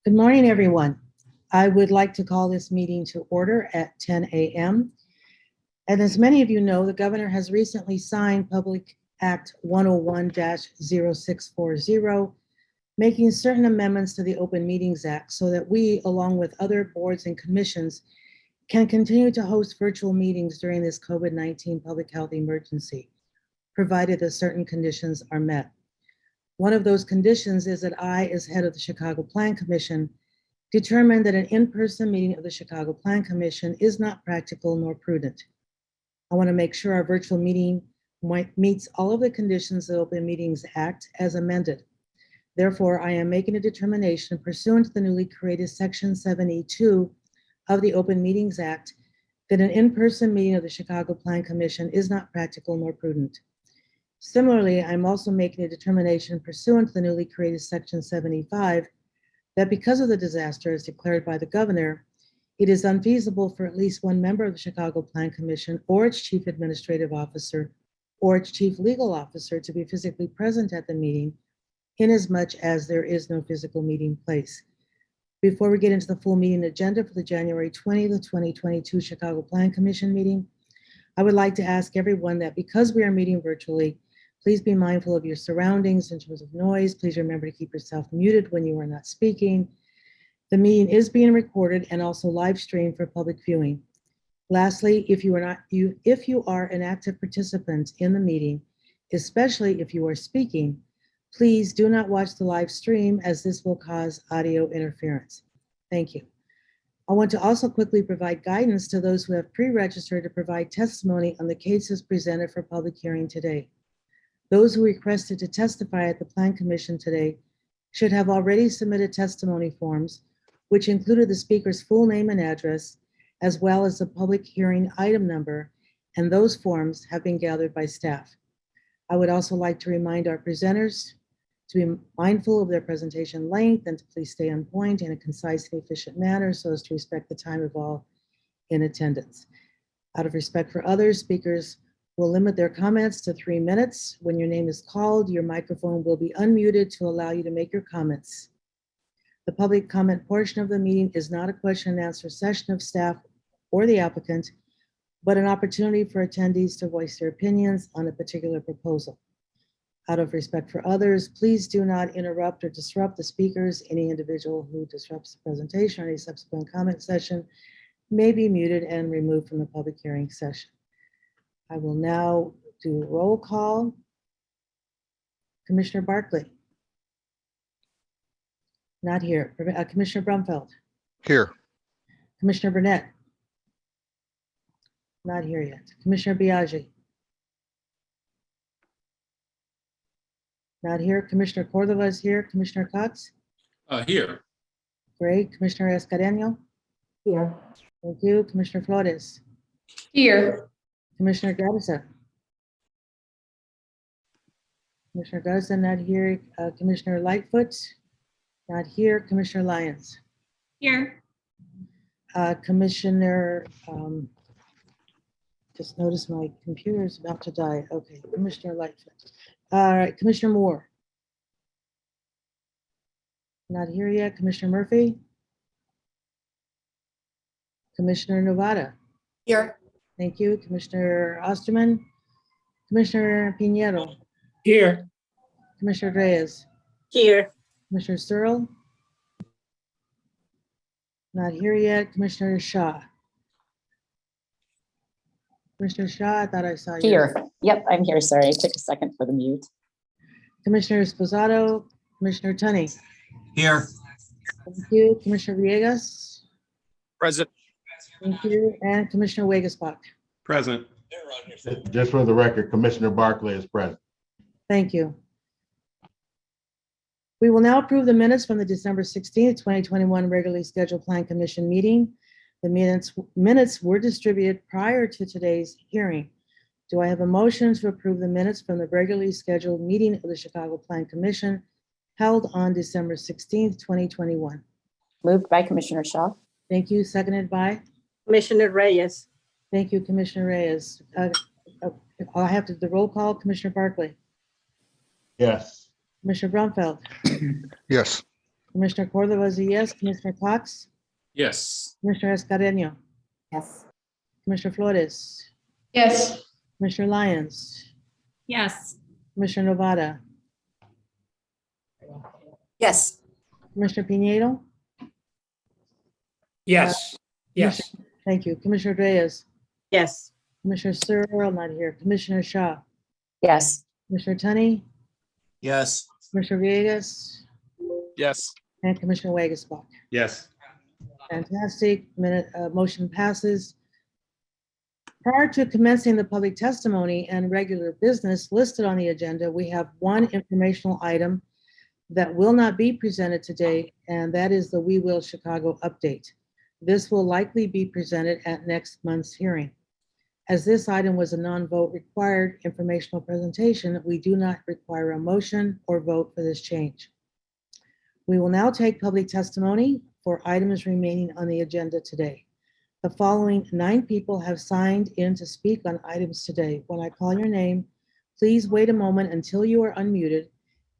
Good morning, everyone. I would like to call this meeting to order at 10 a.m. And as many of you know, the governor has recently signed Public Act 101-0640, making certain amendments to the Open Meetings Act so that we, along with other boards and commissions, can continue to host virtual meetings during this COVID-19 public health emergency, provided that certain conditions are met. One of those conditions is that I, as head of the Chicago Plan Commission, determined that an in-person meeting of the Chicago Plan Commission is not practical nor prudent. I want to make sure our virtual meeting meets all of the conditions of the Open Meetings Act as amended. Therefore, I am making a determination pursuant to the newly created Section 72 of the Open Meetings Act that an in-person meeting of the Chicago Plan Commission is not practical nor prudent. Similarly, I'm also making a determination pursuant to the newly created Section 75 that because of the disaster as declared by the governor, it is unfeasible for at least one member of the Chicago Plan Commission or its chief administrative officer or its chief legal officer to be physically present at the meeting, inasmuch as there is no physical meeting place. Before we get into the full meeting agenda for the January 20th, 2022 Chicago Plan Commission meeting, I would like to ask everyone that because we are meeting virtually, please be mindful of your surroundings in terms of noise. Please remember to keep yourself muted when you are not speaking. The meeting is being recorded and also live streamed for public viewing. Lastly, if you are an active participant in the meeting, especially if you are speaking, please do not watch the live stream as this will cause audio interference. Thank you. I want to also quickly provide guidance to those who have pre-registered to provide testimony on the cases presented for public hearing today. Those who requested to testify at the Plan Commission today should have already submitted testimony forms, which included the speaker's full name and address, as well as the public hearing item number, and those forms have been gathered by staff. I would also like to remind our presenters to be mindful of their presentation length and to please stay on point in a concise and efficient manner so as to respect the time of all in attendance. Out of respect for others, speakers will limit their comments to 3 minutes. When your name is called, your microphone will be unmuted to allow you to make your comments. The public comment portion of the meeting is not a question and answer session of staff or the applicant, but an opportunity for attendees to voice their opinions on a particular proposal. Out of respect for others, please do not interrupt or disrupt the speakers. Any individual who disrupts the presentation or any subsequent comment session may be muted and removed from the public hearing session. I will now do roll call. Commissioner Barkley. Not here. Commissioner Brumfeld. Here. Commissioner Burnett. Not here yet. Commissioner Biaggi. Not here. Commissioner Cordova is here. Commissioner Cox. Here. Great. Commissioner Escareno. Here. Thank you. Commissioner Flores. Here. Commissioner Garza. Commissioner Garza not here. Commissioner Lightfoot. Not here. Commissioner Lyons. Here. Commissioner, just noticed my computer is about to die. Okay, Commissioner Lightfoot. All right, Commissioner Moore. Not here yet. Commissioner Murphy. Commissioner Novata. Here. Thank you. Commissioner Osterman. Commissioner Pinheiro. Here. Commissioner Reyes. Here. Commissioner Searle. Not here yet. Commissioner Shaw. Commissioner Shaw, I thought I saw you. Here. Yep, I'm here. Sorry, I took a second for the mute. Commissioner Esposado. Commissioner Tunney. Here. Thank you. Commissioner Villegas. Present. Thank you. And Commissioner Wegasbach. Present. Just for the record, Commissioner Barkley is present. Thank you. We will now approve the minutes from the December 16th, 2021 regularly scheduled Plan Commission meeting. The minutes were distributed prior to today's hearing. Do I have a motion to approve the minutes from the regularly scheduled meeting of the Chicago Plan Commission held on December 16th, 2021? Moved by Commissioner Shaw. Thank you. Seconded by? Commissioner Reyes. Thank you, Commissioner Reyes. I'll have to do the roll call. Commissioner Barkley. Yes. Commissioner Brumfeld. Yes. Commissioner Cordova is a yes. Commissioner Cox? Yes. Commissioner Escareno? Yes. Commissioner Flores? Yes. Commissioner Lyons? Yes. Commissioner Novada? Yes. Commissioner Pinedo? Yes. Yes. Thank you. Commissioner Reyes? Yes. Commissioner Searle, not here. Commissioner Shaw? Yes. Commissioner Tunney? Yes. Commissioner Villegas? Yes. And Commissioner Wagasback. Yes. Fantastic. Motion passes. Prior to commencing the public testimony and regular business listed on the agenda, we have one informational item that will not be presented today, and that is the We Will Chicago update. This will likely be presented at next month's hearing. As this item was a non-vote required informational presentation, we do not require a motion or vote for this change. We will now take public testimony for items remaining on the agenda today. The following 9 people have signed in to speak on items today. When I call your name, please wait a moment until you are unmuted,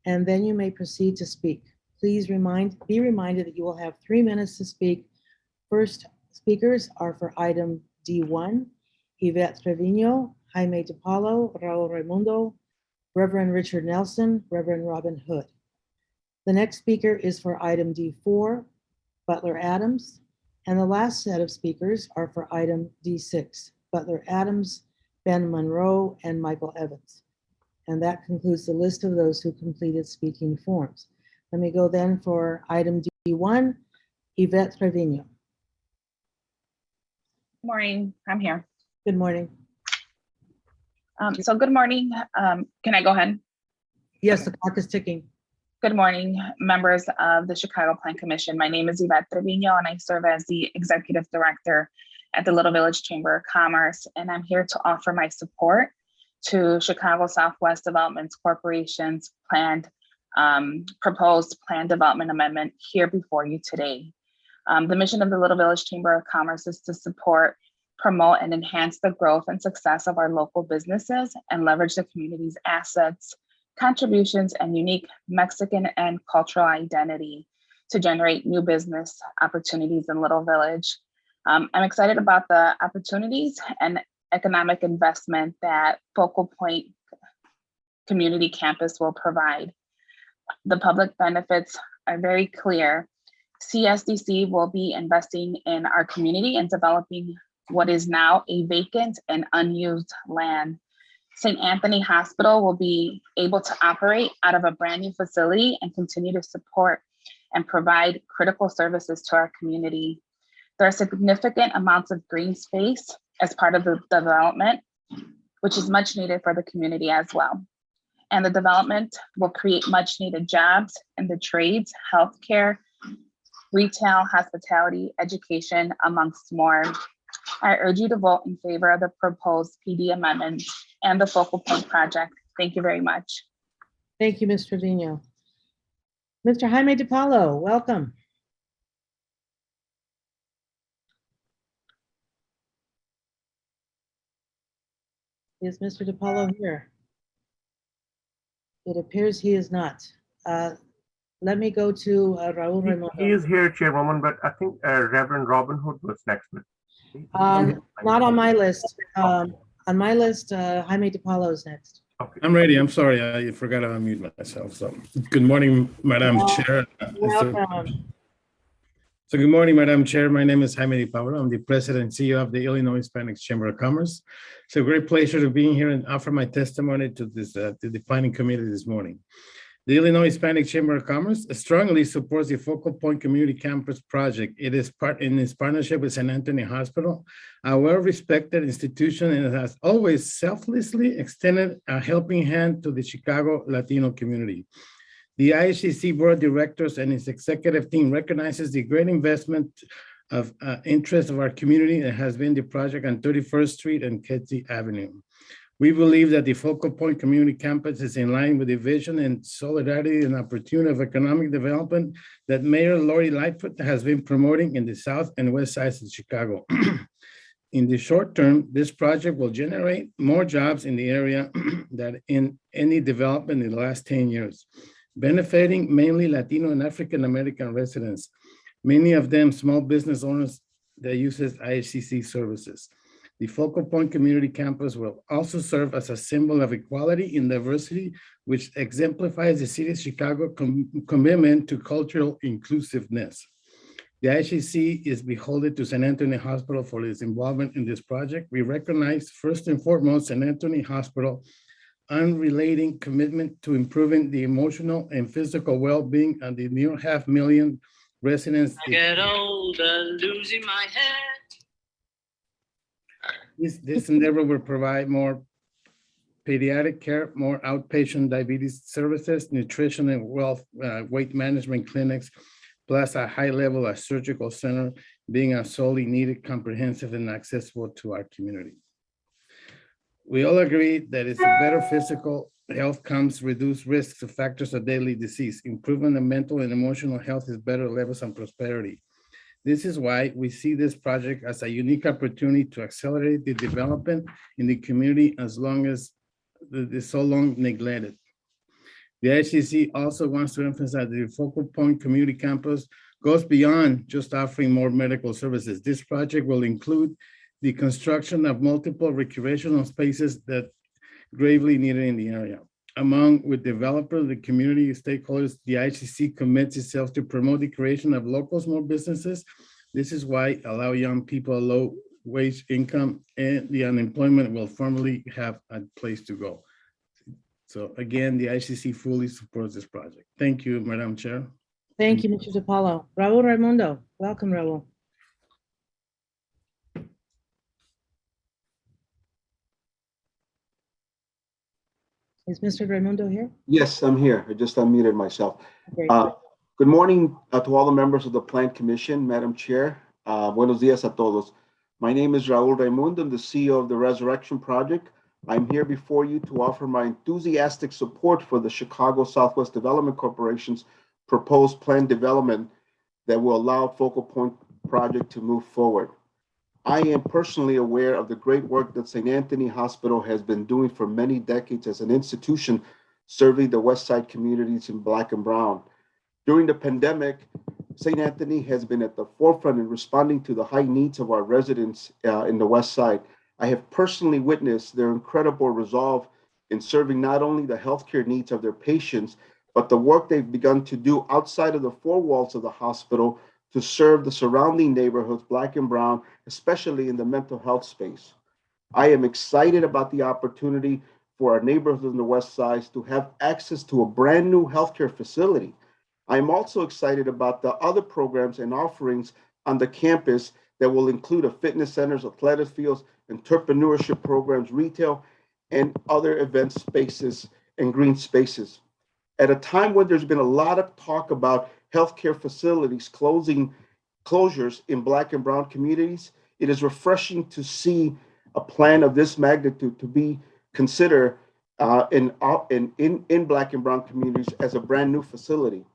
and then you may proceed to speak. Please be reminded that you will have 3 minutes to speak. First speakers are for item D1, Yvette Trevino, Jaime DePaulo, Raul Raimundo, Reverend Richard Nelson, Reverend Robin Hood. The next speaker is for item D4, Butler Adams, and the last set of speakers are for item D6, Butler Adams, Ben Monroe, and Michael Evans. And that concludes the list of those who completed speaking forms. Let me go then for item D1, Yvette Trevino. Morning, I'm here. Good morning. So good morning. Can I go ahead? Yes, the clock is ticking. Good morning, members of the Chicago Plan Commission. My name is Yvette Trevino, and I serve as the Executive Director at the Little Village Chamber of Commerce. And I'm here to offer my support to Chicago Southwest Development Corporation's proposed plan development amendment here before you today. The mission of the Little Village Chamber of Commerce is to support, promote, and enhance the growth and success of our local businesses and leverage the community's assets, contributions, and unique Mexican and cultural identity to generate new business opportunities in Little Village. I'm excited about the opportunities and economic investment that Focal Point Community Campus will provide. The public benefits are very clear. CSDC will be investing in our community and developing what is now a vacant and unused land. St. Anthony Hospital will be able to operate out of a brand new facility and continue to support and provide critical services to our community. There are significant amounts of green space as part of the development, which is much needed for the community as well. And the development will create much needed jobs in the trades, healthcare, retail, hospitality, education, amongst more. I urge you to vote in favor of the proposed PD amendment and the Focal Point project. Thank you very much. Thank you, Ms. Trevino. Mr. Jaime DePaulo, welcome. Is Mr. DePaulo here? It appears he is not. Let me go to Raul Raimundo. He is here, Chairwoman, but I think Reverend Robin Hood was next. Not on my list. On my list, Jaime DePaulo is next. Okay. I'm ready. I'm sorry. I forgot to unmute myself. So good morning, Madam Chair. Welcome. So good morning, Madam Chair. My name is Jaime DePaulo. I'm the President and CEO of the Illinois Hispanic Chamber of Commerce. It's a great pleasure to be here and offer my testimony to this to the planning committee this morning. The Illinois Hispanic Chamber of Commerce strongly supports the Focal Point Community Campus project. It is in its partnership with St. Anthony Hospital, a well-respected institution, and it has always selflessly extended a helping hand to the Chicago Latino community. The IHCC Board of Directors and its executive team recognizes the great investment of interest of our community that has been the project on 31st Street and Kedzie Avenue. We believe that the Focal Point Community Campus is in line with the vision and solidarity and opportunity of economic development that Mayor Lori Lightfoot has been promoting in the south and west sides of Chicago. In the short term, this project will generate more jobs in the area than in any development in the last 10 years. benefiting mainly Latino and African American residents, many of them small business owners that uses IHCC services. The Focal Point Community Campus will also serve as a symbol of equality and diversity, which exemplifies the City of Chicago commitment to cultural inclusiveness. The IHCC is beholden to San Antonio Hospital for its involvement in this project. We recognize first and foremost San Antonio Hospital unrelating commitment to improving the emotional and physical well-being of the near 500,000 residents. I get older, losing my head. This endeavor will provide more pediatric care, more outpatient diabetes services, nutrition and weight management clinics, plus a high level of surgical center being a solely needed, comprehensive and accessible to our community. We all agree that it's a better physical health comes reduced risks of factors of daily disease. Improvement of mental and emotional health is better levels of prosperity. This is why we see this project as a unique opportunity to accelerate the development in the community as long as it's so long neglected. The IHCC also wants to emphasize that the Focal Point Community Campus goes beyond just offering more medical services. This project will include the construction of multiple recreational spaces that gravely needed in the area. Among with developers, the community stakeholders, the IHCC commits itself to promote the creation of local small businesses. This is why allow young people low wage income and the unemployment will formally have a place to go. So again, the IHCC fully supports this project. Thank you, Madam Chair. Thank you, Mr. DiPaolo. Raul Raimundo, welcome, Raul. Is Mr. Raimundo here? Yes, I'm here. I just unmuted myself. Great. Good morning to all the members of the Plan Commission, Madam Chair. Buenos dias a todos. My name is Raul Raimundo. I'm the CEO of the Resurrection Project. I'm here before you to offer my enthusiastic support for the Chicago Southwest Development Corporation's proposed plan development that will allow Focal Point project to move forward. I am personally aware of the great work that St. Anthony Hospital has been doing for many decades as an institution serving the West Side communities in Black and Brown. During the pandemic, St. Anthony has been at the forefront in responding to the high needs of our residents in the West Side. I have personally witnessed their incredible resolve in serving not only the healthcare needs of their patients, but the work they've begun to do outside of the four walls of the hospital to serve the surrounding neighborhoods, Black and Brown, especially in the mental health space. I am excited about the opportunity for our neighborhoods in the West Side to have access to a brand new healthcare facility. I'm also excited about the other programs and offerings on the campus that will include a fitness centers, athletic fields, entrepreneurship programs, retail, and other event spaces and green spaces. At a time when there's been a lot of talk about healthcare facilities closures in Black and Brown communities, it is refreshing to see a plan of this magnitude to be considered in Black and Brown communities as a brand new facility.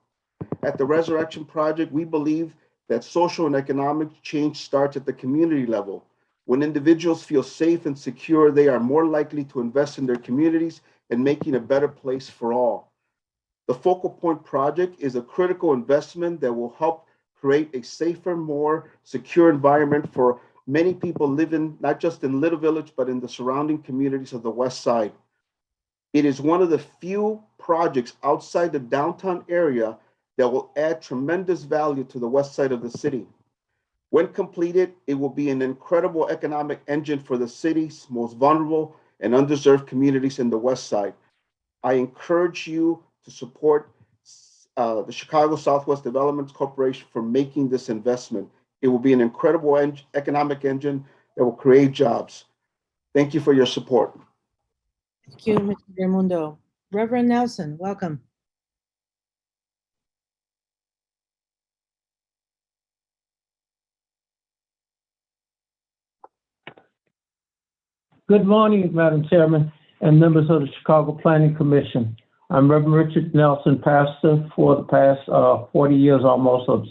At the Resurrection Project, we believe that social and economic change starts at the community level. When individuals feel safe and secure, they are more likely to invest in their communities and making a better place for all. The Focal Point Project is a critical investment that will help create a safer, more secure environment for many people living not just in Little Village, but in the surrounding communities of the West Side. It is one of the few projects outside the downtown area that will add tremendous value to the West Side of the city. When completed, it will be an incredible economic engine for the city's most vulnerable and underserved communities in the West Side. I encourage you to support the Chicago Southwest Development Corporation for making this investment. It will be an incredible economic engine that will create jobs. Thank you for your support. Thank you, Mr. Raimundo. Reverend Nelson, welcome. Good morning, Madam Chairman and members of the Chicago Planning Commission. I'm Reverend Richard Nelson, pastor for the past 40 years almost of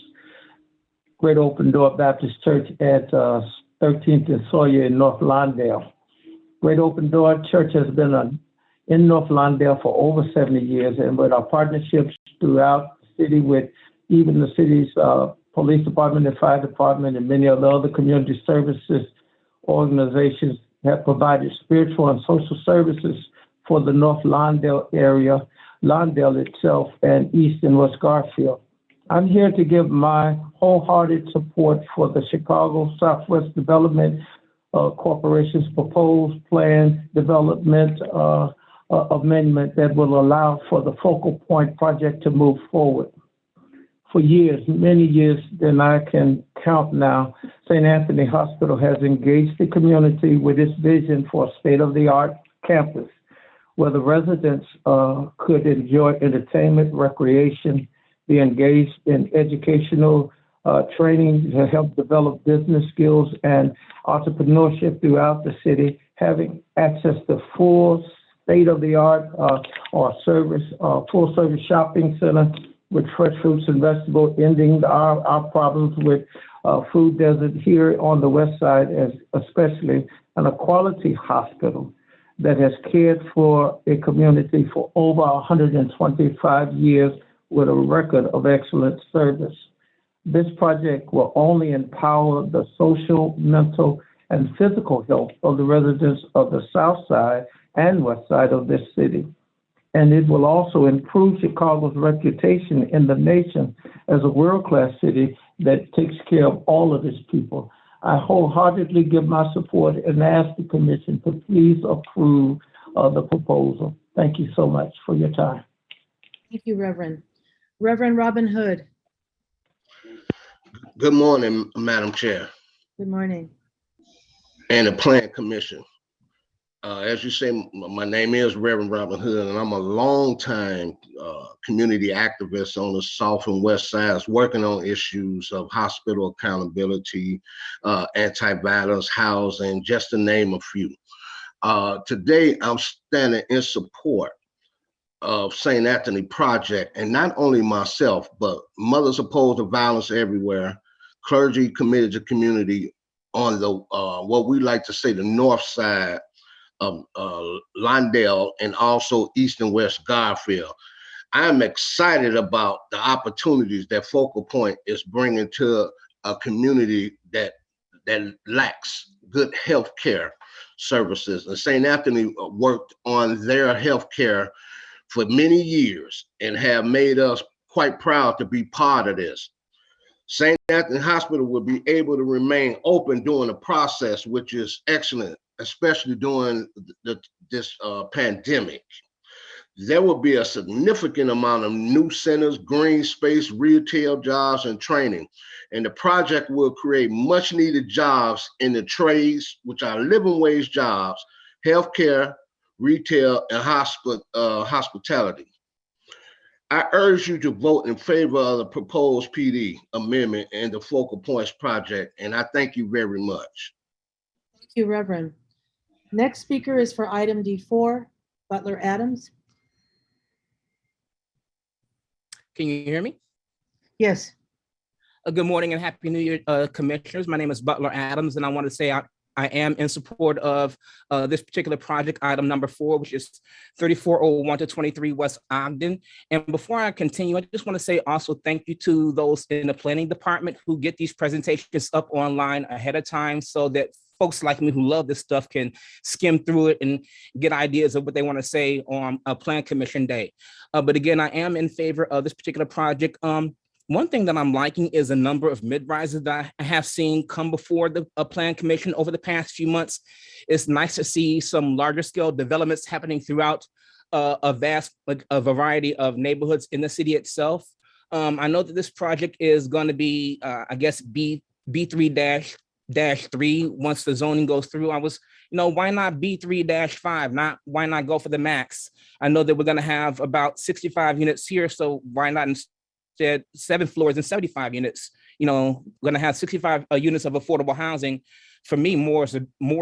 Great Open Door Baptist Church at 13th and Sawyer in North Lawndale. Great Open Door Church has been a in North Lawndale for over 70 years, and with our partnerships throughout the city with even the city's police department and fire department and many of the other community services organizations have provided spiritual and social services for the North Lawndale area, Lawndale itself, and East and West Garfield. I'm here to give my wholehearted support for the Chicago Southwest Development Corporation's proposed plan development amendment that will allow for the Focal Point project to move forward. For years, many years than I can count now, St. Anthony Hospital has engaged the community with its vision for a state-of-the-art campus where the residents could enjoy entertainment, recreation, be engaged in educational training to help develop business skills and entrepreneurship throughout the city, having access to full state-of-the-art or service, full-service shopping center with fresh fruits and vegetables, ending our problems with food desert here on the west side, especially, and a quality hospital that has cared for a community for over 125 years with a record of excellent service. This project will only empower the social, mental, and physical health of the residents of the south side and west side of this city. And it will also improve Chicago's reputation in the nation as a world-class city that takes care of all of its people. I wholeheartedly give my support and ask the commission to please approve the proposal. Thank you so much for your time. Thank you, Reverend. Reverend Robin Hood, Good morning, Madam Chair good morning. and the Plan Commission. As you say, my name is Reverend Robin Hood, and I'm a longtime community activist on the south and west sides, working on issues of hospital accountability, anti-violence, housing, just to name a few. Today, I'm standing in support of St. Anthony Project, and not only myself, but Mothers Opposed to Violence Everywhere, clergy committed to community on the what we like to say the north side of Lawndale and also East and West Garfield. I'm excited about the opportunities that Focal Point is bringing to a community that lacks good health care services. And St. Anthony worked on their health care for many years and have made us quite proud to be part of this. St. Anthony Hospital will be able to remain open during the process, which is excellent, especially during this pandemic. There will be a significant amount of new centers, green space, retail jobs, and training. And the project will create much needed jobs in the trades, which are living wage jobs, healthcare, retail, and hospitality. I urge you to vote in favor of the proposed PD amendment and the Focal Points project, and I thank you very much. Thank you, Reverend. Next speaker is for item D4, Butler Adams. Can you hear me? Yes. Good morning and happy new year, commissioners. My name is Butler Adams, and I want to say I am in support of this particular project, item number 4, which is 3401 to 23 West Ogden. And before I continue, I just want to say also thank you to those in the planning department who get these presentations up online ahead of time so that folks like me who love this stuff can skim through it and get ideas of what they want to say on a Plan Commission Day. But again, I am in favor of this particular project. One thing that I'm liking is a number of mid-rises that I have seen come before the Plan Commission over the past few months. It's nice to see some larger scale developments happening throughout a variety of neighborhoods in the city itself. I know that this project is going to be, I guess, B3-3 once the zoning goes through. I was, why not B3-5? Why not go for the max? I know that we're going to have about 65 units here, so why not instead 7 floors and 75 units, going to have 65 units of affordable housing. For me, more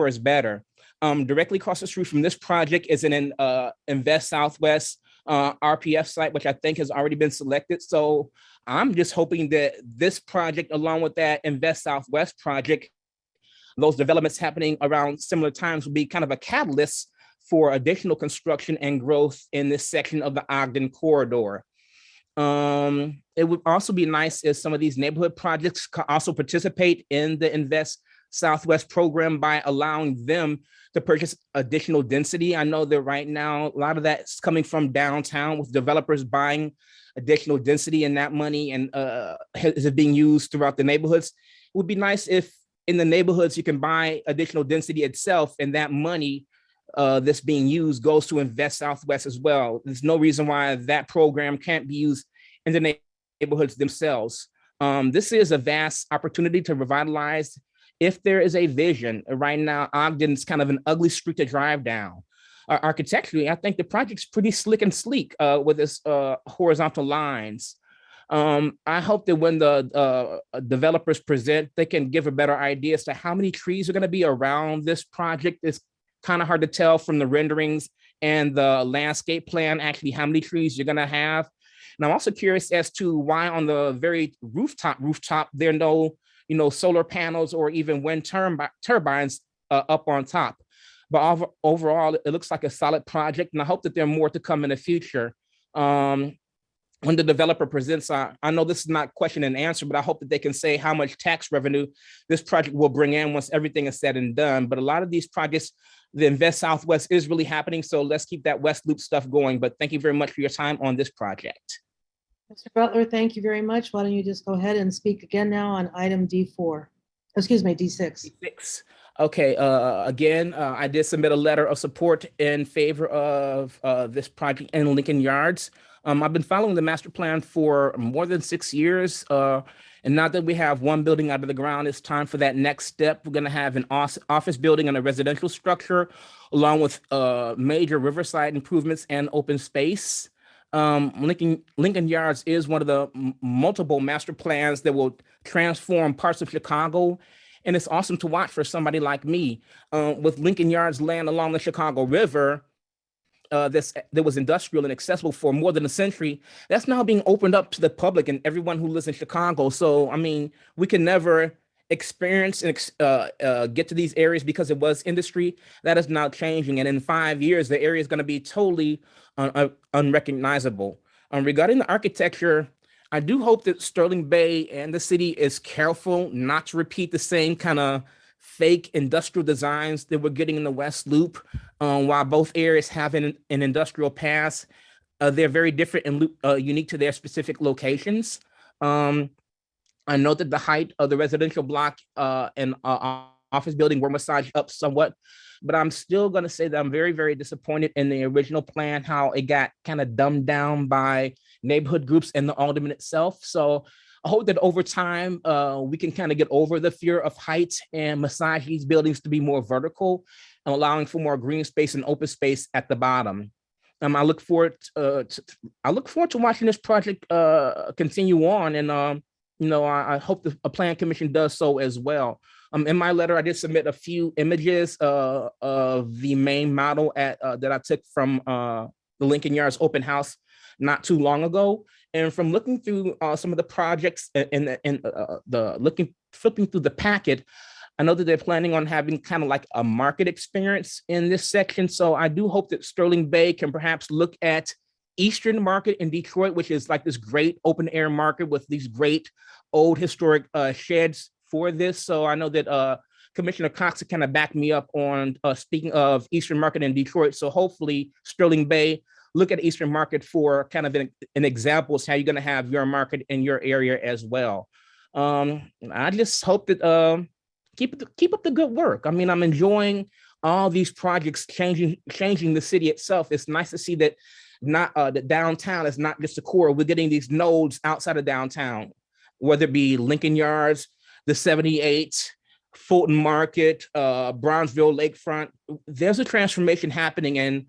is better. Directly across the street from this project is an Invest Southwest RPF site, which I think has already been selected. So I'm just hoping that this project, along with that Invest Southwest project, those developments happening around similar times will be kind of a catalyst for additional construction and growth in this section of the Ogden corridor. It would also be nice if some of these neighborhood projects could also participate in the Invest Southwest program by allowing them to purchase additional density. I know that right now, a lot of that's coming from downtown with developers buying additional density, and that money and is being used throughout the neighborhoods. It would be nice if in the neighborhoods you can buy additional density itself, and that money that's being used goes to Invest Southwest as well. There's no reason why that program can't be used in the neighborhoods themselves. This is a vast opportunity to revitalize if there is a vision. Right now, Ogden's kind of an ugly street to drive down. Architecturally, I think the project's pretty slick and sleek with its horizontal lines. I hope that when the developers present, they can give a better idea as to how many trees are going to be around this project. It's kind of hard to tell from the renderings and the landscape plan, actually how many trees you're going to have. And I'm also curious as to why on the very rooftop, there are no solar panels or even wind turbines up on top. But overall, it looks like a solid project, and I hope that there are more to come in the future. When the developer presents, I know this is not question and answer, but I hope that they can say how much tax revenue this project will bring in once everything is said and done. But a lot of these projects, the Invest Southwest is really happening, so let's keep that West Loop stuff going. But thank you very much for your time on this project. Mr. Butler, thank you very much. Why don't you just go ahead and speak again now on item D4, excuse me, D6. D6. Okay, again, I did submit a letter of support in favor of this project in Lincoln Yards. I've been following the master plan for more than 6 years. And now that we have one building out of the ground, it's time for that next step. We're gonna have an office building and a residential structure, along with major riverside improvements and open space. Lincoln Yards is one of the multiple master plans that will transform parts of Chicago. And it's awesome to watch for somebody like me. With Lincoln Yards land along the Chicago River, that was industrial and accessible for more than a century, that's now being opened up to the public and everyone who lives in Chicago. So, I mean, we can never experience and get to these areas because it was industry. That is now changing. And in 5 years, the area is going to be totally unrecognizable. Regarding the architecture, I do hope that Sterling Bay and the city is careful not to repeat the same kind of fake industrial designs that we're getting in the West Loop. While both areas have an industrial past, they're very different and unique to their specific locations. I know that the height of the residential block and office building were massaged up somewhat, but I'm still going to say that I'm very, very disappointed in the original plan, how it got kind of dumbed down by neighborhood groups and the alderman itself. So I hope that over time, we can kind of get over the fear of height and massage these buildings to be more vertical and allowing for more green space and open space at the bottom. I look forward to watching this project continue on, and I hope the Plan Commission does so as well. In my letter, I did submit a few images of the main model that I took from the Lincoln Yards open house not too long ago. And from looking through some of the projects and flipping through the packet, I know that they're planning on having kind of like a market experience in this section. So I do hope that Sterling Bay can perhaps look at Eastern Market in Detroit, which is like this great open air market with these great old historic sheds for this. So I know that Commissioner Cox kind of backed me up on speaking of Eastern Market in Detroit. So hopefully Sterling Bay look at Eastern Market for kind of an example of how you're going to have your market in your area as well. I just hope that keep up the good work. I mean, I'm enjoying all these projects changing the city itself. It's nice to see that the downtown is not just the core. We're getting these nodes outside of downtown, whether it be Lincoln Yards, the 78, Fulton Market, Brownsville Lakefront. There's a transformation happening, and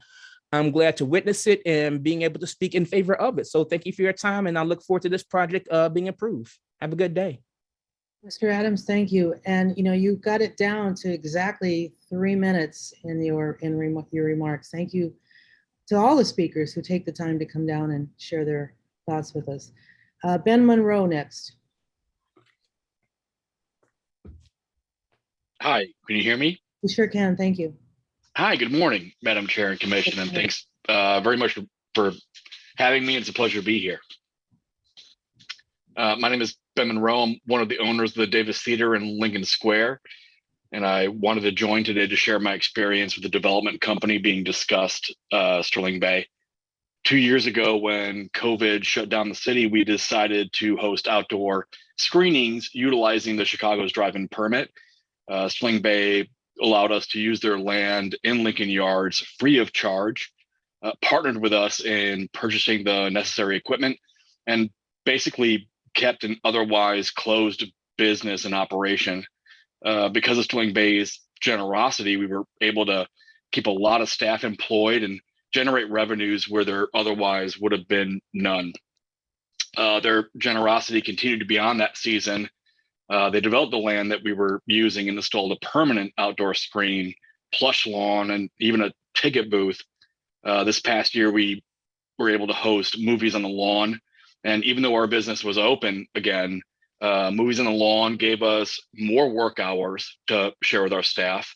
I'm glad to witness it and being able to speak in favor of it. So thank you for your time, and I look forward to this project being approved. Have a good day. Mr. Adams, thank you. And you got it down to exactly 3 minutes in your remarks. Thank you to all the speakers who take the time to come down and share their thoughts with us. Ben Monroe next. Hi, can you hear me? We sure can, thank you. Hi, good morning, Madam Chair and Commission, and thanks very much for having me. It's a pleasure to be here. My name is Ben Monroe. I'm one of the owners of the Davis Theater in Lincoln Square, and I wanted to join today to share my experience with the development company being discussed, Sterling Bay. 2 years ago, when COVID shut down the city, we decided to host outdoor screenings utilizing the Chicago's drive-in permit. Sterling Bay allowed us to use their land in Lincoln Yards free of charge, partnered with us in purchasing the necessary equipment, and basically kept an otherwise closed business in operation. Because of Sterling Bay's generosity, we were able to keep a lot of staff employed and generate revenues where there otherwise would have been none. Their generosity continued beyond that season. They developed the land that we were using and installed a permanent outdoor screen, plush lawn, and even a ticket booth. This past year, we were able to host movies on the lawn. And even though our business was open again, movies on the lawn gave us more work hours to share with our staff.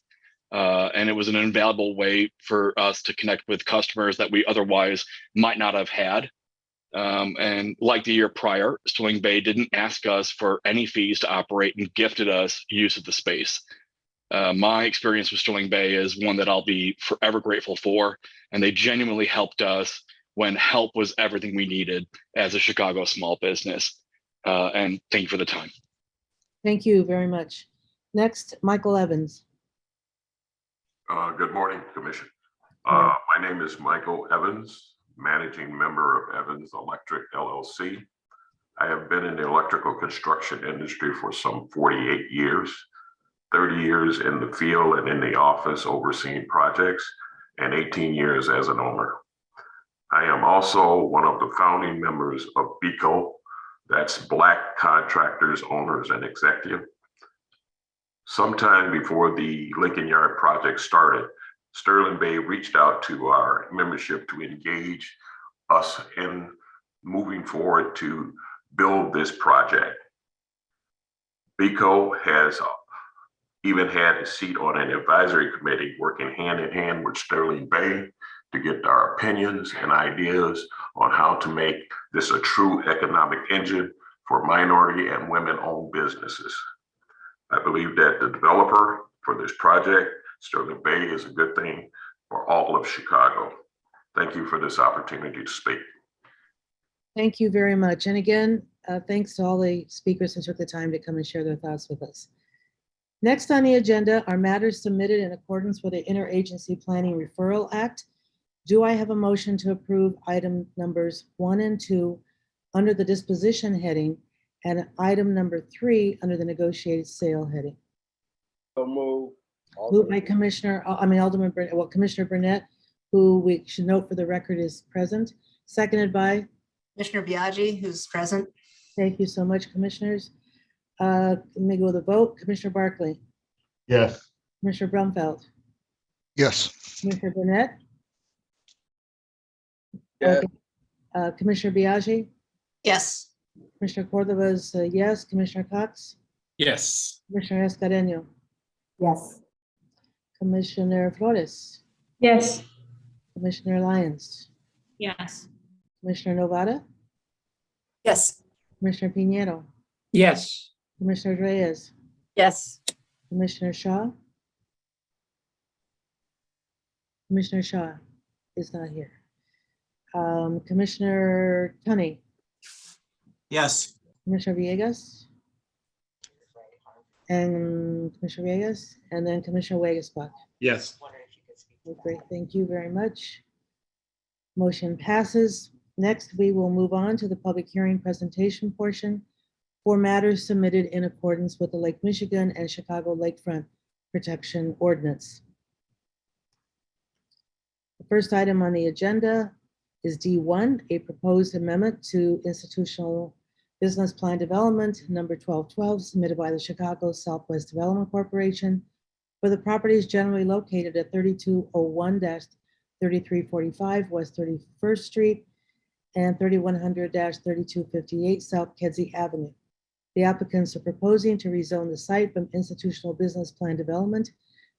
And it was an invaluable way for us to connect with customers that we otherwise might not have had. And like the year prior, Sterling Bay didn't ask us for any fees to operate and gifted us use of the space. My experience with Sterling Bay is one that I'll be forever grateful for, and they genuinely helped us when help was everything we needed as a Chicago small business. And thank you for the time. Thank you very much. Next, Michael Evans. Good morning, Commission. My name is Michael Evans, Managing Member of Evans Electric LLC. I have been in the electrical construction industry for some 48 years, 30 years in the field and in the office overseeing projects, and 18 years as an owner. I am also one of the founding members of BECO, that's Black Contractors, Owners, and Executive. Sometime before the Lincoln Yard project started, Sterling Bay reached out to our membership to engage us in moving forward to build this project. BECO has even had a seat on an advisory committee working hand in hand with Sterling Bay to get our opinions and ideas on how to make this a true economic engine for minority and women-owned businesses. I believe that the developer for this project, Sterling Bay, is a good thing for all of Chicago. Thank you for this opportunity to speak. Thank you very much. And again, thanks to all the speakers who took the time to come and share their thoughts with us. Next on the agenda are matters submitted in accordance with the Interagency Planning Referral Act. Do I have a motion to approve item numbers 1 and 2 under the disposition heading and item number 3 under the negotiated sale heading? So move. Moved by Alderman Burnett, well, Commissioner Burnett, who we should note for the record is present, seconded by Commissioner Biaggi, who's present. Thank you so much, commissioners. Let me go to the vote. Commissioner Barkley, Yes. Commissioner Brumfeld, Yes. Commissioner Burnett, Yes. Commissioner Biaggi, Yes. Commissioner Cordova is yes, Commissioner Cox, Yes. Commissioner Escareno, Yes. Commissioner Flores, Yes. Commissioner Lyons, Yes. Commissioner Novara, Yes. Commissioner Pinheiro, Yes. Commissioner Reyes, Yes. Commissioner Shaw. Commissioner Shaw is not here. Commissioner Tunney, Yes. Commissioner Villegas, and Commissioner Villegas, and then Commissioner Wegasbach. Yes. Great, thank you very much. Motion passes. Next, we will move on to the public hearing presentation portion for matters submitted in accordance with the Lake Michigan and Chicago Lakefront Protection Ordinance. The first item on the agenda is D1, a proposed amendment to institutional business plan development number 1212 submitted by the Chicago Southwest Development Corporation for the properties generally located at 3201-3345 West 31st Street and 3100-3258 South Kedzie Avenue. The applicants are proposing to rezone the site from institutional business plan development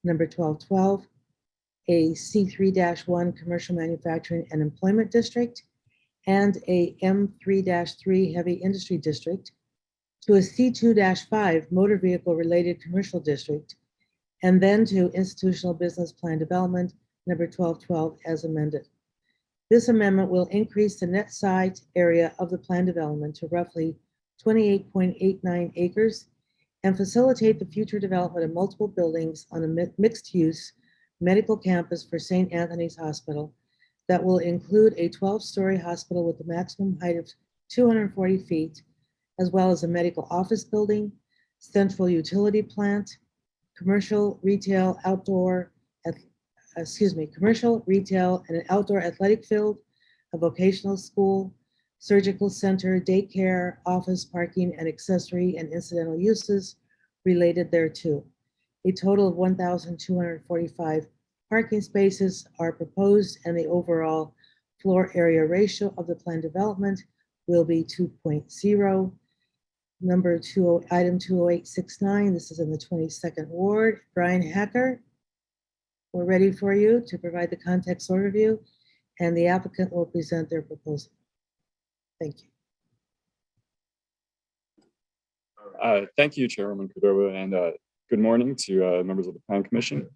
number 1212 a C3-1 commercial manufacturing and employment district, and a M3-3 heavy industry district, to a C2-5 motor vehicle related commercial district, and then to institutional business plan development number 1212 as amended. This amendment will increase the net site area of the plan development to roughly 28.89 acres and facilitate the future development of multiple buildings on a mixed-use medical campus for St. Anthony's Hospital that will include a 12-story hospital with a maximum height of 240 feet, as well as a medical office building, central utility plant, commercial, retail, commercial, retail, and an outdoor athletic field, a vocational school, surgical center, daycare, office, parking, and accessory and incidental uses related thereto. A total of 1,245 parking spaces are proposed, and the overall floor area ratio of the planned development will be 2.0. Number 20, item 20869, this is in the 22nd Ward. Brian Hacker, we're ready for you to provide the context overview, and the applicant will present their proposal. Thank you. Thank you, Chairwoman Cordova, and good morning to members of the Plan Commission.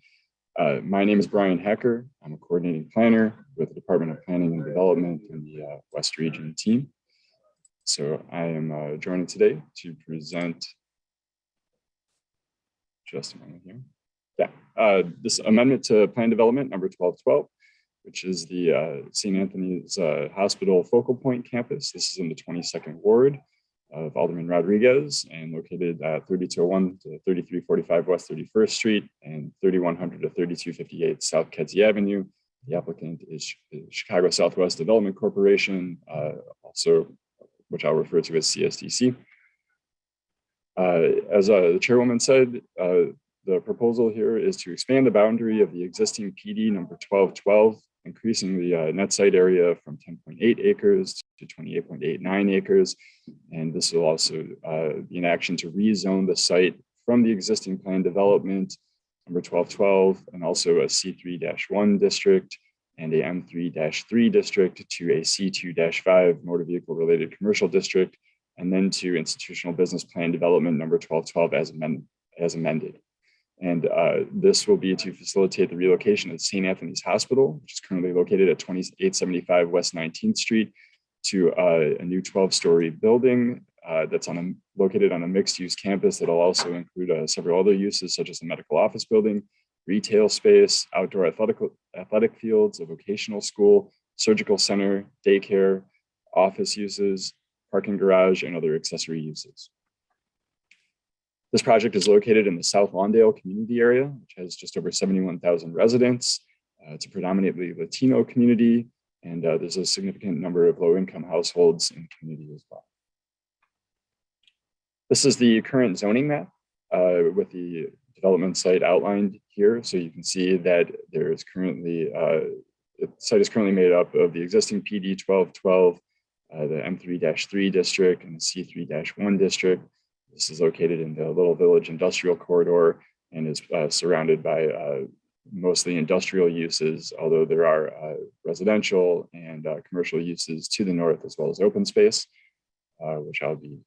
My name is Brian Hacker. I'm a coordinating planner with the Department of Planning and Development in the West Region team. So I am joining today to present, just a moment here. Yeah, this amendment to Plan Development number 1212, which is the St. Anthony's Hospital Focal Point Campus. This is in the 22nd Ward of Alderman Rodriguez and located at 3201 to 3345 West 31st Street and 3100 to 3258 South Kedzie Avenue. The applicant is Chicago Southwest Development Corporation, also which I'll refer to as CSDC. As the chairwoman said, the proposal here is to expand the boundary of the existing PD number 1212, increasing the net site area from 10.8 acres to 28.89 acres. And this will also be an action to rezone the site from the existing plan development number 1212 and also a C3-1 district and a M3-3 district to a C2-5 motor vehicle related commercial district, and then to institutional business plan development number 1212 as amended. And this will be to facilitate the relocation of St. Anthony's Hospital, which is currently located at 2875 West 19th Street, to a new 12-story building that's located on a mixed-use campus that will also include several other uses, such as a medical office building, retail space, outdoor athletic fields, a vocational school, surgical center, daycare, office uses, parking garage, and other accessory uses. This project is located in the South Lawndale community area, which has just over 71,000 residents. It's a predominantly Latino community, and there's a significant number of low-income households in the community as well. This is the current zoning map with the development site outlined here. So you can see that there is currently, the site is currently made up of the existing PD 1212, the M3-3 district, and the C3-1 district. This is located in the Little Village Industrial Corridor and is surrounded by mostly industrial uses, although there are residential and commercial uses to the north, as well as open space, which I'll be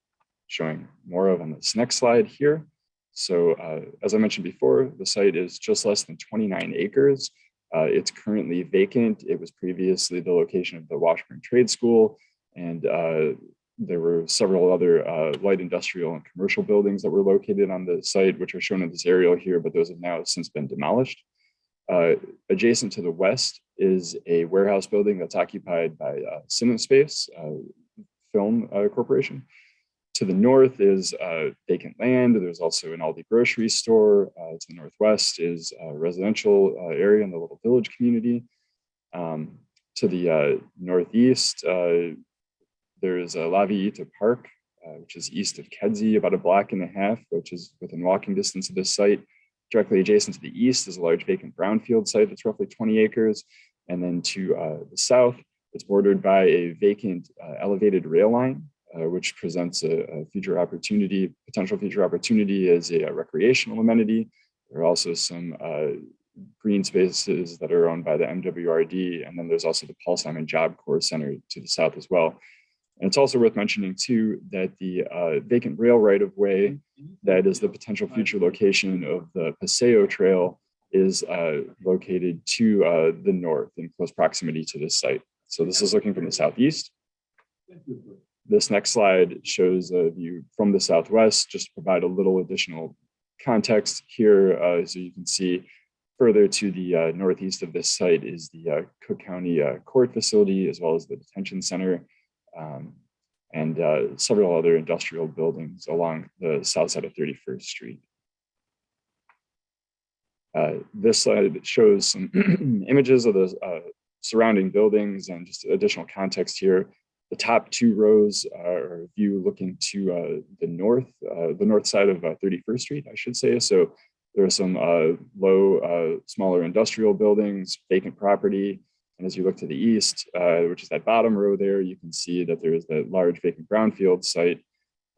showing more of on this next slide here. So as I mentioned before, the site is just less than 29 acres. It's currently vacant. It was previously the location of the Washburn Trade School, and there were several other light industrial and commercial buildings that were located on the site, which are shown in this aerial here, but those have now since been demolished. Adjacent to the west is a warehouse building that's occupied by CineSpace Film Corporation. To the north is vacant land. There's also an Aldi grocery store. To the northwest is a residential area in the Little Village community. To the northeast, there is a La Villita Park, which is east of Kedzie, about a block and a half, which is within walking distance of this site. Directly adjacent to the east is a large vacant brownfield site that's roughly 20 acres. And then to the south, it's bordered by a vacant elevated rail line, which presents a future opportunity, potential future opportunity as a recreational amenity. There are also some green spaces that are owned by the MWRD. And then there's also the Paul Simon Job Corps Center to the south as well. And it's also worth mentioning too, that the vacant rail right-of-way that is the potential future location of the Paseo Trail is located to the north in close proximity to this site. So this is looking from the southeast. This next slide shows a view from the southwest, just to provide a little additional context here. So you can see further to the northeast of this site is the Cook County Court Facility, as well as the Detention Center, and several other industrial buildings along the south side of 31st Street. This slide shows some images of the surrounding buildings and just additional context here. The top two rows are a view looking to the north side of 31st Street, I should say. So there are some low, smaller industrial buildings, vacant property. And as you look to the east, which is that bottom row there, you can see that there is that large vacant brownfield site.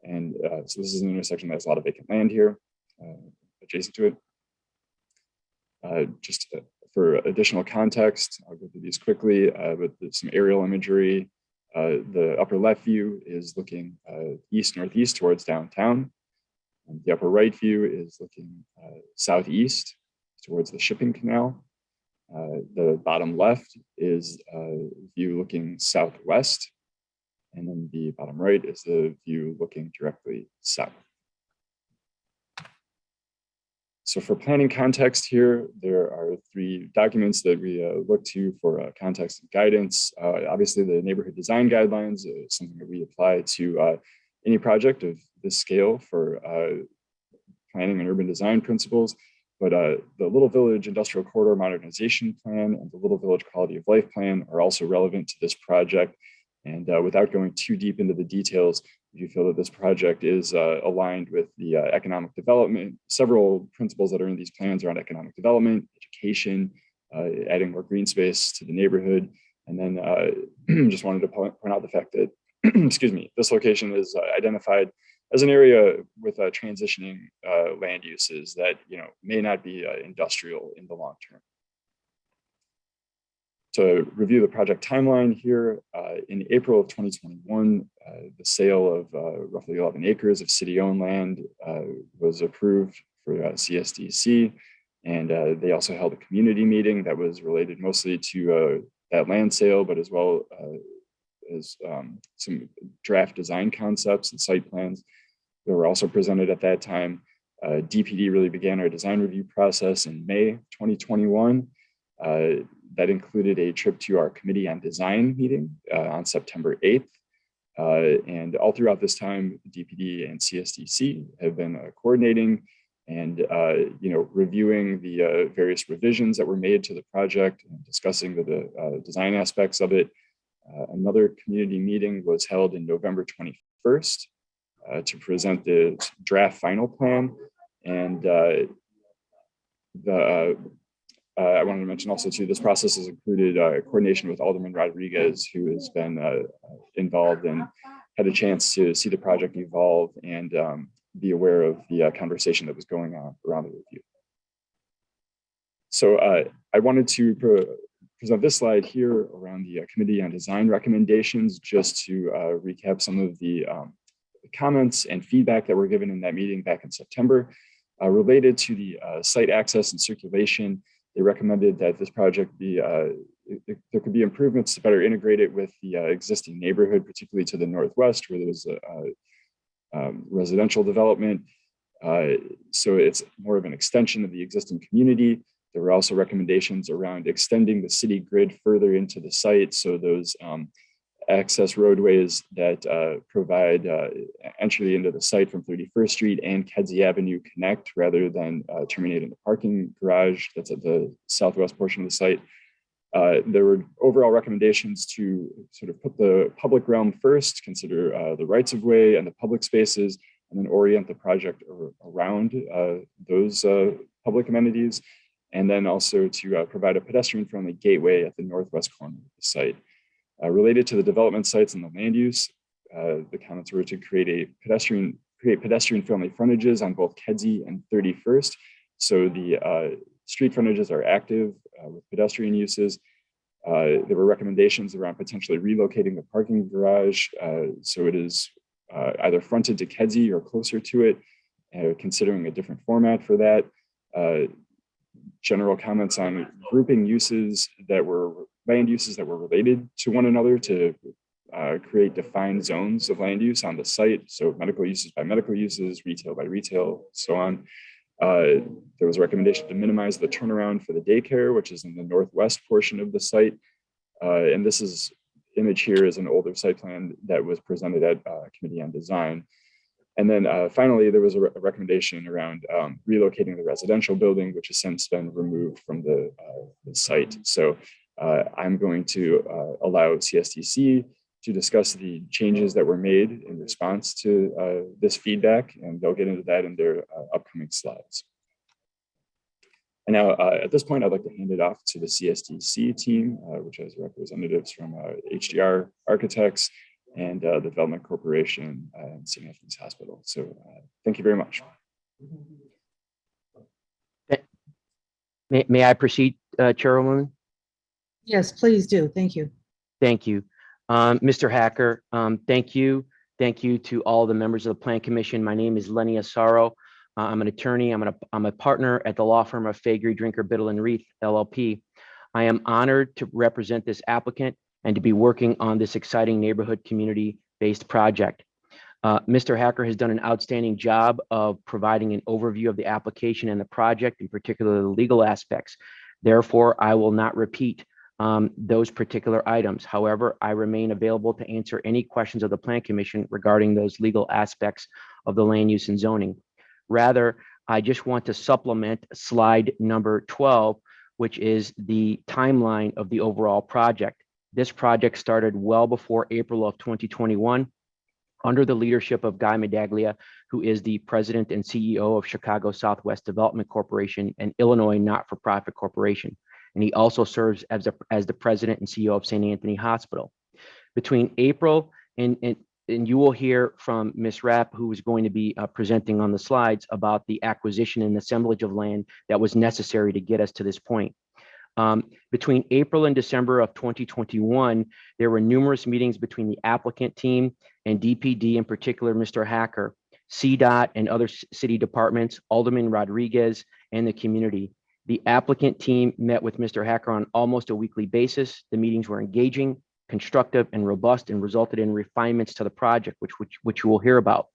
And so this is an intersection that has a lot of vacant land here adjacent to it. Just for additional context, I'll go through these quickly, but there's some aerial imagery. The upper left view is looking east-northeast towards downtown. And the upper right view is looking southeast towards the shipping canal. The bottom left is a view looking southwest. And then the bottom right is the view looking directly south. So for planning context here, there are three documents that we look to for context and guidance. Obviously, the neighborhood design guidelines is something that we apply to any project of this scale for planning and urban design principles. But the Little Village Industrial Corridor Modernization Plan and the Little Village Quality of Life Plan are also relevant to this project. And without going too deep into the details, you feel that this project is aligned with the economic development, several principles that are in these plans around economic development, education, adding more green space to the neighborhood. And then just wanted to point out the fact that, excuse me, this location is identified as an area with transitioning land uses that may not be industrial in the long term. To review the project timeline here, in April of 2021, the sale of roughly 11 acres of city-owned land was approved for CSDC, and they also held a community meeting that was related mostly to that land sale, but as well as some draft design concepts and site plans that were also presented at that time. DPD really began our design review process in May 2021. That included a trip to our Committee on Design meeting on September 8th. And all throughout this time, DPD and CSDC have been coordinating and reviewing the various revisions that were made to the project and discussing the design aspects of it. Another community meeting was held in November 21st to present the draft final plan. And I wanted to mention also too, this process has included coordination with Alderman Rodriguez, who has been involved and had a chance to see the project evolve and be aware of the conversation that was going on around the review. So I wanted to present this slide here around the Committee on Design recommendations, just to recap some of the comments and feedback that were given in that meeting back in September. Related to the site access and circulation, they recommended that this project be, there could be improvements to better integrate it with the existing neighborhood, particularly to the northwest, where there's a residential development. So it's more of an extension of the existing community. There were also recommendations around extending the city grid further into the site. So those access roadways that provide entry into the site from 31st Street and Kedzie Avenue connect, rather than terminate in the parking garage that's at the southwest portion of the site. There were overall recommendations to sort of put the public realm first, consider the rights of way and the public spaces, and then orient the project around those public amenities. And then also to provide a pedestrian-friendly gateway at the northwest corner of the site. Related to the development sites and the land use, the comments were to create pedestrian-friendly frontages on both Kedzie and 31st. So the street frontages are active with pedestrian uses. There were recommendations around potentially relocating the parking garage so it is either fronted to Kedzie or closer to it, considering a different format for that. General comments on grouping uses that were land uses that were related to one another to create defined zones of land use on the site. So medical uses by medical uses, retail by retail, so on. There was a recommendation to minimize the turnaround for the daycare, which is in the northwest portion of the site. And this image here is an older site plan that was presented at Committee on Design. And then finally, there was a recommendation around relocating the residential building, which has since been removed from the site. So I'm going to allow CSTC to discuss the changes that were made in response to this feedback, and they'll get into that in their upcoming slides. And now at this point, I'd like to hand it off to the CSTC team, which has representatives from HDR Architects and the Development Corporation and St. Anthony's Hospital. So thank you very much. May I proceed, Chairwoman? Yes, please do. Thank you. Thank you. Mr. Hacker, thank you. Thank you to all the members of the Plan Commission. My name is Lenny Asaro. I'm an attorney. I'm a partner at the law firm of Faegre, Drinker, Biddle, and Reith, LLP. I am honored to represent this applicant and to be working on this exciting neighborhood community-based project. Mr. Hacker has done an outstanding job of providing an overview of the application and the project, in particular the legal aspects. Therefore, I will not repeat those particular items. However, I remain available to answer any questions of the Plan Commission regarding those legal aspects of the land use and zoning. Rather, I just want to supplement slide number 12, which is the timeline of the overall project. This project started well before April of 2021 under the leadership of Guy Medaglia, who is the president and CEO of Chicago Southwest Development Corporation, an Illinois not-for-profit corporation. And he also serves as the president and CEO of St. Anthony Hospital. Between April and you will hear from Ms. Rapp, who is going to be presenting on the slides about the acquisition and assemblage of land that was necessary to get us to this point. Between April and December of 2021, there were numerous meetings between the applicant team and DPD, in particular, Mr. Hacker, CDOT and other city departments, Alderman Rodriguez, and the community. The applicant team met with Mr. Hacker on almost a weekly basis. The meetings were engaging, constructive, and robust, and resulted in refinements to the project, which you will hear about.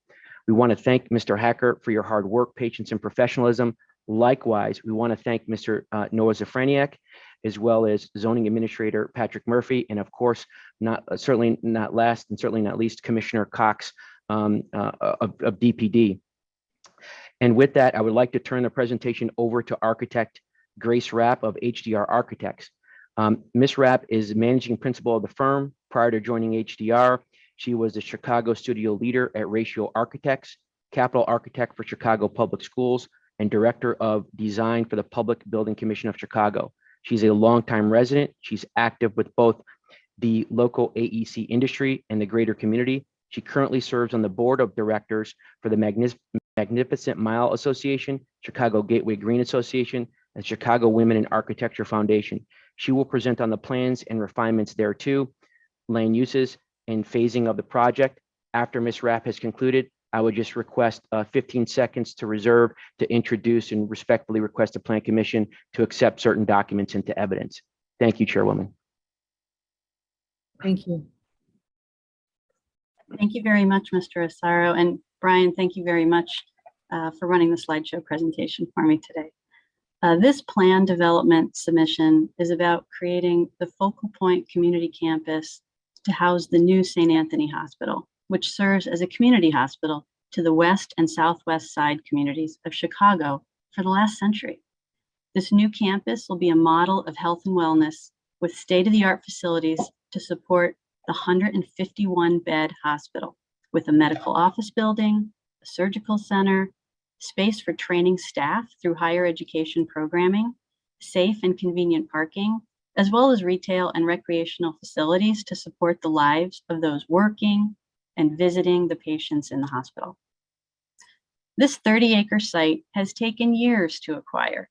We want to thank Mr. Hacker for your hard work, patience, and professionalism. Likewise, we want to thank Mr. Noah Zafraniak, as well as Zoning Administrator Patrick Murphy, and of course, certainly not last and certainly not least, Commissioner Cox of DPD. And with that, I would like to turn the presentation over to Architect Grace Rapp of HDR Architects. Ms. Rapp is managing principal of the firm. Prior to joining HDR, she was the Chicago studio leader at Ratio Architects, capital architect for Chicago Public Schools, and director of design for the Public Building Commission of Chicago. She's a longtime resident. She's active with both the local AEC industry and the greater community. She currently serves on the board of directors for the Magnificent Mile Association, Chicago Gateway Green Association, and Chicago Women in Architecture Foundation. She will present on the plans and refinements thereto, land uses, and phasing of the project. After Ms. Rapp has concluded, I would just request 15 seconds to reserve to introduce and respectfully request the Plan Commission to accept certain documents into evidence. Thank you, Chairwoman. Thank you. Thank you very much, Mr. Asaro. And Brian, thank you very much for running the slideshow presentation for me today. This plan development submission is about creating the focal point community campus to house the new St. Anthony Hospital, which serves as a community hospital to the west and southwest side communities of Chicago for the last century. This new campus will be a model of health and wellness with state-of-the-art facilities to support the 151-bed hospital with a medical office building, a surgical center, space for training staff through higher education programming, safe and convenient parking, as well as retail and recreational facilities to support the lives of those working and visiting the patients in the hospital. This 30-acre site has taken years to acquire,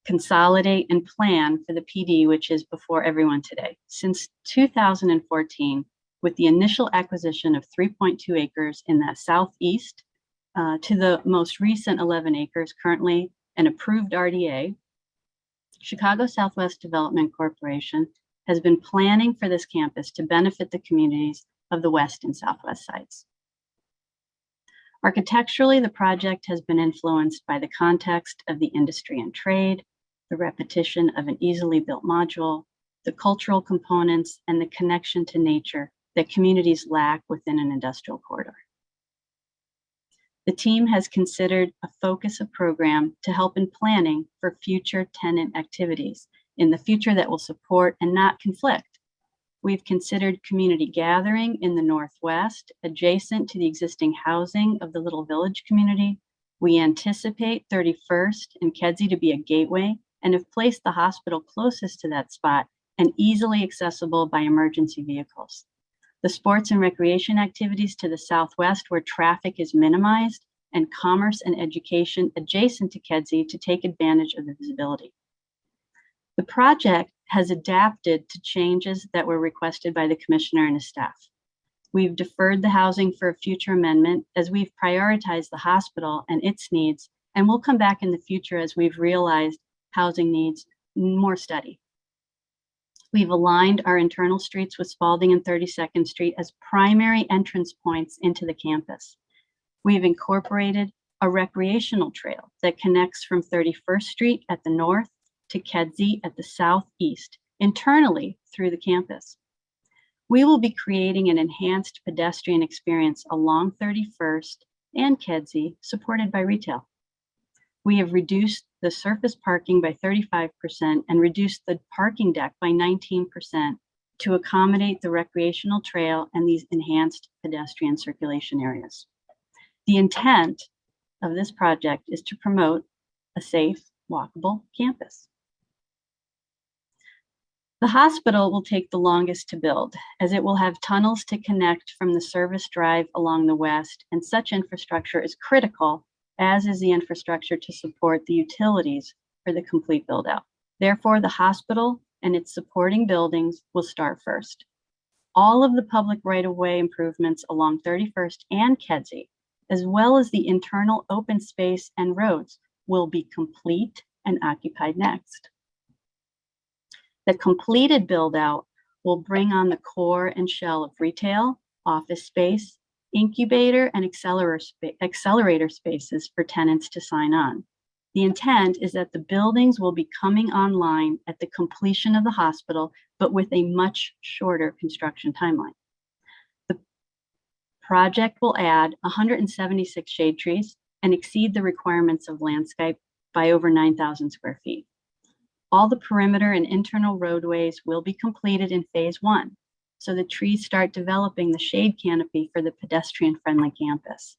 consolidate, and plan for the PD, which is before everyone today. Since 2014, with the initial acquisition of 3.2 acres in the southeast to the most recent 11 acres, currently an approved RDA, Chicago Southwest Development Corporation has been planning for this campus to benefit the communities of the west and southwest sides. Architecturally, the project has been influenced by the context of the industry and trade, the repetition of an easily built module, the cultural components, and the connection to nature that communities lack within an industrial corridor. The team has considered a focus of program to help in planning for future tenant activities in the future that will support and not conflict. We've considered community gathering in the Northwest, adjacent to the existing housing of the Little Village community. We anticipate 31st and Kedzie to be a gateway and have placed the hospital closest to that spot and easily accessible by emergency vehicles. The sports and recreation activities to the southwest where traffic is minimized, and commerce and education adjacent to Kedzie to take advantage of the visibility. The project has adapted to changes that were requested by the commissioner and his staff. We've deferred the housing for a future amendment as we've prioritized the hospital and its needs, and we'll come back in the future as we've realized housing needs more study. We've aligned our internal streets with Spalding and 32nd Street as primary entrance points into the campus. We've incorporated a recreational trail that connects from 31st Street at the north to Kedzie at the southeast, internally through the campus. We will be creating an enhanced pedestrian experience along 31st and Kedzie, supported by retail. We have reduced the surface parking by 35% and reduced the parking deck by 19% to accommodate the recreational trail and these enhanced pedestrian circulation areas. The intent of this project is to promote a safe, walkable campus. The hospital will take the longest to build, as it will have tunnels to connect from the service drive along the west, and such infrastructure is critical, as is the infrastructure to support the utilities for the complete build-out. Therefore, the hospital and its supporting buildings will start first. All of the public right-of-way improvements along 31st and Kedzie, as well as the internal open space and roads, will be complete and occupied next. The completed build-out will bring on the core and shell of retail, office space, incubator, and accelerator spaces for tenants to sign on. The intent is that the buildings will be coming online at the completion of the hospital, but with a much shorter construction timeline. The project will add 176 shade trees and exceed the requirements of landscape by over 9,000 square feet. All the perimeter and internal roadways will be completed in phase 1, so the trees start developing the shade canopy for the pedestrian-friendly campus.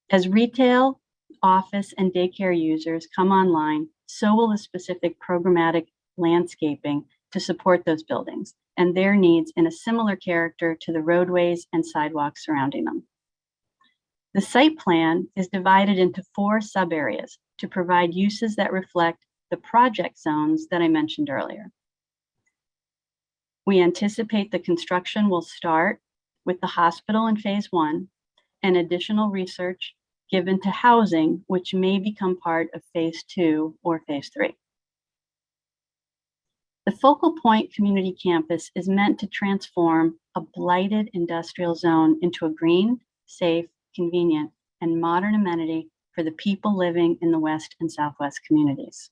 As retail, office, and daycare users come online, so will the specific programmatic landscaping to support those buildings and their needs in a similar character to the roadways and sidewalks surrounding them. The site plan is divided into 4 sub-areas to provide uses that reflect the project zones that I mentioned earlier. We anticipate the construction will start with the hospital in phase 1 and additional research given to housing, which may become part of phase 2 or phase 3. The Focal Point Community Campus is meant to transform a blighted industrial zone into a green, safe, convenient, and modern amenity for the people living in the West and Southwest communities.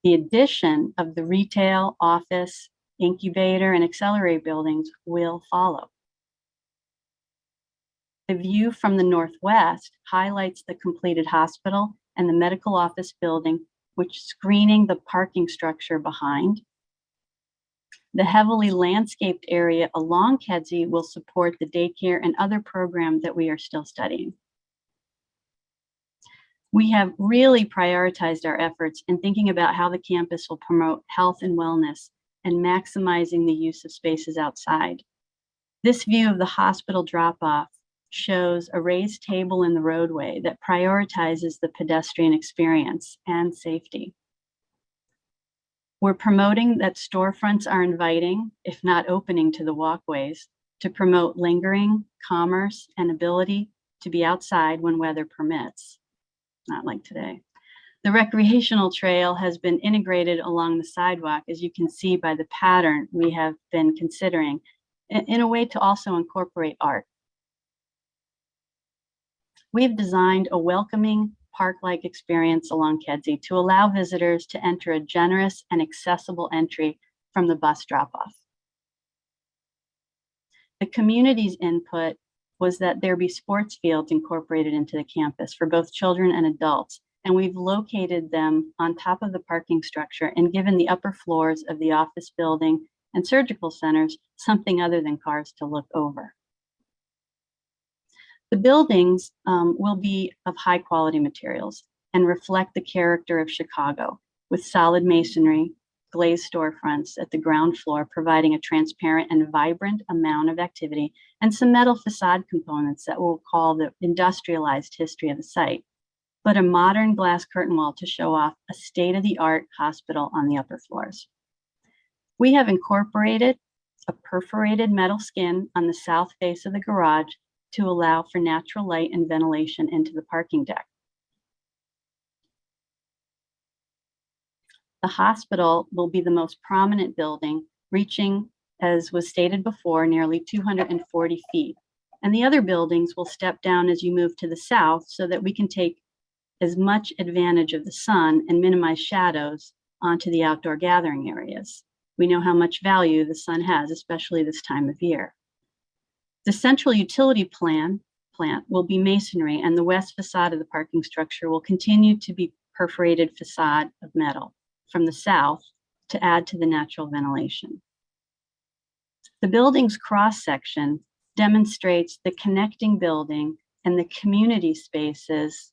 The addition of the retail, office, incubator, and accelerator buildings will follow. The view from the northwest highlights the completed hospital and the medical office building, which screening the parking structure behind. The heavily landscaped area along Kedzie will support the daycare and other programs that we are still studying. We have really prioritized our efforts in thinking about how the campus will promote health and wellness and maximizing the use of spaces outside. This view of the hospital drop-off shows a raised table in the roadway that prioritizes the pedestrian experience and safety. We're promoting that storefronts are inviting, if not opening to the walkways, to promote lingering, commerce, and ability to be outside when weather permits, not like today. The recreational trail has been integrated along the sidewalk, as you can see by the pattern we have been considering, in a way to also incorporate art. We've designed a welcoming park-like experience along Kedzie to allow visitors to enter a generous and accessible entry from the bus drop-off. The community's input was that there be sports fields incorporated into the campus for both children and adults, and we've located them on top of the parking structure and given the upper floors of the office building and surgical centers something other than cars to look over. The buildings will be of high quality materials and reflect the character of Chicago, with solid masonry, glazed storefronts at the ground floor, providing a transparent and vibrant amount of activity, and some metal facade components that we'll call the industrialized history of the site, but a modern glass curtain wall to show off a state-of-the-art hospital on the upper floors. We have incorporated a perforated metal skin on the south face of the garage to allow for natural light and ventilation into the parking deck. The hospital will be the most prominent building, reaching, as was stated before, nearly 240 feet. And the other buildings will step down as you move to the south so that we can take as much advantage of the sun and minimize shadows onto the outdoor gathering areas. We know how much value the sun has, especially this time of year. The central utility plant will be masonry, and the west facade of the parking structure will continue to be perforated facade of metal from the south to add to the natural ventilation. The building's cross-section demonstrates the connecting building and the community spaces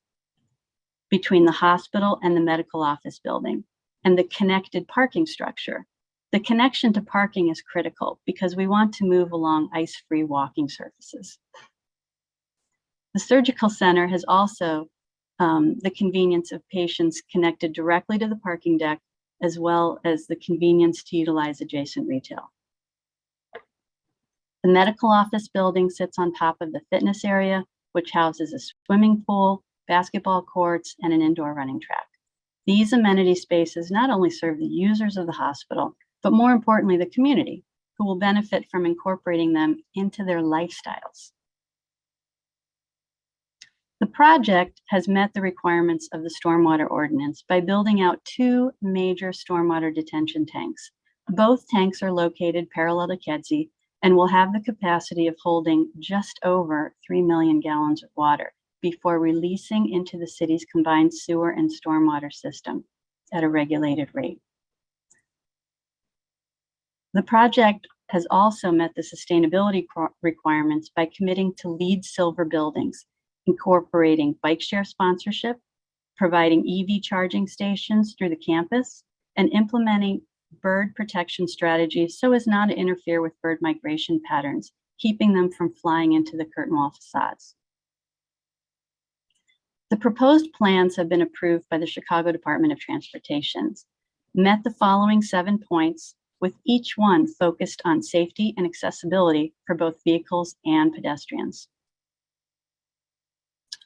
between the hospital and the medical office building, and the connected parking structure. The connection to parking is critical because we want to move along ice-free walking surfaces. The surgical center has also the convenience of patients connected directly to the parking deck, as well as the convenience to utilize adjacent retail. The medical office building sits on top of the fitness area, which houses a swimming pool, basketball courts, and an indoor running track. These amenity spaces not only serve the users of the hospital, but more importantly, the community, who will benefit from incorporating them into their lifestyles. The project has met the requirements of the Stormwater Ordinance by building out 2 major stormwater detention tanks. Both tanks are located parallel to Kedzie and will have the capacity of holding just over 3 million gallons of water before releasing into the city's combined sewer and stormwater system at a regulated rate. The project has also met the sustainability requirements by committing to LEED Silver buildings, incorporating bike share sponsorship, providing EV charging stations through the campus, and implementing bird protection strategies so as not to interfere with bird migration patterns, keeping them from flying into the curtain wall facades. The proposed plans have been approved by the Chicago Department of Transportation, met the following 7 points, with each one focused on safety and accessibility for both vehicles and pedestrians.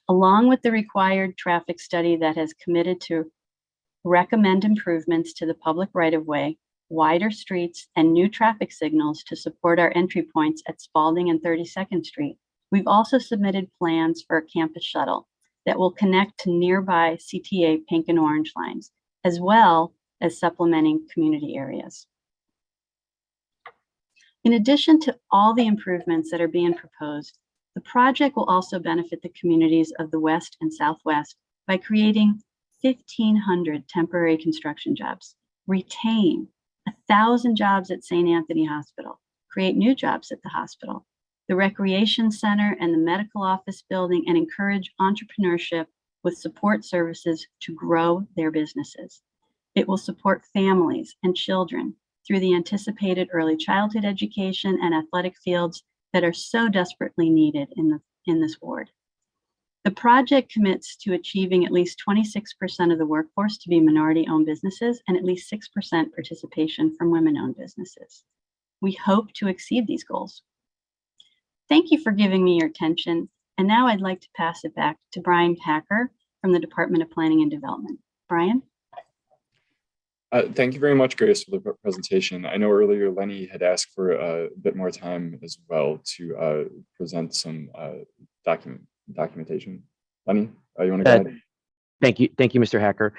Along with the required traffic study that has committed to recommend improvements to the public right-of-way, wider streets, and new traffic signals to support our entry points at Spalding and 32nd Street, we've also submitted plans for a campus shuttle that will connect to nearby CTA pink and orange lines, as well as supplementing community areas. In addition to all the improvements that are being proposed, the project will also benefit the communities of the West and Southwest by creating 1,500 temporary construction jobs, retain 1,000 jobs at St. Anthony Hospital, create new jobs at the hospital, the recreation center and the medical office building, and encourage entrepreneurship with support services to grow their businesses. It will support families and children through the anticipated early childhood education and athletic fields that are so desperately needed in this ward. The project commits to achieving at least 26% of the workforce to be minority-owned businesses and at least 6% participation from women-owned businesses. We hope to exceed these goals. Thank you for giving me your attention. And now I'd like to pass it back to Brian Hacker from the Department of Planning and Development. Brian? Thank you very much, Grace, for the presentation. I know earlier Lenny had asked for a bit more time as well to present some documentation. Lenny, you want to go ahead? Thank you, Mr. Hacker.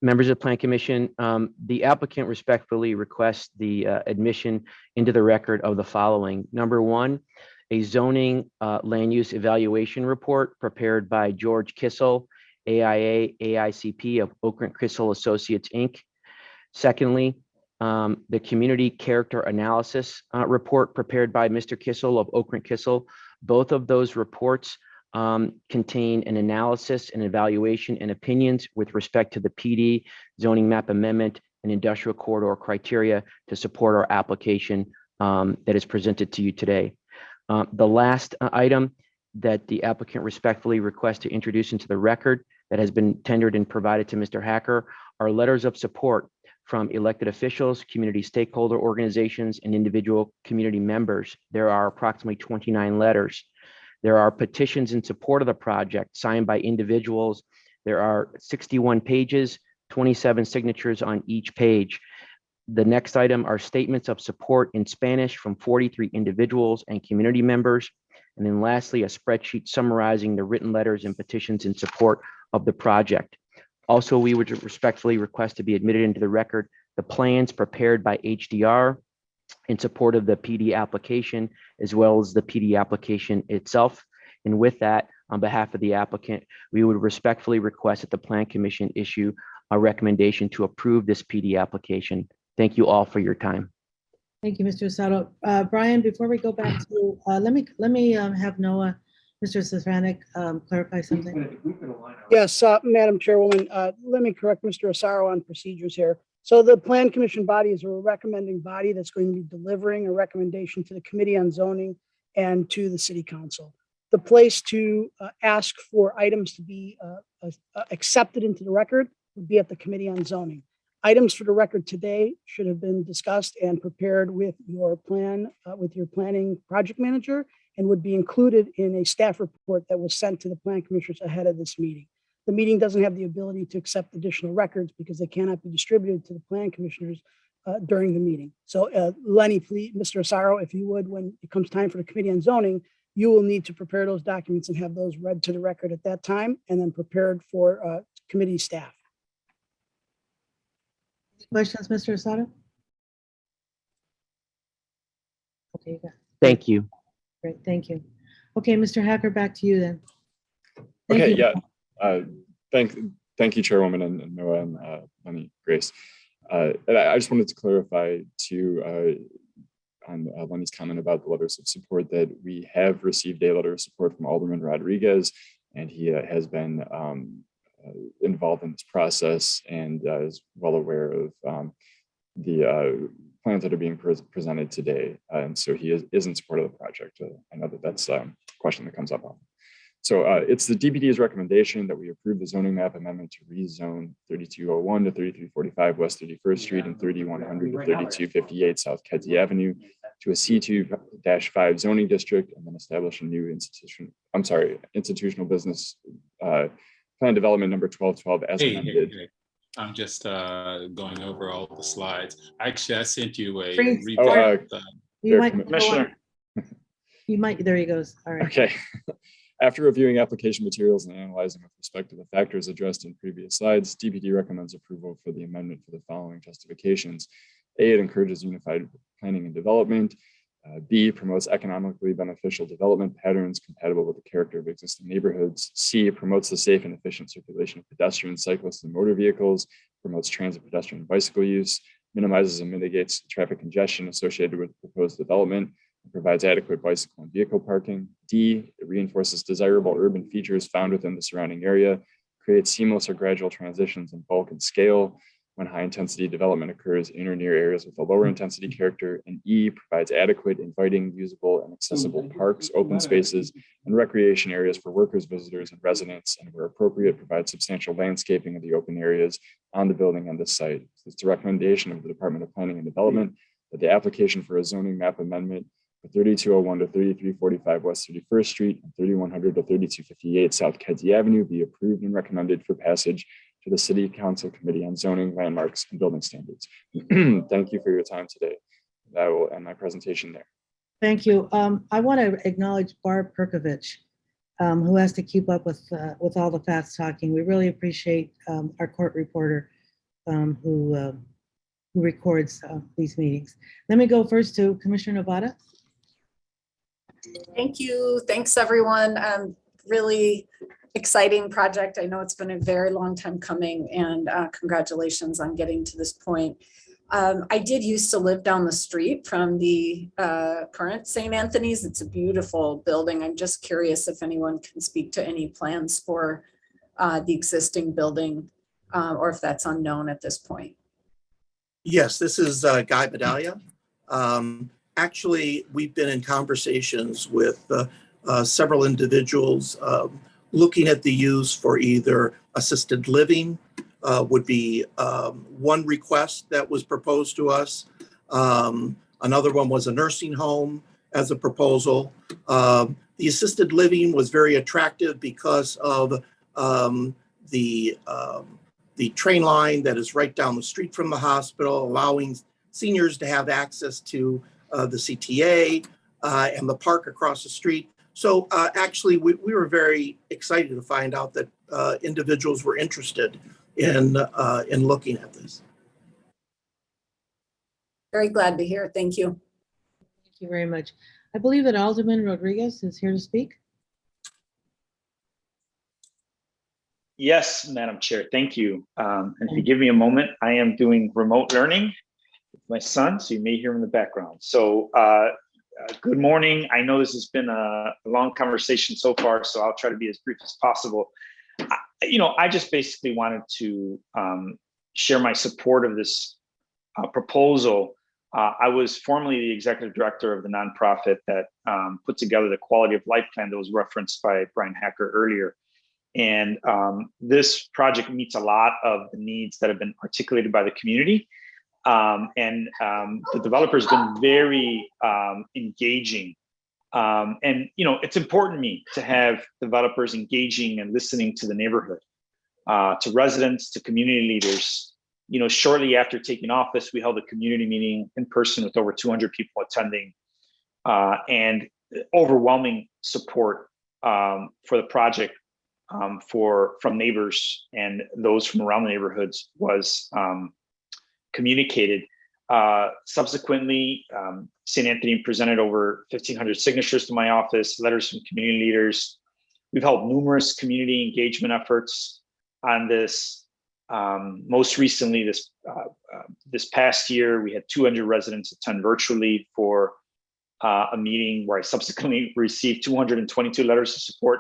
Members of the Plan Commission, the applicant respectfully requests the admission into the record of the following. Number one, a zoning land use evaluation report prepared by George Kissel, AIA AICP of Oakland Kissel Associates, Inc. Secondly, the community character analysis report prepared by Mr. Kissel of Oakland Kissel. Both of those reports contain an analysis and evaluation and opinions with respect to the PD zoning map amendment and industrial corridor criteria to support our application that is presented to you today. The last item that the applicant respectfully requests to introduce into the record that has been tendered and provided to Mr. Hacker are letters of support from elected officials, community stakeholder organizations, and individual community members. There are approximately 29 letters. There are petitions in support of the project signed by individuals. There are 61 pages, 27 signatures on each page. The next item are statements of support in Spanish from 43 individuals and community members. And then lastly, a spreadsheet summarizing the written letters and petitions in support of the project. Also, we would respectfully request to be admitted into the record the plans prepared by HDR in support of the PD application, as well as the PD application itself. And with that, on behalf of the applicant, we would respectfully request that the Plan Commission issue a recommendation to approve this PD application. Thank you all for your time. Thank you, Mr. Asado. Brian, before we go back to, let me have Noah, Mr. Stefanik, clarify something. Yes, Madam Chairwoman, let me correct Mr. Asaro on procedures here. So the Plan Commission body is a recommending body that's going to be delivering a recommendation to the Committee on Zoning and to the City Council. The place to ask for items to be accepted into the record would be at the Committee on Zoning. Items for the record today should have been discussed and prepared with your plan, with your planning project manager, and would be included in a staff report that was sent to the Plan Commissioners ahead of this meeting. The meeting doesn't have the ability to accept additional records because they cannot be distributed to the Plan Commissioners during the meeting. So Lenny, please, Mr. Asaro, if you would, when it comes time for the Committee on Zoning, you will need to prepare those documents and have those read to the record at that time and then prepared for committee staff. Questions, Mr. Asado? Okay, Thank you. Great, thank you. Okay, Mr. Hacker, back to you then. Okay, yeah. Thank you, Chairwoman and Noah and Lenny, Grace. And I just wanted to clarify too on Lenny's comment about the letters of support that we have received a letter of support from Alderman Rodriguez, and he has been involved in this process and is well aware of the plans that are being presented today. And so he is in support of the project. I know that that's a question that comes up often. So it's the DPD's recommendation that we approve the zoning map amendment to rezone 3201 to 3345 West 31st Street and 3100 to 3258 South Kedzie Avenue to a C2-5 zoning district, and then establish a new institutional business plan development number 1212 as amended. Hey. I'm just going over all the slides. Actually, I sent you a Commissioner. You might, there he goes. All right. Okay. After reviewing application materials and analyzing with respect to the factors addressed in previous slides, DPD recommends approval for the amendment for the following justifications. A, it encourages unified planning and development. B, promotes economically beneficial development patterns compatible with the character of existing neighborhoods. C, promotes the safe and efficient circulation of pedestrians, cyclists, and motor vehicles, promotes transit, pedestrian, and bicycle use, minimizes and mitigates traffic congestion associated with proposed development, and provides adequate bicycle and vehicle parking. D, it reinforces desirable urban features found within the surrounding area, creates seamless or gradual transitions in bulk and scale, when high intensity development occurs in or near areas with a lower intensity character, and E, provides adequate, inviting, usable, and accessible parks, open spaces, and recreation areas for workers, visitors, and residents, and where appropriate, provides substantial landscaping of the open areas on the building and the site. It's the recommendation of the Department of Planning and Development that the application for a zoning map amendment for 3201 to 3345 West 31st Street and 3100 to 3258 South Kedzie Avenue be approved and recommended for passage to the City Council Committee on Zoning, Landmarks, and Building Standards. Thank you for your time today. I will end my presentation there. Thank you. I want to acknowledge Barb Perkovich, who has to keep up with all the fast talking. We really appreciate our court reporter who records these meetings. Let me go first to Commissioner Novata. Thank you. Thanks, everyone. Really exciting project. I know it's been a very long time coming, and congratulations on getting to this point. I did used to live down the street from the current St. Anthony's. It's a beautiful building. I'm just curious if anyone can speak to any plans for the existing building or if that's unknown at this point. Yes, this is Guy Bedalia. Actually, we've been in conversations with several individuals looking at the use for either assisted living would be one request that was proposed to us. Another one was a nursing home as a proposal. The assisted living was very attractive because of the train line that is right down the street from the hospital, allowing seniors to have access to the CTA and the park across the street. So actually, we were very excited to find out that individuals were interested in looking at this. Very glad to hear. Thank you. Thank you very much. I believe that Alderman Rodriguez is here to speak. Yes, Madam Chair, thank you. And if you give me a moment, I am doing remote learning with my son, so you may hear him in the background. So good morning. I know this has been a long conversation so far, so I'll try to be as brief as possible. I just basically wanted to share my support of this proposal. I was formerly the executive director of the nonprofit that put together the quality of life plan that was referenced by Brian Hacker earlier. And this project meets a lot of the needs that have been articulated by the community. And the developer's been very engaging. And it's important to me to have developers engaging and listening to the neighborhood, to residents, to community leaders. Shortly after taking office, we held a community meeting in person with over 200 people attending, and overwhelming support for the project from neighbors and those from around the neighborhoods was communicated. Subsequently, St. Anthony presented over 1,500 signatures to my office, letters from community leaders. We've held numerous community engagement efforts on this. Most recently, this past year, we had 200 residents attend virtually for a meeting where I subsequently received 222 letters of support.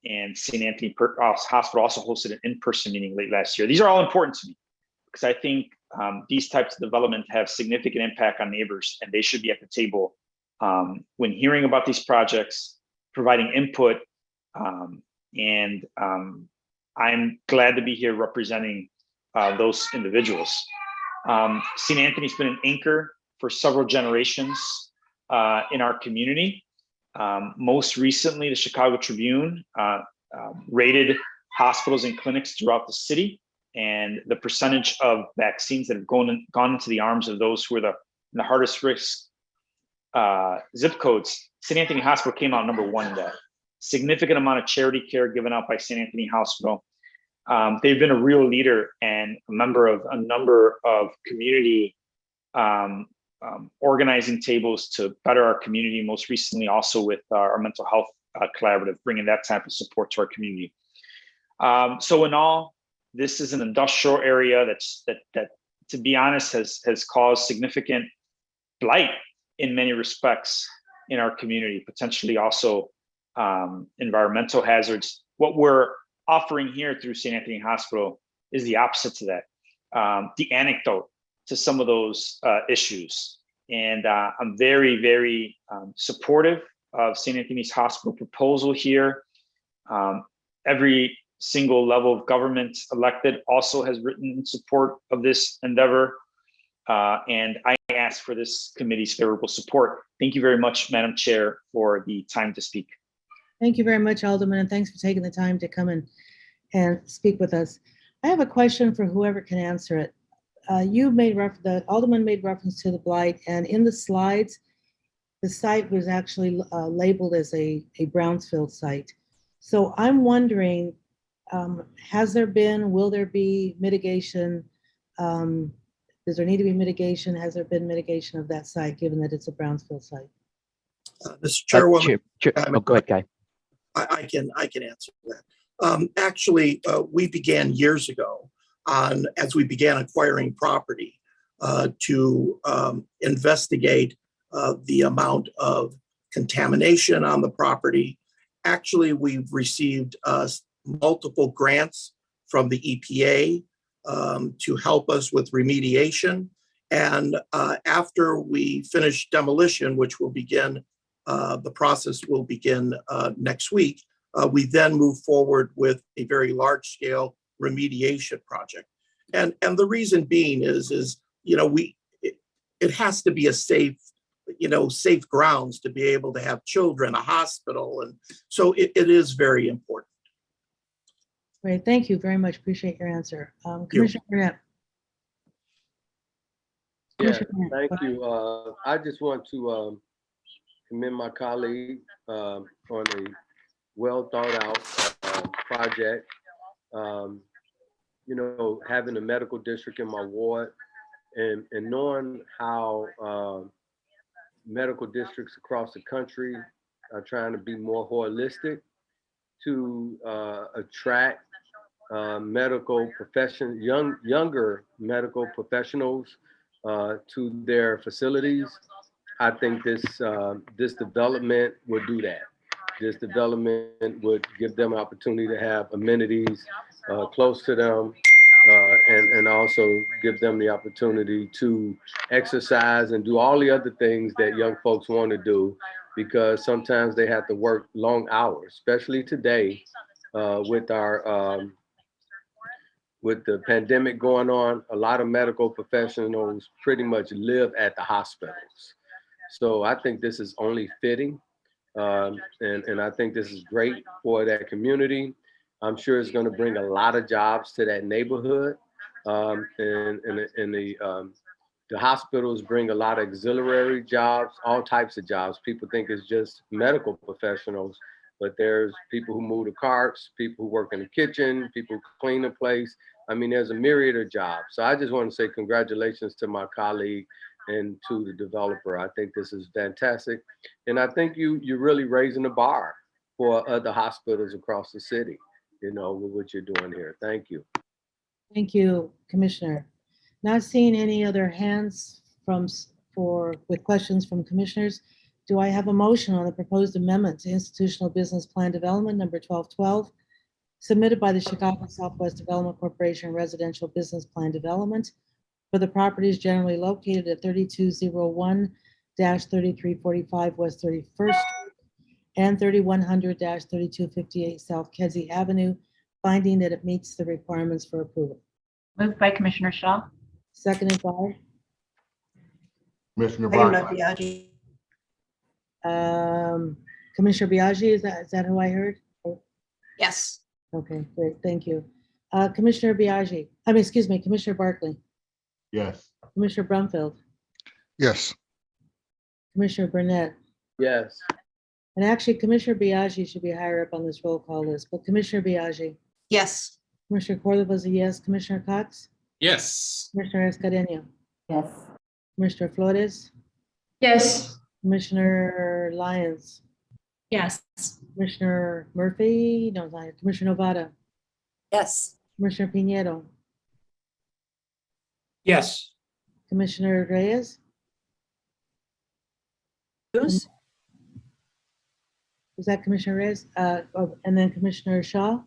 And St. Anthony Hospital also hosted an in-person meeting late last year. These are all important to me because I think these types of development have significant impact on neighbors, and they should be at the table when hearing about these projects, providing input. And I'm glad to be here representing those individuals. St. Anthony's been an anchor for several generations in our community. Most recently, the Chicago Tribune rated hospitals and clinics throughout the city, and the percentage of vaccines that have gone into the arms of those who are in the hardest risk zip codes. St. Anthony Hospital came out #1 in that. Significant amount of charity care given out by St. Anthony Hospital. They've been a real leader and a member of a number of community organizing tables to better our community, most recently also with our mental health collaborative, bringing that type of support to our community. So in all, this is an industrial area that to be honest, has caused significant blight in many respects in our community, potentially also environmental hazards. What we're offering here through St. Anthony Hospital is the opposite to that. the anecdote to some of those issues. And I'm very, very supportive of St. Anthony's Hospital proposal here. Every single level of government elected also has written in support of this endeavor. And I ask for this committee's favorable support. Thank you very much, Madam Chair, for the time to speak. Thank you very much, Alderman, and thanks for taking the time to come and speak with us. I have a question for whoever can answer it. The Alderman made reference to the blight, and in the slides, the site was actually labeled as a Brownsfield site. So I'm wondering, has there been, will there be mitigation? Does there need to be mitigation? Has there been mitigation of that site, given that it's a Brownsfield site? Mr. Chairwoman. Go ahead, Guy. I can answer that. Actually, we began years ago as we began acquiring property to investigate the amount of contamination on the property. Actually, we've received multiple grants from the EPA to help us with remediation. And after we finish demolition, which will begin, the process will begin next week, we then move forward with a very large scale remediation project. And the reason being is it has to be a safe, safe grounds to be able to have children, a hospital. And so it is very important. Great, thank you very much. Appreciate your answer. Commissioner Burnett. Yeah, thank you. I just want to commend my colleague on a well thought out project. Having a medical district in my ward and knowing how medical districts across the country are trying to be more holistic to attract medical profession, younger medical professionals to their facilities. I think this development would do that. This development would give them opportunity to have amenities close to them and also give them the opportunity to exercise and do all the other things that young folks want to do, because sometimes they have to work long hours, especially today with our with the pandemic going on. A lot of medical professionals pretty much live at the hospitals. So I think this is only fitting. And I think this is great for that community. I'm sure it's going to bring a lot of jobs to that neighborhood. And the hospitals bring a lot of auxiliary jobs, all types of jobs. People think it's just medical professionals, but there's people who move the carts, people who work in the kitchen, people who clean the place. I mean, there's a myriad of jobs. So I just want to say congratulations to my colleague and to the developer. I think this is fantastic. And I think you're really raising the bar for other hospitals across the city, with what you're doing here. Thank you. Thank you, Commissioner. Not seeing any other hands with questions from commissioners. Do I have a motion on the proposed amendment to Institutional Business Plan Development number 1212, submitted by the Chicago Southwest Development Corporation Residential Business Plan Development for the properties generally located at 3201-3345 West 31st Street and 3100-3258 South Kedzie Avenue, finding that it meets the requirements for approval? Moved by Commissioner Shaw. Seconded by Commissioner Barclay. Commissioner Biaggi, is that who I heard? Yes. Okay, great, thank you. Commissioner Biaggi, Commissioner Barclay. Yes. Commissioner Brumfield. Yes. Commissioner Burnett. Yes. And actually, Commissioner Biaggi should be higher up on this roll call list, but Commissioner Biaggi. Yes. Commissioner Cordova is a yes. Commissioner Cox. Yes. Commissioner Escudero. Yes. Commissioner Flores. Yes. Commissioner Lyons. Yes. Commissioner Murphy. No, Commissioner Novata. Yes. Commissioner Piñero. Yes. Commissioner Reyes. Who's? Was that Commissioner Reyes? And then Commissioner Shaw.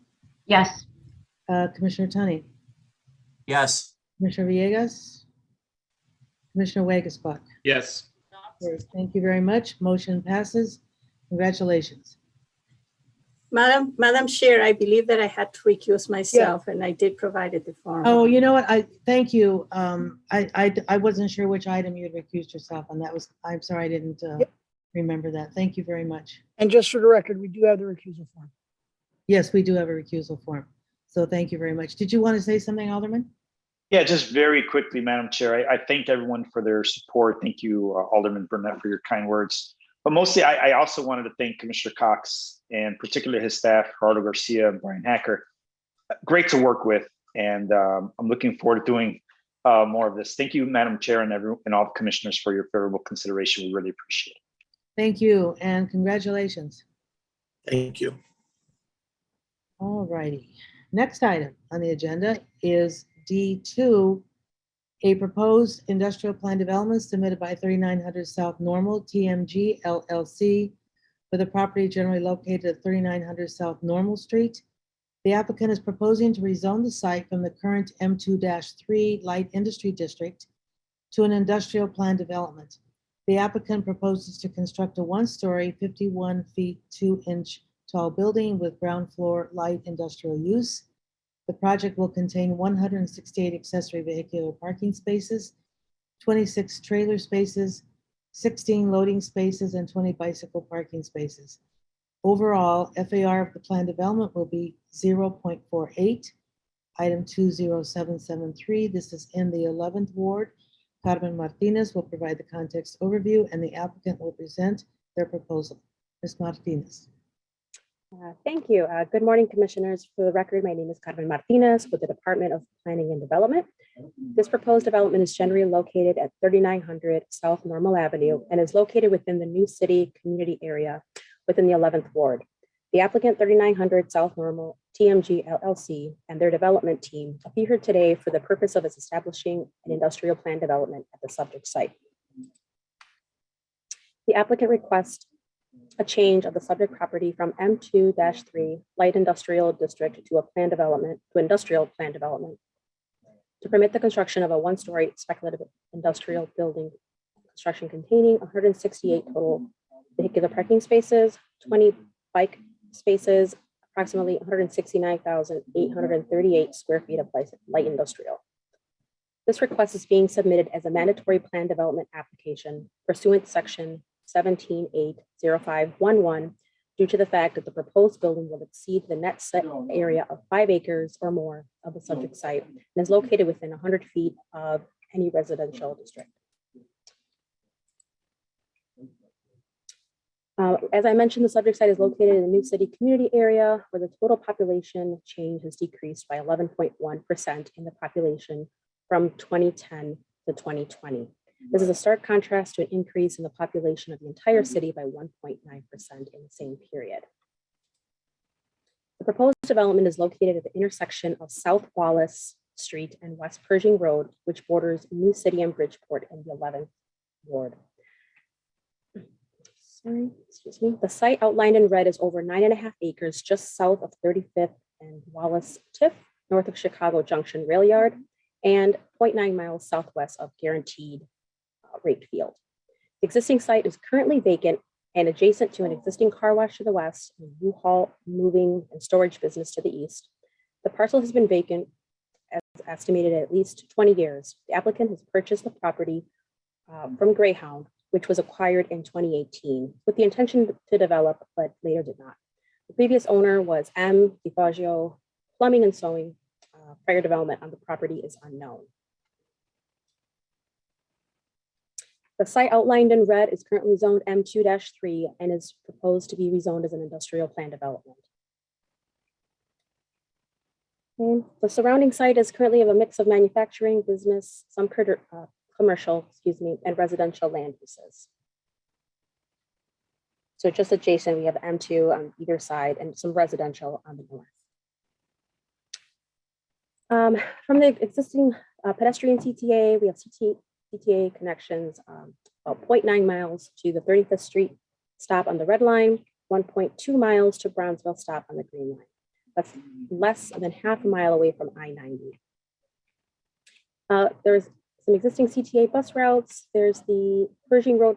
Yes. Commissioner Tunney. Yes. Commissioner Villegas, Commissioner Wegasbach. Yes. Great, thank you very much. Motion passes. Congratulations. Madam Chair, I believe that I had to recuse myself and I did provide the form. Oh, you know what? Thank you. I wasn't sure which item you had recused yourself on. I'm sorry, I didn't remember that. Thank you very much. And just for the record, we do have the recusal form. Yes, we do have a recusal form. So thank you very much. Did you want to say something, Alderman? Yeah, just very quickly, Madam Chair, I thank everyone for their support. Thank you, Alderman Burnett, for your kind words. But mostly, I also wanted to thank Commissioner Cox and particularly his staff, Gerardo Garcia and Brian Hacker. Great to work with, and I'm looking forward to doing more of this. Thank you, Madam Chair, and all the commissioners for your favorable consideration. We really appreciate it. Thank you, and congratulations. Thank you. All righty. Next item on the agenda is D2, a proposed industrial plan development submitted by 3900 South Normal TMG LLC for the property generally located at 3900 South Normal Street. The applicant is proposing to rezone the site from the current M2-3 Light Industry District to an industrial plan development. The applicant proposes to construct a one-story, 51 feet 2-inch tall building with ground floor light industrial use. The project will contain 168 accessory vehicular parking spaces, 26 trailer spaces, 16 loading spaces, and 20 bicycle parking spaces. Overall, FAR of the plan development will be 0.48, item 20773. This is in the 11th ward. Carmen Martinez will provide the context overview, and the applicant will present their proposal. Ms. Martinez. Thank you. Good morning, commissioners. For the record, my name is Carmen Martinez with the Department of Planning and Development. This proposed development is generally located at 3900 South Normal Avenue and is located within the New City community area within the 11th ward. The applicant 3900 South Normal TMG LLC and their development team appear today for the purpose of establishing an industrial plan development at the subject site. The applicant requests a change of the subject property from M2-3 Light Industrial District to industrial plan development to permit the construction of a one-story speculative industrial building construction containing 168 total vehicular parking spaces, 20 bike spaces, approximately 169,838 square feet of light industrial. This request is being submitted as a mandatory plan development application pursuant to section 17.80511 due to the fact that the proposed building will exceed the net set area of 5 acres or more of the subject site and is located within 100 feet of any residential district. As I mentioned, the subject site is located in the New City community area where the total population change has decreased by 11.1% in the population from 2010 to 2020. This is a stark contrast to an increase in the population of the entire city by 1.9% in the same period. The proposed development is located at the intersection of South Wallace Street and West Pershing Road, which borders New City and Bridgeport in the 11th ward. The site outlined in red is over 9.5 acres just south of 35th and Wallace Tiff, north of Chicago Junction Rail Yard, and 0.9 miles southwest of Guaranteed Rate Field. The existing site is currently vacant and adjacent to an existing car wash to the west and U-Haul moving and storage business to the east. The parcel has been vacant as estimated at least 20 years. The applicant has purchased the property from Greyhound, which was acquired in 2018 with the intention to develop, but later did not. The previous owner was M. DeFaggio Plumbing and Sewing. Prior development on the property is unknown. The site outlined in red is currently zoned M2-3 and is proposed to be rezoned as an industrial plan development. Okay. The surrounding site is currently of a mix of manufacturing, business, some commercial, and residential land uses. So just adjacent, we have M2 on either side and some residential on the north. From the existing pedestrian CTA, we have CTA connections about 0.9 miles to the 35th Street stop on the red line, 1.2 miles to Brownsville stop on the green line. That's less than half a mile away from I-90. There's some existing CTA bus routes. There's the Pershing Road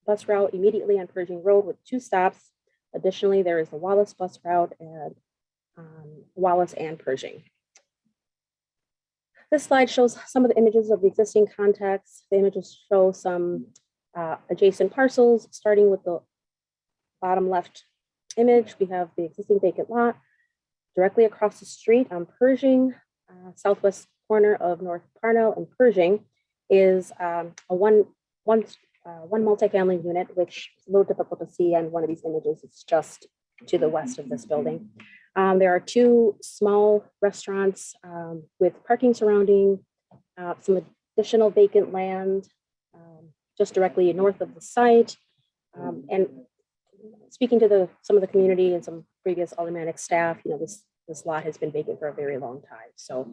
bus route immediately on Pershing Road with 2 stops. Additionally, there is the Wallace bus route at Wallace and Pershing. This slide shows some of the images of the existing context. The images show some adjacent parcels, starting with the bottom left image. We have the existing vacant lot directly across the street on Pershing, southwest corner of North Parnell and Pershing is a one multifamily unit, which is a little difficult to see on one of these images. It's just to the west of this building. There are 2 small restaurants with parking surrounding, some additional vacant land just directly north of the site. And speaking to some of the community and some previous aldermanic staff, this lot has been vacant for a very long time. So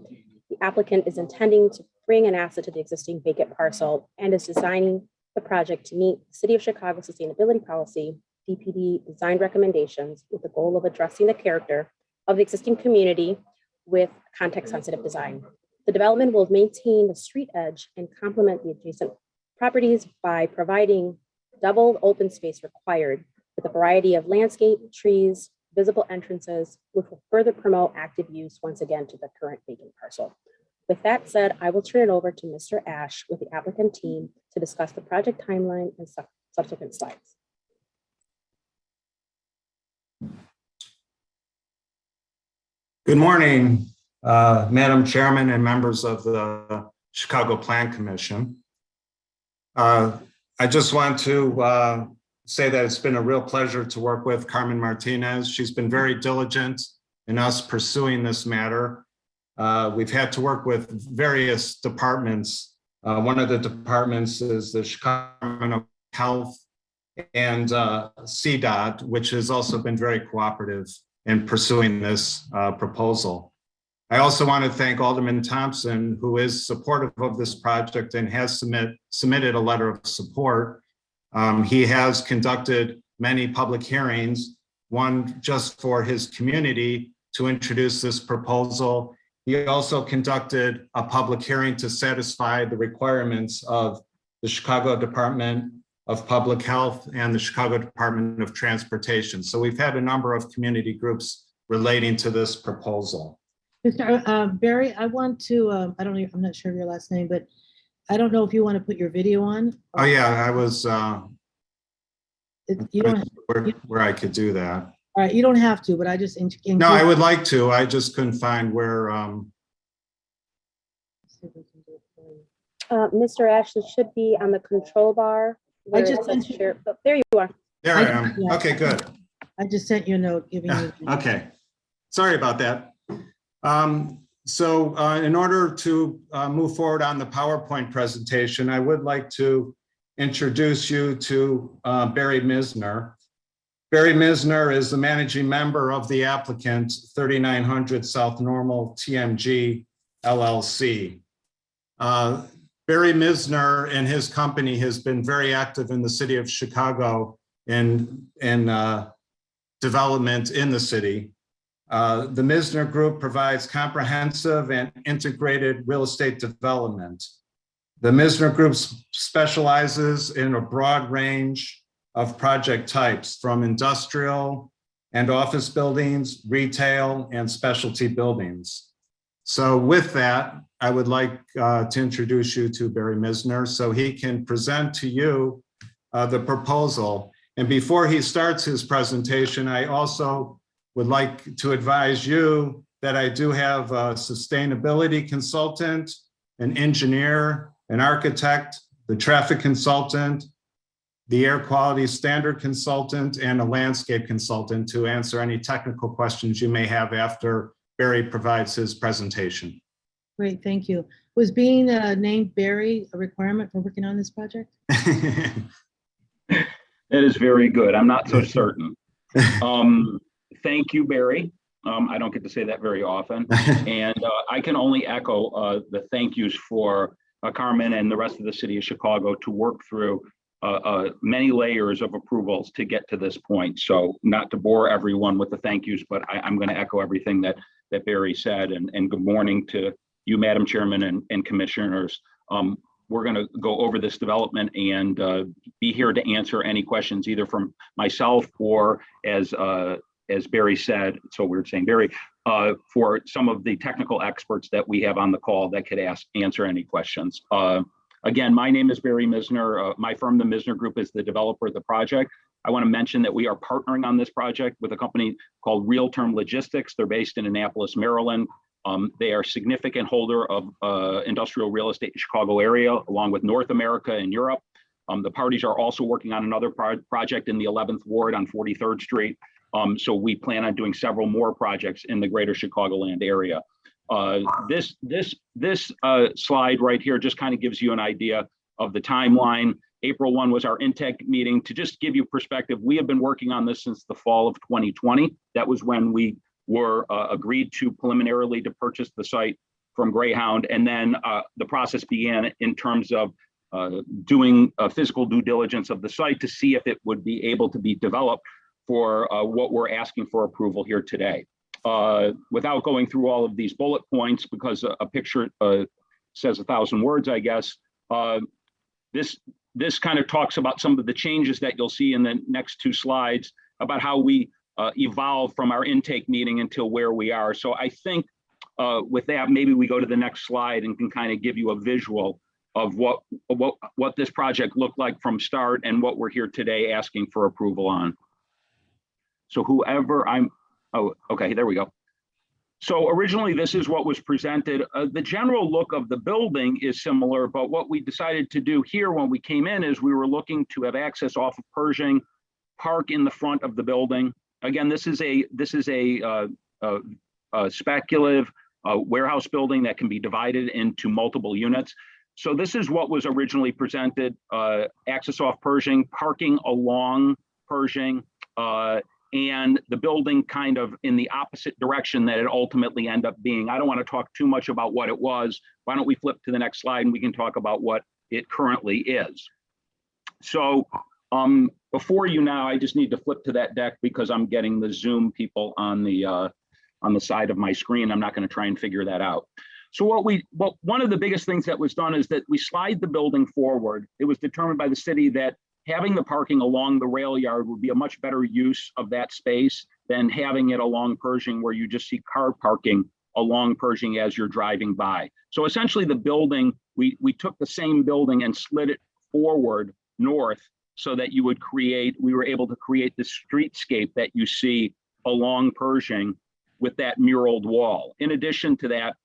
the applicant is intending to bring an asset to the existing vacant parcel and is designing the project to meet the City of Chicago sustainability policy, DPD design recommendations, with the goal of addressing the character of the existing community with context-sensitive design. The development will maintain the street edge and complement the adjacent properties by providing double open space required with a variety of landscape, trees, visible entrances, which will further promote active use once again to the current vacant parcel. With that said, I will turn it over to Mr. Ash with the applicant team to discuss the project timeline and subsequent slides. Good morning, Madam Chairman and members of the Chicago Plan Commission. I just want to say that it's been a real pleasure to work with Carmen Martinez. She's been very diligent in us pursuing this matter. We've had to work with various departments. One of the departments is the Chicago Department of Health and CDOT, which has also been very cooperative in pursuing this proposal. I also want to thank Alderman Thompson, who is supportive of this project and has submitted a letter of support. He has conducted many public hearings, one just for his community to introduce this proposal. He also conducted a public hearing to satisfy the requirements of the Chicago Department of Public Health and the Chicago Department of Transportation. So we've had a number of community groups relating to this proposal. Mr. Barry, I want to, I'm not sure of your last name, but I don't know if you want to put your video on. Oh yeah, I was, You don't, where I could do that. all right, you don't have to, but I just. No, I would like to, I just couldn't find where. Mr. Ash, it should be on the control bar. I just sent you. Share. Oh, there you are. There I am. Yeah. Okay, good. I just sent you a note giving you. Okay, sorry about that. So in order to move forward on the PowerPoint presentation, I would like to introduce you to Barry Misner. Barry Misner is the managing member of the applicant 3900 South Normal TMG LLC. Barry Misner and his company has been very active in the city of Chicago in development in the city. The Misner Group provides comprehensive and integrated real estate development. The Misner Group specializes in a broad range of project types, from industrial and office buildings, retail, and specialty buildings. So with that, I would like to introduce you to Barry Misner so he can present to you the proposal. And before he starts his presentation, I also would like to advise you that I do have a sustainability consultant, an engineer, an architect, the traffic consultant, the air quality standard consultant, and a landscape consultant to answer any technical questions you may have after Barry provides his presentation. Great, thank you. Was being named Barry a requirement for working on this project? It is very good. I'm not so certain. Thank you, Barry. I don't get to say that very often. And I can only echo the thank yous for Carmen and the rest of the city of Chicago to work through many layers of approvals to get to this point. So not to bore everyone with the thank yous, but I'm going to echo everything that Barry said. And good morning to you, Madam Chairman and Commissioners. We're going to go over this development and be here to answer any questions either from myself or as Barry said, it's so weird saying Barry, for some of the technical experts that we have on the call that could answer any questions. Again, my name is Barry Misner. My firm, the Misner Group, is the developer of the project. I want to mention that we are partnering on this project with a company called Real Term Logistics. They're based in Annapolis, Maryland. They are a significant holder of industrial real estate in Chicago area, along with North America and Europe. The parties are also working on another project in the 11th Ward on 43rd Street. So we plan on doing several more projects in the greater Chicagoland area. This slide right here just kind of gives you an idea of the timeline. April 1 was our intake meeting. To just give you perspective, we have been working on this since the fall of 2020. That was when we were agreed to preliminarily to purchase the site from Greyhound. And then the process began in terms of doing physical due diligence of the site to see if it would be able to be developed for what we're asking for approval here today. Without going through all of these bullet points, because a picture says 1,000 words, I guess, this kind of talks about some of the changes that you'll see in the next two slides about how we evolve from our intake meeting until where we are. So I think with that, maybe we go to the next slide and can kind of give you a visual of what this project looked like from start and what we're here today asking for approval on. So whoever oh, okay, there we go. So originally this is what was presented. The general look of the building is similar, but what we decided to do here when we came in is we were looking to have access off of Pershing, park in the front of the building. Again, this is a speculative warehouse building that can be divided into multiple units. So this is what was originally presented, access off Pershing, parking along Pershing, and the building kind of in the opposite direction that it ultimately ended up being. I don't want to talk too much about what it was. Why don't we flip to the next slide and we can talk about what it currently is. So before you now, I just need to flip to that deck because I'm getting the Zoom people on the side of my screen. I'm not going to try and figure that out. So one of the biggest things that was done is that we slide the building forward. It was determined by the city that having the parking along the rail yard would be a much better use of that space than having it along Pershing where you just see car parking along Pershing as you're driving by. So essentially the building, we took the same building and slid it forward north so that we were able to create the streetscape that you see along Pershing with that muraled wall. In addition to that,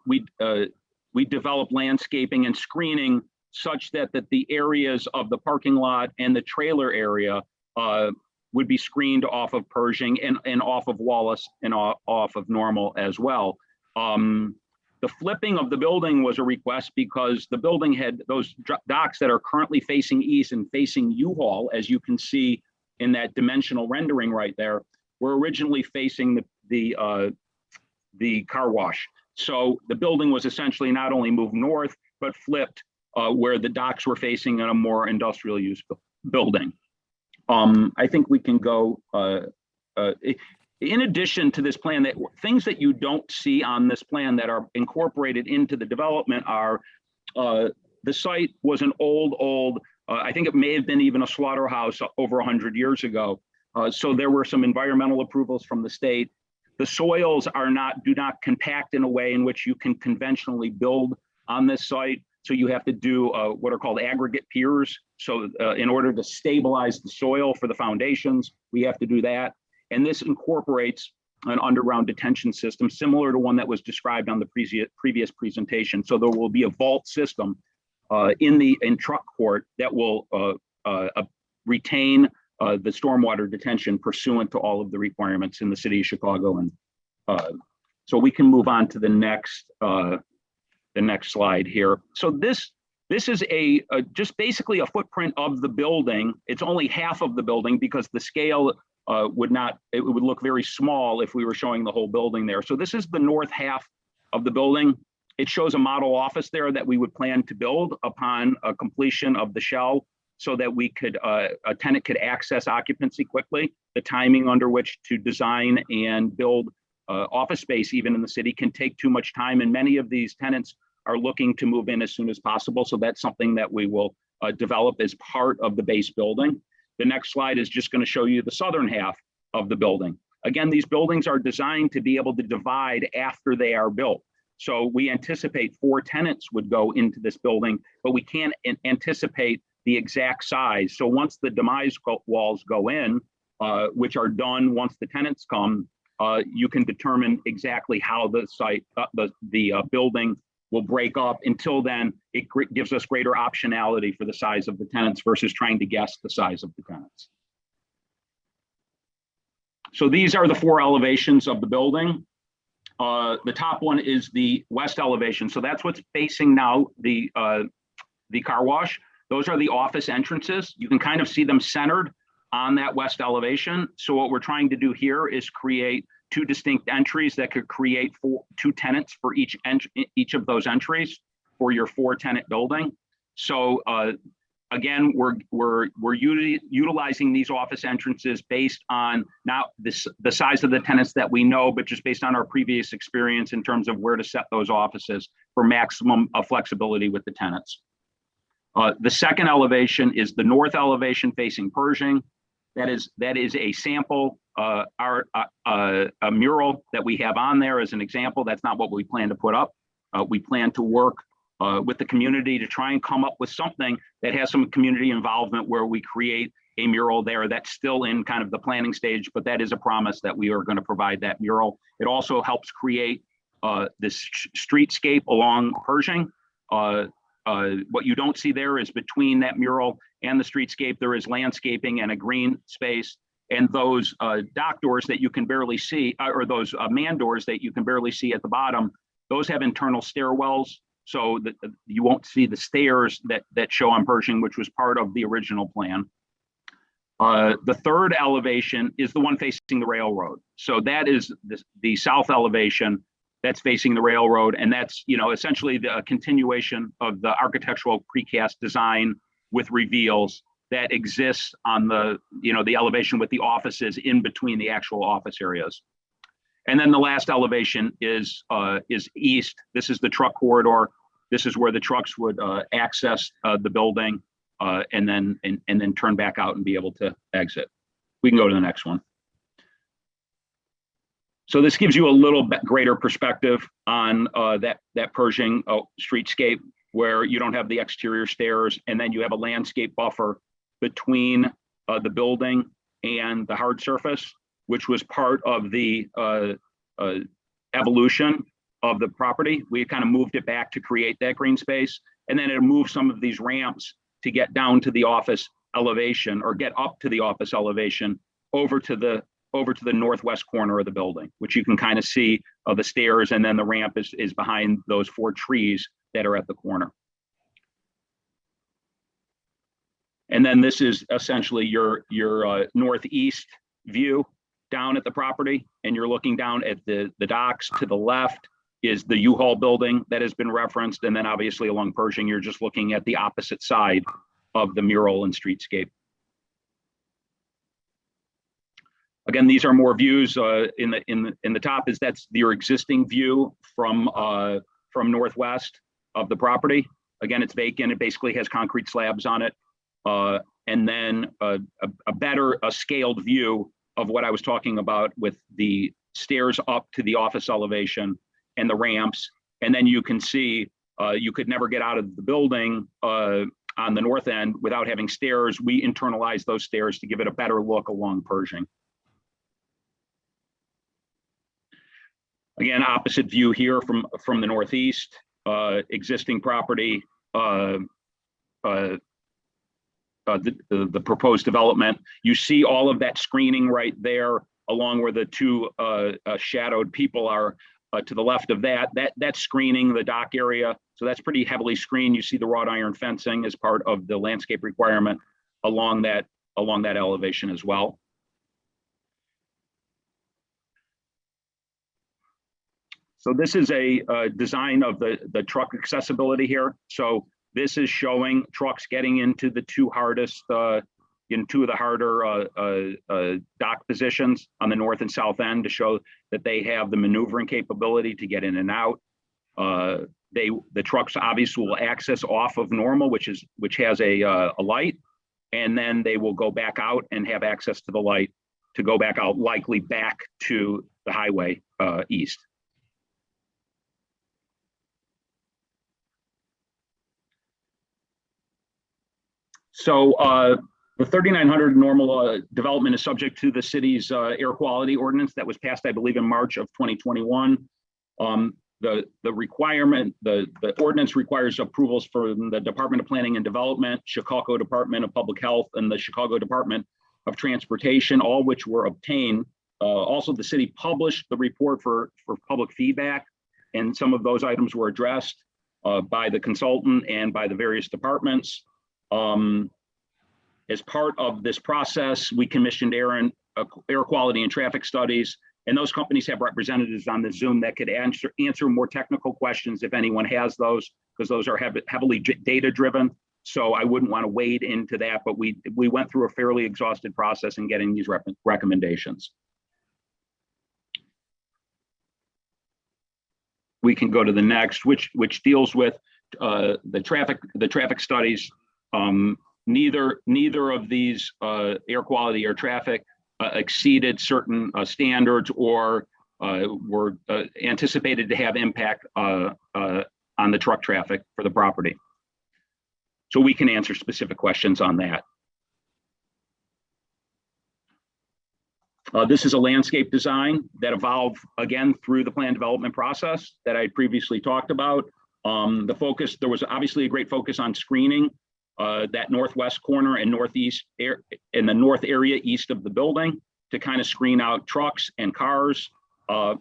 we developed landscaping and screening such that the areas of the parking lot and the trailer area would be screened off of Pershing and off of Wallace and off of Normal as well. The flipping of the building was a request because the building had those docks that are currently facing east and facing U-Haul, as you can see in that dimensional rendering right there, were originally facing the car wash. So the building was essentially not only moved north, but flipped where the docks were facing in a more industrial use building. I think we can go, in addition to this plan, that things that you don't see on this plan that are incorporated into the development are, the site was an old, I think it may have been even a slaughterhouse over 100 years ago. So there were some environmental approvals from the state. The soils do not compact in a way in which you can conventionally build on this site. So you have to do what are called aggregate piers. So in order to stabilize the soil for the foundations, we have to do that. And this incorporates an underground detention system similar to one that was described on the previous presentation. So there will be a vault system in truck court that will retain the stormwater detention pursuant to all of the requirements in the city of Chicago. And so we can move on to the next slide here. So this is just basically a footprint of the building. It's only half of the building because the scale it would look very small if we were showing the whole building there. So this is the north half of the building. It shows a model office there that we would plan to build upon completion of the shell so that a tenant could access occupancy quickly. The timing under which to design and build office space even in the city can take too much time, and many of these tenants are looking to move in as soon as possible. So that's something that we will develop as part of the base building. The next slide is just going to show you the southern half of the building. Again, these buildings are designed to be able to divide after they are built. So we anticipate 4 tenants would go into this building, but we can't anticipate the exact size. So once the demise walls go in, which are done once the tenants come, you can determine exactly how the site, the building will break up. Until then, it gives us greater optionality for the size of the tenants versus trying to guess the size of the tenants. So these are the 4 elevations of the building. The top one is the west elevation. So that's what's facing now the car wash. Those are the office entrances. You can kind of see them centered on that west elevation. So what we're trying to do here is create 2 distinct entries that could create 2 tenants for each of those entries for your 4-tenant building. So again, we're utilizing these office entrances based on not the size of the tenants that we know, but just based on our previous experience in terms of where to set those offices for maximum flexibility with the tenants. The second elevation is the north elevation facing Pershing. That is a sample a mural that we have on there as an example. That's not what we plan to put up. We plan to work with the community to try and come up with something that has some community involvement where we create a mural there. That's still in kind of the planning stage, but that is a promise that we are going to provide that mural. It also helps create this streetscape along Pershing. What you don't see there is between that mural and the streetscape, there is landscaping and a green space. And those dock doors that you can barely see, or those man doors that you can barely see at the bottom, those have internal stairwells. So that you won't see the stairs that show on Pershing, which was part of the original plan. The third elevation is the one facing the railroad. So that is the south elevation that's facing the railroad. And that's, essentially the continuation of the architectural precast design with reveals that exists on the, the elevation with the offices in between the actual office areas. And then the last elevation is east. This is the truck corridor. This is where the trucks would access the building and then turn back out and be able to exit. We can go to the next one. So this gives you a little bit greater perspective on that Pershing streetscape, where you don't have the exterior stairs, and then you have a landscape buffer between the building and the hard surface, which was part of the evolution of the property. We kind of moved it back to create that green space, and then it moved some of these ramps to get down to the office elevation, or get up to the office elevation over to the northwest corner of the building, which you can kind of see the stairs, and then the ramp is behind those 4 trees that are at the corner. And then this is essentially your northeast view down at the property, and you're looking down at the docks. To the left is the U-Haul building that has been referenced, and then obviously along Pershing, you're just looking at the opposite side of the mural and streetscape. Again, these are more views. In the top that's your existing view from northwest of the property. Again, it's vacant. It basically has concrete slabs on it. And then a better scaled view of what I was talking about with the stairs up to the office elevation and the ramps. And then you can see you could never get out of the building on the north end without having stairs. We internalize those stairs to give it a better look along Pershing. Again, opposite view here from the northeast, existing property, the proposed development. You see all of that screening right there, along where the 2 shadowed people are to the left of that. That's screening the dock area. So that's pretty heavily screened. You see the wrought iron fencing as part of the landscape requirement along that elevation as well. So this is a design of the truck accessibility here. So this is showing trucks getting into the 2 hardest in two of the harder dock positions on the north and south end to show that they have the maneuvering capability to get in and out. The trucks obviously will access off of Normal, which has a light, and then they will go back out and have access to the light to go back out, likely back to the highway east. So the 3900 Normal development is subject to the city's air quality ordinance that was passed, I believe, in March of 2021. The ordinance requires approvals from the Department of Planning and Development, Chicago Department of Public Health, and the Chicago Department of Transportation, all which were obtained. Also, the city published the report for public feedback, and some of those items were addressed by the consultant and by the various departments. As part of this process, we commissioned air quality and traffic studies, and those companies have representatives on the Zoom that could answer more technical questions if anyone has those, because those are heavily data driven. So I wouldn't want to wade into that, but we went through a fairly exhaustive process in getting these recommendations. We can go to the next, which deals with the traffic studies. Neither of these air quality or traffic exceeded certain standards or were anticipated to have impact on the truck traffic for the property. So we can answer specific questions on that. This is a landscape design that evolved again through the plan development process that I previously talked about. There was obviously a great focus on screening that northwest corner and northeast in the north area east of the building to kind of screen out trucks and cars.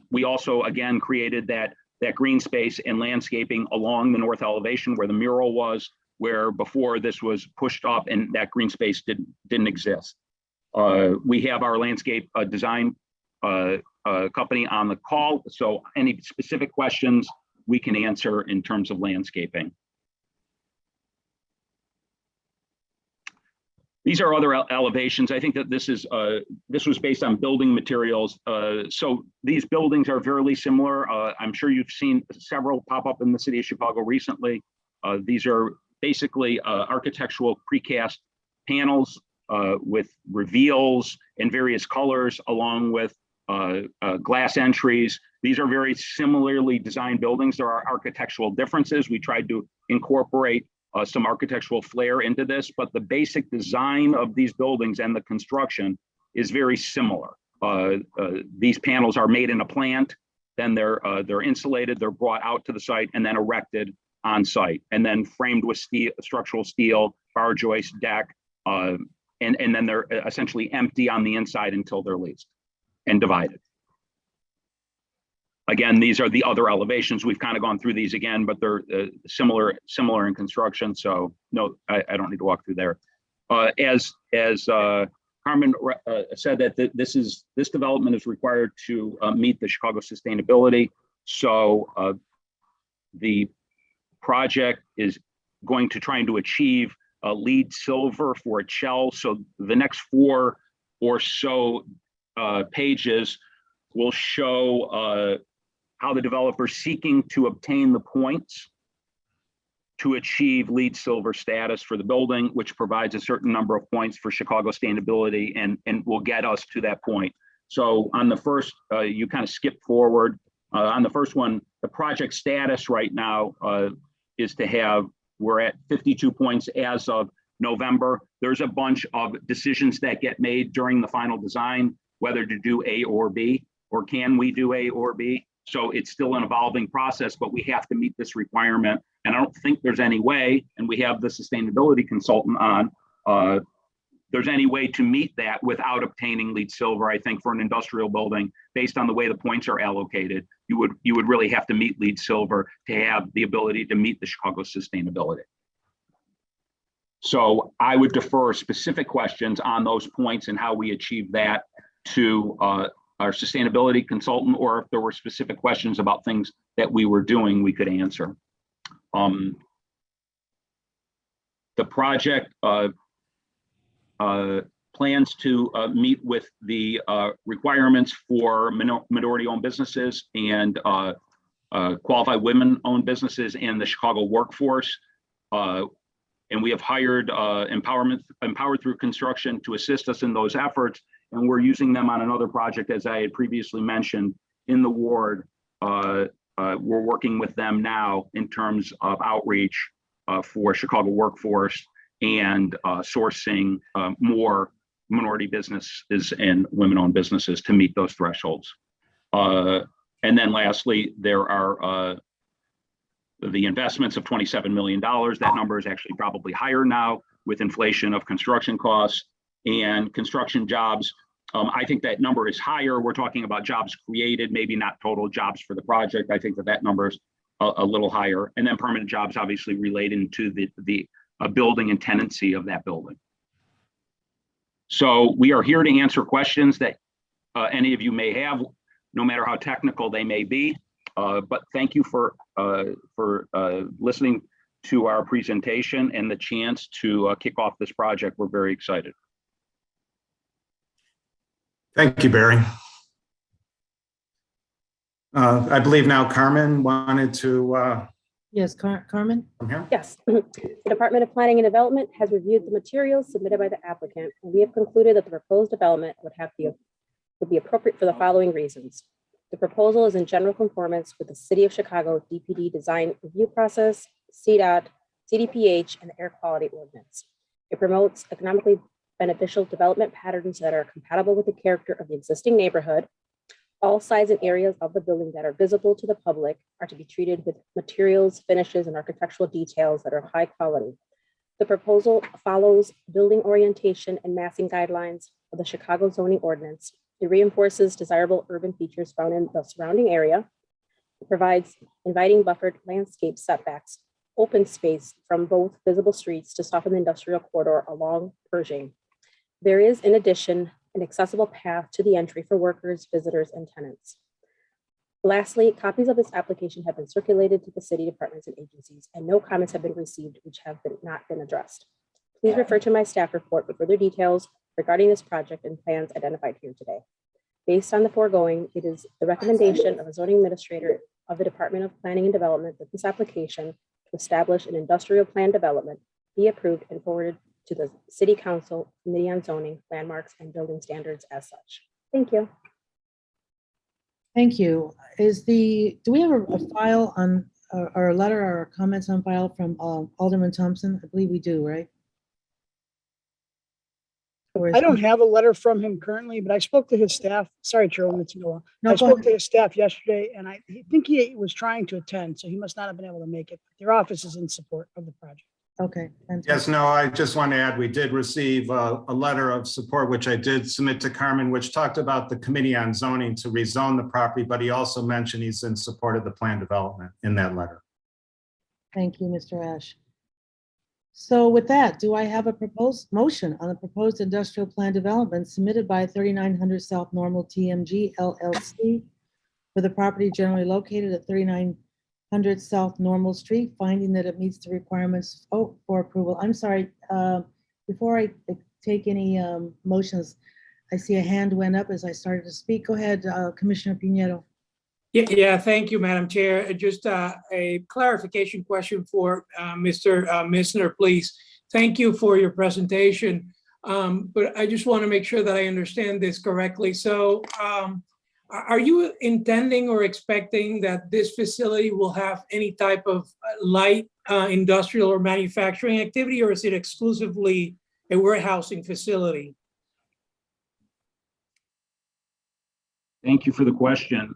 We also again created that green space and landscaping along the north elevation where the mural was, where before this was pushed up and that green space didn't exist. We have our landscape design company on the call, so any specific questions we can answer in terms of landscaping. These are other elevations. I think that this was based on building materials. So these buildings are fairly similar. I'm sure you've seen several pop up in the city of Chicago recently. These are basically architectural precast panels with reveals in various colors, along with glass entries. These are very similarly designed buildings. There are architectural differences. We tried to incorporate some architectural flair into this, but the basic design of these buildings and the construction is very similar. These panels are made in a plant, then they're insulated, they're brought out to the site, and then erected on site, and then framed with steel, structural steel, bar joist, deck, and then they're essentially empty on the inside until they're leased and divided. Again, these are the other elevations. We've kind of gone through these again, but they're similar in construction. So no, I don't need to walk through there. As Carmen said, that this development is required to meet the Chicago sustainability. So the project is going to try to achieve a LEED silver for its shell. So the next 4 or so pages will show how the developer is seeking to obtain the points to achieve LEED silver status for the building, which provides a certain number of points for Chicago sustainability and will get us to that point. So on the first, you kind of skip forward. On the first one, the project status right now is to have, we're at 52 points as of November. There's a bunch of decisions that get made during the final design, whether to do A or B, or can we do A or B? So it's still an evolving process, but we have to meet this requirement. And I don't think there's any way, and we have the sustainability consultant on, there's any way to meet that without obtaining LEED silver. I think for an industrial building, based on the way the points are allocated, you would really have to meet LEED silver to have the ability to meet the Chicago sustainability. So I would defer specific questions on those points and how we achieve that to our sustainability consultant, or if there were specific questions about things that we were doing, we could answer. The project plans to meet with the requirements for minority-owned businesses and qualified women-owned businesses and the Chicago workforce. And we have hired Empowered Through Construction to assist us in those efforts. And we're using them on another project, as I had previously mentioned, in the ward. We're working with them now in terms of outreach for Chicago workforce and sourcing more minority businesses and women-owned businesses to meet those thresholds. And then lastly, there are the investments of $27 million. That number is actually probably higher now with inflation of construction costs and construction jobs. I think that number is higher. We're talking about jobs created, maybe not total jobs for the project. I think that number is a little higher. And then permanent jobs obviously relating to the building and tenancy of that building. So we are here to answer questions that any of you may have, no matter how technical they may be. But thank you for listening to our presentation and the chance to kick off this project. We're very excited. Thank you, Barry. I believe now Carmen wanted to. Yes, Carmen? Yes. The Department of Planning and Development has reviewed the materials submitted by the applicant, and we have concluded that the proposed development would be appropriate for the following reasons. The proposal is in general conformance with the City of Chicago DPD design review process, CDOT, CDPH, and the Air Quality Ordinance. It promotes economically beneficial development patterns that are compatible with the character of the existing neighborhood. All sides and areas of the building that are visible to the public are to be treated with materials, finishes, and architectural details that are high quality. The proposal follows building orientation and massing guidelines of the Chicago zoning ordinance. It reinforces desirable urban features found in the surrounding area. It provides inviting buffered landscape setbacks, open space from both visible streets to soften the industrial corridor along Pershing. There is, in addition, an accessible path to the entry for workers, visitors, and tenants. Lastly, copies of this application have been circulated to the city departments and agencies, and no comments have been received which have not been addressed. Please refer to my staff report for further details regarding this project and plans identified here today. Based on the foregoing, it is the recommendation of the zoning administrator of the Department of Planning and Development that this application to establish an industrial plan development be approved and forwarded to the City Council Committee on Zoning, Landmarks, and Building Standards as such. Thank you. Thank you. Do we have a file on, or a letter or comments on file from Alderman Thompson? I believe we do, right? I don't have a letter from him currently, but I spoke to his staff. Sorry, Chairwoman, it's Noah. No, I spoke to his staff yesterday, and I think he was trying to attend, so he must not have been able to make it. Their office is in support of the project. Okay. Yes, no, I just want to add, we did receive a letter of support, which I did submit to Carmen, which talked about the Committee on Zoning to rezone the property, but he also mentioned he's in support of the plan development in that letter. Thank you, Mr. Ash. So with that, do I have a proposed motion on the proposed industrial plan development submitted by 3900 South Normal TMG LLC for the property generally located at 3900 South Normal Street, finding that it meets the requirements for approval? I'm sorry, before I take any motions, I see a hand went up as I started to speak. Go ahead, Commissioner Pinedo. Yeah, thank you, Madam Chair. Just a clarification question for Mr. Misner, please. Thank you for your presentation, but I just want to make sure that I understand this correctly. So are you intending or expecting that this facility will have any type of light industrial or manufacturing activity, or is it exclusively a warehousing facility? Thank you for the question.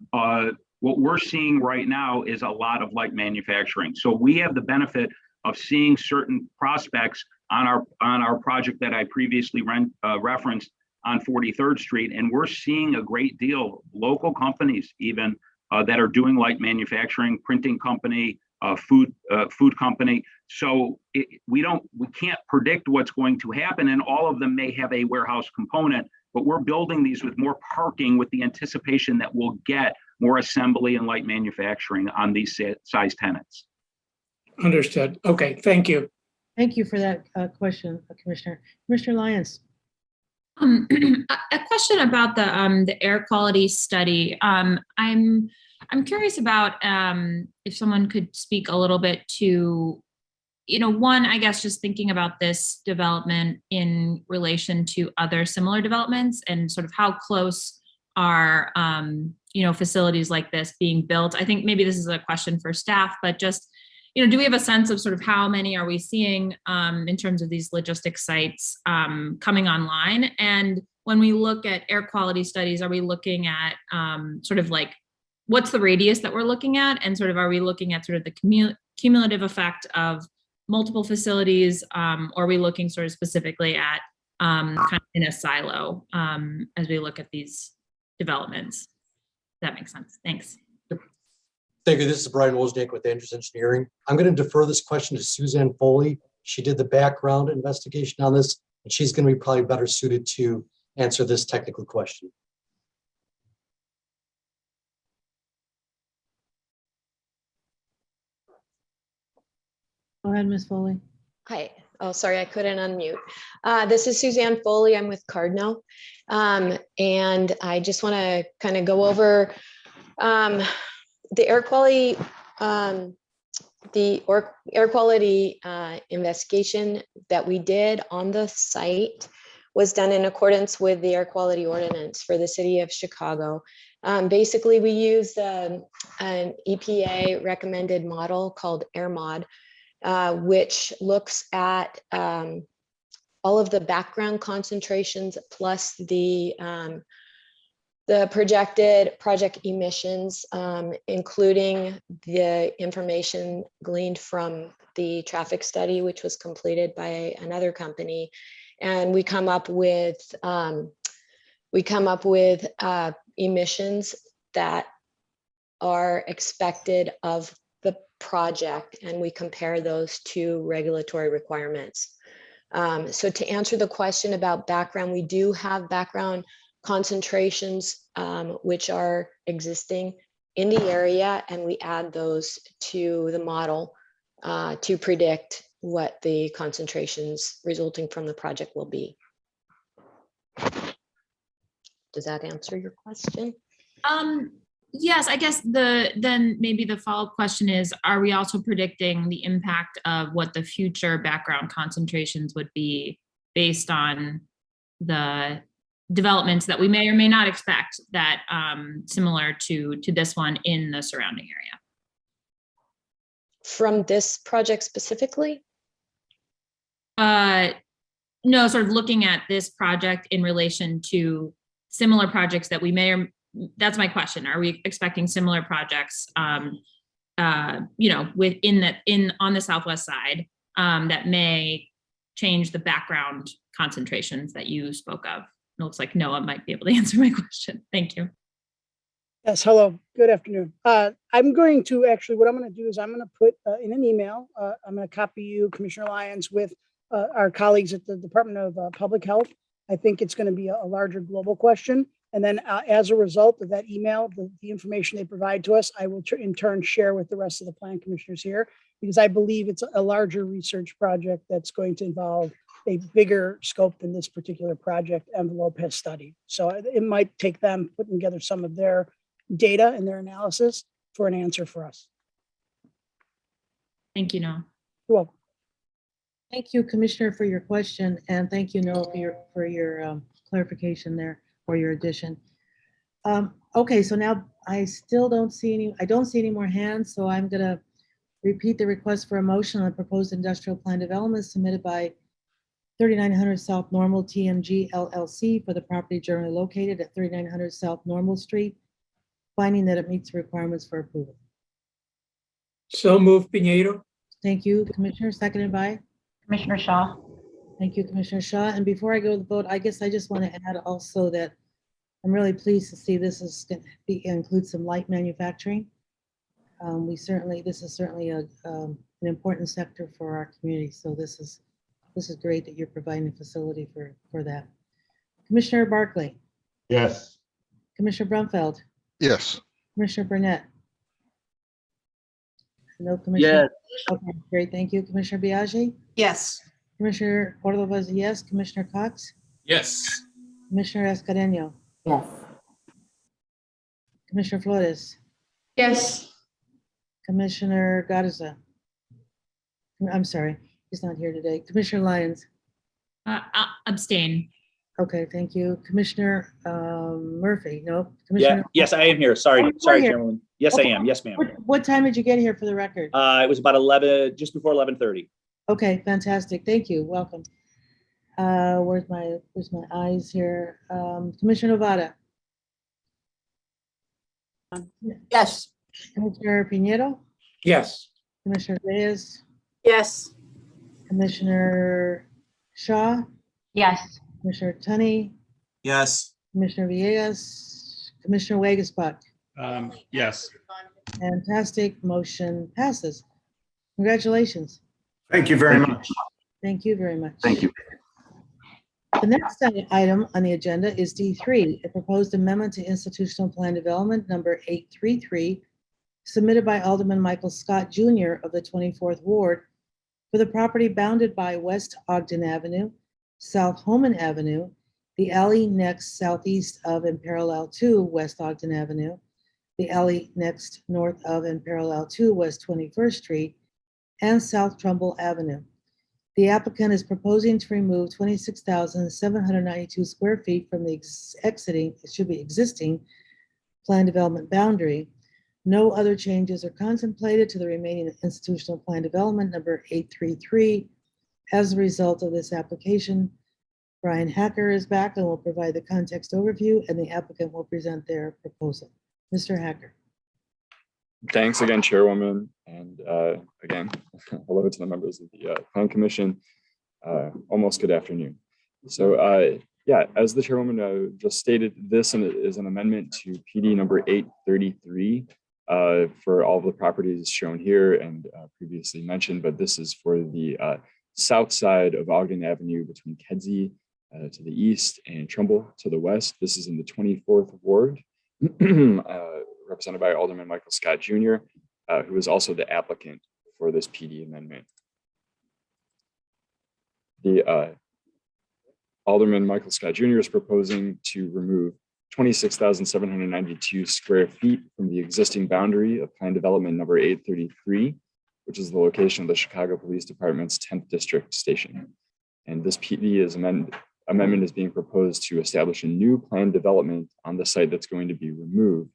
What we're seeing right now is a lot of light manufacturing. So we have the benefit of seeing certain prospects on our project that I previously referenced on 43rd Street, and we're seeing a great deal, local companies even that are doing light manufacturing, printing company, food company. So we can't predict what's going to happen, and all of them may have a warehouse component. But we're building these with more parking with the anticipation that we'll get more assembly and light manufacturing on these size tenants. Understood. Okay, thank you. Thank you for that question, Commissioner. Commissioner Lyons. A question about the air quality study. I'm curious about if someone could speak a little bit to, one, I guess just thinking about this development in relation to other similar developments and sort of how close are facilities like this being built. I think maybe this is a question for staff, but just do we have a sense of sort of how many are we seeing in terms of these logistics sites coming online? And when we look at air quality studies, are we looking at sort of like, what's the radius that we're looking at? And sort of, are we looking at sort of the cumulative effect of multiple facilities? Or are we looking sort of specifically at kind of in a silo as we look at these developments? That makes sense. Thanks. Thank you. This is Brian Wozniak with Andrews Engineering. I'm going to defer this question to Suzanne Foley. She did the background investigation on this, and she's going to be probably better suited to answer this technical question. Go ahead, Ms. Foley. Hi. Oh, sorry, I couldn't unmute. This is Suzanne Foley. I'm with Cardinal. And I just want to kind of go over the air quality, investigation that we did on the site was done in accordance with the Air Quality Ordinance for the city of Chicago. Basically, we used an EPA recommended model called AirMod, which looks at all of the background concentrations plus the projected project emissions, including the information gleaned from the traffic study, which was completed by another company. And we come up with emissions that are expected of the project, and we compare those to regulatory requirements. So to answer the question about background, we do have background concentrations which are existing in the area, and we add those to the model to predict what the concentrations resulting from the project will be. Does that answer your question? Yes, I guess then maybe the follow-up question is, are we also predicting the impact of what the future background concentrations would be based on the developments that we may or may not expect that similar to this one in the surrounding area? From this project specifically? No, sort of looking at this project in relation to similar projects that we may or that's my question. Are we expecting similar projects, on the southwest side that may change the background concentrations that you spoke of? It looks like Noah might be able to answer my question. Thank you. Yes, hello, good afternoon. I'm going to actually, what I'm going to do is I'm going to put in an email, I'm going to copy you, Commissioner Lyons, with our colleagues at the Department of Public Health. I think it's going to be a larger global question. And then as a result of that email, the information they provide to us, I will in turn share with the rest of the plan commissioners here, because I believe it's a larger research project that's going to involve a bigger scope than this particular project envelope has studied. So it might take them putting together some of their data and their analysis for an answer for us. Thank you, Noah. You're welcome. Thank you, Commissioner, for your question, and thank you, Noah, for your clarification there, or your addition. Okay, so now I don't see any more hands, so I'm gonna repeat the request for a motion on the proposed industrial plan development submitted by 3900 South Normal TMG LLC for the property generally located at 3900 South Normal Street, finding that it meets the requirements for approval. So moved, Pinheiro. Thank you, Commissioner. Seconded by? Commissioner Shaw. Thank you, Commissioner Shaw. And before I go to the vote, I guess I just want to add also that I'm really pleased to see this is going to include some light manufacturing. This is certainly an important sector for our community. So this is great that you're providing a facility for that. Commissioner Barkley. Yes. Commissioner Brumfeld. Yes. Commissioner Burnett. No, Commissioner. Yes. Okay, great. Thank you. Commissioner Biaggi. Yes. Commissioner Cordova is a yes. Commissioner Cox. Yes. Commissioner Escareno, Yes. Commissioner Flores, Yes. Commissioner Garza. I'm sorry, he's not here today. Commissioner Lyons. Abstain. Okay, thank you. Commissioner Murphy, no. Yeah, Commissioner. yes, I am here. Oh, Sorry, you're sorry, here. Chairwoman. Yes, I Okay. am. Yes, ma'am. What time did you get here for the record? It was about 11, just before 11:30. Okay, fantastic. Thank you. Welcome. Where's my eyes here? Commissioner Novada. Yes. Commissioner Pinheiro, Yes. Commissioner Reyes, Yes. Commissioner Shaw, Yes. Commissioner Tunney, Yes. Commissioner Villegas, Commissioner Wegasbach. Yes. Fantastic. Motion passes. Congratulations. Thank you very much. Thank you very much. Thank you. The next item on the agenda is D3, a proposed amendment to institutional plan development number 833, submitted by Alderman Michael Scott Jr. of the 24th Ward for the property bounded by West Ogden Avenue, South Homan Avenue, the alley next southeast of and parallel to West Ogden Avenue, the alley next north of and parallel to West 21st Street, and South Trumbull Avenue. The applicant is proposing to remove 26,792 square feet from the existing plan development boundary. No other changes are contemplated to the remaining institutional plan development number 833. As a result of this application, Brian Hacker is back and will provide the context overview, and the applicant will present their proposal. Mr. Hacker. Thanks again, Chairwoman, and again, hello to the members of the Plan Commission. Almost good afternoon. So yeah, as the Chairwoman just stated, this is an amendment to PD number 833 for all of the properties shown here and previously mentioned, but this is for the south side of Ogden Avenue between Kedzie to the east and Trumbull to the west. This is in the 24th Ward. Represented by Alderman Michael Scott Jr., who is also the applicant for this PD amendment. The Alderman Michael Scott Jr. is proposing to remove 26,792 square feet from the existing boundary of plan development number 833, which is the location of the Chicago Police Department's 10th District Station. And this PD amendment is being proposed to establish a new plan development on the site that's going to be removed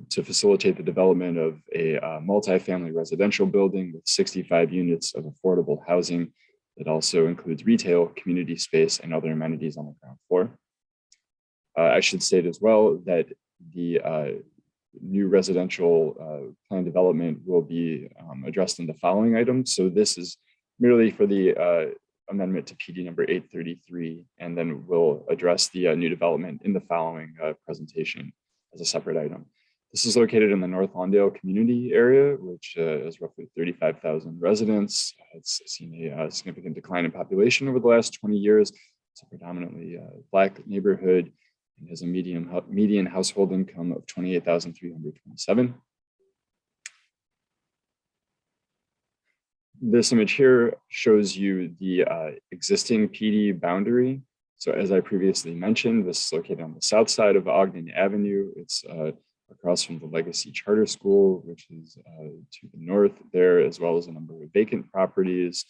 to facilitate the development of a multifamily residential building with 65 units of affordable housing that also includes retail, community space, and other amenities on the ground floor. I should state as well that the new residential plan development will be addressed in the following items. So this is merely for the amendment to PD number 833, and then we'll address the new development in the following presentation as a separate item. This is located in the North Lawndale community area, which has roughly 35,000 residents. It's seen a significant decline in population over the last 20 years. It's a predominantly Black neighborhood and has a median household income of $28,327. This image here shows you the existing PD boundary. So as I previously mentioned, this is located on the south side of Ogden Avenue. It's across from the Legacy Charter School, which is to the north there, as well as a number of vacant properties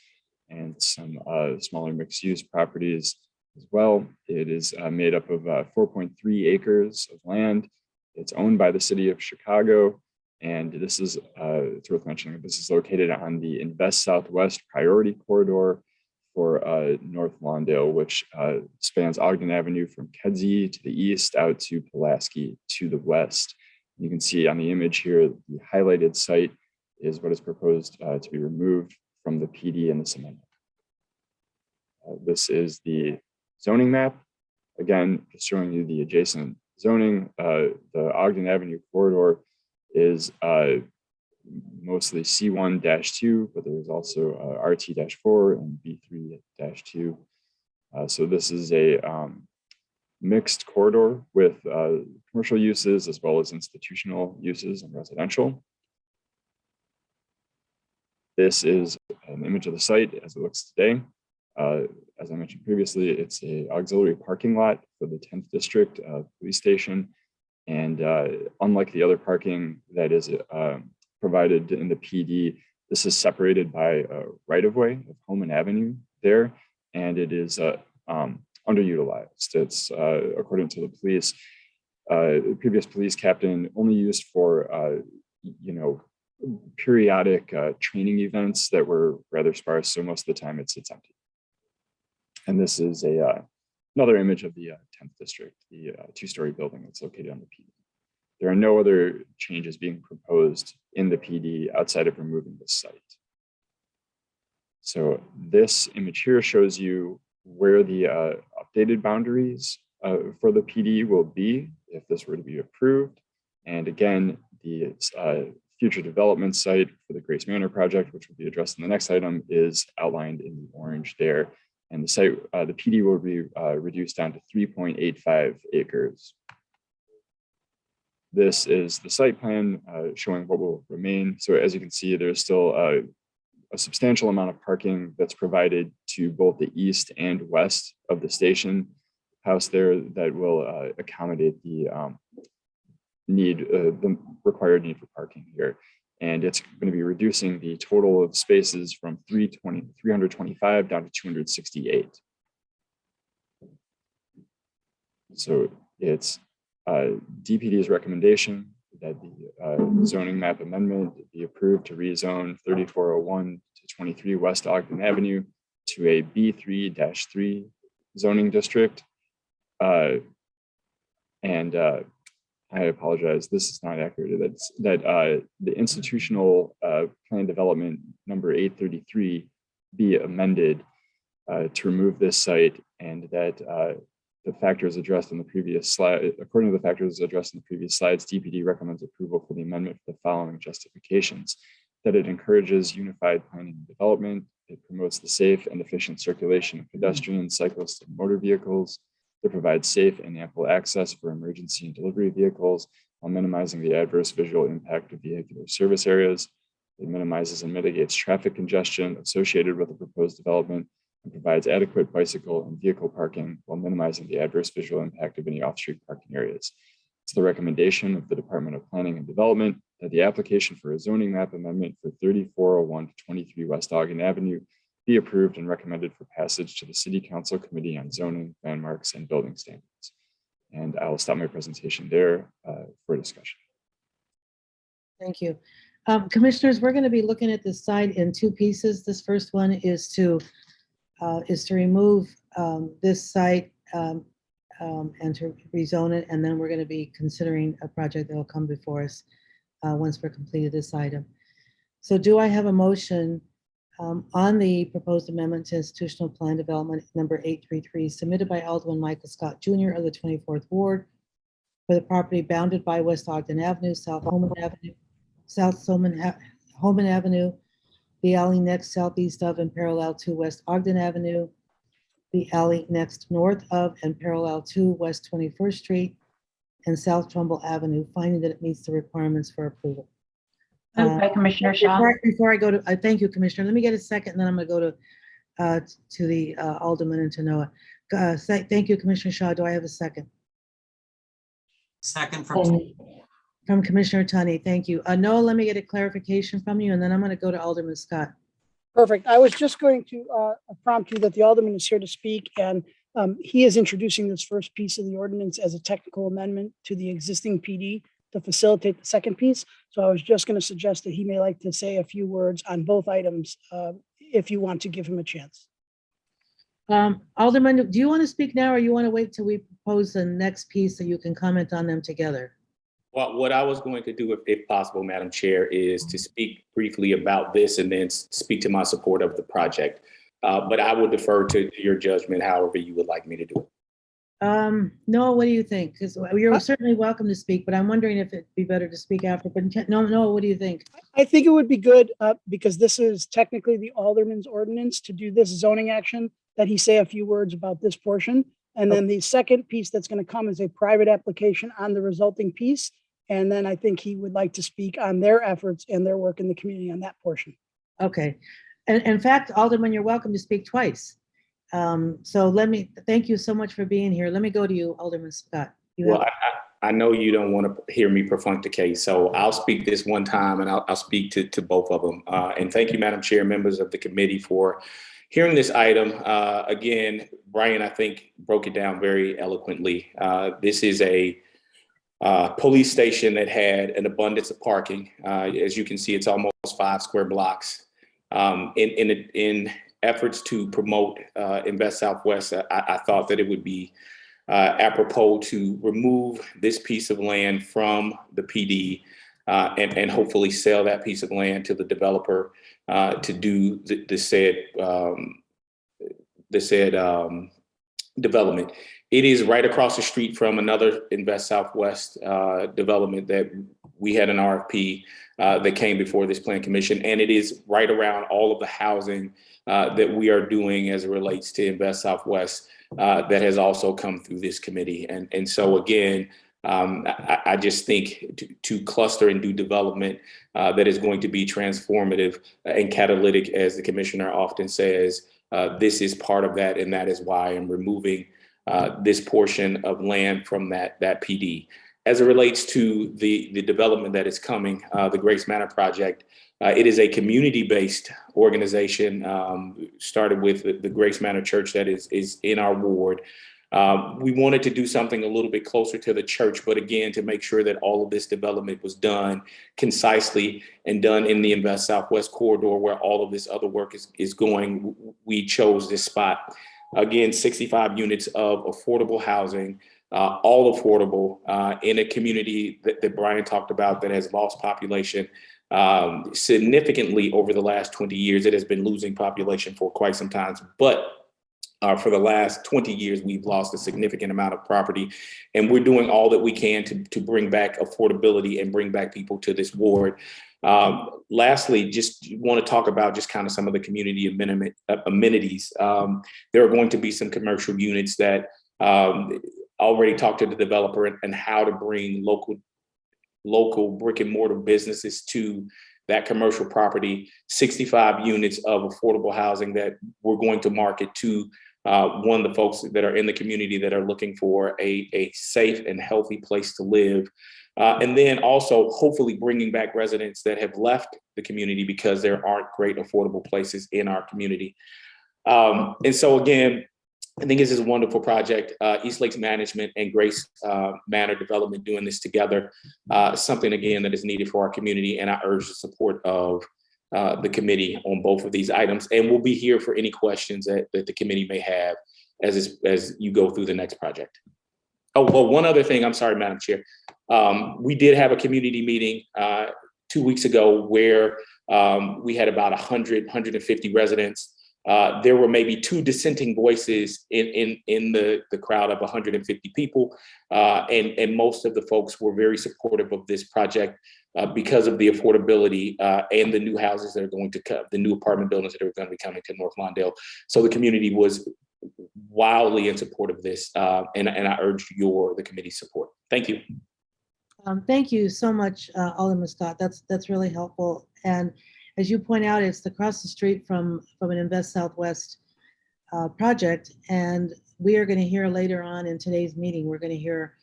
and some smaller mixed-use properties as well. It is made up of 4.3 acres of land. It's owned by the city of Chicago. And this is, it's worth mentioning, this is located on the Invest Southwest priority corridor for North Lawndale, which spans Ogden Avenue from Kedzie to the east out to Pulaski to the west. You can see on the image here, the highlighted site is what is proposed to be removed from the PD in this amendment. This is the zoning map. Again, just showing you the adjacent zoning. The Ogden Avenue corridor is mostly C1-2, but there's also RT-4 and B3-2. So this is a mixed corridor with commercial uses as well as institutional uses and residential. This is an image of the site as it looks today. as I mentioned previously, it's a auxiliary parking lot for the 10th District Police Station. And unlike the other parking that is provided in the PD, this is separated by a right-of-way of Holman Avenue there, and it is underutilized. It's, according to the police, the previous police captain only used for, periodic training events that were rather sparse, so most of the time it's empty. And this is another image of the 10th District, the two-story building that's located on the PD. There are no other changes being proposed in the PD outside of removing this site. So this image here shows you where the updated boundaries for the PD will be if this were to be approved. And again, the future development site for the Grace Manor project, which will be addressed in the next item, is outlined in the orange there. And the site, the PD will be reduced down to 3.85 acres. This is the site plan showing what will remain. So as you can see, there's still a substantial amount of parking that's provided to both the east and west of the station house there that will accommodate the the required need for parking here. And it's going to be reducing the total of spaces from 325 down to 268. So it's DPD's recommendation that the zoning map amendment be approved to rezone 3401 to 23 West Ogden Avenue to a B3-3 zoning district. I apologize, this is not accurate. That's that the institutional plan development number 833 be amended to remove this site, and that the factors addressed in the previous slide, according to the factors addressed in the previous slides, DPD recommends approval for the amendment for the following justifications: that it encourages unified planning and development, it promotes the safe and efficient circulation of pedestrians, cyclists, and motor vehicles, it provides safe and ample access for emergency and delivery vehicles while minimizing the adverse visual impact of vehicular service areas. It minimizes and mitigates traffic congestion associated with the proposed development and provides adequate bicycle and vehicle parking while minimizing the adverse visual impact of any off-street parking areas. It's the recommendation of the Department of Planning and Development that the application for a zoning map amendment for 3401 to 23 West Ogden Avenue be approved and recommended for passage to the City Council Committee on Zoning, Landmarks, and Building Standards. And I will stop my presentation there for discussion. Thank you. Commissioners, we're going to be looking at this site in two pieces. This first one is to remove this site and to rezone it, and then we're going to be considering a project that will come before us once we're completed this item. So do I have a motion on the proposed amendment to institutional plan development number 833 submitted by Alderman Michael Scott Jr. of the 24th Ward for the property bounded by West Ogden Avenue, South Holman Avenue, the alley next southeast of and parallel to West Ogden Avenue, the alley next north of and parallel to West 21st Street and South Trumbull Avenue, finding that it meets the requirements for approval. Moved by Commissioner Shaw. Before I go to, thank you, Commissioner. Let me get a second, and then I'm going to go to the Alderman and to Noah. Thank you, Commissioner Shaw. Do I have a second? Second from Commissioner Tunney. Thank you. Noah, let me get a clarification from you, and then I'm going to go to Alderman Scott. Perfect. I was just going to prompt you that the Alderman is here to speak, and he is introducing this first piece of the ordinance as a technical amendment to the existing PD to facilitate the second piece. So I was just going to suggest that he may like to say a few words on both items if you want to give him a chance. Alderman, do you want to speak now, or you want to wait till we propose the next piece so you can comment on them together? Well, what I was going to do, if possible, Madam Chair, is to speak briefly about this and then speak to my support of the project. But I will defer to your judgment, however you would like me to do it. Noah, what do you think? Because you're certainly welcome to speak, but I'm wondering if it'd be better to speak after. But Noah, what do you think? I think it would be good because this is technically the Alderman's ordinance to do this zoning action, that he say a few words about this portion. And then the second piece that's going to come is a private application on the resulting piece. And then I think he would like to speak on their efforts and their work in the community on that portion. Okay. And in fact, Alderman, you're welcome to speak twice. So thank you so much for being here. Let me go to you, Alderman Scott. Well, I know you don't want to hear me perfuncticate, so I'll speak this one time and I'll speak to both of them. And thank you, Madam Chair, members of the committee, for hearing this item. Again, Brian, I think, broke it down very eloquently. This is a police station that had an abundance of parking. As you can see, it's almost 5 square blocks. In efforts to promote Invest Southwest, I thought that it would be apropos to remove this piece of land from the PD and hopefully sell that piece of land to the developer to do the said development. It is right across the street from another Invest Southwest development that we had an RFP that came before this plan commission, and it is right around all of the housing that we are doing as it relates to Invest Southwest that has also come through this committee. And so again, I just think to cluster and do development that is going to be transformative and catalytic, as the commissioner often says, this is part of that, and that is why I'm removing this portion of land from that PD. As it relates to the development that is coming, the Grace Manor project, it is a community-based organization, started with the Grace Manor Church that is in our ward. We wanted to do something a little bit closer to the church, but again, to make sure that all of this development was done concisely and done in the Invest Southwest corridor where all of this other work is going, we chose this spot. Again, 65 units of affordable housing, all affordable in a community that Brian talked about that has lost population significantly over the last 20 years. It has been losing population for quite some time, but for the last 20 years, we've lost a significant amount of property, and we're doing all that we can to bring back affordability and bring back people to this ward. Lastly, just want to talk about just kind of some of the community amenities. There are going to be some commercial units that already talked to the developer and how to bring local brick and mortar businesses to that commercial property. 65 units of affordable housing that we're going to market to one of the folks that are in the community that are looking for a safe and healthy place to live. And then also hopefully bringing back residents that have left the community because there aren't great affordable places in our community. And so again, I think this is a wonderful project. East Lakes Management and Grace Manor Development doing this together, something again that is needed for our community, and I urge the support of the committee on both of these items. And we'll be here for any questions that the committee may have as you go through the next project. Oh, well, one other thing, I'm sorry, Madam Chair. We did have a community meeting 2 weeks ago where we had about 150 residents. There were maybe 2 dissenting voices in the crowd of 150 people. And most of the folks were very supportive of this project because of the affordability and the new houses that are going to come, the new apartment buildings that are going to be coming to North Lawndale. So the community was wildly in support of this, and I urge the committee's support. Thank you. Thank you so much, Alderman Scott. That's really helpful. And as you point out, it's across the street from an Invest Southwest project. And we are going to hear later on in today's meeting, we're going to hear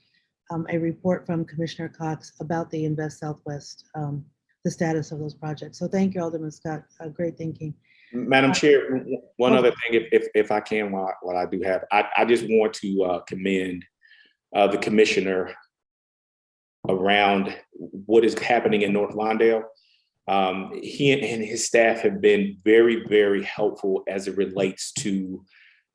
a report from Commissioner Cox about the Invest Southwest, the status of those projects. So thank you, Alderman Scott. Great thinking. Madam Chair, one other thing, if I can, while I do have, I just want to commend the commissioner around what is happening in North Lawndale. He and his staff have been very, very helpful as it relates to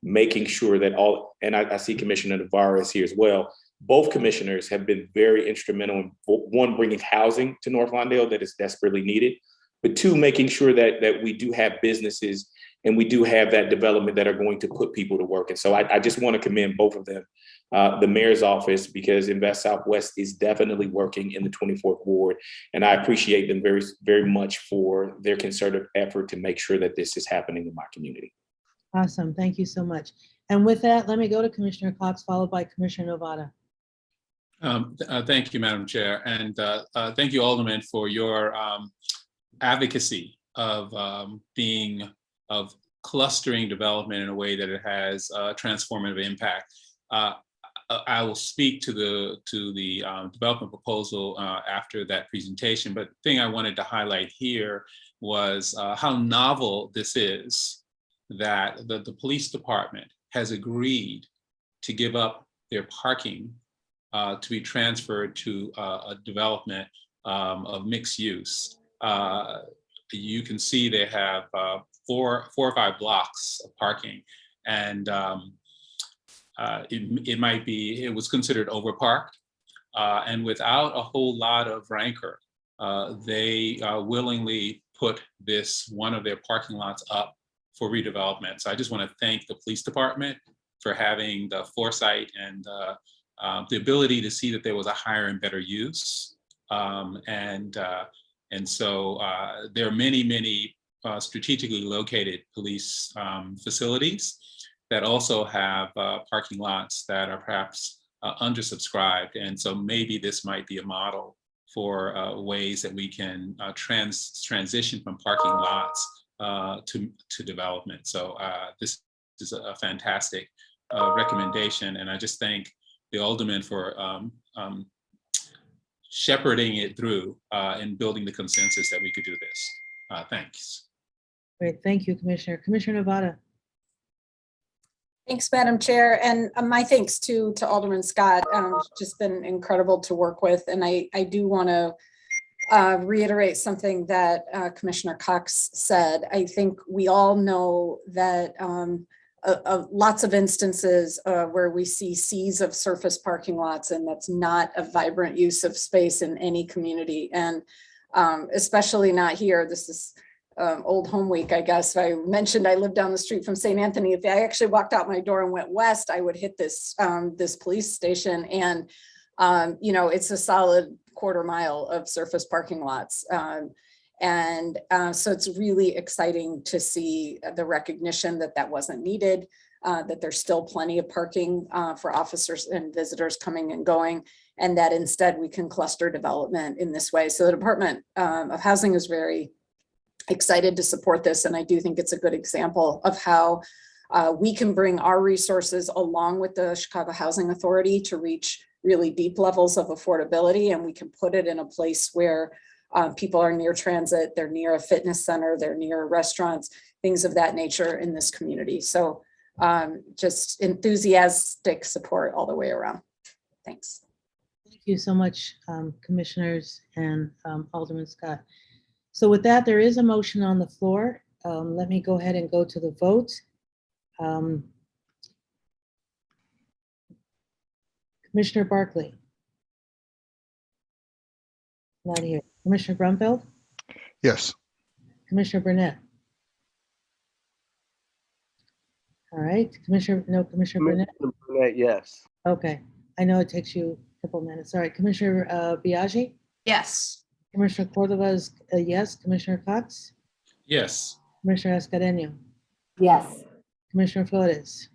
making sure that all, and I see Commissioner Navarro is here as well. Both commissioners have been very instrumental in, one, bringing housing to North Lawndale that is desperately needed, but 2, making sure that we do have businesses and we do have that development that are going to put people to work. And so I just want to commend both of them, the mayor's office, because Invest Southwest is definitely working in the 24th ward. And I appreciate them very, very much for their concerted effort to make sure that this is happening in my community. Awesome. Thank you so much. And with that, let me go to Commissioner Cox, followed by Commissioner Novata. Thank you, Madam Chair. And thank you, Alderman, for your advocacy of clustering development in a way that it has transformative impact. I will speak to the development proposal after that presentation, but the thing I wanted to highlight here was how novel this is, that the police department has agreed to give up their parking to be transferred to a development of mixed use. You can see they have 4 or 5 blocks of parking, and it was considered overparked, and without a whole lot of rancor, they willingly put one of their parking lots up for redevelopment. So I just want to thank the police department for having the foresight and the ability to see that there was a higher and better use. And so there are many strategically located police facilities that also have parking lots that are perhaps undersubscribed. And so maybe this might be a model for ways that we can transition from parking lots to development. So this is a fantastic recommendation. And I just thank the alderman for shepherding it through and building the consensus that we could do this. Thanks. Great, thank you, Commissioner. Commissioner Novata. Thanks, Madam Chair, and my thanks to Alderman Scott. It's just been incredible to work with, and I do want to reiterate something that Commissioner Cox said. I think we all know that lots of instances where we see seas of surface parking lots, and that's not a vibrant use of space in any community, and especially not here. This is old home week, I guess. I mentioned I live down the street from St. Anthony. If I actually walked out my door and went west, I would hit this this police station, and you know, it's a solid quarter mile of surface parking lots. So it's really exciting to see the recognition that that wasn't needed, that there's still plenty of parking for officers and visitors coming and going, and that instead we can cluster development in this way. So the Department of Housing is very excited to support this, and I do think it's a good example of how we can bring our resources along with the Chicago Housing Authority to reach really deep levels of affordability, and we can put it in a place where people are near transit, they're near a fitness center, they're near restaurants, things of that nature in this community. So just enthusiastic support all the way around. Thanks. Thank you so much, Commissioners and Alderman Scott. So with that, there is a motion on the floor. Let me go ahead and go to the vote. Commissioner Barkley. Not here. Commissioner Brumfeld? Yes. Commissioner Burnett? All right, Commissioner Burnett? Burnett, yes. Okay, I know it takes you a couple minutes. All right, Commissioner Biaggi? Yes. Commissioner Cordova is a yes. Commissioner Cox? Yes. Commissioner Escudero? Yes. Commissioner Flores?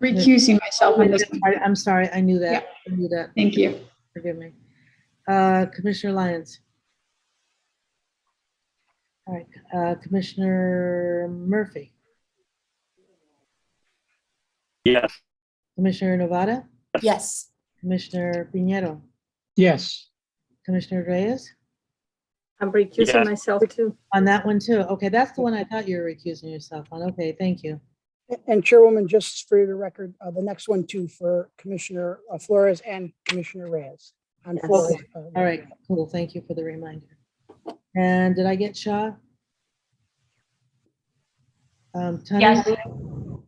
Recusing myself on this. I'm sorry, I knew that. Yeah. I knew that. Thank you. Forgive me. Commissioner Lyons? All right, Commissioner Murphy? Yes. Commissioner Novata? Yes. Commissioner Pinheiro? Yes. Commissioner Reyes? I'm recusing Yes. myself too. On that one too. Okay, that's the one I thought you were recusing yourself on. Okay, thank you. And Chairwoman, just for the record, the next one too for Commissioner Flores and Commissioner Reyes. On Yes. Flores, Okay. All right, cool. Thank you for the reminder. And did I get Shaw? Tunney? Yes.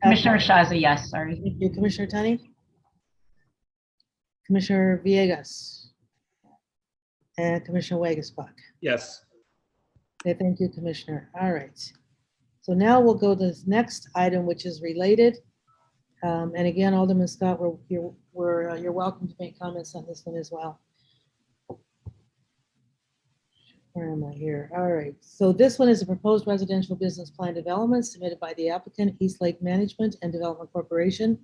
Commissioner Shaw is a yes, sorry. Thank you. Commissioner Tunney? Commissioner Villegas? And Commissioner Wagasbach? Yes. Okay, thank you, Commissioner. All right. So now we'll go to this next item, which is related. And again, Alderman Scott, you're welcome to make comments on this one as well. Where am I here? All right. So this one is a proposed residential business plan development submitted by the applicant, East Lake Management and Development Corporation,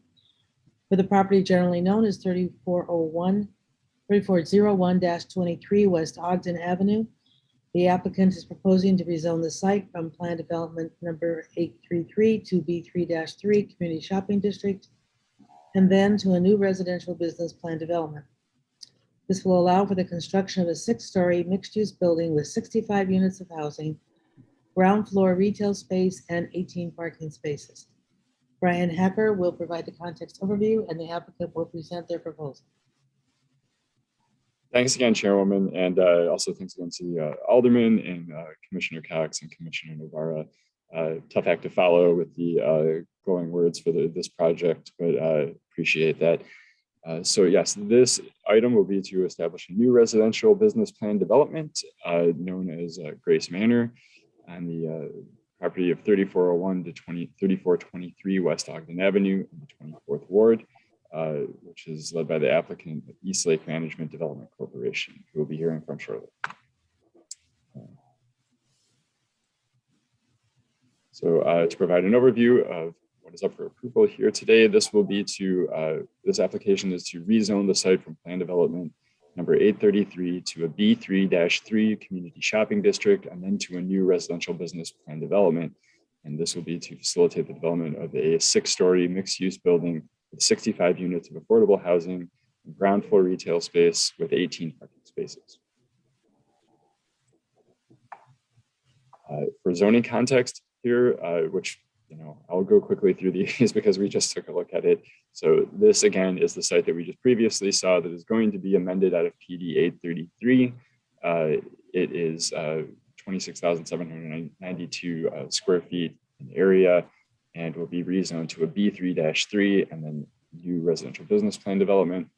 for the property generally known as 3401-23 West Ogden Avenue. The applicant is proposing to rezone the site from Plan Development Number 833 to B3-3 Community Shopping District, and then to a new residential business plan development. This will allow for the construction of a 6-story mixed-use building with 65 units of housing, ground floor retail space, and 18 parking spaces. Brian Hacker will provide the context overview, and the applicant will present their proposal. Thanks again, Chairwoman, and also thanks again to the Alderman and Commissioner Cox and Commissioner Navarra. Tough act to follow with the glowing words for this project, but appreciate that. So yes, this item will be to establish a new residential business plan development known as Grace Manor on the property of 3401 to 3423 West Ogden Avenue in the 24th Ward, which is led by the applicant East Lake Management Development Corporation, who we'll be hearing from shortly. So to provide an overview of what is up for approval here today, this will be to, this application is to rezone the site from Plan Development Number 833 to a B3-3 Community Shopping District, and then to a new residential business plan development. And this will be to facilitate the development of a 6-story mixed-use building with 65 units of affordable housing, ground floor retail space with 18 parking spaces. For zoning context here, which I'll go quickly through these because we just took a look at it. So this again is the site that we just previously saw that is going to be amended out of PD 833. It is 26,792 square feet in area and will be rezoned to a B3-3 and then new residential business plan development.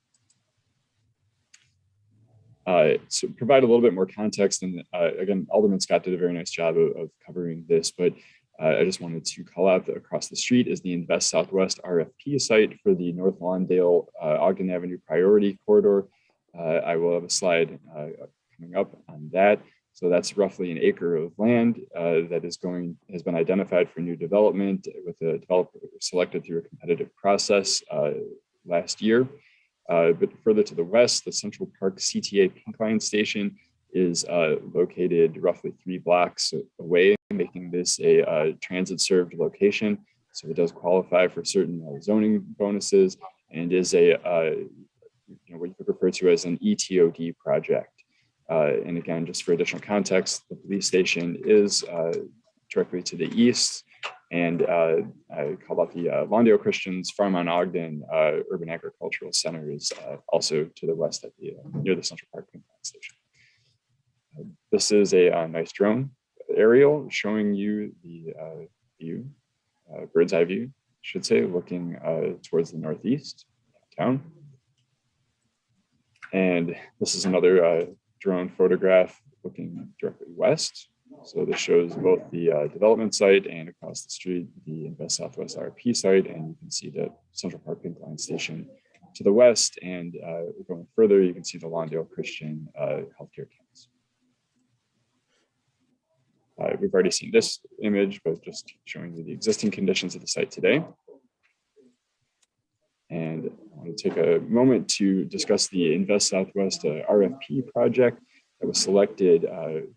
So provide a little bit more context, and again, Alderman Scott did a very nice job of covering this, but I just wanted to call out that across the street is the Invest Southwest RFP site for the North Lawndale Ogden Avenue priority corridor. I will have a slide coming up on that. So that's roughly an acre of land that has been identified for new development with a developer selected through a competitive process last year. But further to the west, the Central Park CTA Pink Line station is located roughly 3 blocks away, making this a transit-served location. So it does qualify for certain zoning bonuses and is a what you could refer to as an ETOD project. And again, just for additional context, the police station is directly to the east, and I call out the Lawndale Christians Farm on Ogden Urban Agricultural Center is also to the west at the near the Central Park Pink Line station. This is a nice drone aerial showing you the view, bird's eye view, I should say, looking towards the northeast town. And this is another drone photograph looking directly west. So this shows both the development site and across the street, the Invest Southwest RFP site, and you can see the Central Park Pink Line station to the west. And going further, you can see the Lawndale Christian healthcare campus. We've already seen this image, but just showing you the existing conditions of the site today. And I want to take a moment to discuss the Invest Southwest RFP project that was selected in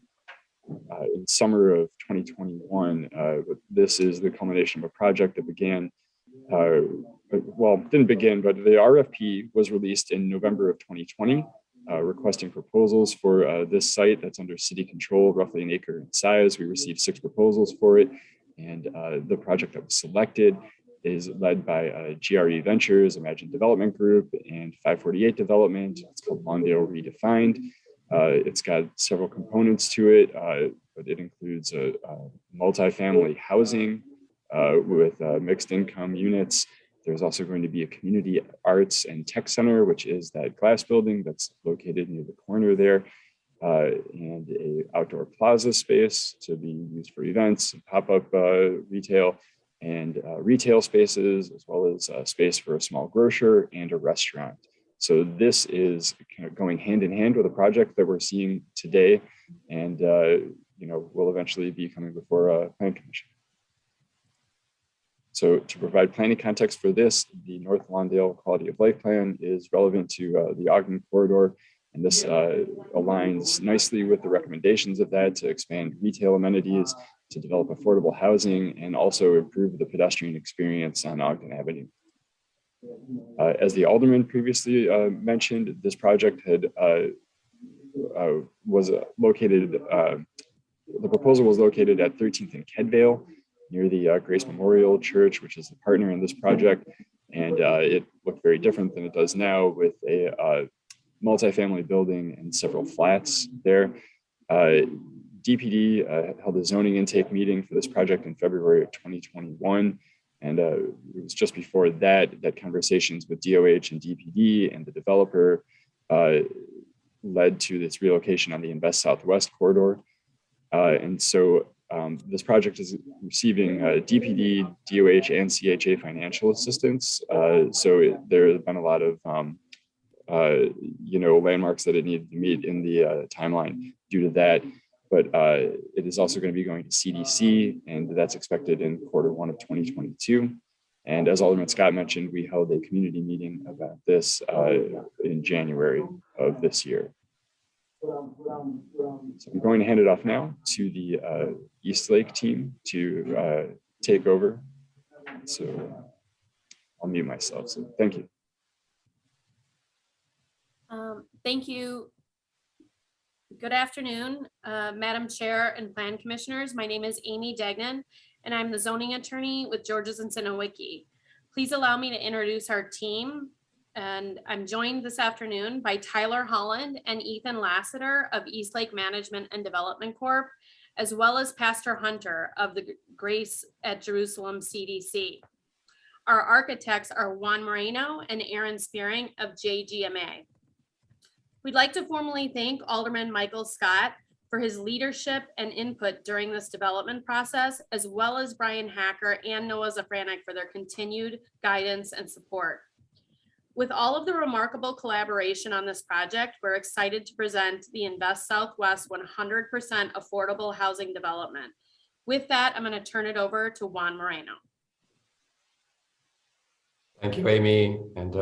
summer of 2021. But this is the culmination of a project that began, well, didn't begin, but the RFP was released in November of 2020. Requesting proposals for this site that's under city control, roughly an acre in size. We received 6 proposals for it, and the project that was selected is led by GRE Ventures, Imagine Development Group, and 548 Development. It's called Lawndale Redefined. It's got several components to it, but it includes multifamily housing with mixed income units. There's also going to be a community arts and tech center, which is that glass building that's located near the corner there, and a outdoor plaza space to be used for events, pop-up retail, and retail spaces, as well as space for a small grocer and a restaurant. So this is kind of going hand in hand with a project that we're seeing today, and will eventually be coming before a planning commission. So to provide planning context for this, the North Lawndale Quality of Life Plan is relevant to the Ogden corridor And this aligns nicely with the recommendations of that to expand retail amenities, to develop affordable housing, and also improve the pedestrian experience on Ogden Avenue. As the Alderman previously mentioned, this project was located, the proposal was located at 13th and Kedvale near the Grace Memorial Church, which is the partner in this project. And it looked very different than it does now, with a multifamily building and several flats there. DPD held a zoning intake meeting for this project in February of 2021. And it was just before that conversations with DOH and DPD and the developer led to this relocation on the Invest Southwest corridor. And so this project is receiving DPD, DOH, and CHA financial assistance. So there have been a lot of landmarks that it needed to meet in the timeline due to that. But it is also going to be going to CDC, and that's expected in Q1 of 2022. And as Alderman Scott mentioned, we held a community meeting about this in January of this year. So I'm going to hand it off now to the East Lake team to take over. So I'll mute myself. So thank you. Thank you. Good afternoon, Madam Chair and Plan Commissioners. My name is Amy Degnan, and I'm the zoning attorney with Georges and Sinowiki. Please allow me to introduce our team. And I'm joined this afternoon by Tyler Holland and Ethan Lassiter of East Lake Management and Development Corp., as well as Pastor Hunter of the Grace at Jerusalem CDC. Our architects are Juan Moreno and Aaron Spearing of JGMA. We'd like to formally thank Alderman Michael Scott for his leadership and input during this development process, as well as Brian Hacker and Noah Zafranek for their continued guidance and support. With all of the remarkable collaboration on this project, we're excited to present the Invest Southwest 100% affordable housing development. With that, I'm going to turn it over to Juan Moreno. Thank you, Amy, and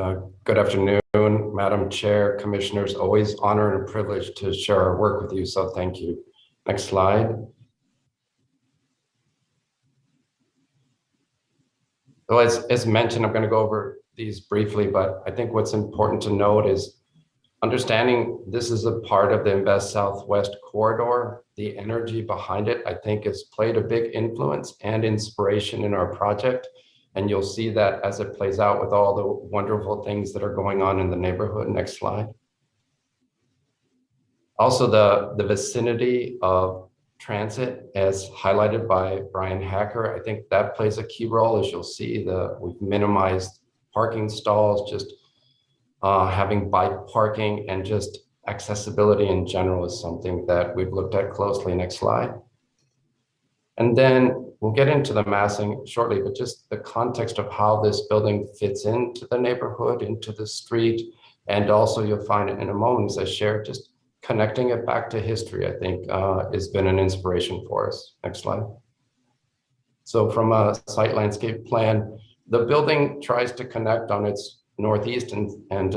good afternoon, Madam Chair, Commissioners. Always honor and a privilege to share our work with you, so thank you. Next slide. So as mentioned, I'm going to go over these briefly, but I think what's important to note is understanding this is a part of the Invest Southwest corridor. The energy behind it, I think, has played a big influence and inspiration in our project. And you'll see that as it plays out with all the wonderful things that are going on in the neighborhood. Next slide. Also, the vicinity of transit, as highlighted by Brian Hacker, I think that plays a key role. As you'll see, we've minimized parking stalls, just having bike parking, and just accessibility in general is something that we've looked at closely. Next slide. And then we'll get into the massing shortly, but just the context of how this building fits into the neighborhood, into the street, and also you'll find it in a moment, as I shared, just connecting it back to history, I think has been an inspiration for us. Next slide. So from a site landscape plan, the building tries to connect on its northeast and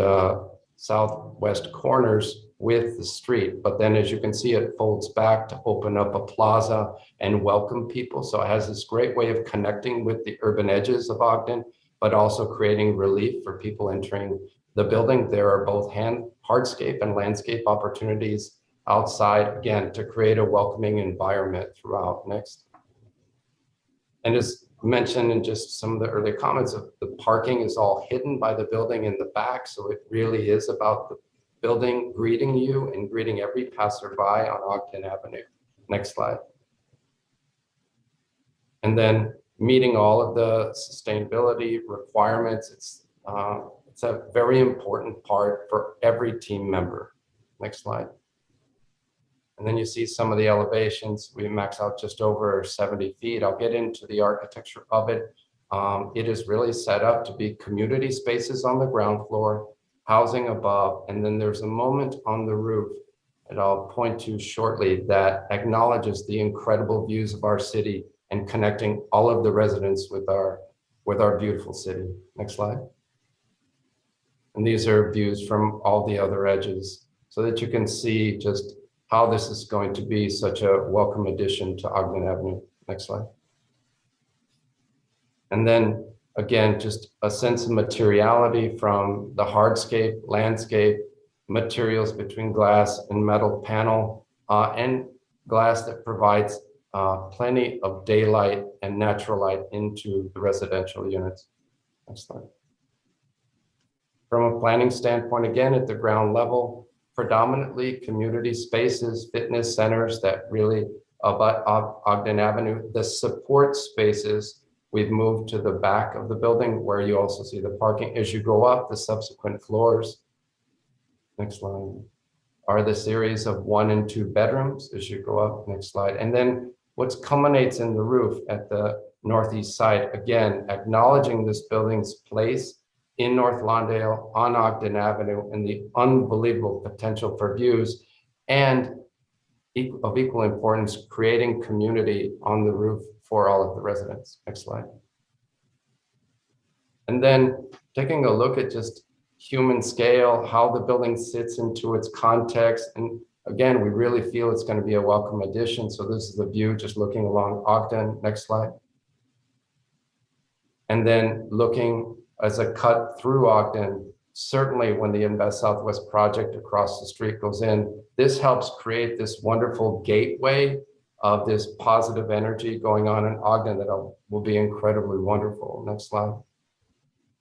southwest corners with the street, but then as you can see, it folds back to open up a plaza and welcome people. So it has this great way of connecting with the urban edges of Ogden, but also creating relief for people entering the building. There are both hardscape and landscape opportunities outside, again, to create a welcoming environment throughout. Next. And as mentioned in just some of the earlier comments, of the parking is all hidden by the building in the back. So it really is about the building greeting you and greeting every passerby on Ogden Avenue. Next slide. And then meeting all of the sustainability requirements. It's a very important part for every team member. Next slide. And then you see some of the elevations. We max out just over 70 feet. I'll get into the architecture of it. It is really set up to be community spaces on the ground floor, housing above, and then there's a moment on the roof that I'll point to shortly that acknowledges the incredible views of our city and connecting all of the residents with our beautiful city. Next slide. And these are views from all the other edges. so that you can see just how this is going to be such a welcome addition to Ogden Avenue. Next slide. And then again, just a sense of materiality from the hardscape, landscape, materials between glass and metal panel, and glass that provides plenty of daylight and natural light into the residential units. Next slide. From a planning standpoint, again, at the ground level, predominantly community spaces, fitness centers that really abut Ogden Avenue. The support spaces, we've moved to the back of the building where you also see the parking. As you go up the subsequent floors, next slide, are the series of 1 and 2 bedrooms as you go up, next slide. And then what culminates in the roof at the northeast side, again, acknowledging this building's place in North Lawndale on Ogden Avenue and the unbelievable potential for views, and of equal importance, creating community on the roof for all of the residents. Next slide. And then taking a look at just human scale, how the building sits into its context. And again, we really feel it's going to be a welcome addition. So this is the view just looking along Ogden. Next slide. And then looking as a cut through Ogden, certainly when the Invest Southwest project across the street goes in, this helps create this wonderful gateway of this positive energy going on in Ogden that will be incredibly wonderful. Next slide.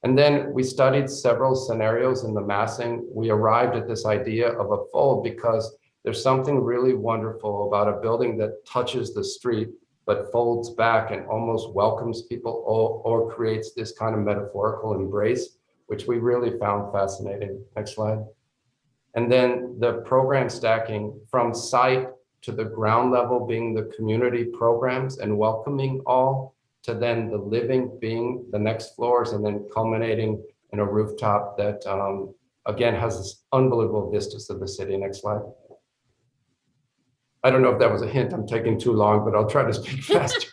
And then we studied several scenarios in the massing. We arrived at this idea of a fold because there's something really wonderful about a building that touches the street but folds back and almost welcomes people or creates this kind of metaphorical embrace, which we really found fascinating. Next slide. And then the program stacking from site to the ground level being the community programs and welcoming all, to then the living being the next floors, and then culminating in a rooftop that again has this unbelievable vistas of the city. Next slide. I don't know if that was a hint. I'm taking too long, but I'll try to speak faster.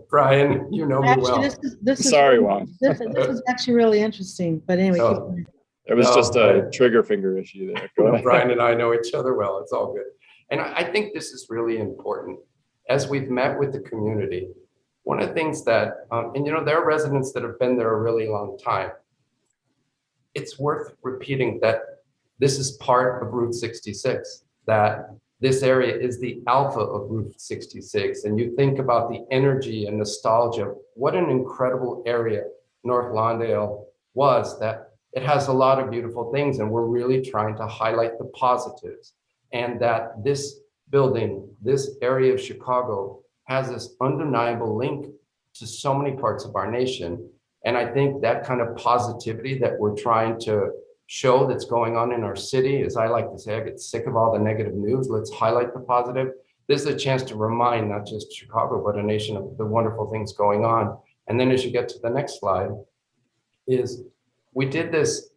Brian, you know me well. This is Sorry, Juan. This is actually really interesting, but anyway. keep No. going. It was just a trigger finger issue there. Go ahead. Brian and I know each other well. It's all good. And I think this is really important. As we've met with the community, one of the things that, and you know, there are residents that have been there a really long time. It's worth repeating that this is part of Route 66, that this area is the alpha of Route 66. And you think about the energy and nostalgia, what an incredible area North Lawndale was, that it has a lot of beautiful things, and we're really trying to highlight the positives. And that this building, this area of Chicago, has this undeniable link to so many parts of our nation. And I think that kind of positivity that we're trying to show that's going on in our city, as I like to say, I get sick of all the negative news. Let's highlight the positive. This is a chance to remind not just Chicago, but a nation of the wonderful things going on. And then as you get to the next slide, is we did this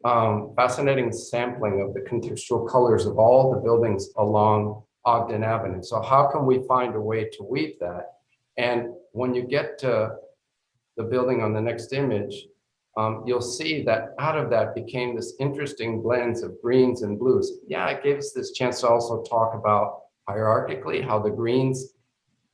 fascinating sampling of the contextual colors of all the buildings along Ogden Avenue. So how can we find a way to weave that? And when you get to the building on the next image, you'll see that out of that became this interesting blends of greens and blues. Yeah, it gave us this chance to also talk about hierarchically how the greens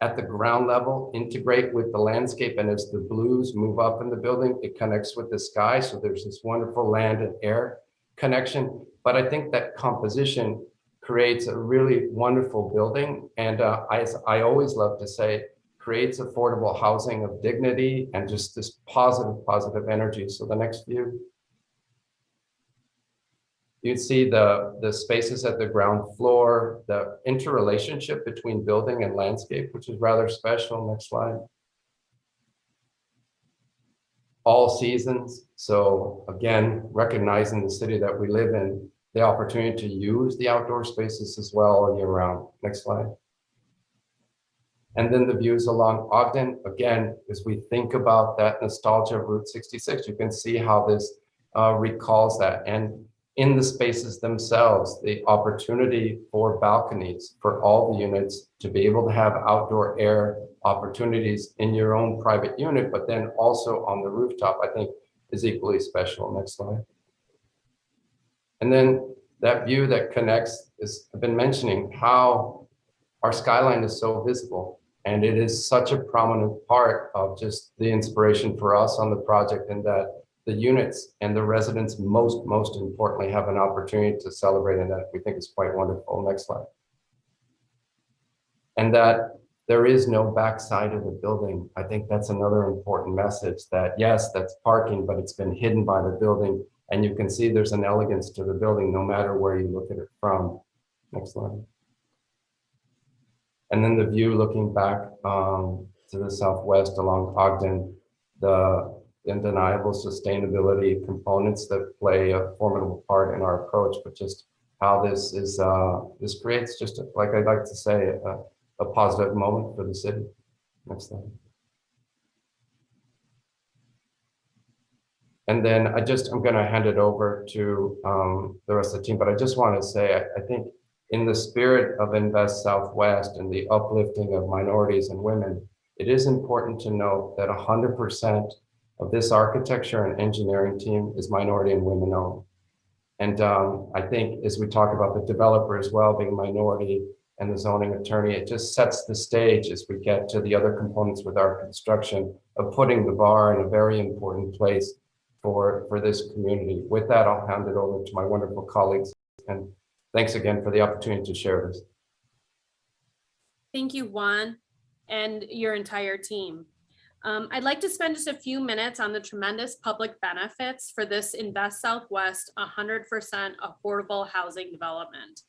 at the ground level integrate with the landscape, and as the blues move up in the building, it connects with the sky. So there's this wonderful land and air connection. But I think that composition creates a really wonderful building. And as I always love to say, creates affordable housing of dignity and just this positive energy. So the next view. You'd see the spaces at the ground floor, the interrelationship between building and landscape, which is rather special. Next slide. All seasons. So again, recognizing the city that we live in, the opportunity to use the outdoor spaces as well year round. Next slide. And then the views along Ogden, again, as we think about that nostalgia of Route 66, you can see how this recalls that. And in the spaces themselves, the opportunity for balconies for all the units to be able to have outdoor air opportunities in your own private unit, but then also on the rooftop, I think is equally special. Next slide. And then that view that connects is, I've been mentioning how our skyline is so visible. And it is such a prominent part of just the inspiration for us on the project, and that the units and the residents most importantly have an opportunity to celebrate, and that we think is quite wonderful. Next slide. And that there is no backside of the building. I think that's another important message, that yes, that's parking, but it's been hidden by the building. And you can see there's an elegance to the building no matter where you look at it from. Next slide. And then the view looking back to the southwest along Ogden, the undeniable sustainability components that play a formidable part in our approach, but just how this is, this creates just, like I like to say, a positive moment for the city. Next slide. And then I'm gonna hand it over to the rest of the team, but I just want to say, I think in the spirit of Invest Southwest and the uplifting of minorities and women, it is important to note that 100% of this architecture and engineering team is minority and women owned. And I think as we talk about the developer as well being minority and the zoning attorney, it just sets the stage as we get to the other components with our construction of putting the bar in a very important place for this community. With that, I'll hand it over to my wonderful colleagues, and thanks again for the opportunity to share this. Thank you, Juan, and your entire team. I'd like to spend just a few minutes on the tremendous public benefits for this Invest Southwest 100% affordable housing development.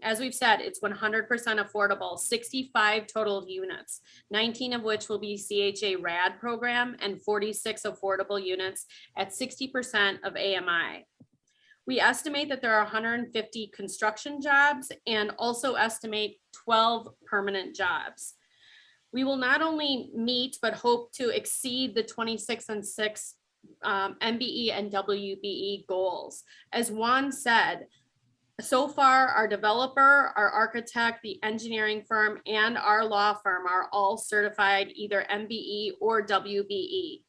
As we've said, it's 100% affordable, 65 total units, 19 of which will be CHA RAD program and 46 affordable units at 60% of AMI. We estimate that there are 150 construction jobs and also estimate 12 permanent jobs. We will not only meet, but hope to exceed the 26 and 6 MBE and WBE goals. As Juan said, so far, our developer, our architect, the engineering firm, and our law firm are all certified either MBE or WBE.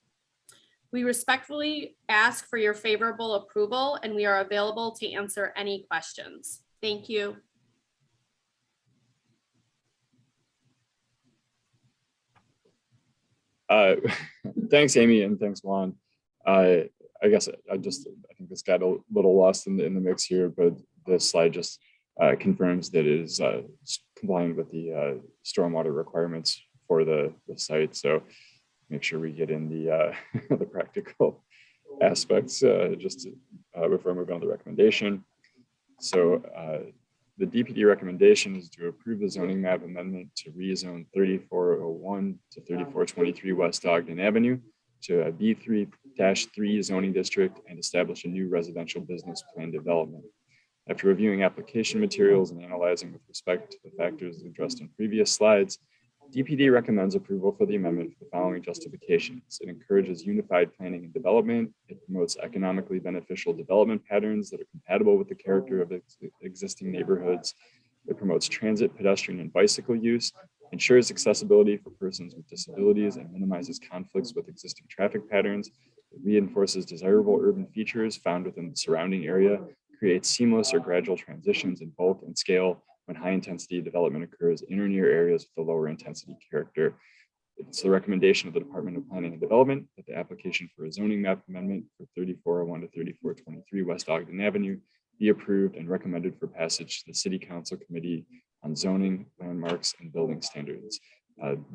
We respectfully ask for your favorable approval, and we are available to answer any questions. Thank you. Thanks, Amy, and thanks, Juan. I guess I think this got a little lost in the mix here, but this slide just confirms that it is complying with the stormwater requirements for the site. So make sure we get in the the practical aspects just before moving on to the recommendation. So the DPD recommendation is to approve the zoning map amendment to rezone 3401 to 3423 West Ogden Avenue to a B3-3 zoning district and establish a new residential business plan development. After reviewing application materials and analyzing with respect to the factors addressed in previous slides, DPD recommends approval for the amendment for the following justifications. It encourages unified planning and development. It promotes economically beneficial development patterns that are compatible with the character of existing neighborhoods. It promotes transit, pedestrian, and bicycle use, ensures accessibility for persons with disabilities, and minimizes conflicts with existing traffic patterns. It reinforces desirable urban features found within the surrounding area, creates seamless or gradual transitions in bulk and scale when high intensity development occurs in or near areas with a lower intensity character. It's the recommendation of the Department of Planning and Development that the application for a zoning map amendment for 3401 to 3423 West Ogden Avenue be approved and recommended for passage to the City Council Committee on Zoning, Landmarks, and Building Standards.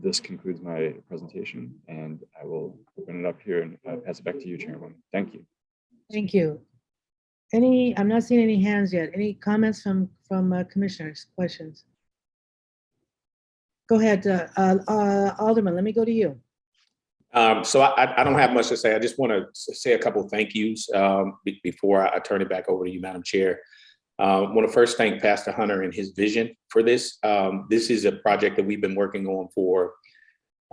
This concludes my presentation, and I will open it up here and pass it back to you, Chairwoman. Thank you. Thank you. I'm not seeing any hands yet. Any comments from commissioners, questions? Go ahead, Alderman, let me go to you. So I don't have much to say. I just want to say a couple of thank yous before I turn it back over to you, Madam Chair. I want to first thank Pastor Hunter and his vision for this. This is a project that we've been working on for,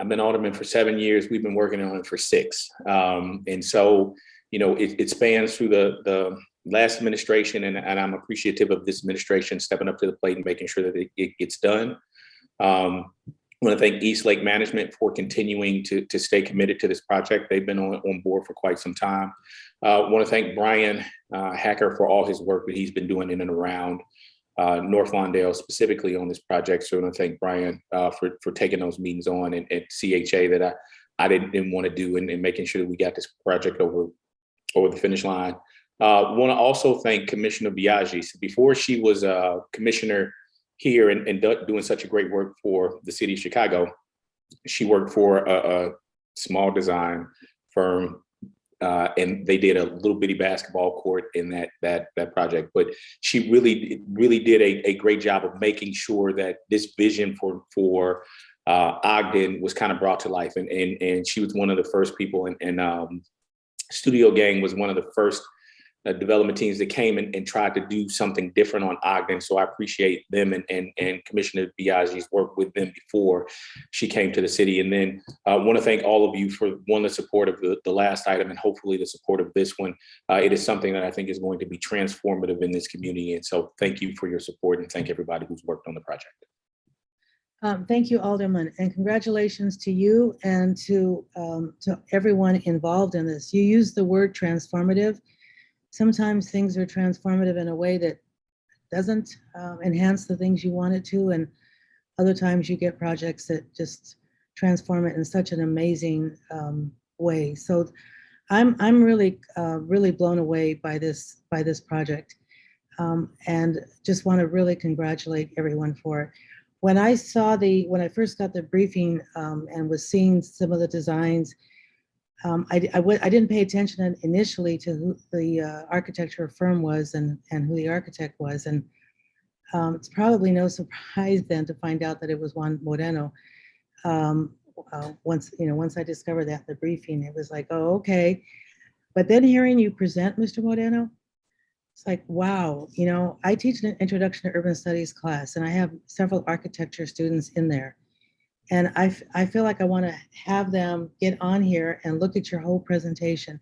I've been Alderman for 7 years. We've been working on it for 6. And so, you know, it spans through the last administration, and I'm appreciative of this administration stepping up to the plate and making sure that it gets done. want to thank East Lake Management for continuing to stay committed to this project. They've been on board for quite some time. I want to thank Brian Hacker for all his work that he's been doing in and around North Lawndale, specifically on this project. So I want to thank Brian for taking those meetings on and CHA that I didn't want to do and making sure that we got this project over the finish line. Want to also thank Commissioner Biaggi. So before she was a commissioner here and doing such a great work for the city of Chicago, she worked for a small design firm, and they did a little bitty basketball court in that project. But she really did a great job of making sure that this vision for Ogden was kind of brought to life. And she was one of the first people, and Studio Gang was one of the first development teams that came and tried to do something different on Ogden. So I appreciate them and Commissioner Biaggi's work with them before she came to the city. And then I want to thank all of you for the support of the last item and hopefully the support of this one. It is something that I think is going to be transformative in this community. And so thank you for your support and thank everybody who's worked on the project. Thank you, Alderman, and congratulations to you and to everyone involved in this. You used the word transformative. Sometimes things are transformative in a way that doesn't enhance the things you want it to, and other times you get projects that just transform it in such an amazing way. So I'm really blown away by this project, and just want to really congratulate everyone for it. When I first got the briefing and was seeing some of the designs, I didn't pay attention initially to who the architecture firm was and who the architect was. And it's probably no surprise then to find out that it was Juan Moreno. Once I discovered that in the briefing, it was like, oh, okay. But then hearing you present, Mr. Moreno, it's like, wow, I teach an introduction to urban studies class, and I have several architecture students in there. And I feel like I want to have them get on here and look at your whole presentation.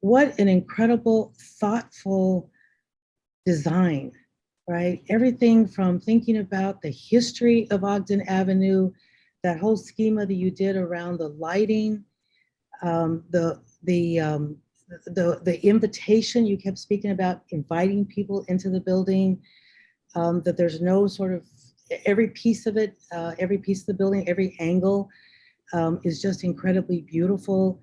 What an incredible, thoughtful design, right? Everything from thinking about the history of Ogden Avenue, that whole schema that you did around the lighting, the invitation you kept speaking about, inviting people into the building, that there's no sort of, every piece of it, every piece of the building, every angle is just incredibly beautiful.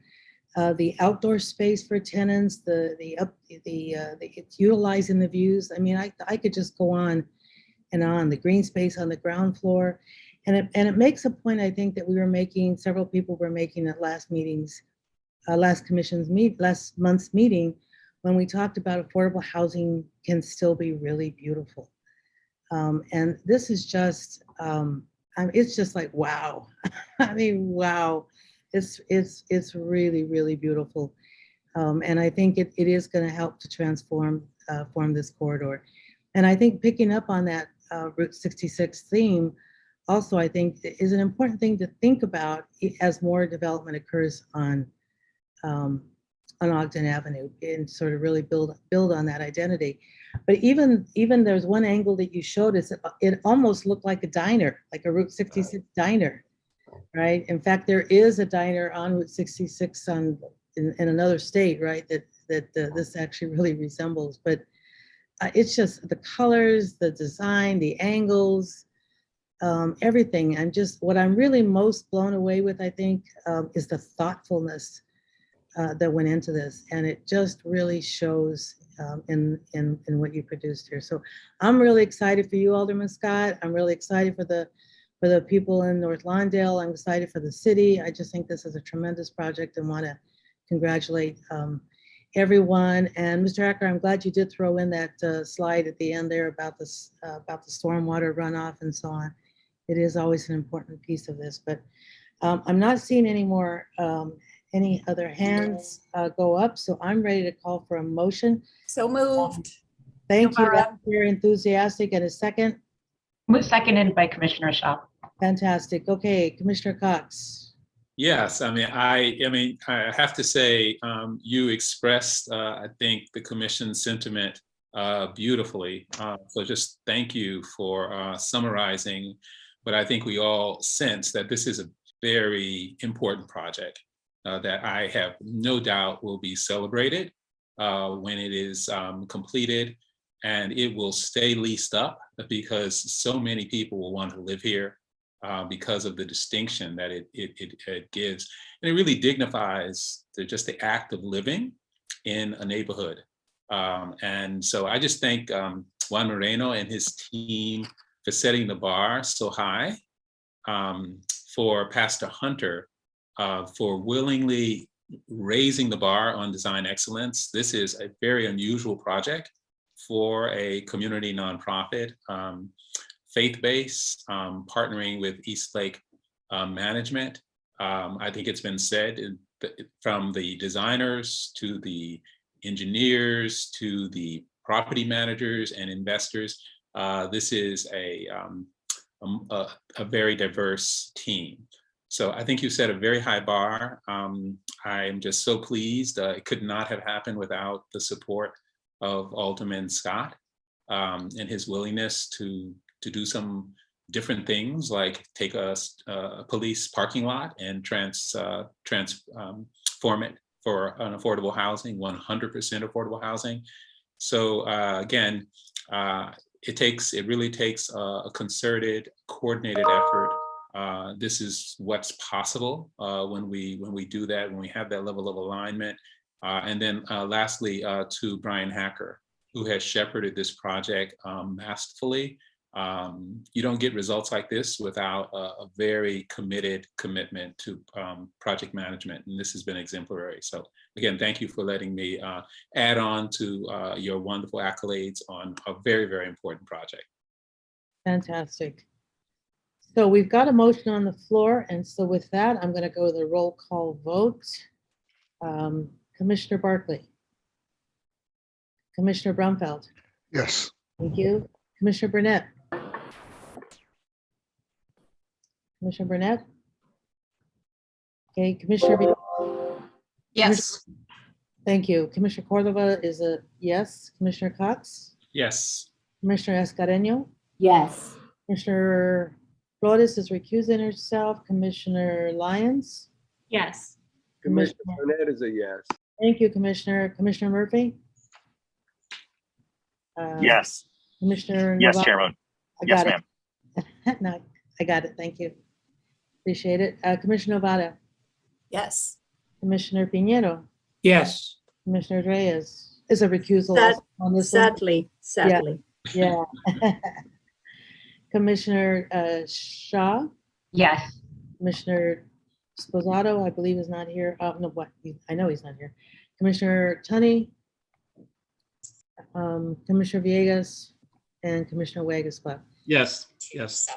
The outdoor space for tenants, it's utilizing the views. I mean, I could just go on and on. The green space on the ground floor, and it makes a point, I think, that we were making, several people were making at last month's meeting, when we talked about affordable housing can still be really beautiful. And this is just, it's just like, wow. I mean, wow, it's really, really beautiful. And I think it is gonna help to transform this corridor. And I think picking up on that Route 66 theme, also I think is an important thing to think about as more development occurs on Ogden Avenue, and sort of really build on that identity. But even there's one angle that you showed us, it almost looked like a diner, like a Route 66 diner, right? In fact, there is a diner on Route 66 in another state, right? That this actually really resembles. But it's just the colors, the design, the angles, everything. What I'm really most blown away with, I think, is the thoughtfulness that went into this, and it just really shows in what you produced here. So I'm really excited for you, Alderman Scott. I'm really excited for the people in North Lawndale. I'm excited for the city. I just think this is a tremendous project and want to congratulate everyone. And Mr. Hacker, I'm glad you did throw in that slide at the end there about the stormwater runoff and so on. It is always an important piece of this, but I'm not seeing any more any other hands go up, so I'm ready to call for a motion. So moved. Thank you. That's very enthusiastic. And a second? Seconded by Commissioner Shaw. Fantastic. Okay, Commissioner Cox. Yes, I mean, I have to say, you expressed, I think, the commission's sentiment beautifully. So just thank you for summarizing but I think we all sense that this is a very important project that I have no doubt will be celebrated when it is completed, and it will stay leased up because so many people will want to live here because of the distinction that it gives. And it really dignifies just the act of living in a neighborhood. And so I just thank Juan Moreno and his team for setting the bar so high, for Pastor Hunter for willingly raising the bar on design excellence. This is a very unusual project for a community nonprofit, faith-based, partnering with Eastlake Management. I think it's been said from the designers to the engineers to the property managers and investors, this is a very diverse team. So I think you set a very high bar. I'm just so pleased. It could not have happened without the support of Alderman Scott and his willingness to do some different things, like take a police parking lot and transform it for an affordable housing, 100% affordable housing. So again, it really takes a concerted, coordinated effort. This is what's possible when we do that, when we have that level of alignment. And then lastly, to Brian Hacker, who has shepherded this project masterfully. You don't get results like this without a very commitment to project management, and this has been exemplary. So again, thank you for letting me add on to your wonderful accolades on a very, very important project. Fantastic. So we've got a motion on the floor, and so with that, I'm going to go to the roll call vote. Commissioner Barkley. Commissioner Brumfeld. Yes. Thank you. Commissioner Burnett. Commissioner Burnett? Okay, Commissioner. Yes. Thank you. Commissioner Cordova is a yes. Commissioner Cox? Yes. Commissioner Escareno? Yes. Commissioner Flores is recusing herself. Commissioner Lyons? Yes. Commissioner Burnett is a yes. Thank you, Commissioner. Commissioner Murphy? Yes. Commissioner Yes, Novato? Chairman. I Yes, got ma'am. it. No, I got it. Thank you. Appreciate it. Commissioner Novata? Yes. Commissioner Pinheiro? Yes. Commissioner Reyes is a recusal Sad- on this one. Sadly. Yeah. Commissioner Shaw? Yes. Commissioner Sposato, I believe, is not here. Oh, no, what? I know he's not here. Commissioner Tunney, Commissioner Villegas, and Commissioner Wagaspa. Yes, yes.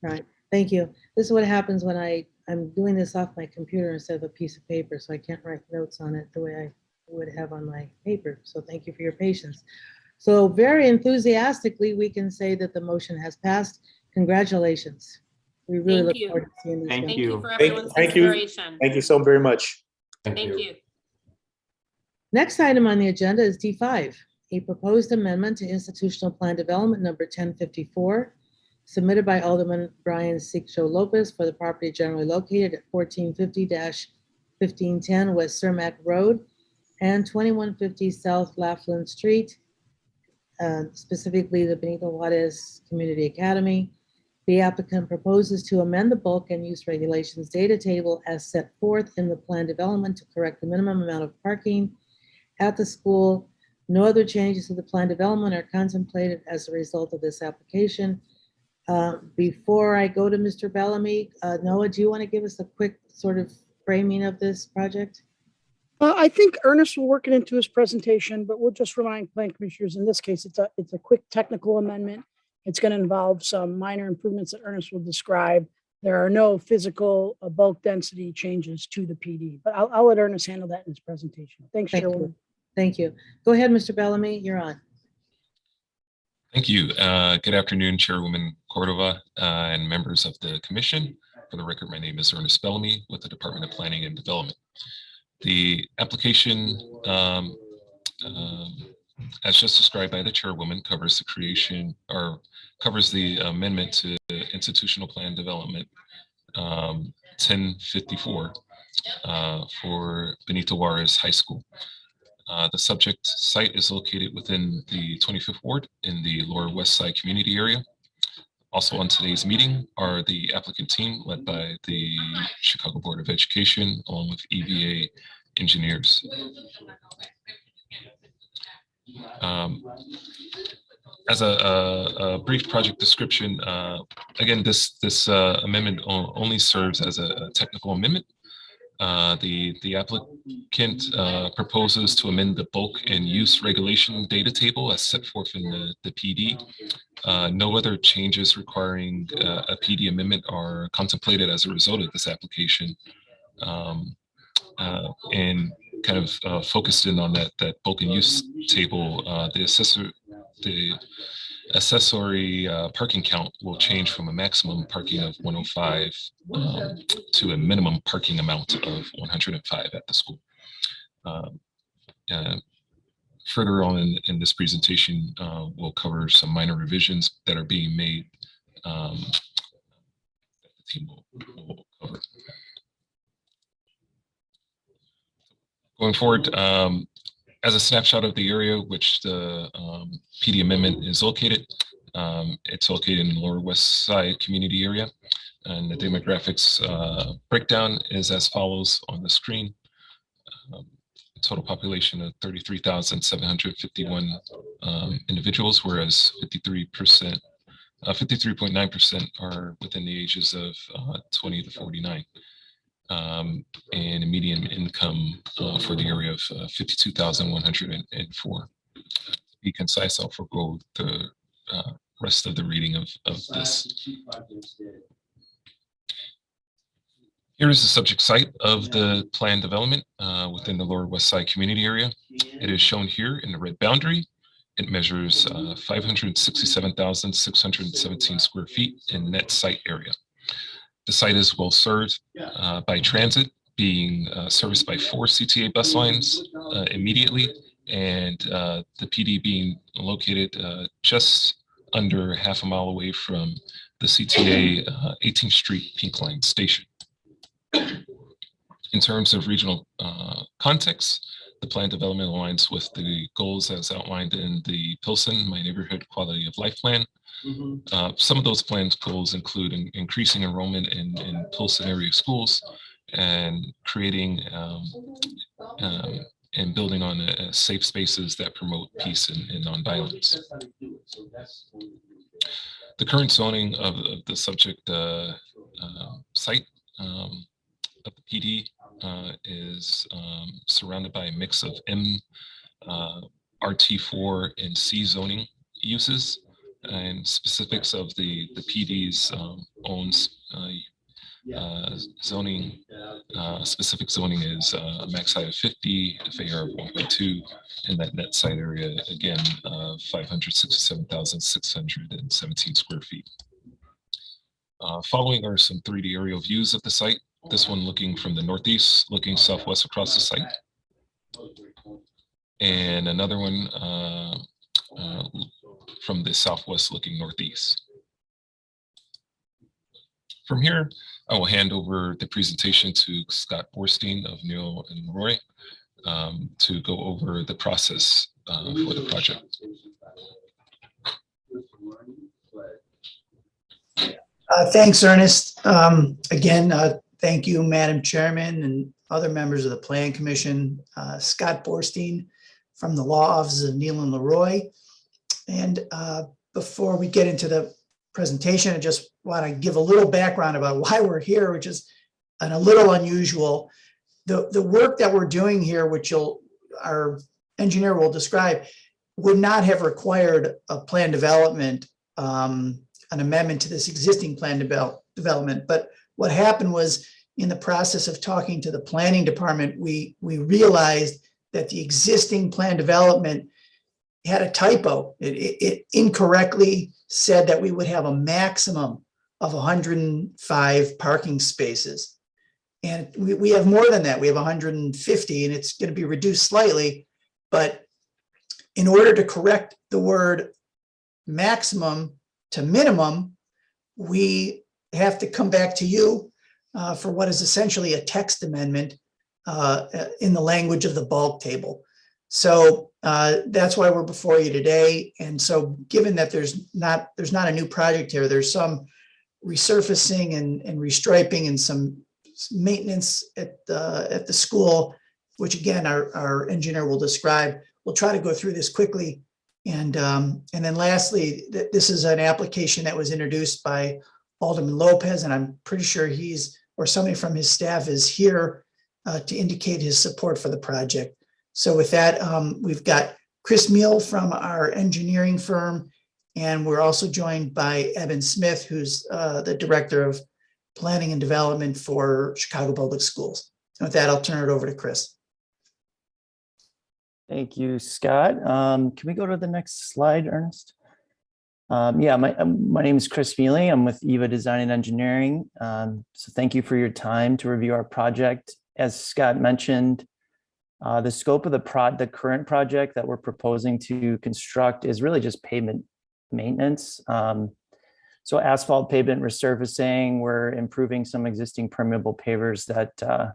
All right, thank you. This is what happens when I'm doing this off my computer instead of a piece of paper, so I can't write notes on it the way I would have on my paper. So thank you for your patience. So very enthusiastically, we can say that the motion has passed. Congratulations. We really Thank look you. forward to seeing these. Thank guys. you for everyone's Thank you. consideration. Thank you so very much. Thank you. Next item on the agenda is D5, a proposed amendment to institutional plan development number 1054, submitted by Alderman Brian Siccho Lopez for the property generally located at 1450-1510 West Cermak Road and 2150 South Laughlin Street, specifically the Benito Juarez Community Academy. The applicant proposes to amend the bulk and use regulations data table as set forth in the plan development to correct the minimum amount of parking at the school. No other changes to the plan development are contemplated as a result of this application. Before I go to Mr. Bellamy, Noah, do you want to give us a quick sort of framing of this project? I think Ernest will work it into his presentation, but we'll just remind plan commissioners, in this case, it's a quick technical amendment. It's going to involve some minor improvements that Ernest will describe. There are no physical bulk density changes to the PD, but I'll let Ernest handle that in his presentation. Thanks, Thank Chairwoman. you. Thank you. Go ahead, Mr. Bellamy, you're on. Thank you. Good afternoon, Chairwoman Cordova and members of the commission. For the record, my name is Ernest Bellamy with the Department of Planning and Development. The application, as just described by the chairwoman, covers the creation or covers the amendment to institutional plan development 1054 for Benito Juarez High School. The subject site is located within the 25th Ward in the Lower West Side community area. Also on today's meeting are the applicant team led by the Chicago Board of Education along with EVA engineers. As a brief project description, again, this amendment only serves as a technical amendment. The applicant proposes to amend the bulk and use regulation data table as set forth in the PD. No other changes requiring a PD amendment are contemplated as a result of this application. And kind of focused in on that bulk and use table, the accessory parking count will change from a maximum parking of 105 to a minimum parking amount of 105 at the school. Further on in this presentation, we'll cover some minor revisions that are being made that the team will cover. Going forward, as a snapshot of the area which the PD amendment is located, it's located in the Lower West Side community area. And the demographics breakdown is as follows on the screen. Total population of 33,751 individuals, whereas 53.9% are within the ages of 20 to 49. And a median income for the area of 52,104. To be concise, I'll forego the rest of the reading of this. Here is the subject site of the planned development within the Lower West Side community area. It is shown here in the red boundary. It measures 567,617 square feet in net site area. The site is well served by transit, being serviced by 4 CTA bus lines immediately, and the PD being located just under half a mile away from the CTA 18th Street Pink Line station. In terms of regional context, the planned development aligns with the goals as outlined in the Pilsen, My Neighborhood Quality of Life Plan. Some of those planned goals include increasing enrollment in Pilsen area schools and creating and building on safe spaces that promote peace and nonviolence. The current zoning of the subject site of the PD is surrounded by a mix of RT4 and C zoning uses, and specifics of the PD's own zoning. Specific zoning is a max height of 50, FAR of 1.2, and that net site area again 567,617 square feet. Following are some 3D aerial views of the site. This one looking from the northeast, looking southwest across the site. And another one from the southwest looking northeast. From here, I will hand over the presentation to Scott Borstein of Neil and Leroy to go over the process for the project. Thanks, Ernest. Again, thank you, Madam Chairman and other members of the Plan Commission. Scott Borstein from the Law Office of Neil and Leroy. And before we get into the presentation, I just want to give a little background about why we're here, which is a little unusual. The work that we're doing here, which our engineer will describe, would not have required a plan development, an amendment to this existing plan development. But what happened was, in the process of talking to the planning department, we realized that the existing plan development had a typo. It incorrectly said that we would have a maximum of 105 parking spaces. And we have more than that. We have 150, and it's going to be reduced slightly. But in order to correct the word maximum to minimum, we have to come back to you for what is essentially a text amendment in the language of the bulk table. So that's why we're before you today. And so given that there's not a new project here, there's some resurfacing and restriping and some maintenance at the school, which again, our engineer will describe. We'll try to go through this quickly. And then lastly, this is an application that was introduced by Alderman Lopez, and I'm pretty sure he's, or somebody from his staff is here to indicate his support for the project. So with that, we've got Chris Meal from our engineering firm, and we're also joined by Evan Smith, who's the Director of Planning and Development for Chicago Public Schools. And with that, I'll turn it over to Chris. Thank you, Scott. Can we go to the next slide, Ernest? Yeah, my name is Chris Mealy. I'm with EVA Design and Engineering. So thank you for your time to review our project. As Scott mentioned, the scope of the current project that we're proposing to construct is really just pavement maintenance. So asphalt pavement resurfacing, we're improving some existing permeable pavers that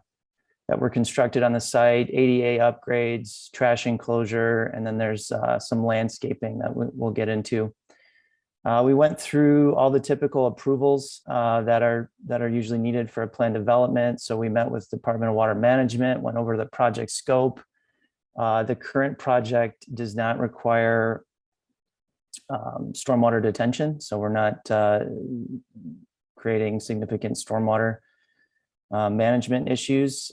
were constructed on the site, ADA upgrades, trash enclosure, and then there's some landscaping that we'll get into. We went through all the typical approvals that are usually needed for a plan development. So we met with Department of Water Management, went over the project scope. The current project does not require stormwater detention, so we're not creating significant stormwater management issues.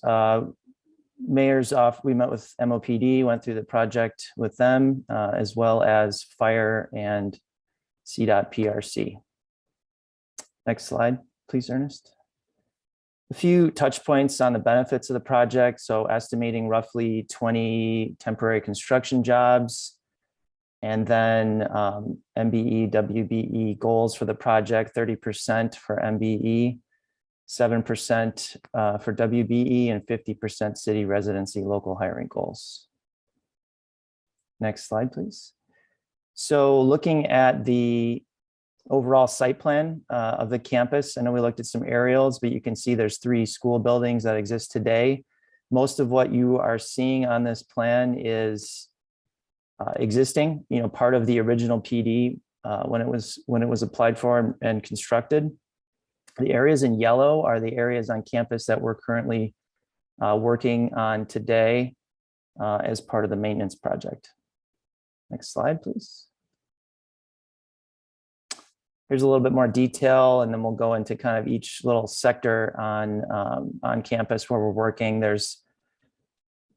Mayor's off, we met with MOPD, went through the project with them, as well as fire and CDOT PRC. Next slide, please, Ernest. A few touch points on the benefits of the project. So estimating roughly 20 temporary construction jobs, and then MBE, WBE goals for the project, 30% for MBE, 7% for WBE, and 50% city residency local hiring goals. Next slide, please. So looking at the overall site plan of the campus, I know we looked at some aerials, but you can see there's 3 school buildings that exist today. Most of what you are seeing on this plan is existing, part of the original PD when it was applied for and constructed. The areas in yellow are the areas on campus that we're currently working on today as part of the maintenance project. Next slide, please. Here's a little bit more detail, and then we'll go into kind of each little sector on campus where we're working. There's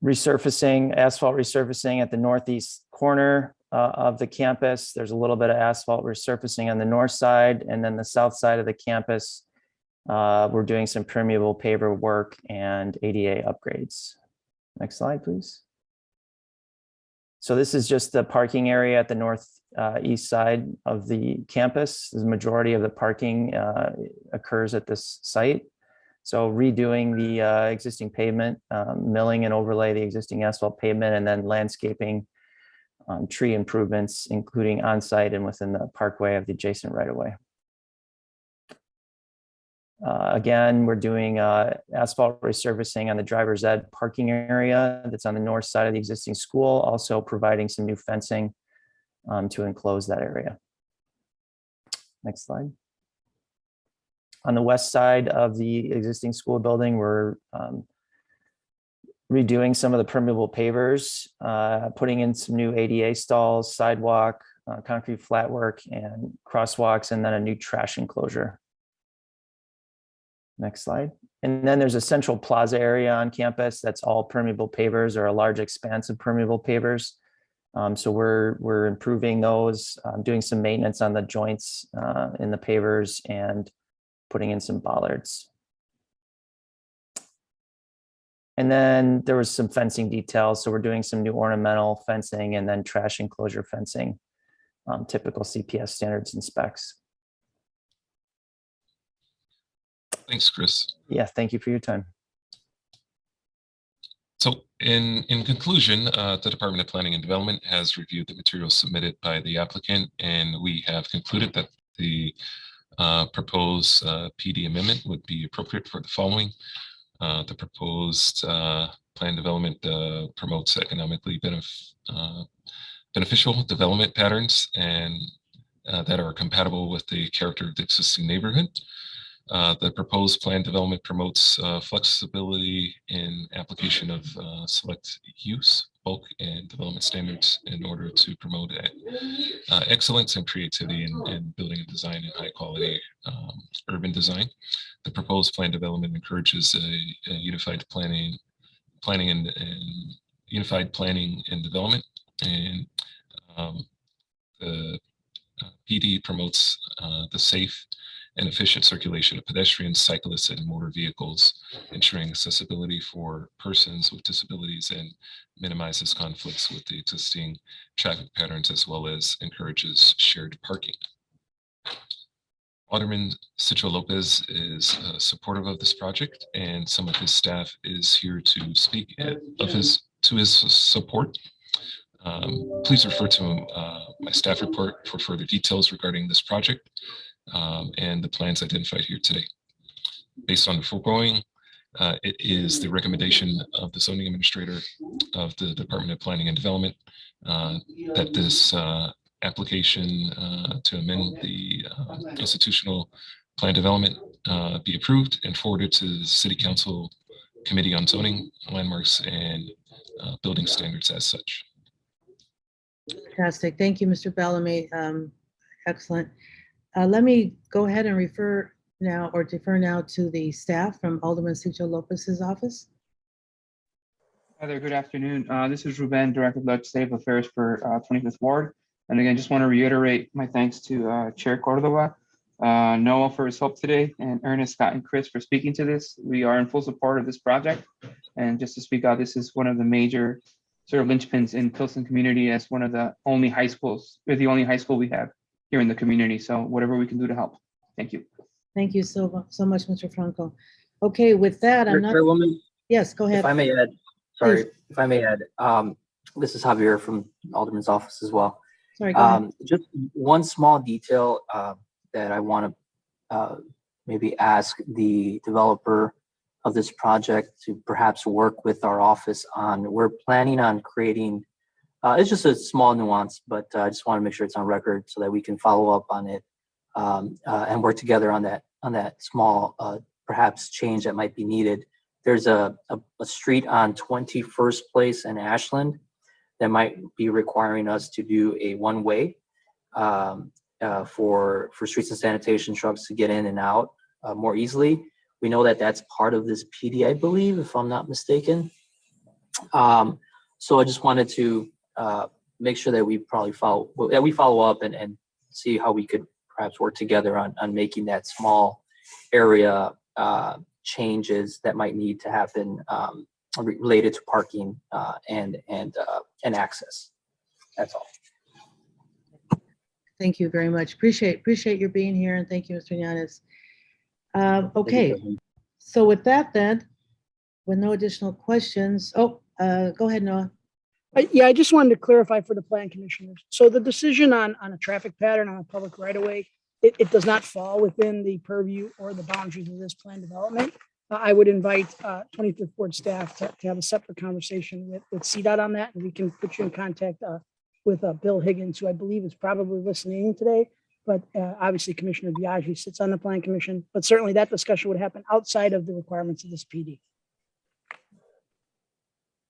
resurfacing, asphalt resurfacing at the northeast corner of the campus. There's a little bit of asphalt resurfacing on the north side, and then the south side of the campus, we're doing some permeable paver work and ADA upgrades. Next slide, please. So this is just the parking area at the northeast side of the campus. The majority of the parking occurs at this site. So redoing the existing pavement, milling and overlay the existing asphalt pavement, and then landscaping, tree improvements, including on-site and within the parkway of the adjacent right-of-way. Again, we're doing asphalt resurfacing on the driver's ed parking area that's on the north side of the existing school, also providing some new fencing to enclose that area. Next slide. On the west side of the existing school building, we're redoing some of the permeable pavers, putting in some new ADA stalls, sidewalk, concrete flatwork, and crosswalks, and then a new trash enclosure. Next slide. And then there's a central plaza area on campus that's all permeable pavers, or a large expanse of permeable pavers. So we're improving those, doing some maintenance on the joints in the pavers, and putting in some bollards. And then there was some fencing details. So we're doing some new ornamental fencing and then trash enclosure fencing, typical CPS standards and specs. Thanks, Chris. Yeah, thank you for your time. So in conclusion, the Department of Planning and Development has reviewed the materials submitted by the applicant, and we have concluded that the proposed PD amendment would be appropriate for the following. The proposed plan development promotes economically beneficial development patterns and that are compatible with the character of the existing neighborhood. The proposed plan development promotes flexibility in application of select use, bulk, and development standards in order to promote excellence and creativity in building and design and high quality urban design. The proposed plan development encourages a unified planning and unified planning and development, and the PD promotes the safe and efficient circulation of pedestrians, cyclists, and motor vehicles, ensuring accessibility for persons with disabilities and minimizes conflicts with the existing traffic patterns, as well as encourages shared parking. Alderman Citro Lopez is supportive of this project, and some of his staff is here to speak to his support. Please refer to my staff report for further details regarding this project and the plans identified here today. Based on the foregoing, it is the recommendation of the zoning administrator of the Department of Planning and Development that this application to amend the institutional plan development be approved and forwarded to the City Council Committee on Zoning, Landmarks, and Building Standards as such. Fantastic. Thank you, Mr. Bellamy. Excellent. Let me go ahead and refer now or defer now to the staff from Alderman Citro Lopez's office. Hi there, good afternoon. This is Ruben, Director of Legislative Affairs for 25th Ward. And again, just want to reiterate my thanks to Chair Cordova, Noah for his help today, and Ernest, Scott, and Chris for speaking to this. We are in full support of this project. And just to speak out, this is one of the major sort of linchpins in Pilsen community as one of the only high schools, or the only high school we have here in the community. So whatever we can do to help. Thank you. Thank you so much, Mr. Franco. Okay, with that, I'm not. Chairwoman, Yes, go ahead. if I may add, sorry, Please. if I may add, this is Javier from Alderman's office as well. Sorry, go ahead. Just one small detail that I want to maybe ask the developer of this project to perhaps work with our office on. We're planning on creating, it's just a small nuance, but I just want to make sure it's on record so that we can follow up on it and work together on that small perhaps change that might be needed. There's a street on 21st Place and Ashland that might be requiring us to do a one-way for streets and sanitation trucks to get in and out more easily. We know that that's part of this PD, I believe, if I'm not mistaken. So I just wanted to make sure that we follow up and see how we could perhaps work together on making that small area changes that might need to happen related to parking and access. That's all. Thank you very much. Appreciate your being here, and thank you, Mr. Yanez. Okay, so with that then, with no additional questions, go ahead, Noah. Yeah, I just wanted to clarify for the plan commissioners. So the decision on a traffic pattern on a public right of way, it does not fall within the purview or the boundaries of this plan development. I would invite 25th Ward staff to have a separate conversation with CDOT on that, and we can put you in contact with Bill Higgins, who I believe is probably listening today. But obviously Commissioner Biaggi sits on the plan commission, but certainly that discussion would happen outside of the requirements of this PD.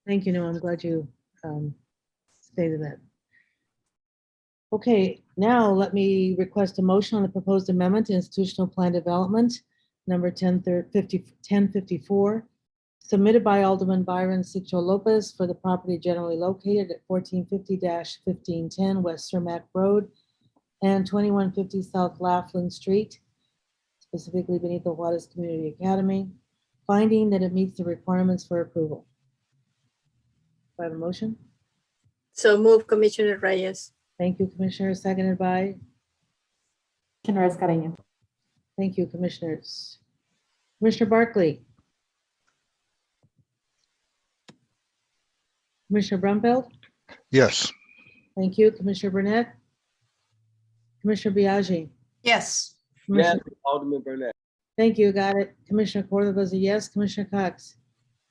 Thank you, Noah. I'm glad you stated that. Okay, now let me request a motion on the proposed amendment to institutional plan development, number 1054, submitted by Alderman Byron Citro Lopez for the property generally located at 1450-1510 West Cermak Road and 2150 South Laughlin Street, specifically beneath the Juarez Community Academy, finding that it meets the requirements for approval. Do I have a motion? So move, Commissioner Reyes. Thank you, Commissioner. Seconded by? Commissioner Escareno. Thank you, Commissioners. Commissioner Barkley? Commissioner Brumfeld? Yes. Thank you. Commissioner Burnett? Commissioner Biaggi? Yes. Yes, Commissioner, Alderman Burnett. thank you, got it. Commissioner Cordova is a yes. Commissioner Cox,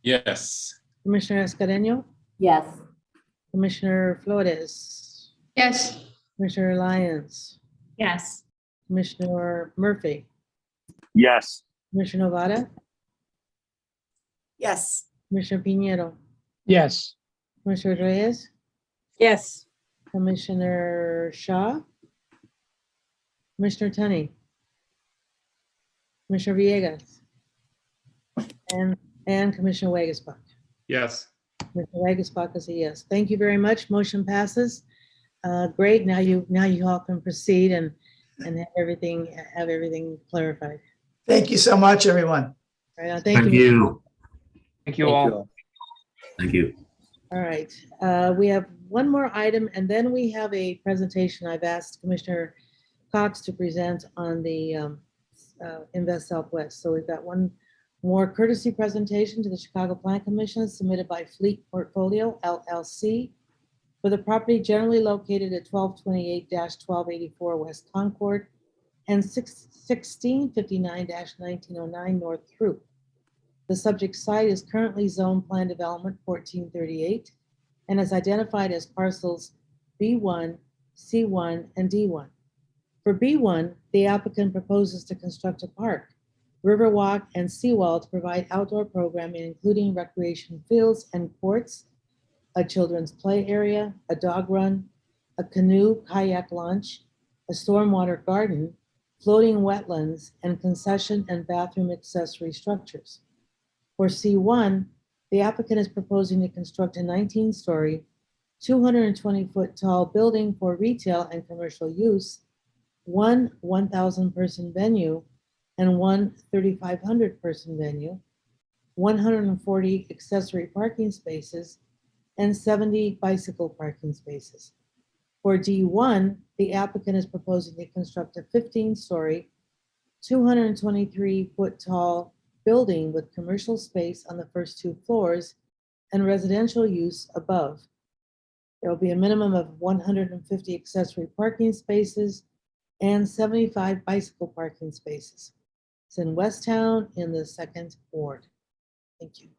Yes. Commissioner Escareno, Yes. Commissioner Flores, Yes. Commissioner Lyons, Yes. Commissioner Murphy, Yes. Commissioner Novara, Yes. Commissioner Pinheiro, Yes. Commissioner Reyes, Yes. Commissioner Shaw, Commissioner Tunney, Commissioner Villegas, and Commissioner Wagasbach. Yes. Commissioner Wagasbach is a yes. Thank you very much. Motion passes. Great. Now you all can proceed and have everything clarified. Thank you so much, everyone. Right on. Thank you. Thank you all. Thank you. All right. We have one more item, and then we have a presentation I've asked Commissioner Cox to present on the Invest Southwest. So we've got one more courtesy presentation to the Chicago Plan Commission submitted by Fleet Portfolio LLC for the property generally located at 1228-1284 West Concord and 1659-1909 North Throop. The subject site is currently Zone Plan Development 1438 and is identified as parcels B1, C1, and D1. For B1, the applicant proposes to construct a park, riverwalk, and seawall to provide outdoor programming, including recreation fields and courts, a children's play area, a dog run, a canoe kayak launch, a stormwater garden, floating wetlands, and concession and bathroom accessory structures. For C1, the applicant is proposing to construct a 19-story, 220-foot tall building for retail and commercial use, one 1,000-person venue, and one 3,500-person venue, 140 accessory parking spaces, and 70 bicycle parking spaces. For D1, the applicant is proposing to construct a 15-story, 223-foot tall building with commercial space on the first 2 floors and residential use above. There will be a minimum of 150 accessory parking spaces and 75 bicycle parking spaces. It's in Westtown in the 2nd Ward. Thank you.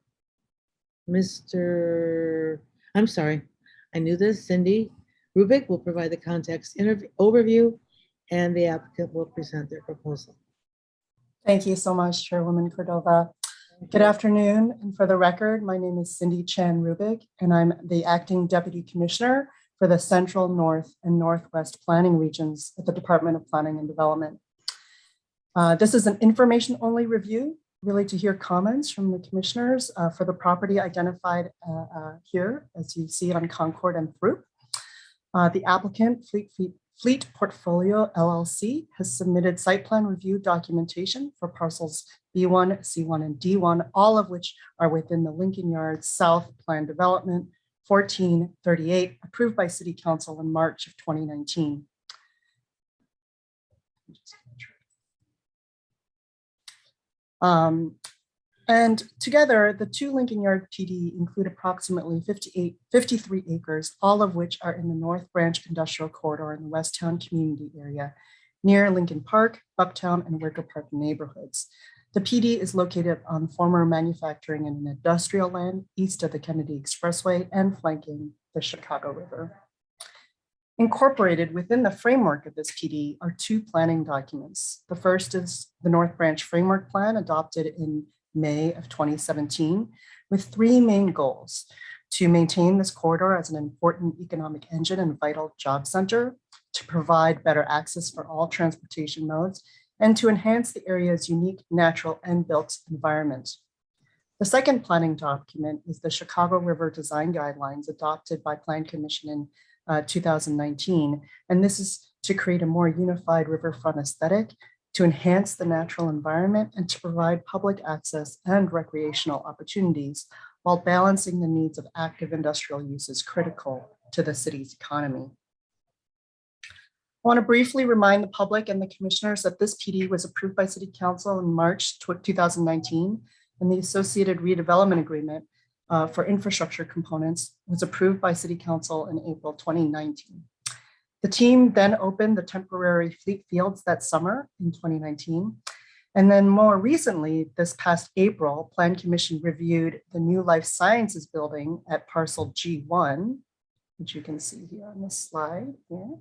I'm sorry, I knew this. Cindy Rubik will provide the context overview, and the applicant will present their proposal. Thank you so much, Chairwoman Cordova. Good afternoon, and for the record, my name is Cindy Chan Rubik, and I'm the Acting Deputy Commissioner for the Central, North, and Northwest Planning Regions at the Department of Planning and Development. This is an information-only review, really to hear comments from the commissioners for the property identified here, as you see on Concord and Throop. The applicant, Fleet Portfolio LLC, has submitted site plan review documentation for parcels B1, C1, and D1, all of which are within the Lincoln Yards South Plan Development 1438, approved by City Council in March of 2019. And together, the 2 Lincoln Yard PD include approximately 53 acres, all of which are in the North Branch Industrial Corridor in the Westtown community area, near Lincoln Park, Bucktown, and Wicker Park neighborhoods. The PD is located on former manufacturing and industrial land east of the Kennedy Expressway and flanking the Chicago River. Incorporated within the framework of this PD are 2 planning documents. The first is the North Branch Framework Plan adopted in May of 2017 with 3 main goals: to maintain this corridor as an important economic engine and vital job center, to provide better access for all transportation modes, and to enhance the area's unique natural and built environment. The second planning document is the Chicago River Design Guidelines adopted by Plan Commission in 2019, and this is to create a more unified riverfront aesthetic, to enhance the natural environment, and to provide public access and recreational opportunities while balancing the needs of active industrial uses critical to the city's economy. I want to briefly remind the public and the commissioners that this PD was approved by City Council in March 2019, and the associated redevelopment agreement for infrastructure components was approved by City Council in April 2019. The team then opened the temporary fleet fields that summer in 2019. And then more recently, this past April, Plan Commission reviewed the new life sciences building at parcel G1, which you can see here on this slide here.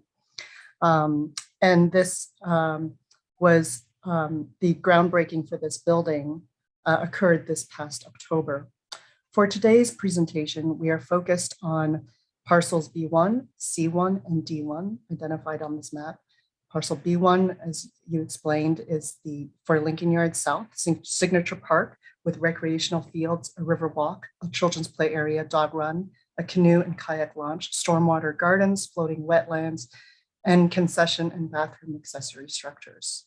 And this was the groundbreaking for this building occurred this past October. For today's presentation, we are focused on parcels B1, C1, and D1 identified on this map. Parcel B1, as you explained, is for Lincoln Yards South, signature park with recreational fields, a river walk, a children's play area, dog run, a canoe and kayak launch, stormwater gardens, floating wetlands, and concession and bathroom accessory structures.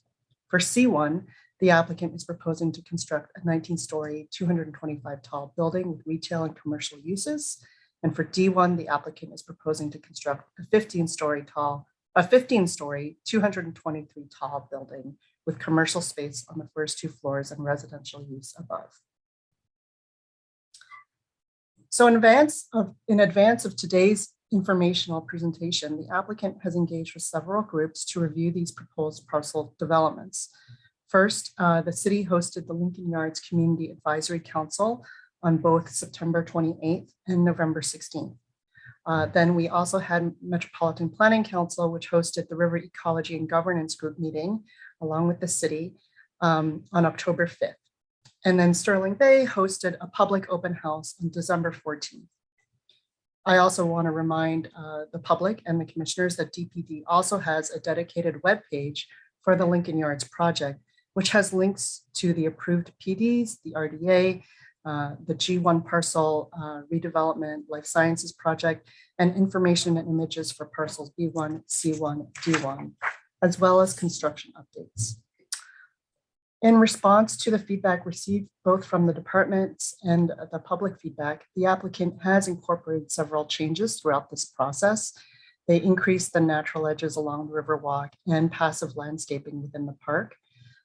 For C1, the applicant is proposing to construct a 19-story, 225 tall building with retail and commercial uses. And for D1, the applicant is proposing to construct a 15-story, 223 tall building with commercial space on the first 2 floors and residential use above. So in advance of today's informational presentation, the applicant has engaged with several groups to review these proposed parcel developments. First, the city hosted the Lincoln Yards Community Advisory Council on both September 28th and November 16th. Then we also had Metropolitan Planning Council, which hosted the River Ecology and Governance Group meeting along with the city on October 5th. And then Sterling Bay hosted a public open house on December 14th. I also want to remind the public and the commissioners that DPD also has a dedicated webpage for the Lincoln Yards project, which has links to the approved PDs, the RDA, the G1 parcel redevelopment life sciences project, and information and images for parcels B1, C1, D1, as well as construction updates. In response to the feedback received both from the departments and the public feedback, the applicant has incorporated several changes throughout this process. They increased the natural edges along the Riverwalk and passive landscaping within the park.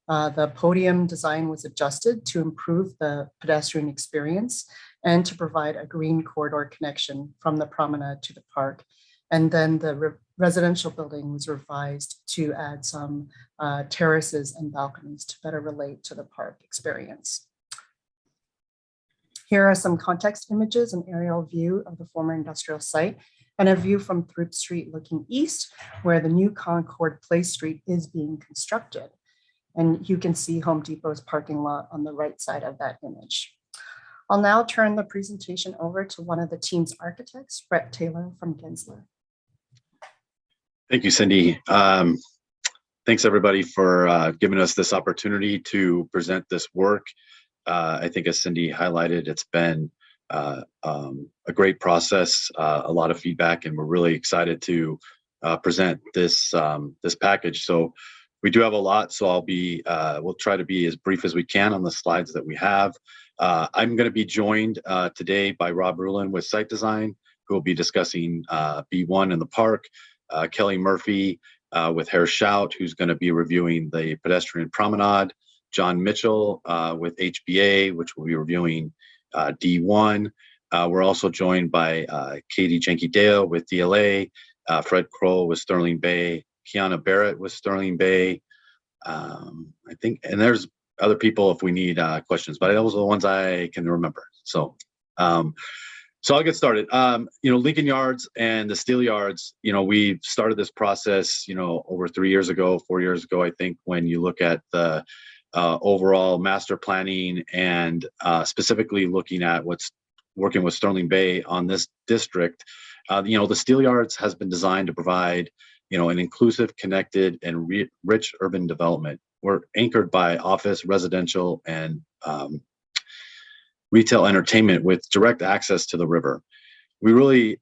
The podium design was adjusted to improve the pedestrian experience and to provide a green corridor connection from the promenade to the park. And then the residential building was revised to add some terraces and balconies to better relate to the park experience. Here are some context images, an aerial view of the former industrial site, and a view from Throop Street looking east, where the new Concord Place Street is being constructed. And you can see Home Depot's parking lot on the right side of that image. I'll now turn the presentation over to one of the team's architects, Brett Taylor from Gensler. Thank you, Cindy. Thanks everybody for giving us this opportunity to present this work. I think as Cindy highlighted, it's been a great process, a lot of feedback, and we're really excited to present this this package. So we do have a lot, so we'll try to be as brief as we can on the slides that we have. I'm going to be joined today by Rob Rulin with Site Design, who will be discussing B1 in the park. Kelly Murphy with Hare Shout, who's going to be reviewing the pedestrian promenade. John Mitchell with HBA, which will be reviewing D1. We're also joined by Katie Jenky-Dale with DLA, Fred Kroll with Sterling Bay, Kiana Barrett with Sterling Bay. I think, and there's other people if we need questions, but those are the ones I can remember. So I'll get started. Lincoln Yards and the Steel Yards, we started this process, over 4 years ago, I think, when you look at the overall master planning and specifically looking at what's working with Sterling Bay on this district. The Steel Yards has been designed to provide, an inclusive, connected, and rich urban development. We're anchored by office, residential, and retail entertainment with direct access to the river. We really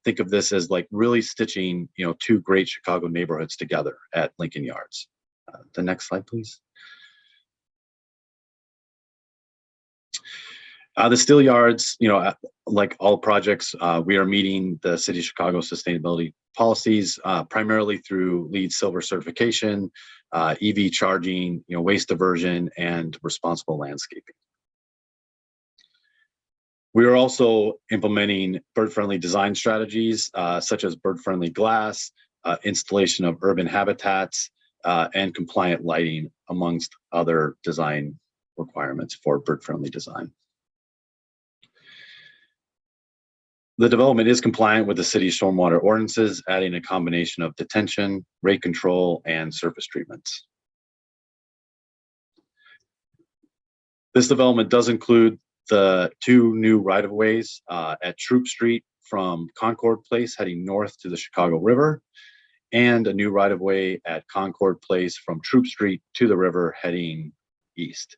think of this as like really stitching, 2 great Chicago neighborhoods together at Lincoln Yards. The next slide, please. The Steel Yards, like all projects, we are meeting the City of Chicago sustainability policies, primarily through LEED Silver certification, EV charging, waste diversion, and responsible landscaping. We are also implementing bird-friendly design strategies, such as bird-friendly glass, installation of urban habitats, and compliant lighting, amongst other design requirements for bird-friendly design. The development is compliant with the city's stormwater ordinances, adding a combination of detention, rate control, and surface treatments. This development does include the 2 new right-of-ways at Troop Street from Concord Place heading north to the Chicago River, and a new right-of-way at Concord Place from Troop Street to the river heading east.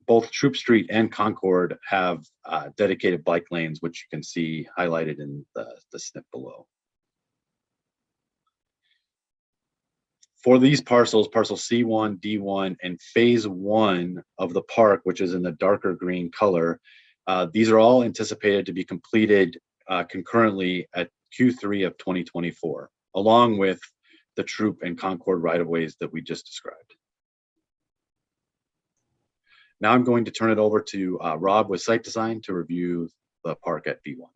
Both Troop Street and Concord have dedicated bike lanes, which you can see highlighted in the snip below. For these parcels, parcel C1, D1, and phase 1 of the park, which is in the darker green color, these are all anticipated to be completed concurrently at Q3 of 2024, along with the Troop and Concord right-of-ways that we just described. Now I'm going to turn it over to Rob with Site Design to review the park at V1.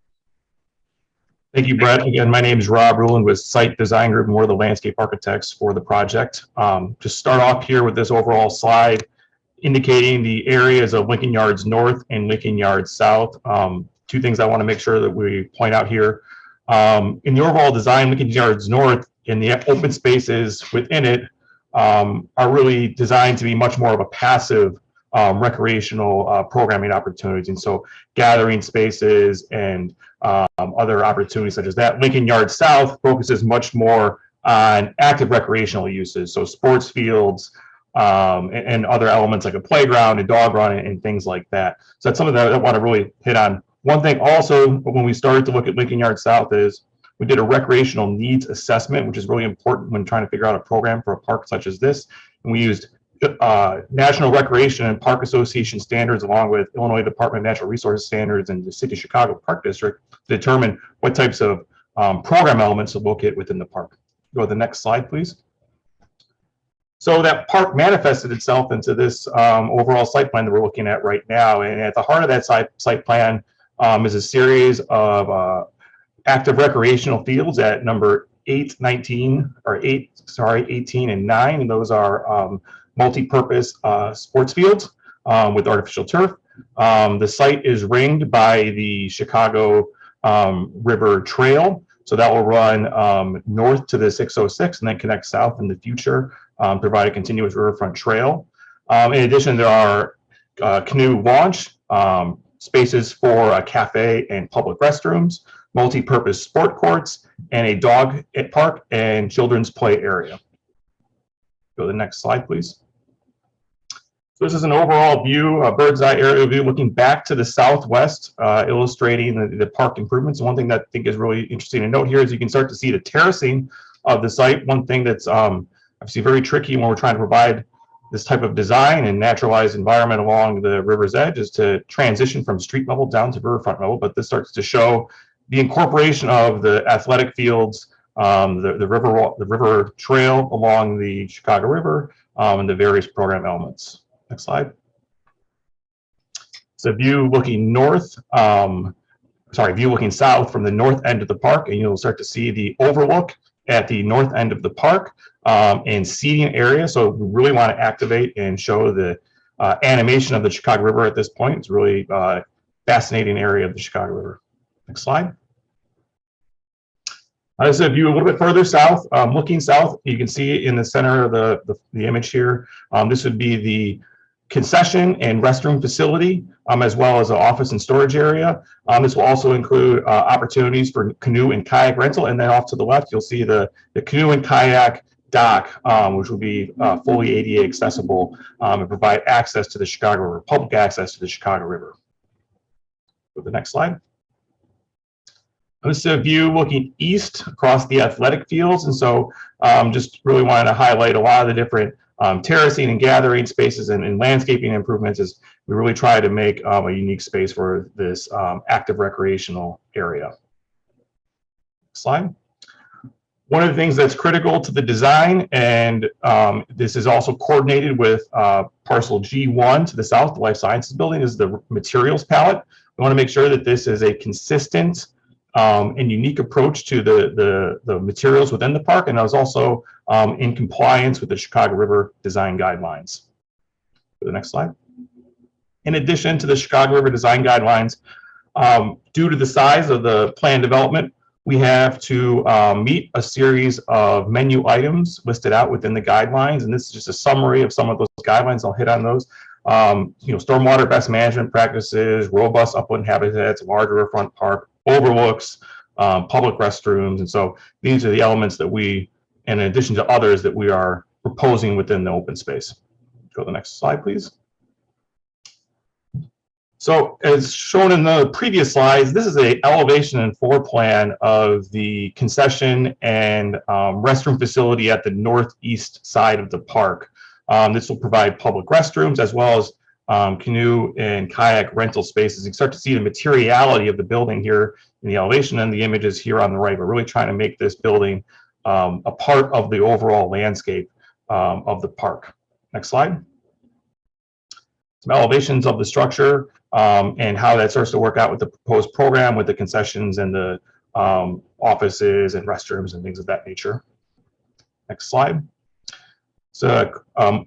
Thank you, Brett. Again, my name is Rob Ruland with Site Design Group, and we're the landscape architects for the project. To start off here with this overall slide, indicating the areas of Lincoln Yards North and Lincoln Yards South. 2 things I want to make sure that we point out here. In the overall design, Lincoln Yards North and the open spaces within it are really designed to be much more of a passive recreational programming opportunities, and so gathering spaces and other opportunities such as that. Lincoln Yards South focuses much more on active recreational uses, so sports fields and other elements like a playground, a dog run, and things like that. So that's something that I want to really hit on. One thing also, when we started to look at Lincoln Yards South, is we did a recreational needs assessment, which is really important when trying to figure out a program for a park such as this. And we used National Recreation and Park Association standards, along with Illinois Department of Natural Resources standards and the City of Chicago Park District, to determine what types of program elements to locate within the park. Go to the next slide, please. So that park manifested itself into this overall site plan that we're looking at right now. And at the heart of that site plan is a series of active recreational fields at number 18, and 9. And those are multi-purpose sports fields with artificial turf. The site is ringed by the Chicago River Trail. So that will run north to the 606 and then connect south in the future, provide a continuous riverfront trail. In addition, there are canoe launch, spaces for a cafe and public restrooms, multi-purpose sport courts, and a dog park and children's play area. Go to the next slide, please. So this is an overall view, a bird's eye aerial view looking back to the southwest, illustrating the park improvements. One thing that I think is really interesting to note here is you can start to see the terracing of the site. One thing that's obviously very tricky when we're trying to provide this type of design and naturalized environment along the river's edge is to transition from street level down to riverfront level. But this starts to show the incorporation of the athletic fields, the river trail along the Chicago River, and the various program elements. Next slide. It's a view looking north, view looking south from the north end of the park, and you'll start to see the overlook at the north end of the park and seating area. So we really want to activate and show the animation of the Chicago River at this point. It's really fascinating area of the Chicago River. Next slide. This is a view a little bit further south. Looking south, you can see in the center of the image here, this would be the concession and restroom facility, as well as an office and storage area. This will also include opportunities for canoe and kayak rental. And then off to the left, you'll see the canoe and kayak dock, which will be fully ADA accessible and provide access to the Chicago River, public access to the Chicago River. Go to the next slide. This is a view looking east across the athletic fields. And so just really wanted to highlight a lot of the different terracing and gathering spaces and landscaping improvements as we really try to make a unique space for this active recreational area. Next slide. One of the things that's critical to the design, and this is also coordinated with parcel G1 to the south, the Life Sciences Building, is the materials palette. We want to make sure that this is a consistent and unique approach to the materials within the park, and it was also in compliance with the Chicago River Design Guidelines. Go to the next slide. In addition to the Chicago River Design Guidelines, due to the size of the plan development, we have to meet a series of menu items listed out within the guidelines, and this is just a summary of some of those guidelines. I'll hit on those. Stormwater best management practices, robust upland habitats, large riverfront park, overlooks, public restrooms, and so these are the elements that we, in addition to others, that we are proposing within the open space. Go to the next slide, please. So as shown in the previous slides, this is an elevation and floor plan of the concession and restroom facility at the northeast side of the park. This will provide public restrooms as well as canoe and kayak rental spaces. You can start to see the materiality of the building here in the elevation and the images here on the right. We're really trying to make this building a part of the overall landscape of the park. Next slide. Some elevations of the structure and how that starts to work out with the proposed program with the concessions and the offices and restrooms and things of that nature. Next slide. So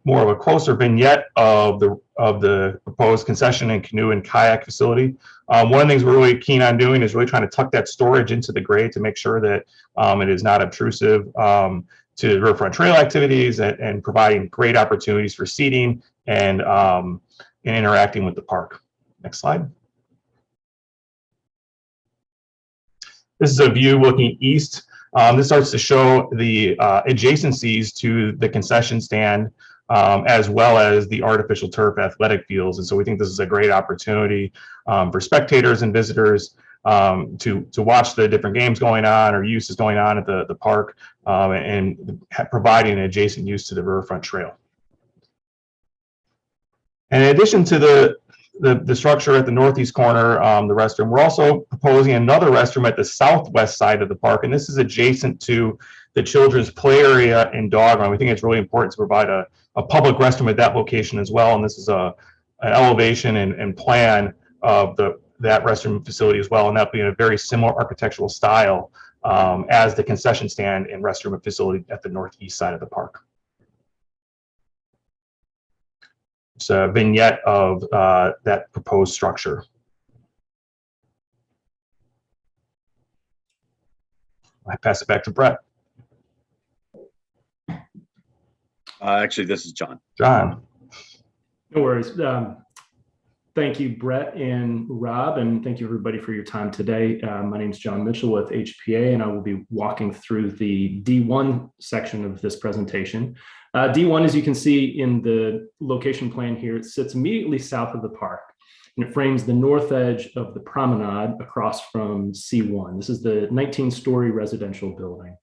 more of a closer vignette of the proposed concession and canoe and kayak facility. One of the things we're really keen on doing is really trying to tuck that storage into the grade to make sure that it is not obtrusive to riverfront trail activities and providing great opportunities for seating and interacting with the park. Next slide. This is a view looking east. This starts to show the adjacencies to the concession stand as well as the artificial turf athletic fields. And so we think this is a great opportunity for spectators and visitors to watch the different games going on or uses going on at the park and providing an adjacent use to the riverfront trail. And in addition to the structure at the northeast corner, the restroom, we're also proposing another restroom at the southwest side of the park, and this is adjacent to the children's play area and dog run. We think it's really important to provide a public restroom at that location as well, and this is an elevation and plan of that restroom facility as well, and that being a very similar architectural style as the concession stand and restroom facility at the northeast side of the park. It's a vignette of that proposed structure. I pass it back to Brett. Actually, this is John. John. No worries. Thank you, Brett and Rob, and thank you everybody for your time today. My name is John Mitchell with HPA, and I will be walking through the D1 section of this presentation. D1, as you can see in the location plan here, it sits immediately south of the park, and it frames the north edge of the promenade across from C1. This is the 19-story residential building.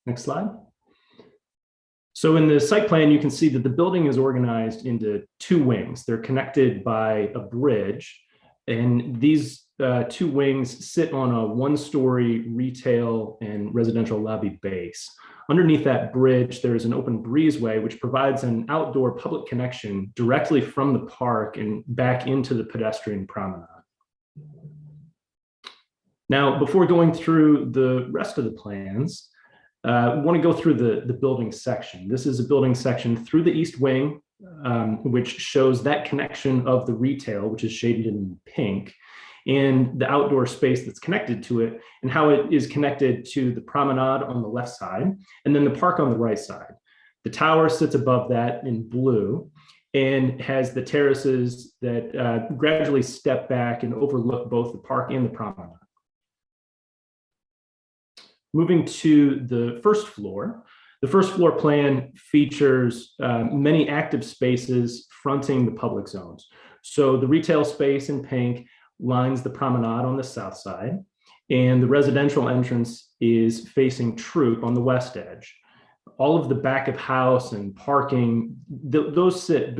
Next slide. So in the site plan, you can see that the building is organized into two wings. They're connected by a bridge, and these two wings sit on a one-story retail and residential lobby base. Underneath that bridge, there's an open breezeway, which provides an outdoor public connection directly from the park and back into the pedestrian promenade. Now, before going through the rest of the plans, I want to go through the building section. This is a building section through the east wing, which shows that connection of the retail, which is shaded in pink, and the outdoor space that's connected to it, and how it is connected to the promenade on the left side, and then the park on the right side. The tower sits above that in blue and has the terraces that gradually step back and overlook both the park and the promenade. Moving to the first floor plan features many active spaces fronting the public zones. So the retail space in pink lines the promenade on the south side, and the residential entrance is facing Troop on the west edge. All of the back of house and parking, those sit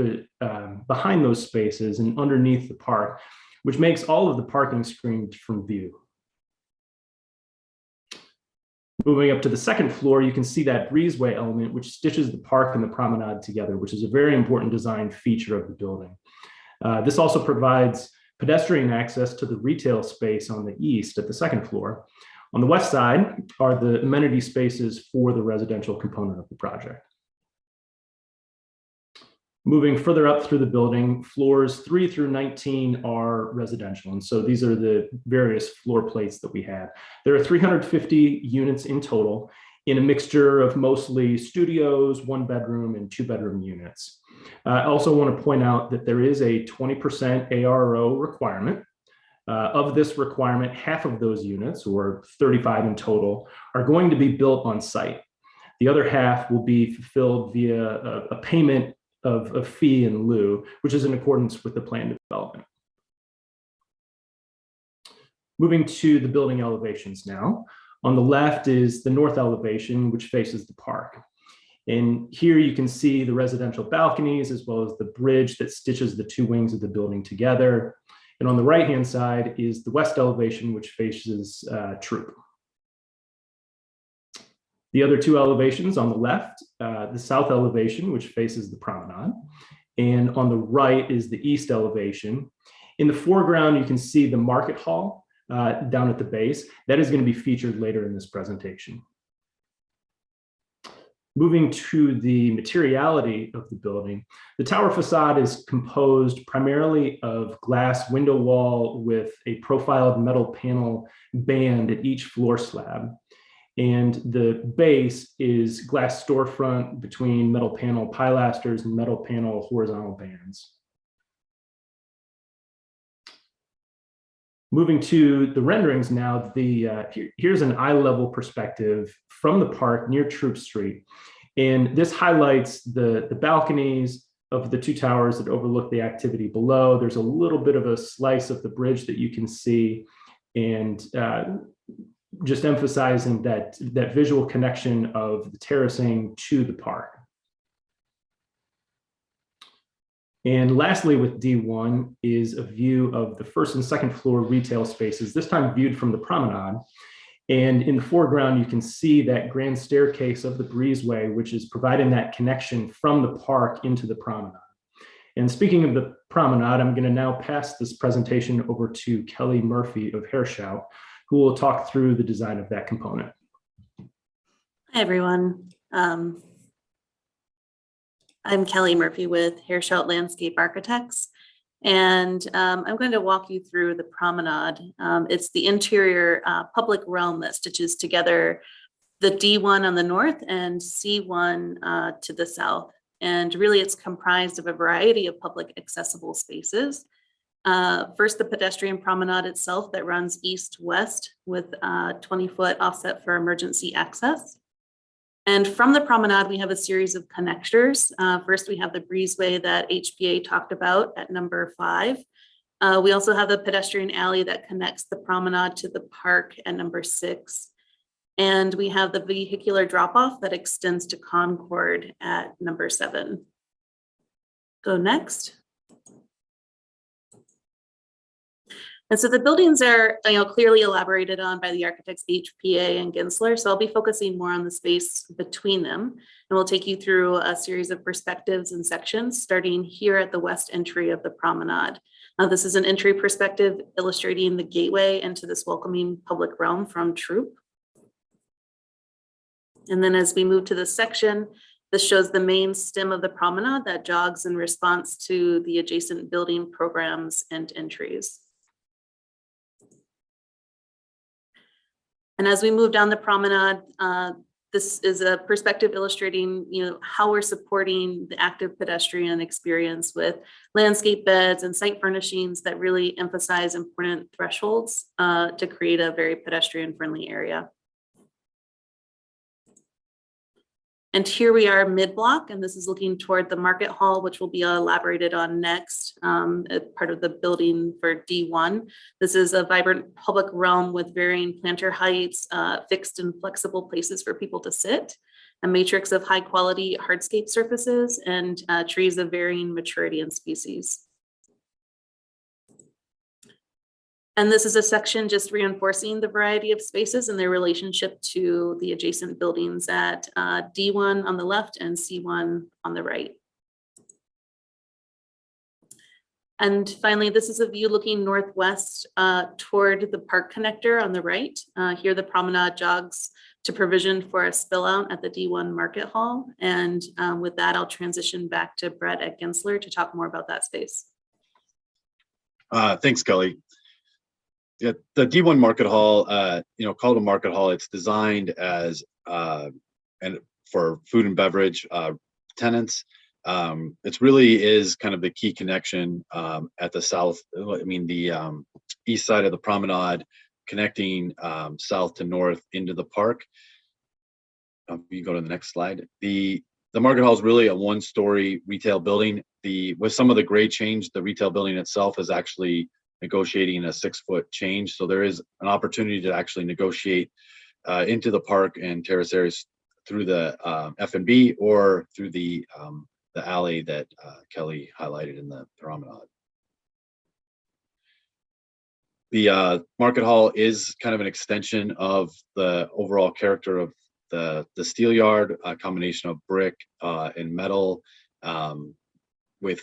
behind those spaces and underneath the park, which makes all of the parking screened from view. Moving up to the second floor, you can see that breezeway element, which stitches the park and the promenade together, which is a very important design feature of the building. This also provides pedestrian access to the retail space on the east at the second floor. On the west side are the amenity spaces for the residential component of the project. Moving further up through the building, floors 3 through 19 are residential. And so these are the various floor plates that we have. There are 350 units in total in a mixture of mostly studios, 1-bedroom and 2-bedroom units. I also want to point out that there is a 20% ARO requirement. Of this requirement, half of those units, or 35 in total, are going to be built on site. The other half will be fulfilled via a payment of a fee in lieu, which is in accordance with the plan development. Moving to the building elevations now. On the left is the north elevation, which faces the park. And here you can see the residential balconies as well as the bridge that stitches the 2 wings of the building together. And on the right-hand side is the west elevation, which faces Troop. The other 2 elevations on the left, the south elevation, which faces the promenade, and on the right is the east elevation. In the foreground, you can see the market hall down at the base. That is going to be featured later in this presentation. Moving to the materiality of the building, the tower facade is composed primarily of glass window wall with a profiled metal panel band at each floor slab. And the base is glass storefront between metal panel pilasters and metal panel horizontal bands. Moving to the renderings now, here's an eye-level perspective from the park near Troop Street. And this highlights the balconies of the 2 towers that overlook the activity below. There's a little bit of a slice of the bridge that you can see, and just emphasizing that visual connection of the terracing to the park. And lastly, with D1 is a view of the 1st and 2nd floor retail spaces, this time viewed from the promenade. And in the foreground, you can see that grand staircase of the breezeway, which is providing that connection from the park into the promenade. And speaking of the promenade, I'm going to now pass this presentation over to Kelly Murphy of Hershout, who will talk through the design of that component. Hi, everyone. I'm Kelly Murphy with Hershout Landscape Architects, and I'm going to walk you through the promenade. It's the interior public realm that stitches together the D1 on the north and C1 to the south. And really, it's comprised of a variety of public accessible spaces. First, the pedestrian promenade itself that runs east-west with a 20-foot offset for emergency access. And from the promenade, we have a series of connectors. First, we have the breezeway that HPA talked about at number 5. We also have the pedestrian alley that connects the promenade to the park at number 6. And we have the vehicular drop-off that extends to Concord at number 7. Go next. And so the buildings are clearly elaborated on by the architects HPA and Gensler. So I'll be focusing more on the space between them. And we'll take you through a series of perspectives and sections, starting here at the west entry of the promenade. This is an entry perspective illustrating the gateway into this welcoming public realm from Troop. And then as we move to this section, this shows the main stem of the promenade that jogs in response to the adjacent building programs and entries. And as we move down the promenade, this is a perspective illustrating, how we're supporting the active pedestrian experience with landscape beds and site furnishings that really emphasize important thresholds to create a very pedestrian-friendly area. And here we are mid-block, and this is looking toward the market hall, which will be elaborated on next, part of the building for D1. This is a vibrant public realm with varying planter heights, fixed and flexible places for people to sit, a matrix of high quality hardscape surfaces, and trees of varying maturity and species. And this is a section just reinforcing the variety of spaces and their relationship to the adjacent buildings at D1 on the left and C1 on the right. And finally, this is a view looking northwest toward the park connector on the right. Here the promenade jogs to provision for a spill out at the D1 Market Hall. And with that, I'll transition back to Brett at Gensler to talk more about that space. Thanks, Kelly. Yeah, the D1 Market Hall, called a Market Hall, it's designed as and for food and beverage tenants. It really is kind of the key connection at the south, the east side of the promenade, connecting south to north into the park. You go to the next slide. The Market Hall is really a one-story retail building. With some of the grade change, the retail building itself is actually negotiating a 6-foot change. So there is an opportunity to actually negotiate into the park and terrace areas through the F&B or through the alley that Kelly highlighted in the promenade. The Market Hall is kind of an extension of the overall character of the steel yard, a combination of brick and metal with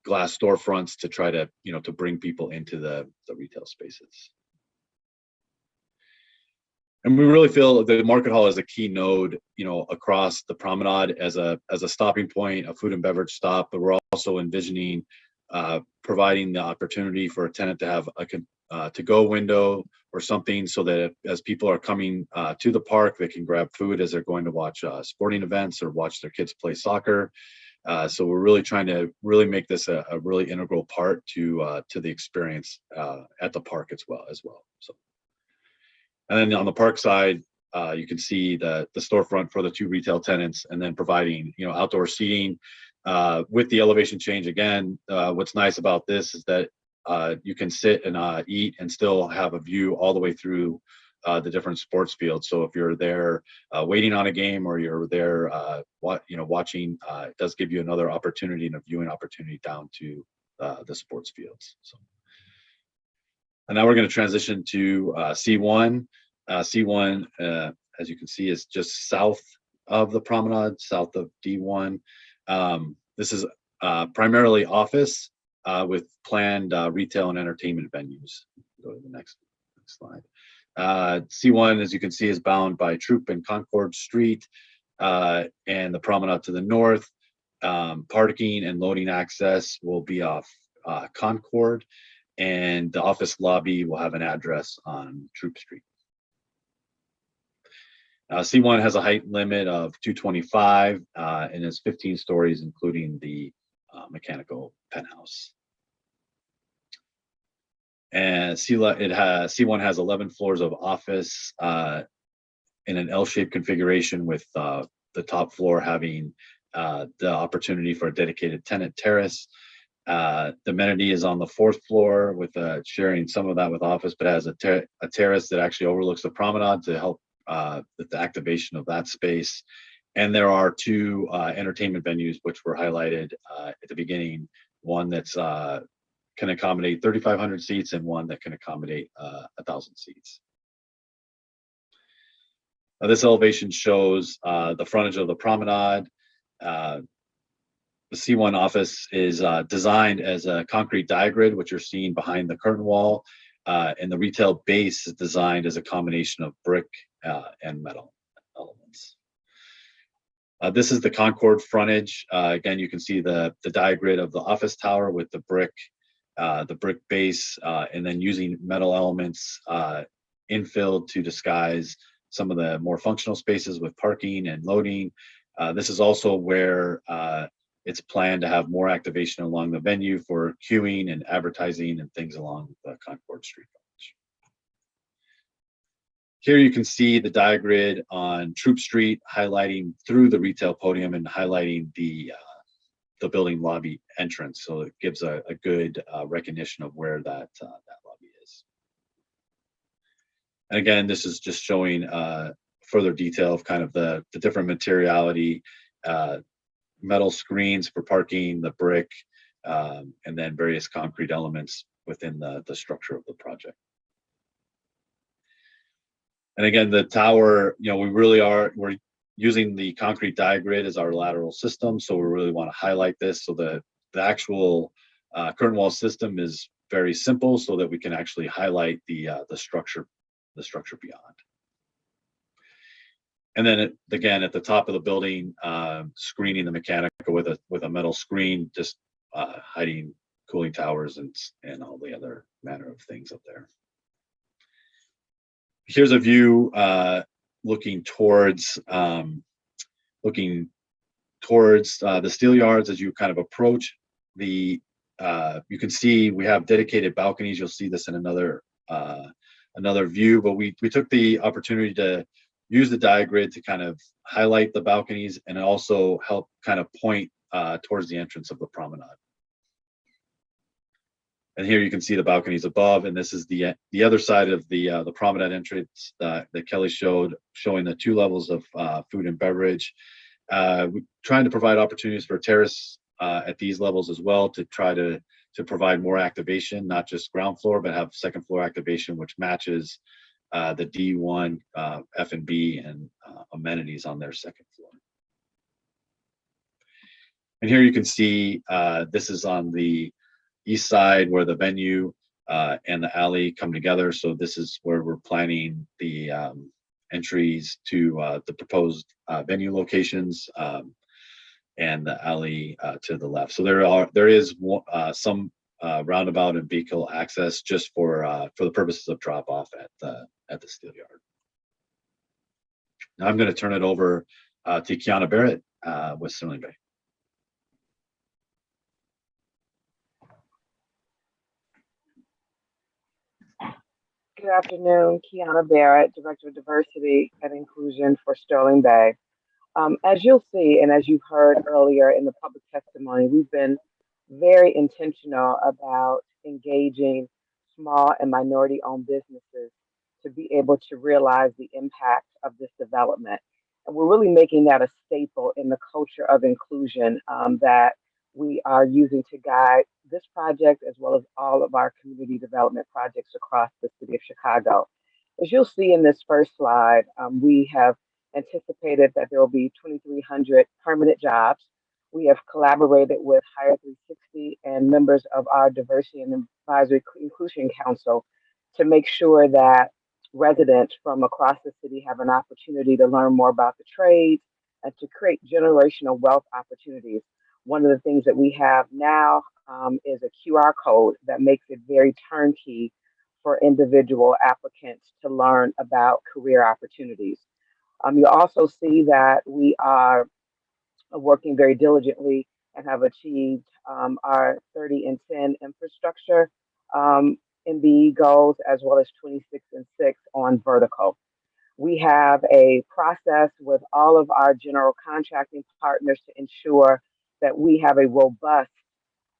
glass storefronts to try to, to bring people into the retail spaces. And we really feel the Market Hall is a key node, across the promenade as a stopping point, a food and beverage stop. But we're also envisioning providing the opportunity for a tenant to have a to-go window or something, so that as people are coming to the park, they can grab food as they're going to watch sporting events or watch their kids play soccer. So we're really trying to make this a really integral part to the experience at the park as well. So. And then on the park side, you can see the storefront for the 2 retail tenants, and then providing outdoor seating with the elevation change. Again, what's nice about this is that you can sit and eat and still have a view all the way through the different sports fields. So if you're there waiting on a game, or you're there watching, it does give you another opportunity and a viewing opportunity down to the sports fields. So. And now we're going to transition to C1. C1, as you can see, is just south of the promenade, south of D1. This is primarily office with planned retail and entertainment venues. Go to the next slide. C1, as you can see, is bound by Troop and Concord Street and the promenade to the north. Parking and loading access will be off Concord, and the office lobby will have an address on Troop Street. C1 has a height limit of 225 and is 15 stories, including the mechanical penthouse. And C1 has 11 floors of office in an L-shaped configuration, with the top floor having the opportunity for a dedicated tenant terrace. The amenity is on the 4th floor, with sharing some of that with office, but has a terrace that actually overlooks the promenade to help with the activation of that space. And there are 2 entertainment venues which were highlighted at the beginning. One that's can accommodate 3,500 seats, and one that can accommodate 1,000 seats. This elevation shows the frontage of the promenade. The C1 office is designed as a concrete diagrid, which you're seeing behind the curtain wall, and the retail base is designed as a combination of brick and metal elements. This is the Concord frontage. Again, you can see the diagrid of the office tower with the brick base, and then using metal elements infilled to disguise some of the more functional spaces with parking and loading. This is also where it's planned to have more activation along the venue for queuing and advertising and things along the Concord Street. Here you can see the diagrid on Troop Street, highlighting through the retail podium and highlighting the building lobby entrance. So it gives a good recognition of where that lobby is. And again, this is just showing further detail of kind of the different materiality, metal screens for parking, the brick, and then various concrete elements within the structure of the project. And again, the tower, we're using the concrete diagrid as our lateral system. So we really want to highlight this. So the actual curtain wall system is very simple so that we can actually highlight the structure beyond. And then again, at the top of the building, screening the Mechanica with a metal screen, just hiding cooling towers and all the other manner of things up there. Here's a view looking towards the steel yards as you kind of approach the. You can see we have dedicated balconies. You'll see this in another view, but we took the opportunity to use the diagrid to kind of highlight the balconies and also help kind of point towards the entrance of the promenade. And here you can see the balconies above, and this is the other side of the promenade entrance that Kelly showed, showing the 2 levels of food and beverage. We're trying to provide opportunities for terrace at these levels as well to try to provide more activation, not just ground floor, but have second floor activation, which matches the D1 F&B and amenities on their second floor. And here you can see this is on the east side where the venue and the alley come together. So this is where we're planning the entries to the proposed venue locations and the alley to the left. So there is some roundabout and vehicle access just for the purposes of drop off at the steel yard. Now I'm going to turn it over to Kiana Barrett with Sterling Bay. Good afternoon, Kiana Barrett, Director of Diversity and Inclusion for Sterling Bay. As you'll see, and as you've heard earlier in the public testimony, we've been very intentional about engaging small and minority-owned businesses to be able to realize the impact of this development. And we're really making that a staple in the culture of inclusion that we are using to guide this project as well as all of our community development projects across the city of Chicago. As you'll see in this first slide, we have anticipated that there will be 2,300 permanent jobs. We have collaborated with Hire 360 and members of our Diversity and Advisory Inclusion Council to make sure that residents from across the city have an opportunity to learn more about the trades and to create generational wealth opportunities. One of the things that we have now is a QR code that makes it very turnkey for individual applicants to learn about career opportunities. You'll also see that we are working very diligently and have achieved our 30 and 10 infrastructure MBE goals, as well as 26 and 6 on vertical. We have a process with all of our general contracting partners to ensure that we have a robust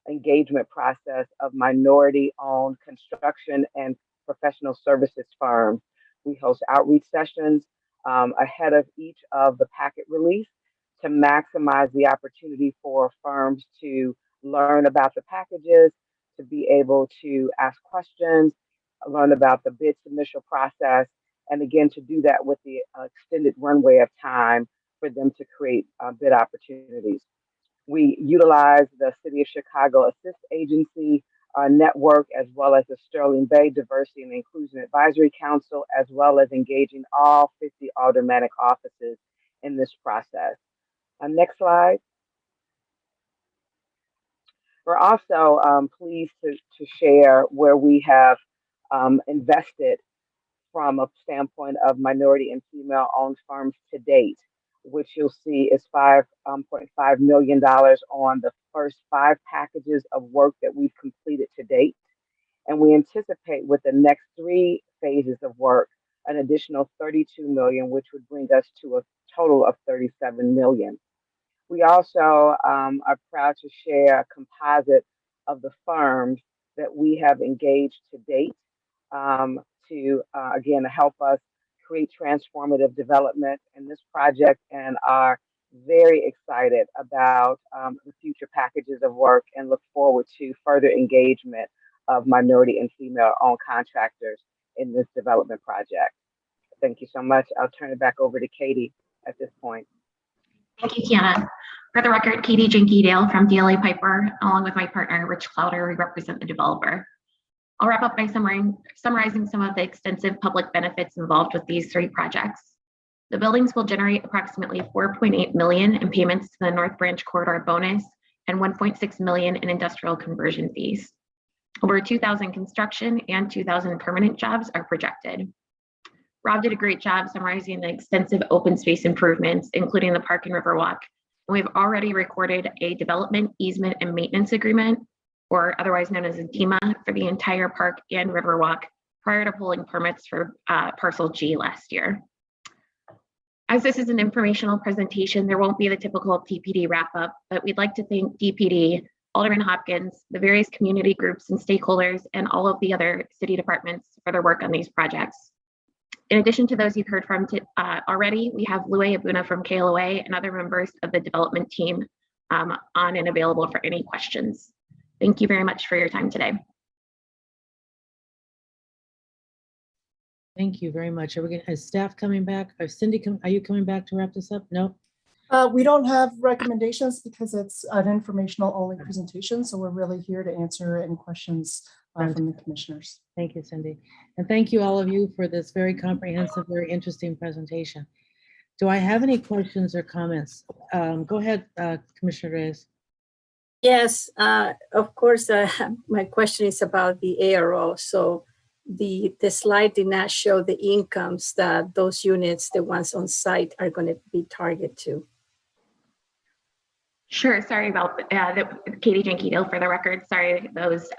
engagement process of minority-owned construction and professional services firms. We host outreach sessions ahead of each of the packet release to maximize the opportunity for firms to learn about the packages, to be able to ask questions, learn about the bid submission process, and again, to do that with the extended runway of time for them to create bid opportunities. We utilize the City of Chicago Assist Agency network, as well as the Sterling Bay Diversity and Inclusion Advisory Council, as well as engaging all 50 aldermanic offices in this process. Next slide. We're also pleased to share where we have invested from a standpoint of minority and female-owned firms to date, which you'll see is $5.5 million on the first 5 packages of work that we've completed to date. And we anticipate with the next 3 phases of work, an additional $32 million, which would bring us to a total of $37 million. We also are proud to share a composite of the firms that we have engaged to date to, again, help us create transformative development in this project, and are very excited about the future packages of work and look forward to further engagement of minority and female-owned contractors in this development project. Thank you so much. I'll turn it back over to Katie at this point. Thank you, Kiana. For the record, Katie Jenke-Dale from DLA Piper, along with my partner, Rich Clowder, we represent the developer. I'll wrap up by summarizing some of the extensive public benefits involved with these 3 projects. The buildings will generate approximately $4.8 million in payments to the North Branch Corridor bonus and $1.6 million in industrial conversion fees. Over 2,000 construction and 2,000 permanent jobs are projected. Rob did a great job summarizing the extensive open space improvements, including the park and riverwalk. We've already recorded a development, easement, and maintenance agreement, or otherwise known as a DEMA, for the entire park and riverwalk prior to pulling permits for Parcel G last year. As this is an informational presentation, there won't be the typical TPD wrap-up, but we'd like to thank DPD, Alderman Hopkins, the various community groups and stakeholders, and all of the other city departments for their work on these projects. In addition to those you've heard from already, we have Louie Abuna from KLOA and other members of the development team on and available for any questions. Thank you very much for your time today. Thank you very much. Is staff coming back? Cindy, are you coming back to wrap this up? No? We don't have recommendations because it's an informational only presentation. So we're really here to answer any questions from the commissioners. Thank you, Cindy. And thank you all of you for this very comprehensive, very interesting presentation. Do I have any questions or comments? Go ahead, Commissioner Reyes. Yes, of course, my question is about the ARO. So the slide did not show the incomes that those units, the ones on site, are going to be targeted to. Sure, sorry about Katie Jenke-Dale for the record. Sorry, those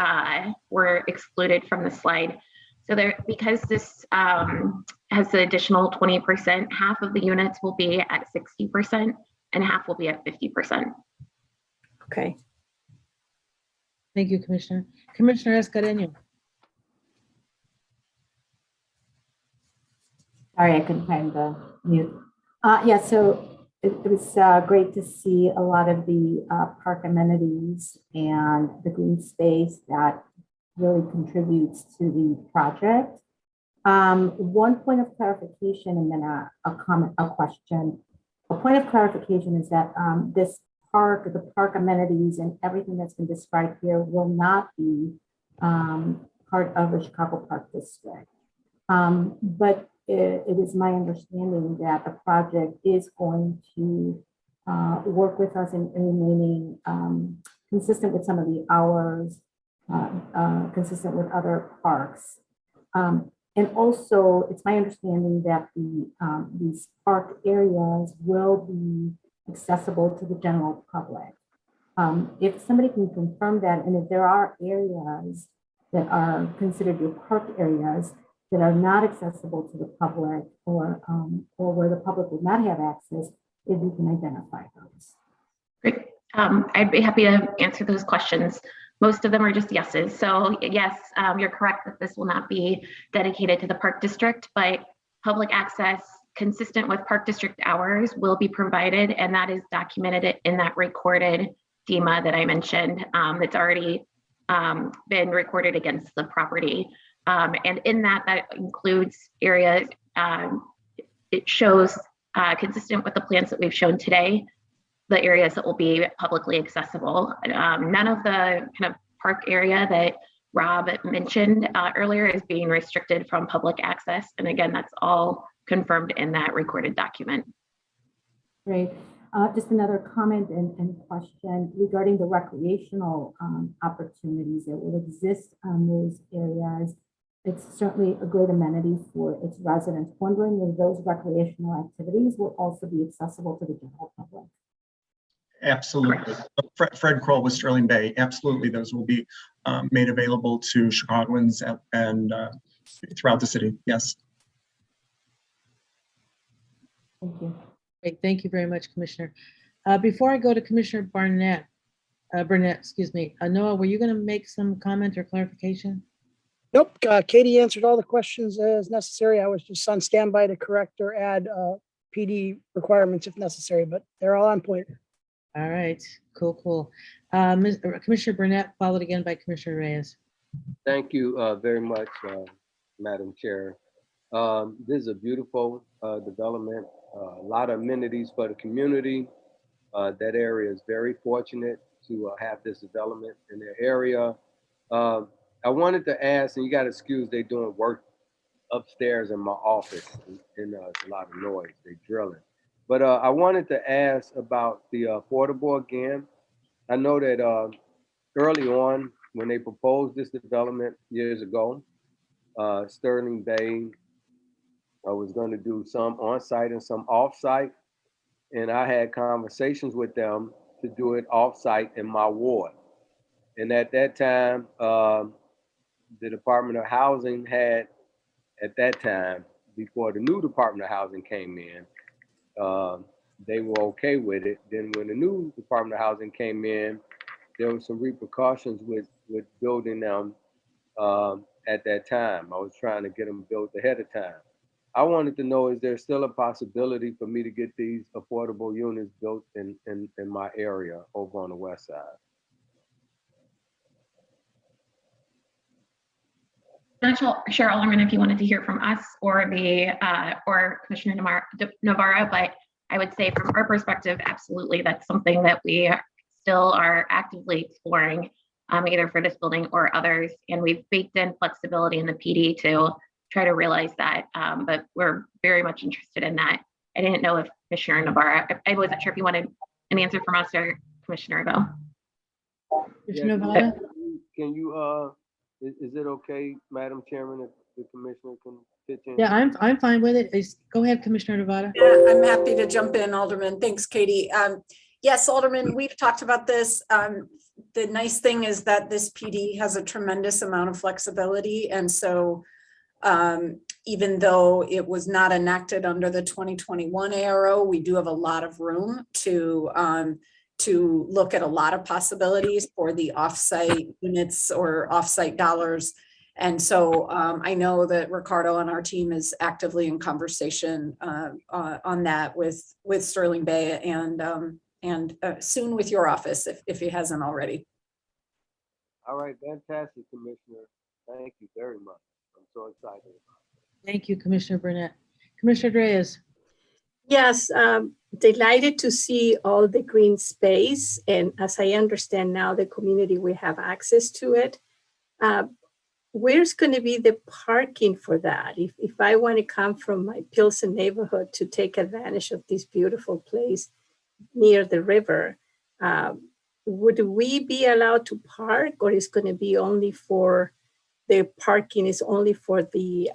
were excluded from the slide. So there, because this has the additional 20%, half of the units will be at 60% and half will be at 50%. Okay. Thank you, Commissioner. Commissioner Escareno. Sorry, I couldn't find the mute. Yeah, so it was great to see a lot of the park amenities and the green space that really contributes to the project. One point of clarification and then a comment, a question. A point of clarification is that this park, the park amenities and everything that's been described here will not be part of the Chicago Park District. But it is my understanding that the project is going to work with us in remaining consistent with some of the hours, consistent with other parks. And also, it's my understanding that these park areas will be accessible to the general public. If somebody can confirm that, and if there are areas that are considered your park areas that are not accessible to the public, or where the public would not have access, if you can identify those. Great. I'd be happy to answer those questions. Most of them are just yeses. So yes, you're correct that this will not be dedicated to the Park District, but public access consistent with Park District hours will be provided, and that is documented in that recorded DEMA that I mentioned. That's already been recorded against the property. And in that includes areas, it shows consistent with the plans that we've shown today, the areas that will be publicly accessible. None of the kind of park area that Rob mentioned earlier is being restricted from public access. And again, that's all confirmed in that recorded document. Great. Just another comment and question regarding the recreational opportunities that will exist on those areas. It's certainly a great amenity for its residents. Wondering if those recreational activities will also be accessible to the general public. Absolutely. Fred Kroll with Sterling Bay. Absolutely, those will be made available to Chicagoans and throughout the city. Yes. Thank you. Great. Thank you very much, Commissioner. Before I go to Commissioner Burnett, excuse me, Noah, were you going to make some comment or clarification? Nope, Katie answered all the questions as necessary. I was just on standby to correct or add PD requirements if necessary, but they're all on point. All right, cool. Commissioner Burnett, followed again by Commissioner Reyes. Thank you very much, Madam Chair. This is a beautiful development, a lot of amenities for the community. That area is very fortunate to have this development in their area. I wanted to ask, and you got to excuse, they doing work upstairs in my office, and it's a lot of noise, they drilling. But I wanted to ask about the affordable again. I know that early on, when they proposed this development years ago, Sterling Bay was going to do some on-site and some off-site. And I had conversations with them to do it off-site in my ward. And at that time, the Department of Housing had, at that time, before the new Department of Housing came in, they were okay with it. Then when the new Department of Housing came in, there were some repercussions with building them at that time. I was trying to get them built ahead of time. I wanted to know, is there still a possibility for me to get these affordable units built in my area over on the west side? Not sure, Alderman, if you wanted to hear from us or or Commissioner Navarro, but I would say from our perspective, absolutely, that's something that we still are actively exploring, either for this building or others. And we've baked in flexibility in the PD to try to realize that, but we're very much interested in that. I didn't know if Commissioner Navarro, I wasn't sure if you wanted an answer from us or Commissioner Bo. Commissioner Navarro? Can you, is it okay, Madam Chairman, if the Commissioner can pitch in? Yeah, I'm fine with it. Go ahead, Commissioner Nevada. Yeah, I'm happy to jump in, Alderman. Thanks, Katie. Yes, Alderman, we've talked about this. The nice thing is that this PD has a tremendous amount of flexibility. And so even though it was not enacted under the 2021 ARO, we do have a lot of room to look at a lot of possibilities for the offsite units or offsite dollars. And so I know that Ricardo on our team is actively in conversation on that with Sterling Bay and soon with your office if he hasn't already. All right, fantastic, Commissioner. Thank you very much. I'm so excited. Thank you, Commissioner Burnett. Commissioner Reyes. Yes, delighted to see all the green space. And as I understand now, the community will have access to it. Where's going to be the parking for that? If I want to come from my Pilsen neighborhood to take advantage of this beautiful place near the river, would we be allowed to park, or is going to be only for the parking is only for the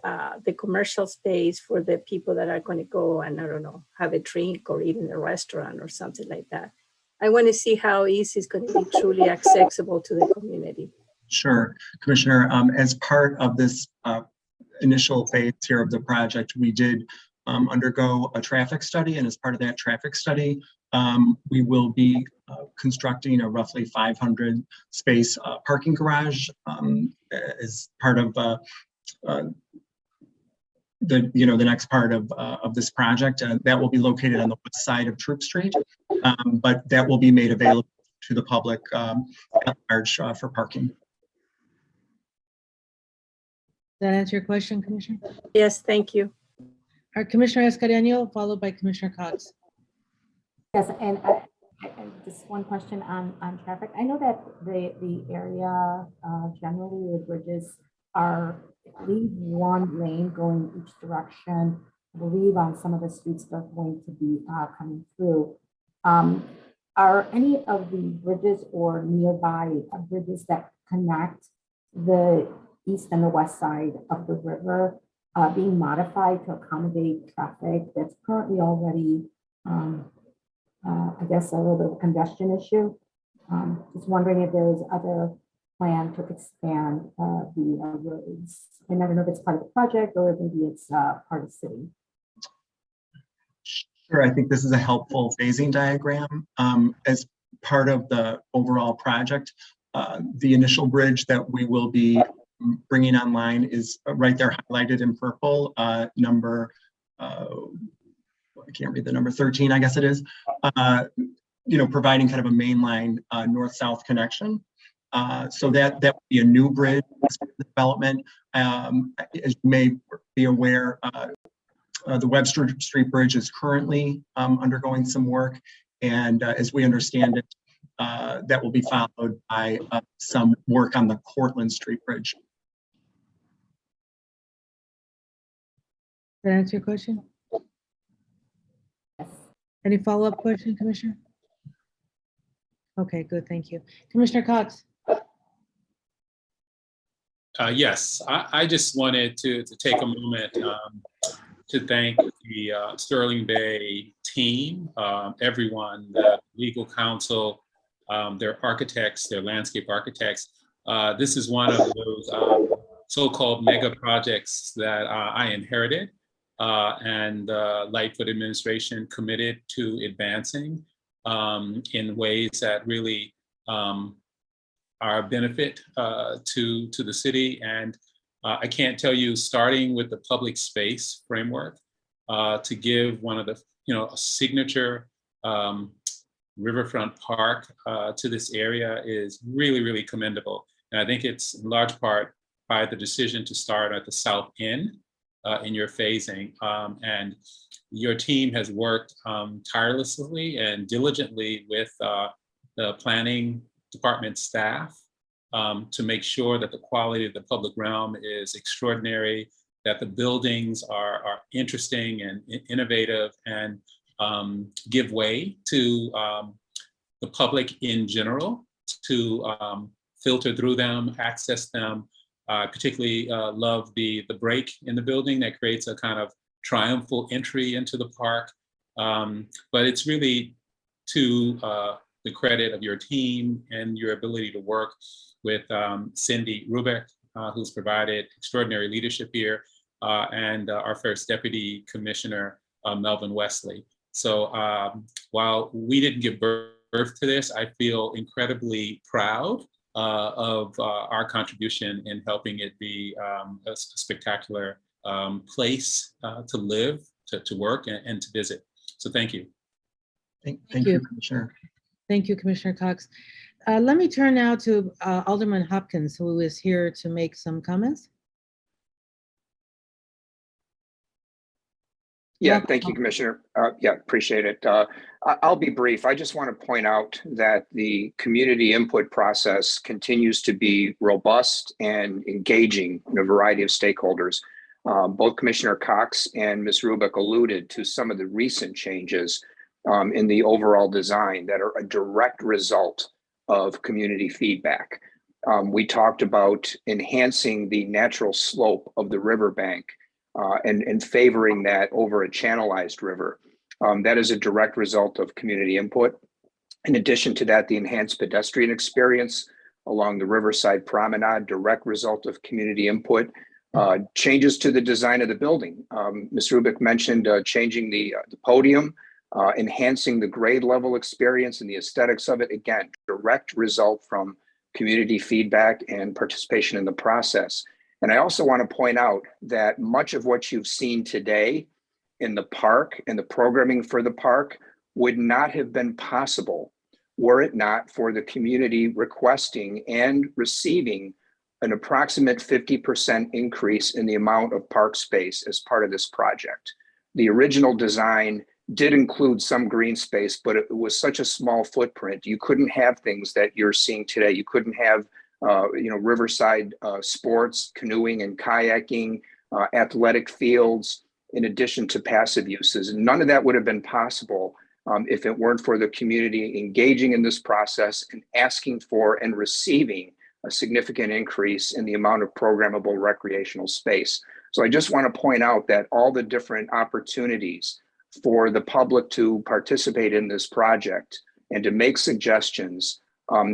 commercial space for the people that are going to go and, I don't know, have a drink or eat in a restaurant or something like that? I want to see how easy it's going to be truly accessible to the community. Sure, Commissioner. As part of this initial phase here of the project, we did undergo a traffic study, and as part of that traffic study, we will be constructing a roughly 500 space parking garage as part of the next part of this project. That will be located on the west side of Troop Street, but that will be made available to the public at large for parking. Does that answer your question, Commissioner? Yes, thank you. All right, Commissioner Escudero, followed by Commissioner Cox. Yes, and just one question on traffic. I know that the area generally the bridges are, I believe, one lane going each direction. I believe on some of the streets that are going to be coming through. Are any of the bridges or nearby bridges that connect the east and the west side of the river being modified to accommodate traffic that's currently already, I guess, a little bit of a congestion issue? Just wondering if there's other plan to expand the roads. I don't know if it's part of the project or maybe it's part of the city. Sure, I think this is a helpful phasing diagram. As part of the overall project, the initial bridge that we will be bringing online is right there highlighted in purple, number, I can't read the number, 13, I guess it is, providing kind of a mainline north-south connection. So that would be a new bridge development. As you may be aware, the Webster Street Bridge is currently undergoing some work, And as we understand it, that will be followed by some work on the Cortlandt Street Bridge. Did that answer your question? Any follow-up question, Commissioner? Okay, good, thank you. Commissioner Cox? Yes, I just wanted to take a moment to thank the Sterling Bay team, everyone, the legal counsel, their architects, their landscape architects. This is one of those so-called mega projects that I inherited and Lightfoot administration committed to advancing in ways that really are a benefit to the city. And I can't tell you, starting with the public space framework, to give one of the, a signature riverfront park to this area is really, really commendable. And I think it's in large part by the decision to start at the south end in your phasing. And your team has worked tirelessly and diligently with the planning department staff to make sure that the quality of the public realm is extraordinary, that the buildings are interesting and innovative and give way to the public in general to filter through them, access them. Particularly love the break in the building that creates a kind of triumphal entry into the park. But it's really to the credit of your team and your ability to work with Cindy Rubeck, who's provided extraordinary leadership here, and our first Deputy Commissioner, Melvin Wesley. So while we didn't give birth to this, I feel incredibly proud of our contribution in helping it be a spectacular place to live, to work, and to visit. So thank you. Thank you, Commissioner. Thank you, Commissioner Cox. Let me turn now to Alderman Hopkins, who is here to make some comments. Yeah, thank you, Commissioner. Yeah, appreciate it. I'll be brief. I just want to point out that the community input process continues to be robust and engaging in a variety of stakeholders. Both Commissioner Cox and Ms. Rubeck alluded to some of the recent changes in the overall design that are a direct result of community feedback. We talked about enhancing the natural slope of the riverbank and favoring that over a channelized river. That is a direct result of community input. In addition to that, the enhanced pedestrian experience along the Riverside Promenade, direct result of community input. Changes to the design of the building. Ms. Rubeck mentioned changing the podium, enhancing the grade level experience and the aesthetics of it. Again, direct result from community feedback and participation in the process. And I also want to point out that much of what you've seen today in the park and the programming for the park would not have been possible were it not for the community requesting and receiving an approximate 50% increase in the amount of park space as part of this project. The original design did include some green space, but it was such a small footprint. You couldn't have things that you're seeing today. You couldn't have riverside sports, canoeing and kayaking, athletic fields, in addition to passive uses. None of that would have been possible if it weren't for the community engaging in this process and asking for and receiving a significant increase in the amount of programmable recreational space. So I just want to point out that all the different opportunities for the public to participate in this project and to make suggestions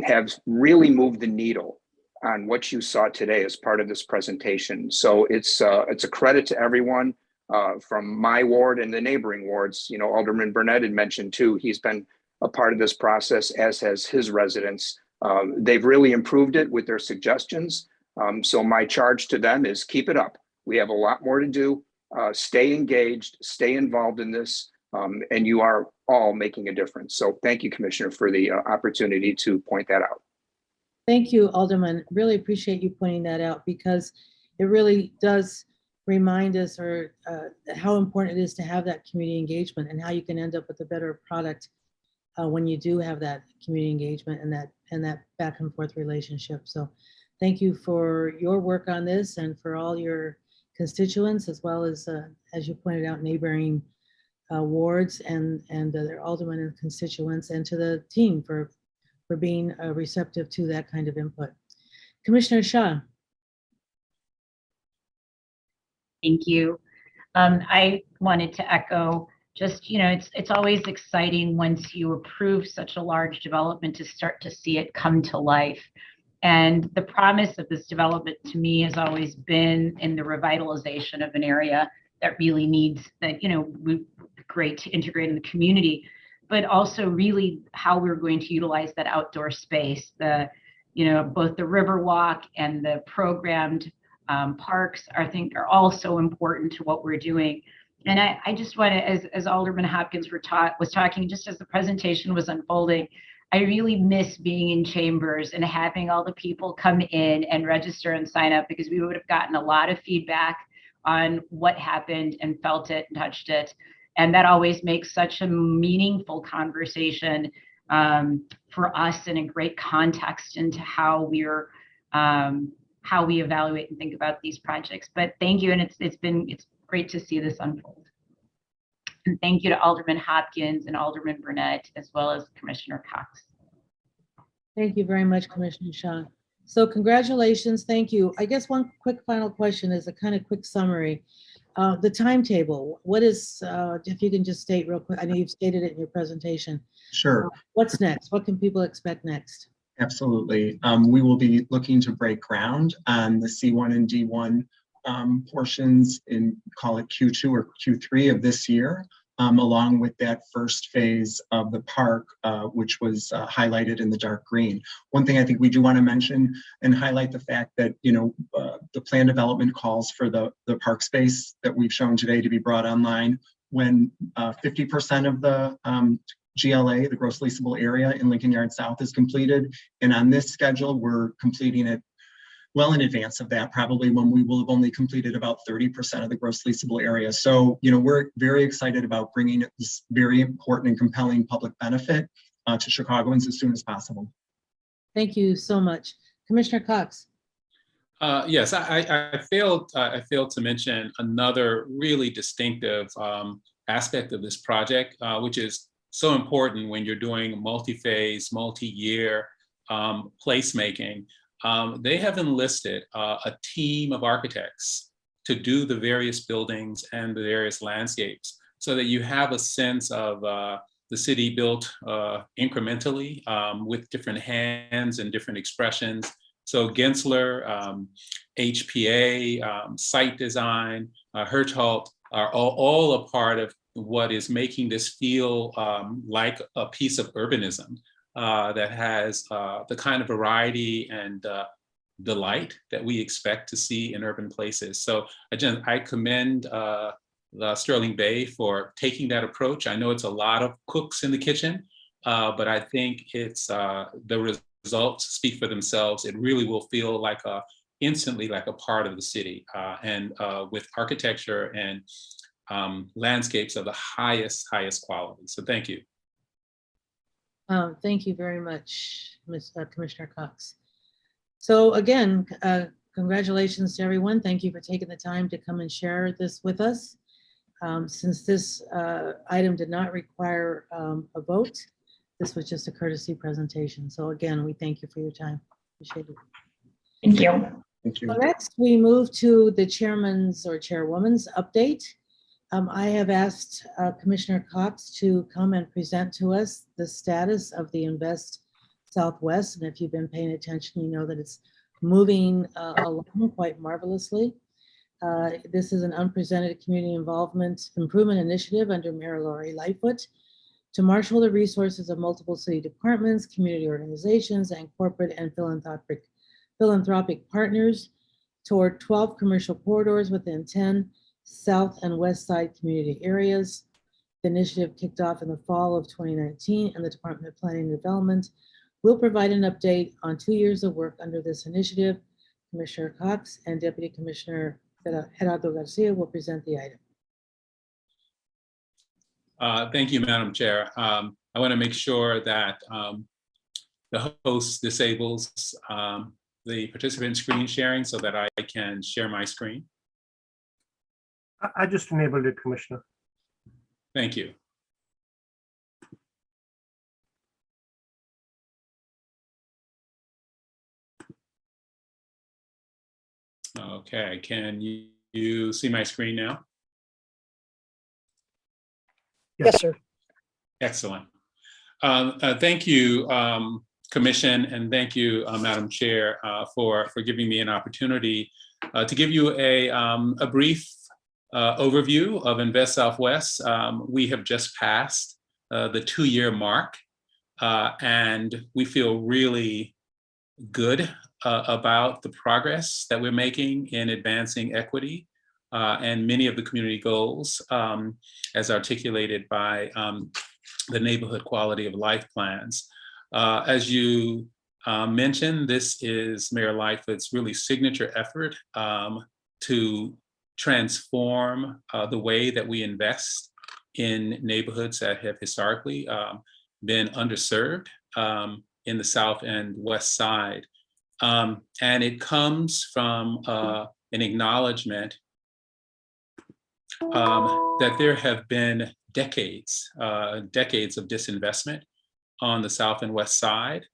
have really moved the needle on what you saw today as part of this presentation. So it's a credit to everyone from my ward and the neighboring wards. Alderman Burnett had mentioned too, he's been a part of this process, as has his residents. They've really improved it with their suggestions. So my charge to them is keep it up. We have a lot more to do. Stay engaged, stay involved in this, and you are all making a difference. So thank you, Commissioner, for the opportunity to point that out. Thank you, Alderman. Really appreciate you pointing that out, because it really does remind us how important it is to have that community engagement and how you can end up with a better product when you do have that community engagement and that back and forth relationship. So thank you for your work on this and for all your constituents, as well as you pointed out, neighboring wards and their aldermen and constituents, and to the team for being receptive to that kind of input. Commissioner Shah. Thank you. I wanted to echo just, it's always exciting once you approve such a large development to start to see it come to life. And the promise of this development to me has always been in the revitalization of an area that really needs that, great to integrate in the community, but also really how we're going to utilize that outdoor space. Both the Riverwalk and the programmed parks, I think, are all so important to what we're doing. And I just want to, as Alderman Hopkins was talking, just as the presentation was unfolding, I really miss being in chambers and having all the people come in and register and sign up, because we would have gotten a lot of feedback on what happened and felt it and touched it. And that always makes such a meaningful conversation for us, and a great context into how we evaluate and think about these projects. But thank you, and it's great to see this unfold. And thank you to Alderman Hopkins and Alderman Burnett, as well as Commissioner Cox. Thank you very much, Commissioner Shah. So congratulations, thank you. I guess one quick final question is a kind of quick summary. The timetable, what is, if you can just state real quick, I know you've stated it in your presentation. Sure. What's next? What can people expect next? Absolutely. We will be looking to break ground on the C1 and D1 portions in, call it Q2 or Q3 of this year, along with that first phase of the park, which was highlighted in the dark green. One thing I think we do want to mention and highlight the fact that, the plan development calls for the park space that we've shown today to be brought online when 50% of the GLA, the gross leasable area in Lincoln Yard South, is completed. And on this schedule, we're completing it well in advance of that, probably when we will have only completed about 30% of the gross leasable area. So, we're very excited about bringing this very important and compelling public benefit to Chicagoans as soon as possible. Thank you so much. Commissioner Cox. Yes, I failed to mention another really distinctive aspect of this project, which is so important when you're doing multi-phase, multi-year placemaking. They have enlisted a team of architects to do the various buildings and the various landscapes, so that you have a sense of the city built incrementally with different hands and different expressions. So Gensler, HPA, site design, Hirschhalt are all a part of what is making this feel like a piece of urbanism that has the kind of variety and delight that we expect to see in urban places. So again, I commend Sterling Bay for taking that approach. I know it's a lot of cooks in the kitchen, but I think it's the results speak for themselves. It really will feel like instantly like a part of the city, and with architecture and landscapes of the highest quality. So thank you. Thank you very much, Commissioner Cox. So again, congratulations to everyone. Thank you for taking the time to come and share this with us. Since this item did not require a vote, this was just a courtesy presentation. So again, we thank you for your time. Appreciate it. Thank you. Thank you. So next, we move to the chairman's or chairwoman's update. I have asked Commissioner Cox to come and present to us the status of the Invest Southwest. And if you've been paying attention, you know that it's moving along quite marvelously. This is an unprecedented community involvement improvement initiative under Mayor Lori Lightfoot to marshal the resources of multiple city departments, community organizations, and corporate and philanthropic partners toward 12 commercial corridors within 10 South and West Side community areas. The initiative kicked off in the fall of 2019, and the Department of Planning and Development will provide an update on 2 years of work under this initiative. Commissioner Cox and Deputy Commissioner Gerardo Garcia will present the item. Thank you, Madam Chair. I want to make sure that the host disables the participant screen sharing so that I can share my screen. I just enabled it, Commissioner. Thank you. Okay, can you see my screen now? Yes, sir. Excellent. Thank you, Commission, and thank you, Madam Chair, for giving me an opportunity to give you a brief overview of Invest Southwest. We have just passed the 2-year mark, and we feel really good about the progress that we're making in advancing equity and many of the community goals as articulated by the neighborhood quality of life plans. As you mentioned, this is Mayor Lightfoot's really signature effort to transform the way that we invest in neighborhoods that have historically been underserved in the South and West Side. And it comes from an acknowledgement that there have been decades of disinvestment on the South and West Side,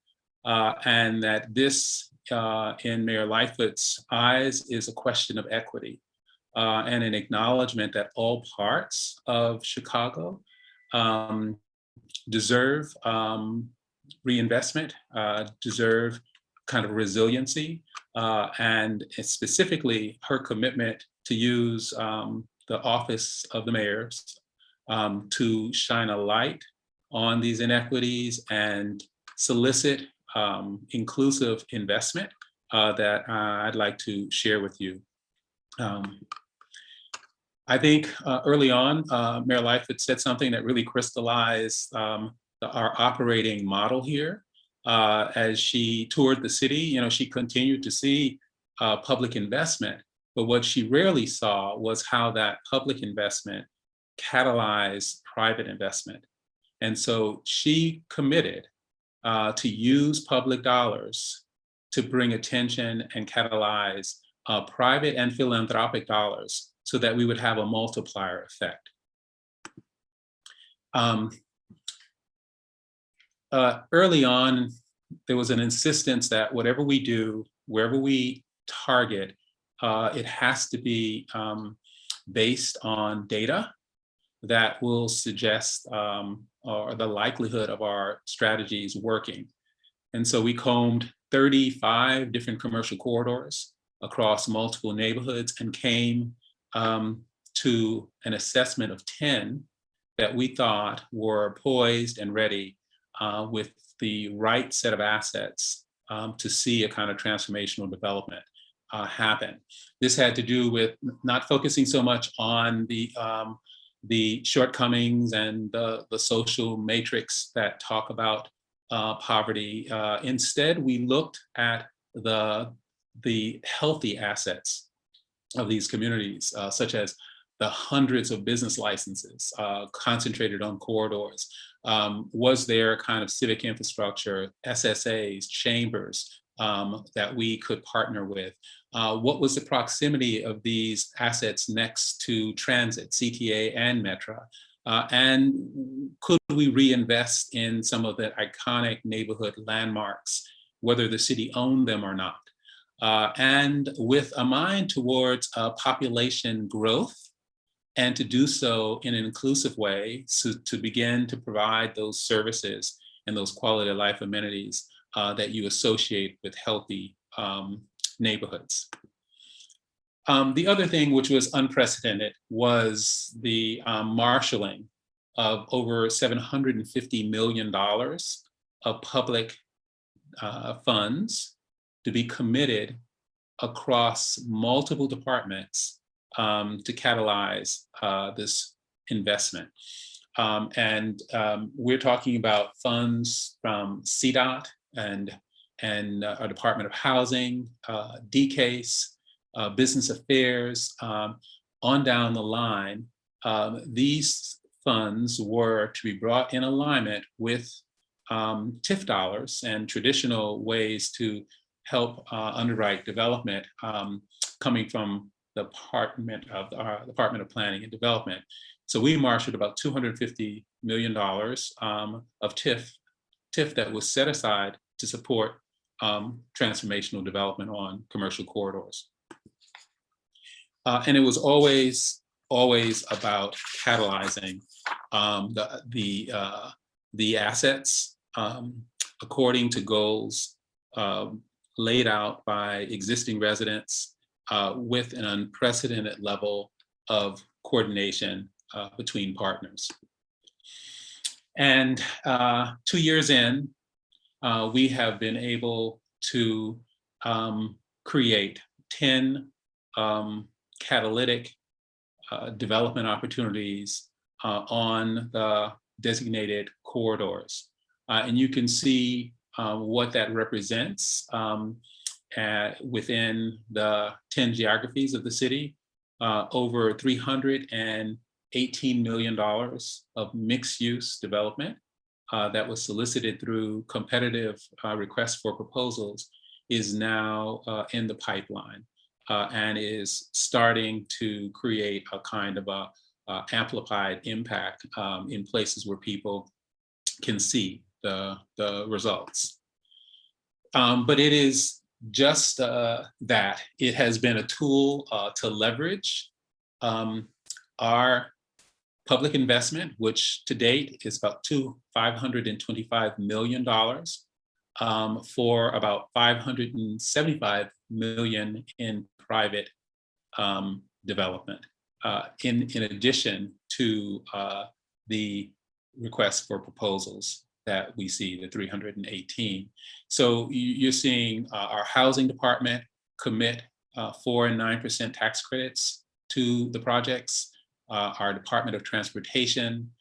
and that this, in Mayor Lightfoot's eyes, is a question of equity and an acknowledgement that all parts of Chicago deserve reinvestment, deserve kind of resiliency, and specifically her commitment to use the office of the mayors to shine a light on these inequities and solicit inclusive investment that I'd like to share with you. I think early on, Mayor Lightfoot said something that really crystallized our operating model here. As she toured the city, she continued to see public investment, but what she rarely saw was how that public investment catalyzed private investment. And so she committed to use public dollars to bring attention and catalyze private and philanthropic dollars so that we would have a multiplier effect. Early on, there was an insistence that whatever we do, wherever we target, it has to be based on data that will suggest or the likelihood of our strategies working. And so we combed 35 different commercial corridors across multiple neighborhoods and came to an assessment of 10 that we thought were poised and ready with the right set of assets to see a kind of transformational development happen. This had to do with not focusing so much on the shortcomings and the social matrix that talk about poverty. Instead, we looked at the healthy assets of these communities, such as the hundreds of business licenses concentrated on corridors. Was there kind of civic infrastructure, SSAs, chambers that we could partner with? What was the proximity of these assets next to transit, CTA and Metra? And could we reinvest in some of the iconic neighborhood landmarks, whether the city owned them or not? And with a mind towards population growth, and to do so in an inclusive way, so to begin to provide those services and those quality of life amenities that you associate with healthy neighborhoods. The other thing which was unprecedented was the marshaling of over $750 million of public funds to be committed across multiple departments to catalyze this investment. We're talking about funds from CDOT and our Department of Housing, DCASE, Business Affairs, on down the line. These funds were to be brought in alignment with TIF dollars and traditional ways to help underwrite development coming from the Department of Planning and Development. So we marshaled about $250 million of TIF that was set aside to support transformational development on commercial corridors. And it was always about catalyzing the assets according to goals laid out by existing residents with an unprecedented level of coordination between partners. And 2 years in, we have been able to create 10 catalytic development opportunities on the designated corridors. And you can see what that represents within the 10 geographies of the city. Over $318 million of mixed use development that was solicited through competitive requests for proposals is now in the pipeline and is starting to create a kind of a amplified impact in places where people can see the results. But it is just that. It has been a tool to leverage our public investment, which to date is about $525 million for about $575 million in private development, in addition to the requests for proposals that we see, the 318. So you're seeing our housing department commit 4% and 9% tax credits to the projects. Our Department of Transportation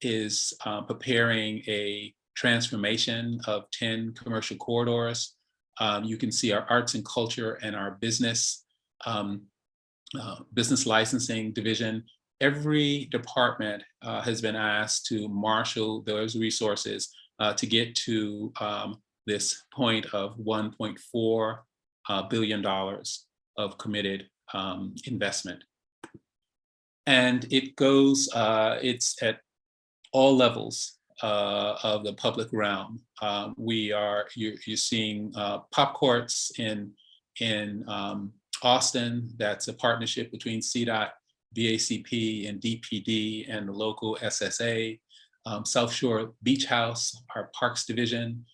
is preparing a transformation of 10 commercial corridors. You can see our arts and culture and our business licensing division. Every department has been asked to marshal those resources to get to this point of $1.4 billion of committed investment. And it goes, it's at all levels of the public realm. You're seeing pop courts in Austin. That's a partnership between CDOT, VACP, and DPD and the local SSA. South Shore Beach House, our Parks Division,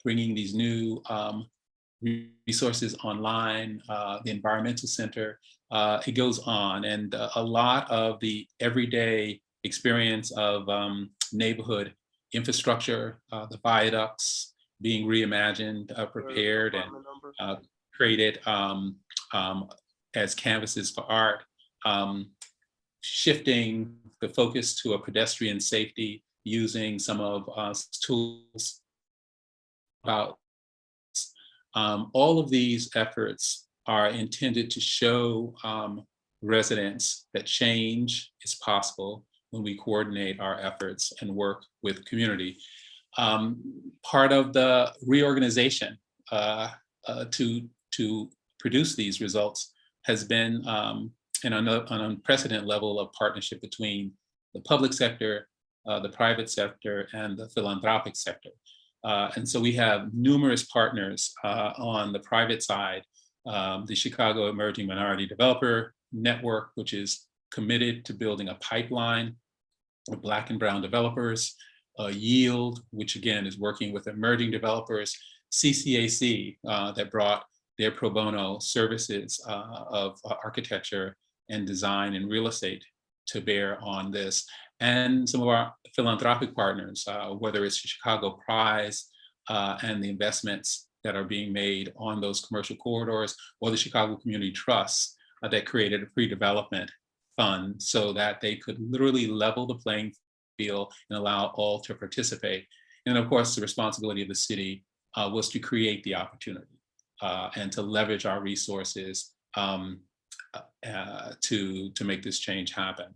bringing these new resources online, the Environmental Center. It goes on, and a lot of the everyday experience of neighborhood infrastructure, the viaducts being reimagined, prepared, and created as canvases for art, shifting the focus to a pedestrian safety using some of tools about all of these efforts are intended to show residents that change is possible when we coordinate our efforts and work with community. Part of the reorganization to produce these results has been an unprecedented level of partnership between the public sector, the private sector, and the philanthropic sector. And so we have numerous partners on the private side, the Chicago Emerging Minority Developer Network, which is committed to building a pipeline of Black and Brown developers, Yield, which again is working with emerging developers, CCAC, that brought their pro bono services of architecture and design and real estate to bear on this, and some of our philanthropic partners, whether it's Chicago Prize and the investments that are being made on those commercial corridors, or the Chicago Community Trust that created a pre-development fund so that they could literally level the playing field and allow all to participate. And of course, the responsibility of the city was to create the opportunity and to leverage our resources to make this change happen.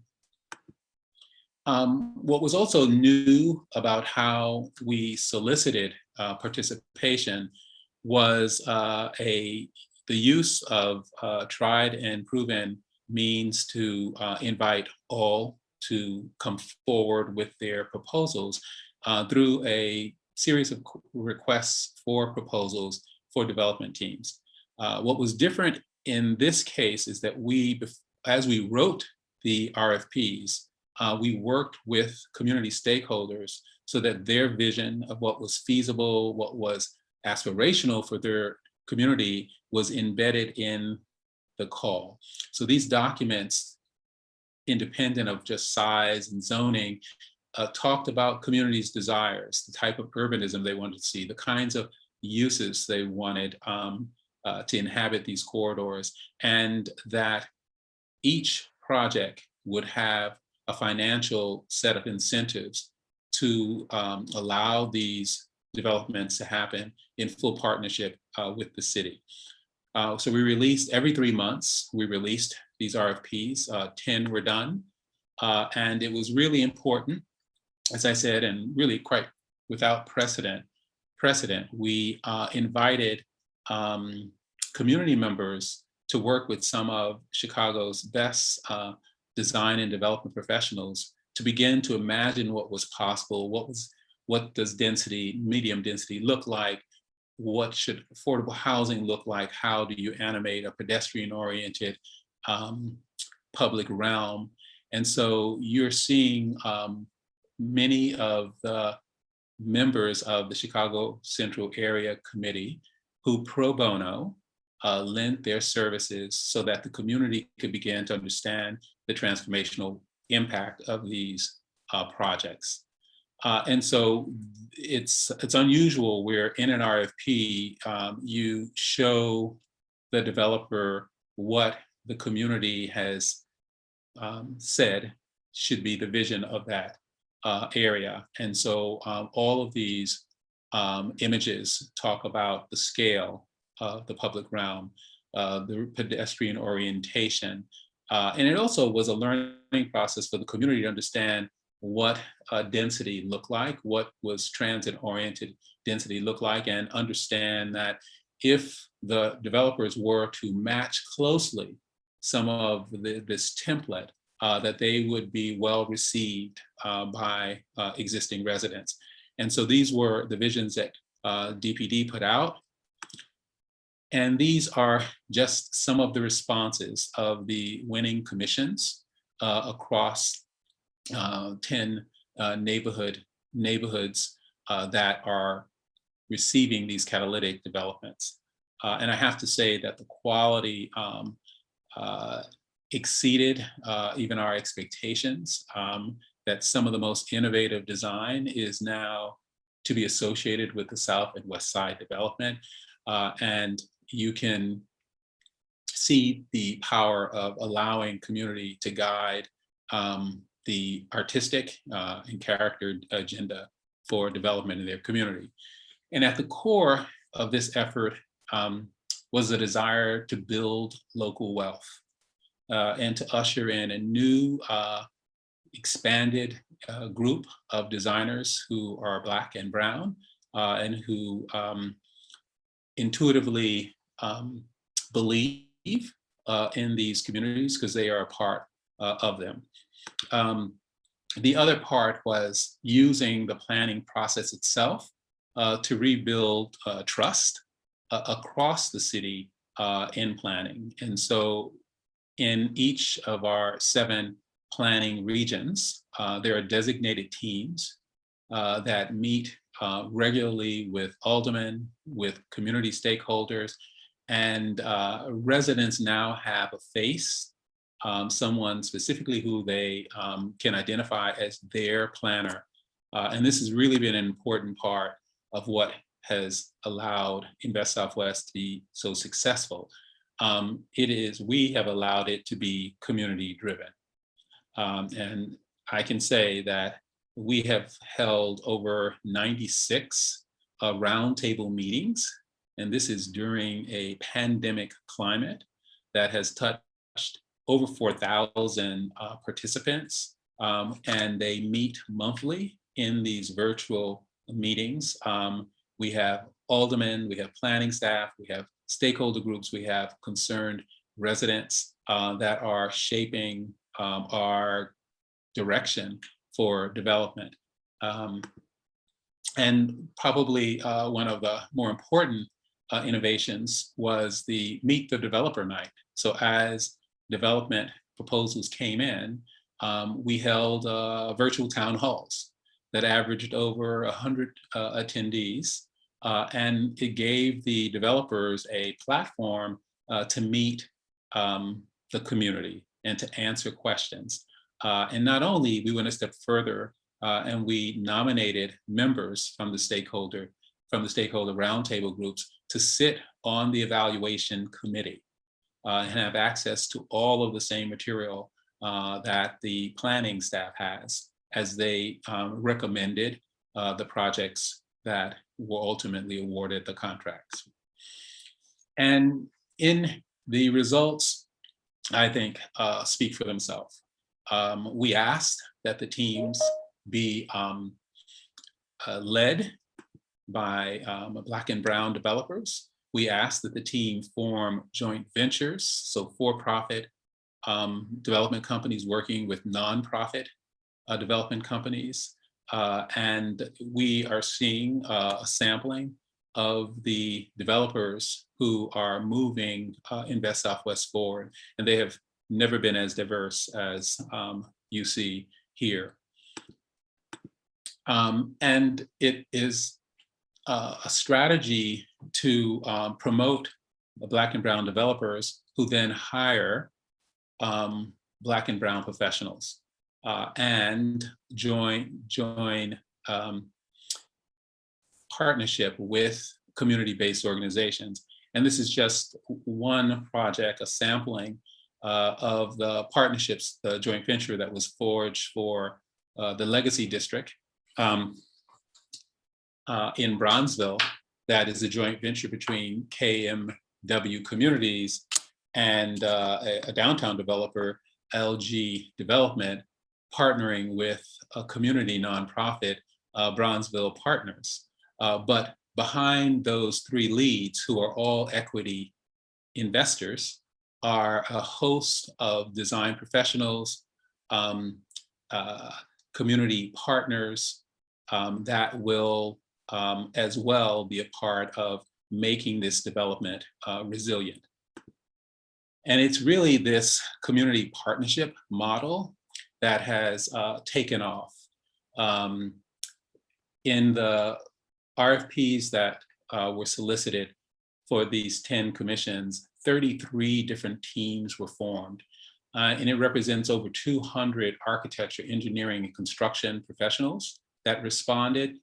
What was also new about how we solicited participation was the use of tried and proven means to invite all to come forward with their proposals through a series of requests for proposals for development teams. What was different in this case is that as we wrote the RFPs, we worked with community stakeholders so that their vision of what was feasible, what was aspirational for their community was embedded in the call. So these documents, independent of just size and zoning, talked about communities' desires, the type of urbanism they wanted to see, the kinds of uses they wanted to inhabit these corridors, and that each project would have a financial set of incentives to allow these developments to happen in full partnership with the city. So we released every 3 months, we released these RFPs, 10 were done. And it was really important, as I said, and really quite without precedent, we invited community members to work with some of Chicago's best design and development professionals to begin to imagine what was possible, what does density, medium density look like, what should affordable housing look like, how do you animate a pedestrian-oriented public realm. And so you're seeing many of the members of the Chicago Central Area Committee who pro bono lent their services so that the community could begin to understand the transformational impact of these projects. And so it's unusual where in an RFP, you show the developer what the community has said should be the vision of that area. And so all of these images talk about the scale of the public realm, the pedestrian orientation. And it also was a learning process for the community to understand what density looked like, what was transit-oriented density look like, and understand that if the developers were to match closely some of this template, that they would be well received by existing residents. And so these were the visions that DPD put out. And these are just some of the responses of the winning commissions across 10 neighborhoods that are receiving these catalytic developments. And I have to say that the quality exceeded even our expectations, that some of the most innovative design is now to be associated with the South and West Side development. And you can see the power of allowing community to guide the artistic and character agenda for development in their community. And at the core of this effort was a desire to build local wealth and to usher in a new expanded group of designers who are Black and brown and who intuitively believe in these communities because they are a part of them. The other part was using the planning process itself to rebuild trust across the city in planning. And so in each of our 7 planning regions, there are designated teams that meet regularly with aldermen, with community stakeholders, and residents now have a face, someone specifically who they can identify as their planner. And this has really been an important part of what has allowed Invest Southwest to be so successful. We have allowed it to be community driven. And I can say that we have held over 96 roundtable meetings, and this is during a pandemic climate that has touched over 4,000 participants and they meet monthly in these virtual meetings. We have aldermen, we have planning staff, we have stakeholder groups, we have concerned residents that are shaping our direction for development. And probably one of the more important innovations was the Meet the Developer Night. So as development proposals came in, we held virtual town halls that averaged over 100 attendees. And it gave the developers a platform to meet the community and to answer questions. And not only, we went a step further and we nominated members from the stakeholder roundtable groups to sit on the evaluation committee and have access to all of the same material that the planning staff has as they recommended the projects that were ultimately awarded the contracts. And in the results, I think, speak for themselves. We asked that the teams be led by Black and Brown developers. We asked that the team form joint ventures, so for-profit development companies working with nonprofit development companies. And we are seeing a sampling of the developers who are moving Invest Southwest forward. And they have never been as diverse as you see here. And it is a strategy to promote Black and Brown developers who then hire Black and Brown professionals and join partnership with community-based organizations. And this is just one project, a sampling of the partnerships, the joint venture that was forged for the Legacy District in Bronzeville. That is a joint venture between KMW Communities and a downtown developer, LG Development, partnering with a community nonprofit, Bronzeville Partners. But behind those three leads, who are all equity investors, are a host of design professionals, community partners that will as well be a part of making this development resilient. And it's really this community partnership model that has taken off. In the RFPs that were solicited for these 10 commissions, 33 different teams were formed. And it represents over 200 architecture, engineering, and construction professionals that responded,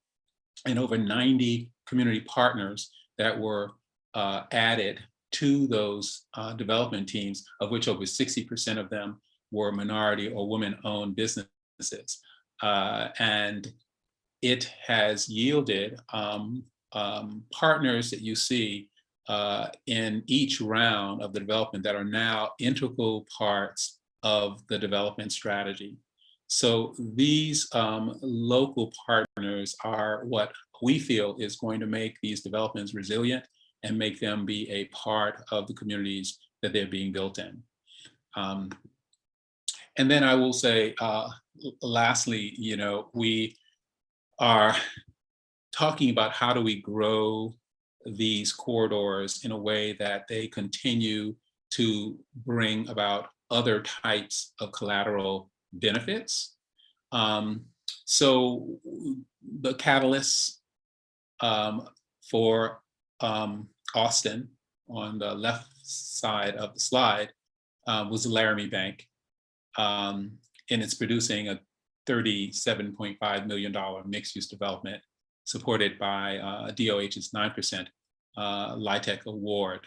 and over 90 community partners that were added to those development teams, of which over 60% of them were minority or women-owned businesses. And it has yielded partners that you see in each round of the development that are now integral parts of the development strategy. So these local partners are what we feel is going to make these developments resilient and make them be a part of the communities that they're being built in. And then I will say, lastly, you know, we are talking about how do we grow these corridors in a way that they continue to bring about other types of collateral benefits. So the catalyst for Austin on the left side of the slide was the Laramie Bank. And it's producing a $37.5 million mixed-use development supported by DOH's 9% LIHTC award.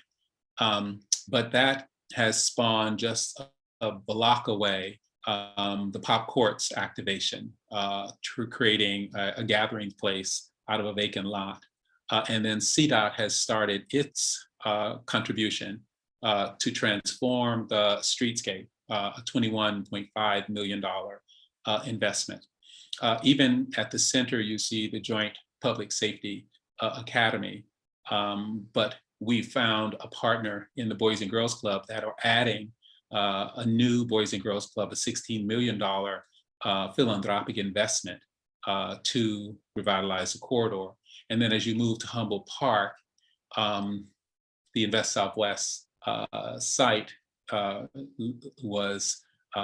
But that has spawned just a block away the Pop Courts activation, creating a gathering place out of a vacant lot. And then CDOT has started its contribution to transform the streetscape, a $21.5 million investment. Even at the center, you see the Joint Public Safety Academy, but we found a partner in the Boys and Girls Club that are adding a new Boys and Girls Club, a $16 million philanthropic investment to revitalize the corridor. And then as you move to Humboldt Park, the Invest Southwest site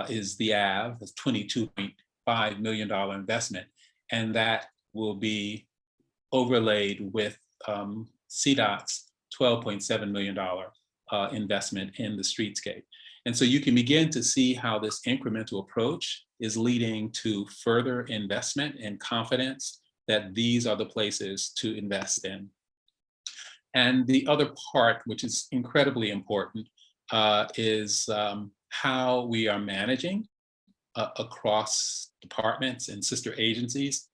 is the Ave, a $22.5 million investment, and that will be overlaid with CDOT's $12.7 million investment in the streetscape. And so you can begin to see how this incremental approach is leading to further investment and confidence that these are the places to invest in. And the other part, which is incredibly important, is how we are managing across departments and sister agencies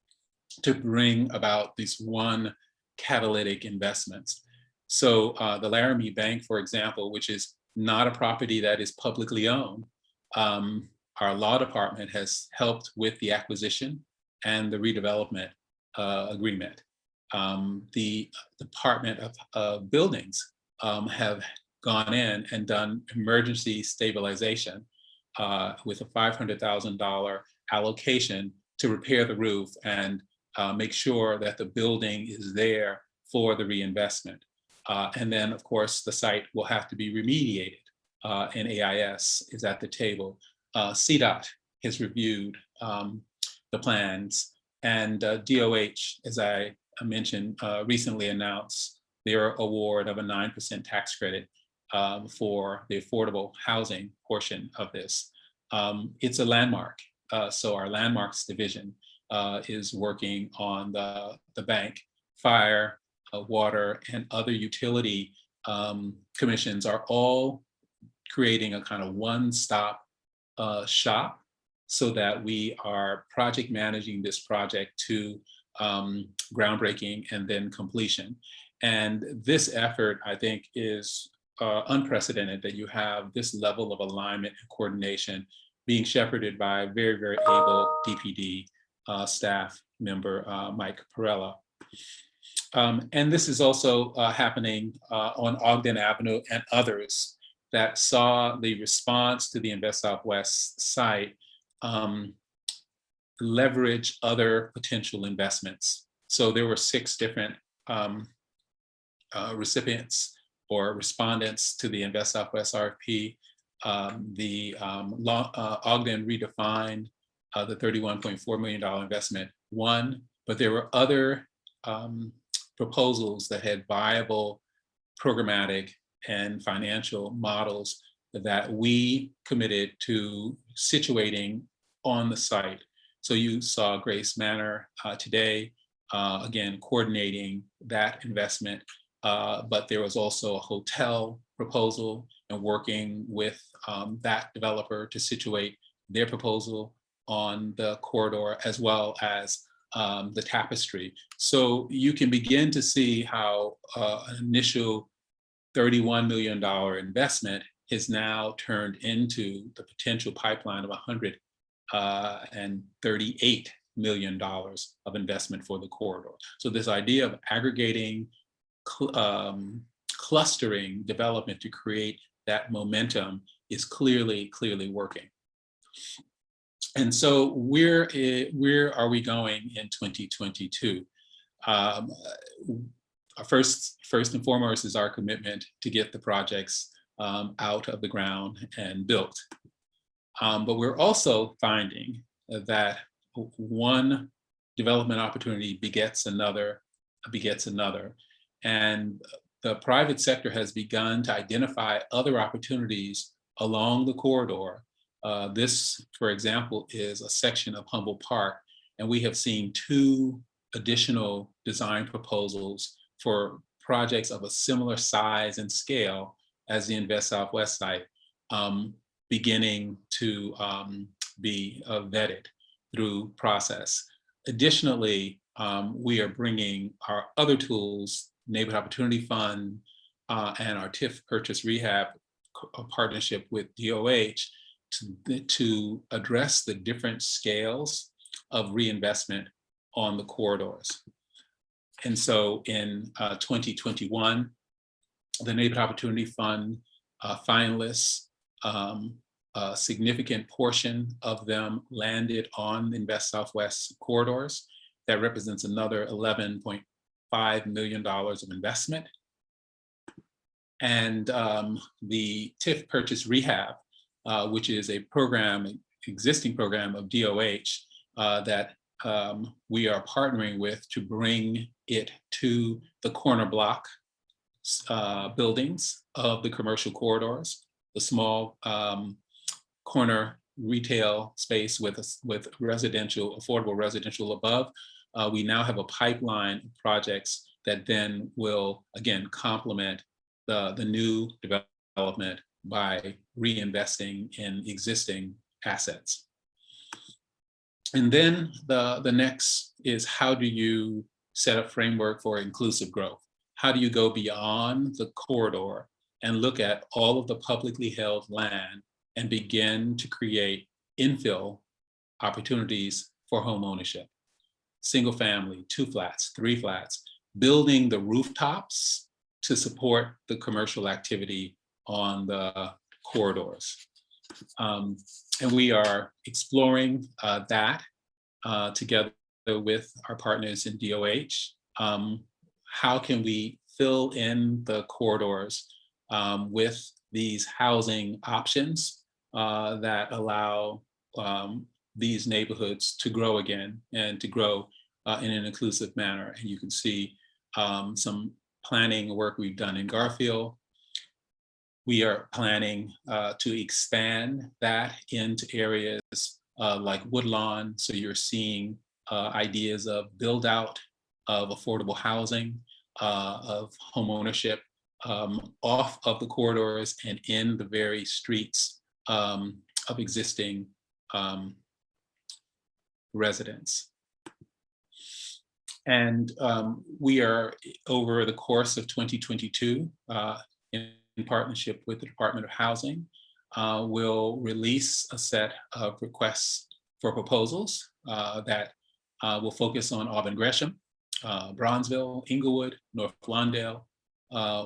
to bring about these one catalytic investments. So the Laramie Bank, for example, which is not a property that is publicly owned, our law department has helped with the acquisition and the redevelopment agreement. The Department of Buildings have gone in and done emergency stabilization with a $500,000 allocation to repair the roof and make sure that the building is there for the reinvestment. And then, of course, the site will have to be remediated, and AIS is at the table. CDOT has reviewed the plans, and DOH, as I mentioned, recently announced their award of a 9% tax credit for the affordable housing portion of this. It's a landmark. So our landmarks division is working on the bank. Fire, water, and other utility commissions are all creating a kind of one-stop shop so that we are project managing this project to groundbreaking and then completion. And this effort, I think, is unprecedented, that you have this level of alignment and coordination being shepherded by a very, very able DPD staff member, Mike Perella. And this is also happening on Ogden Avenue and others that saw the response to the Invest Southwest site leverage other potential investments. So there were 6 different recipients or respondents to the Invest Southwest RFP. Ogden redefined the $31.4 million investment won, but there were other proposals that had viable programmatic and financial models that we committed to situating on the site. So you saw Grace Manor today, again, coordinating that investment, but there was also a hotel proposal and working with that developer to situate their proposal on the corridor, as well as the tapestry. So you can begin to see how an initial $31 million investment is now turned into the potential pipeline of $138 million of investment for the corridor. So this idea of aggregating, clustering development to create that momentum is clearly working. And so where are we going in 2022? First and foremost is our commitment to get the projects out of the ground and built. But we're also finding that one development opportunity begets another. And the private sector has begun to identify other opportunities along the corridor. This, for example, is a section of Humboldt Park, and we have seen 2 additional design proposals for projects of a similar size and scale as the Invest Southwest site, beginning to be vetted through process. Additionally, we are bringing our other tools, Neighborhood Opportunity Fund and our TIF Purchase Rehab partnership with DOH, to address the different scales of reinvestment on the corridors. And so in 2021, the Neighborhood Opportunity Fund finalists, a significant portion of them landed on the Invest Southwest corridors. That represents another $11.5 million of investment. And the TIF Purchase Rehab, which is a program, existing program of DOH that we are partnering with to bring it to the corner block buildings of the commercial corridors, the small corner retail space with residential, affordable residential above. We now have a pipeline of projects that then will, again, complement the new development by reinvesting in existing assets. And then the next is, how do you set a framework for inclusive growth? How do you go beyond the corridor and look at all of the publicly held land and begin to create infill opportunities for home ownership? Single family, 2 flats, 3 flats, building the rooftops to support the commercial activity on the corridors. And we are exploring that together with our partners in DOH. How can we fill in the corridors with these housing options that allow these neighborhoods to grow again and to grow in an inclusive manner? And you can see some planning work we've done in Garfield. We are planning to expand that into areas like Woodlawn. So you're seeing ideas of build out of affordable housing, of home ownership off of the corridors and in the very streets of existing residents. And we are, over the course of 2022, in partnership with the Department of Housing, will release a set of requests for proposals that will focus on Auburn Gresham, Bronzeville, Inglewood, North Lawndale,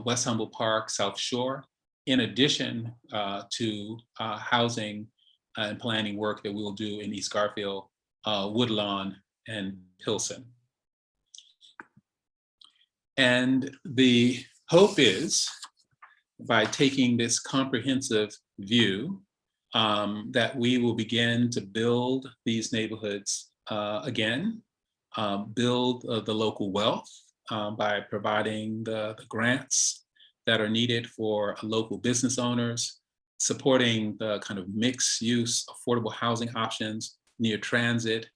West Humboldt Park, South Shore, in addition to housing and planning work that we will do in East Garfield, Woodlawn, and Pilsen. And the hope is, by taking this comprehensive view, that we will begin to build these neighborhoods again, build the local wealth by providing the grants that are needed for local business owners, supporting the kind of mixed use affordable housing options near transit,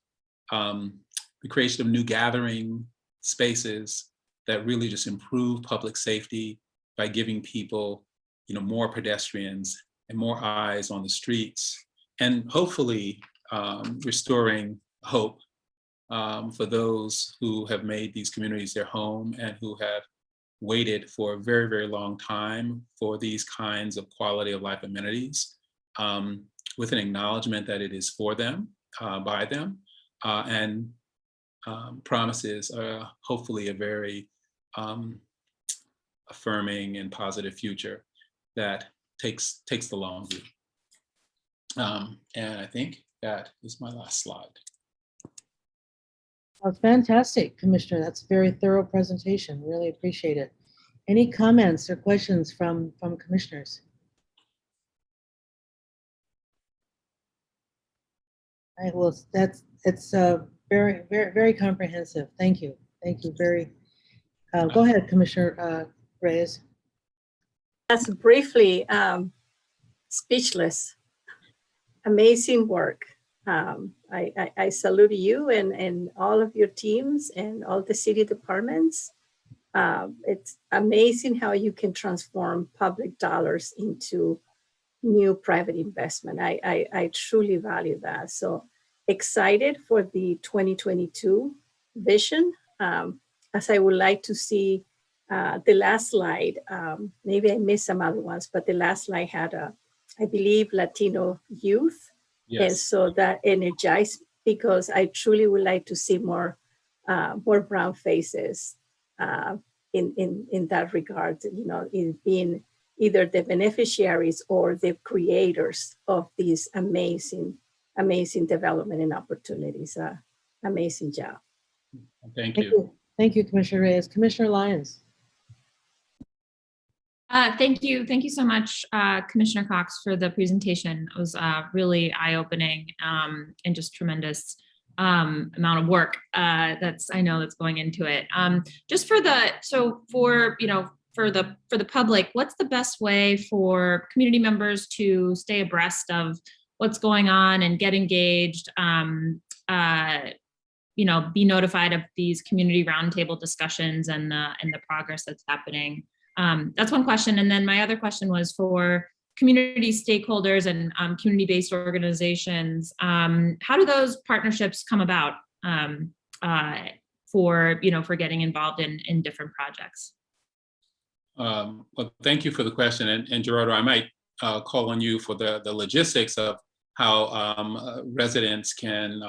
the creation of new gathering spaces that really just improve public safety by giving people, more pedestrians and more eyes on the streets, and hopefully restoring hope for those who have made these communities their home and who have waited for a very, very long time for these kinds of quality of life amenities, with an acknowledgement that it is for them, by them, and promises hopefully a very affirming and positive future that takes the long view. And I think that is my last slide. That's fantastic, Commissioner. That's a very thorough presentation. Really appreciate it. Any comments or questions from commissioners? All right, well, it's very, very, very comprehensive. Thank you. Thank you. Very. Go ahead, Commissioner Reyes. That's briefly speechless. Amazing work. I salute you and all of your teams and all the city departments. It's amazing how you can transform public dollars into new private investment. I truly value that. So excited for the 2022 vision. As I would like to see the last slide, maybe I missed some other ones, but the last slide had a I believe, Latino youth. And Yes. so that energized, because I truly would like to see more brown faces in that regard, you know, in being either the beneficiaries or the creators of these amazing development and opportunities. Amazing job. Thank Thank you. you. Thank you, Commissioner Reyes. Commissioner Lyons. Thank you. Thank you so much, Commissioner Cox, for the presentation. It was really eye-opening and just tremendous amount of work I know that's going into it. Just for the public, what's the best way for community members to stay abreast of what's going on and get engaged? Be notified of these community roundtable discussions and the progress that's happening. That's one question. And then my other question was for community stakeholders and community-based organizations. How do those partnerships come about for getting involved in different projects? Well, thank you for the question. And Gerardo, I might call on you for the logistics of how residents can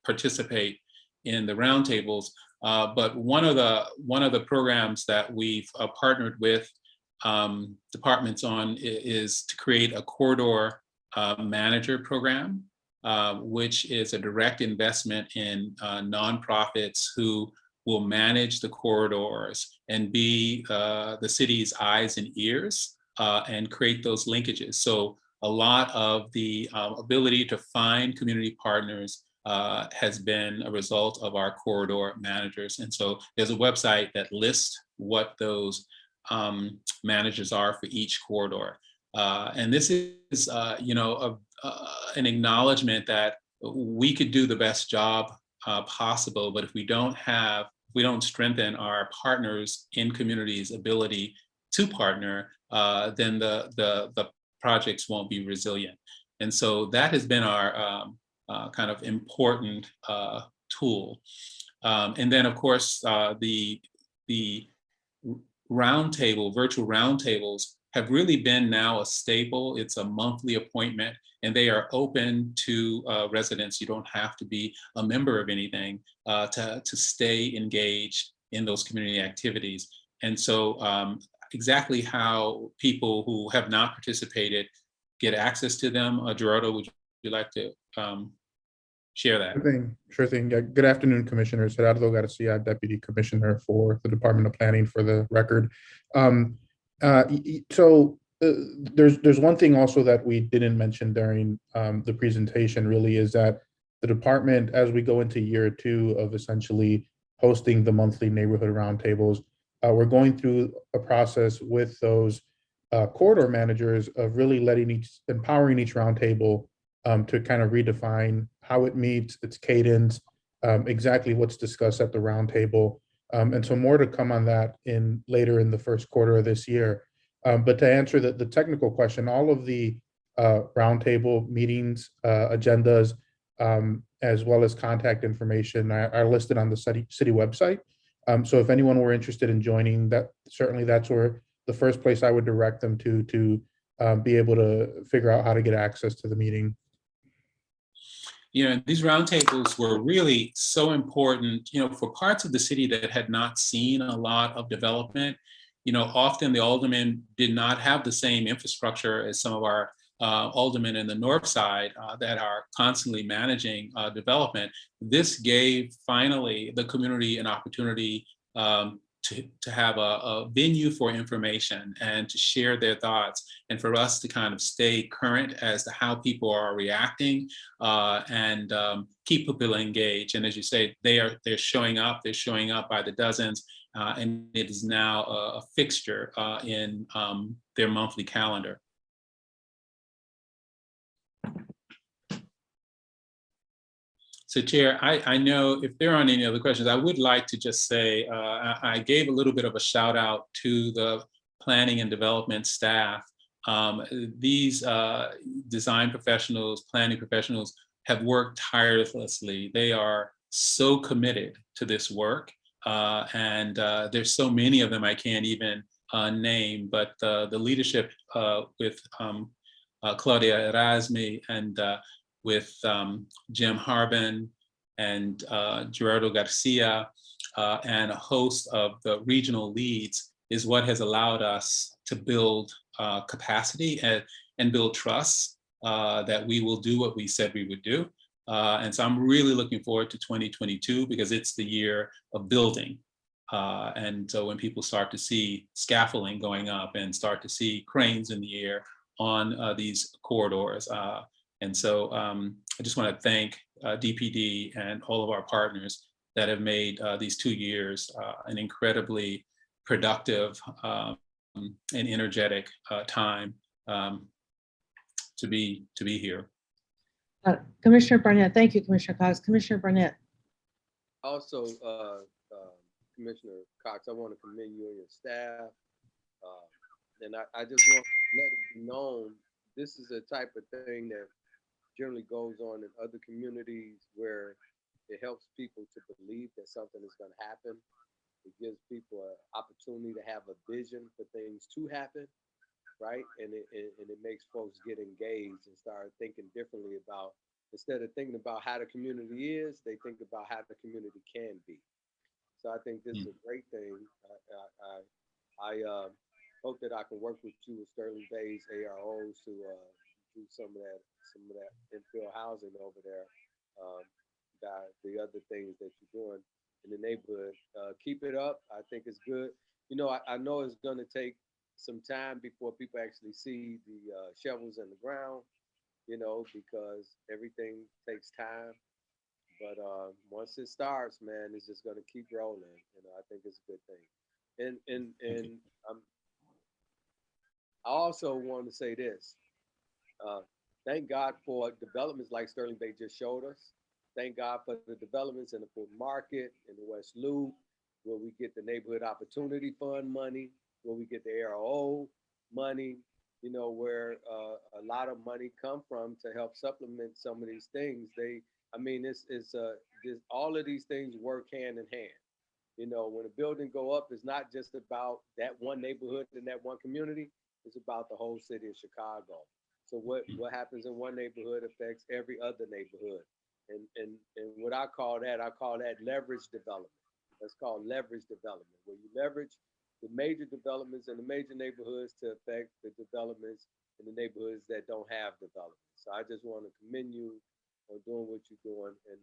participate in the roundtables. But one of the programs that we've partnered with departments on is to create a corridor manager program, which is a direct investment in nonprofits who will manage the corridors and be the city's eyes and ears and create those linkages. So a lot of the ability to find community partners has been a result of our corridor managers. And so there's a website that lists what those managers are for each corridor. And this is, an acknowledgement that we could do the best job possible, but if we don't strengthen our partners in communities' ability to partner, then the projects won't be resilient. And so that has been our kind of important tool. And then, of course, the virtual roundtables have really been now a staple. It's a monthly appointment, and they are open to residents. You don't have to be a member of anything to stay engaged in those community activities. And so exactly how people who have not participated get access to them, Gerardo, would you like to share that? Sure thing. Yeah. Good afternoon, Commissioners. Gerardo Garcia, Deputy Commissioner for the Department of Planning, for the record. There's one thing also that we didn't mention during the presentation, really, is that the department, as we go into year 2 of essentially hosting the monthly neighborhood roundtables, we're going through a process with those corridor managers of really empowering each roundtable to kind of redefine how it meets, its cadence, exactly what's discussed at the roundtable. And so more to come on that later in the first quarter of this year. But to answer the technical question, all of the roundtable meetings, agendas, as well as contact information are listed on the city website. So if anyone were interested in joining, that's where the first place I would direct them to be able to figure out how to get access to the meeting. These roundtables were really so important, for parts of the city that had not seen a lot of development. Often the aldermen did not have the same infrastructure as some of our aldermen in the north side that are constantly managing development. This gave finally the community an opportunity to have a venue for information and to share their thoughts, and for us to kind of stay current as to how people are reacting and keep people engaged. And as you say, they're showing up by the dozens, and it is now a fixture in their monthly calendar. So Chair, I know if there aren't any other questions, I would like to just say, I gave a little bit of a shout out to the planning and development staff. These design professionals, planning professionals have worked tirelessly. They are so committed to this work. And there's so many of them I can't even name, but the leadership with Claudia Erasmi and with Jim Harbin and Gerardo Garcia and a host of the regional leads is what has allowed us to build capacity and build trust that we will do what we said we would do. And so I'm really looking forward to 2022 because it's the year of building. And so when people start to see scaffolding going up and start to see cranes in the air on these corridors. And so I just want to thank DPD and all of our partners that have made these 2 years an incredibly productive and energetic time to be here. Commissioner Barnett, thank you, Commissioner Cox. Commissioner Barnett. Also, Commissioner Cox, I want to commend you and your staff. And I just want to let it be known, this is a type of thing that generally goes on in other communities where it helps people to believe that something is going to happen. It gives people an opportunity to have a vision for things to happen, right? And it makes folks get engaged and start thinking differently about, instead of thinking about how the community is, they think about how the community can be. So I think this is a great thing. I hope that I can work with you with Sterling Bay's AROs to do some of that infill housing over there. The other things that you're doing in the neighborhood, keep it up. I think it's good. You know, I know it's going to take some time before people actually see the shovels in the ground, you know, because everything takes time. But once it starts, man, it's just going to keep rolling. You know, I think it's a good thing. And I also want to say this. Thank God for developments like Sterling Bay just showed us. Thank God for the developments in the Port Market, in the West Loop, where we get the Neighborhood Opportunity Fund money, where we get the ARO money, you know, where a lot of money come from to help supplement some of these things. All of these things work hand in hand. You know, when a building go up, it's not just about that one neighborhood in that one community. It's about the whole city of Chicago. So what happens in one neighborhood affects every other neighborhood. And what I call that leverage development. That's called leverage development, where you leverage the major developments in the major neighborhoods to affect the developments in the neighborhoods that don't have development. So I just want to commend you on doing what you're doing and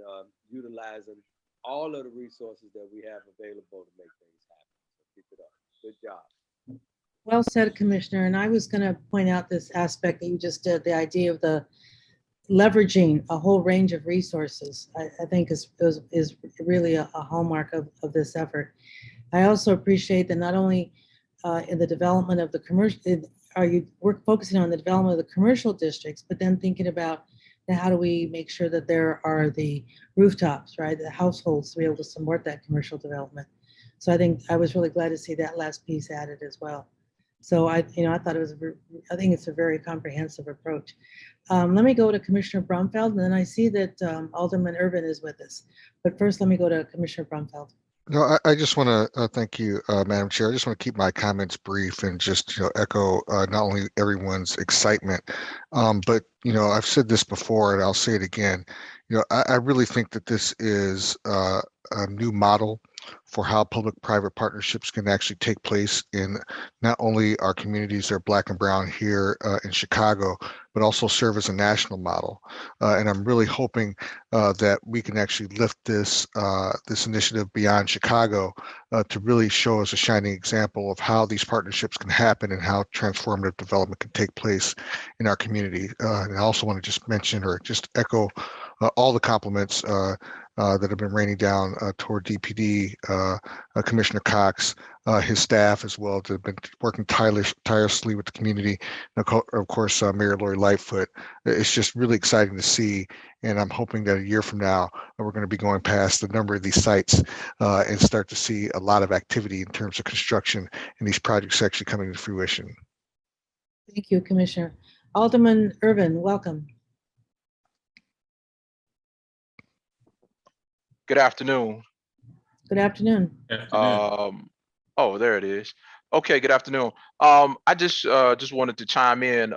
utilizing all of the resources that we have available to make things happen. So keep it up. Good job. Well said, Commissioner. And I was going to point out this aspect that you just did, the idea of the leveraging a whole range of resources. I think is really a hallmark of this effort. I also appreciate that not only in the development of the commercial, we're focusing on the development of the commercial districts, but then thinking about how do we make sure that there are the rooftops, right, the households to be able to support that commercial development. So I think I was really glad to see that last piece added as well. So I thought I think it's a very comprehensive approach. Let me go to Commissioner Brumfeld, and then I see that Alderman Irvin is with us. But first, let me go to Commissioner Brumfeld. No, I just want to thank you, Madam Chair. I just want to keep my comments brief and just echo not only everyone's excitement, but I've said this before and I'll say it again. I really think that this is a new model for how public-private partnerships can actually take place in not only our communities that are Black and Brown here in Chicago, but also serve as a national model. And I'm really hoping that we can actually lift this initiative beyond Chicago to really show us a shining example of how these partnerships can happen and how transformative development can take place in our community. And I also want to just mention or just echo all the compliments that have been raining down toward DPD, Commissioner Cox, his staff as well, that have been working tirelessly with the community. And of course, Mayor Lori Lightfoot. It's just really exciting to see. And I'm hoping that a year from now, we're going to be going past the number of these sites and start to see a lot of activity in terms of construction and these projects actually coming to fruition. Thank you, Commissioner. Alderman Irvin, welcome. Good afternoon. Good afternoon. Oh, there it is. Okay, good afternoon. I just wanted to chime in.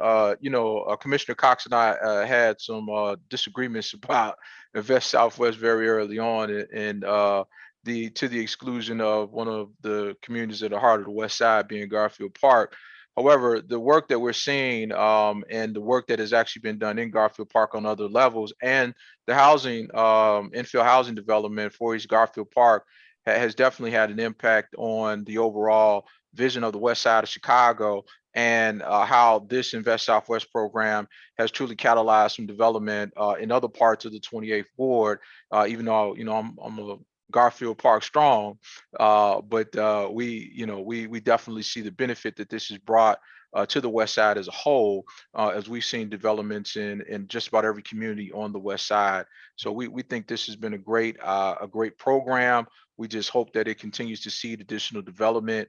Commissioner Cox and I had some disagreements about Invest Southwest very early on, and to the exclusion of one of the communities at the heart of the West Side, being Garfield Park. However, the work that we're seeing and the work that has actually been done in Garfield Park on other levels, and the housing infill housing development for East Garfield Park has definitely had an impact on the overall vision of the West Side of Chicago, and how this Invest Southwest program has truly catalyzed some development in other parts of the 28th Ward. Even though I'm a Garfield Park strong, but we definitely see the benefit that this has brought to the West Side as a whole, as we've seen developments in just about every community on the West Side. So we think this has been a great program. We just hope that it continues to see additional development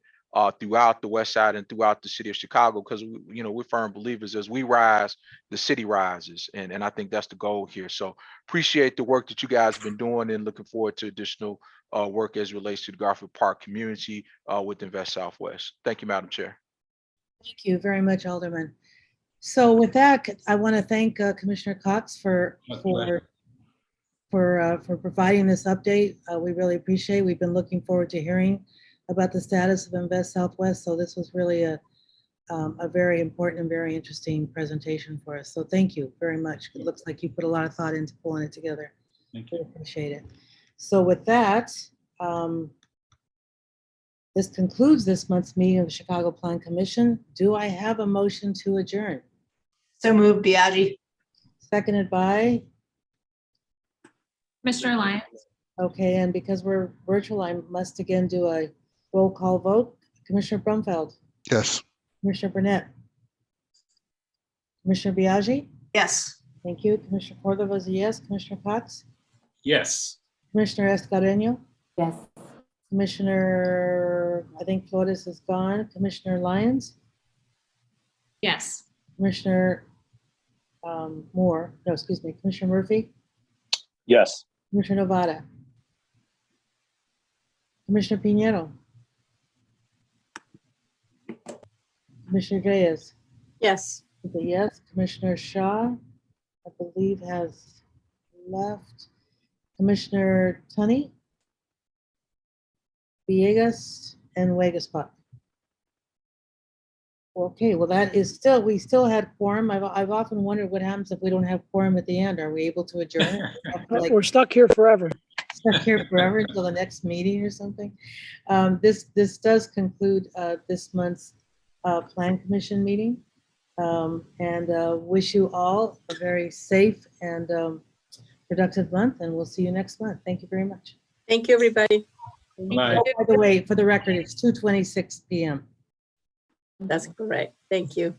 throughout the West Side and throughout the city of Chicago, because we're firm believers, as we rise, the city rises, and I think that's the goal here. So appreciate the work that you guys have been doing, and looking forward to additional work as it relates to the Garfield Park community with Invest Southwest. Thank you, Madam Chair. Thank you very much, Alderman. So with that, I want to thank Commissioner Cox for providing this update. We really appreciate it. We've been looking forward to hearing about the status of Invest Southwest. So this was really a very important and very interesting presentation for us. So thank you very much. It looks like you put a lot of thought into pulling it together. Thank you. We appreciate it. So with that, this concludes this month's meeting of the Chicago Plan Commission. Do I have a motion to adjourn? So moved, Biagi. Seconded by? Commissioner Lyons. Okay, and because we're virtual, I must again do a roll call vote. Commissioner Brumfeld? Yes. Commissioner Burnett? Commissioner Biagi? Yes. Thank you. Commissioner Cordova is a yes. Commissioner Cox? Yes. Commissioner Escareno? Yes. Commissioner, I think Flores is gone. Commissioner Lyons? Yes. Commissioner Moore, no, excuse me, Commissioner Murphy? Yes. Commissioner Novada? Commissioner Pinheiro? Commissioner Reyes? Yes. Yes. Commissioner Shaw, I believe, has left. Commissioner Tunney? Villegas and Wegaspa. Okay, well, that is still, we still had quorum. I've often wondered what happens if we don't have quorum at the end. Are we able to adjourn? Like, We're stuck here forever. stuck here forever until the next meeting or something? This does conclude this month's Plan Commission meeting, and wish you all a very safe and productive month, and we'll see you next month. Thank you very much. Thank you, everybody. Bye. Oh, by the way, for the record, it's 2:26 p.m. That's correct. Thank you.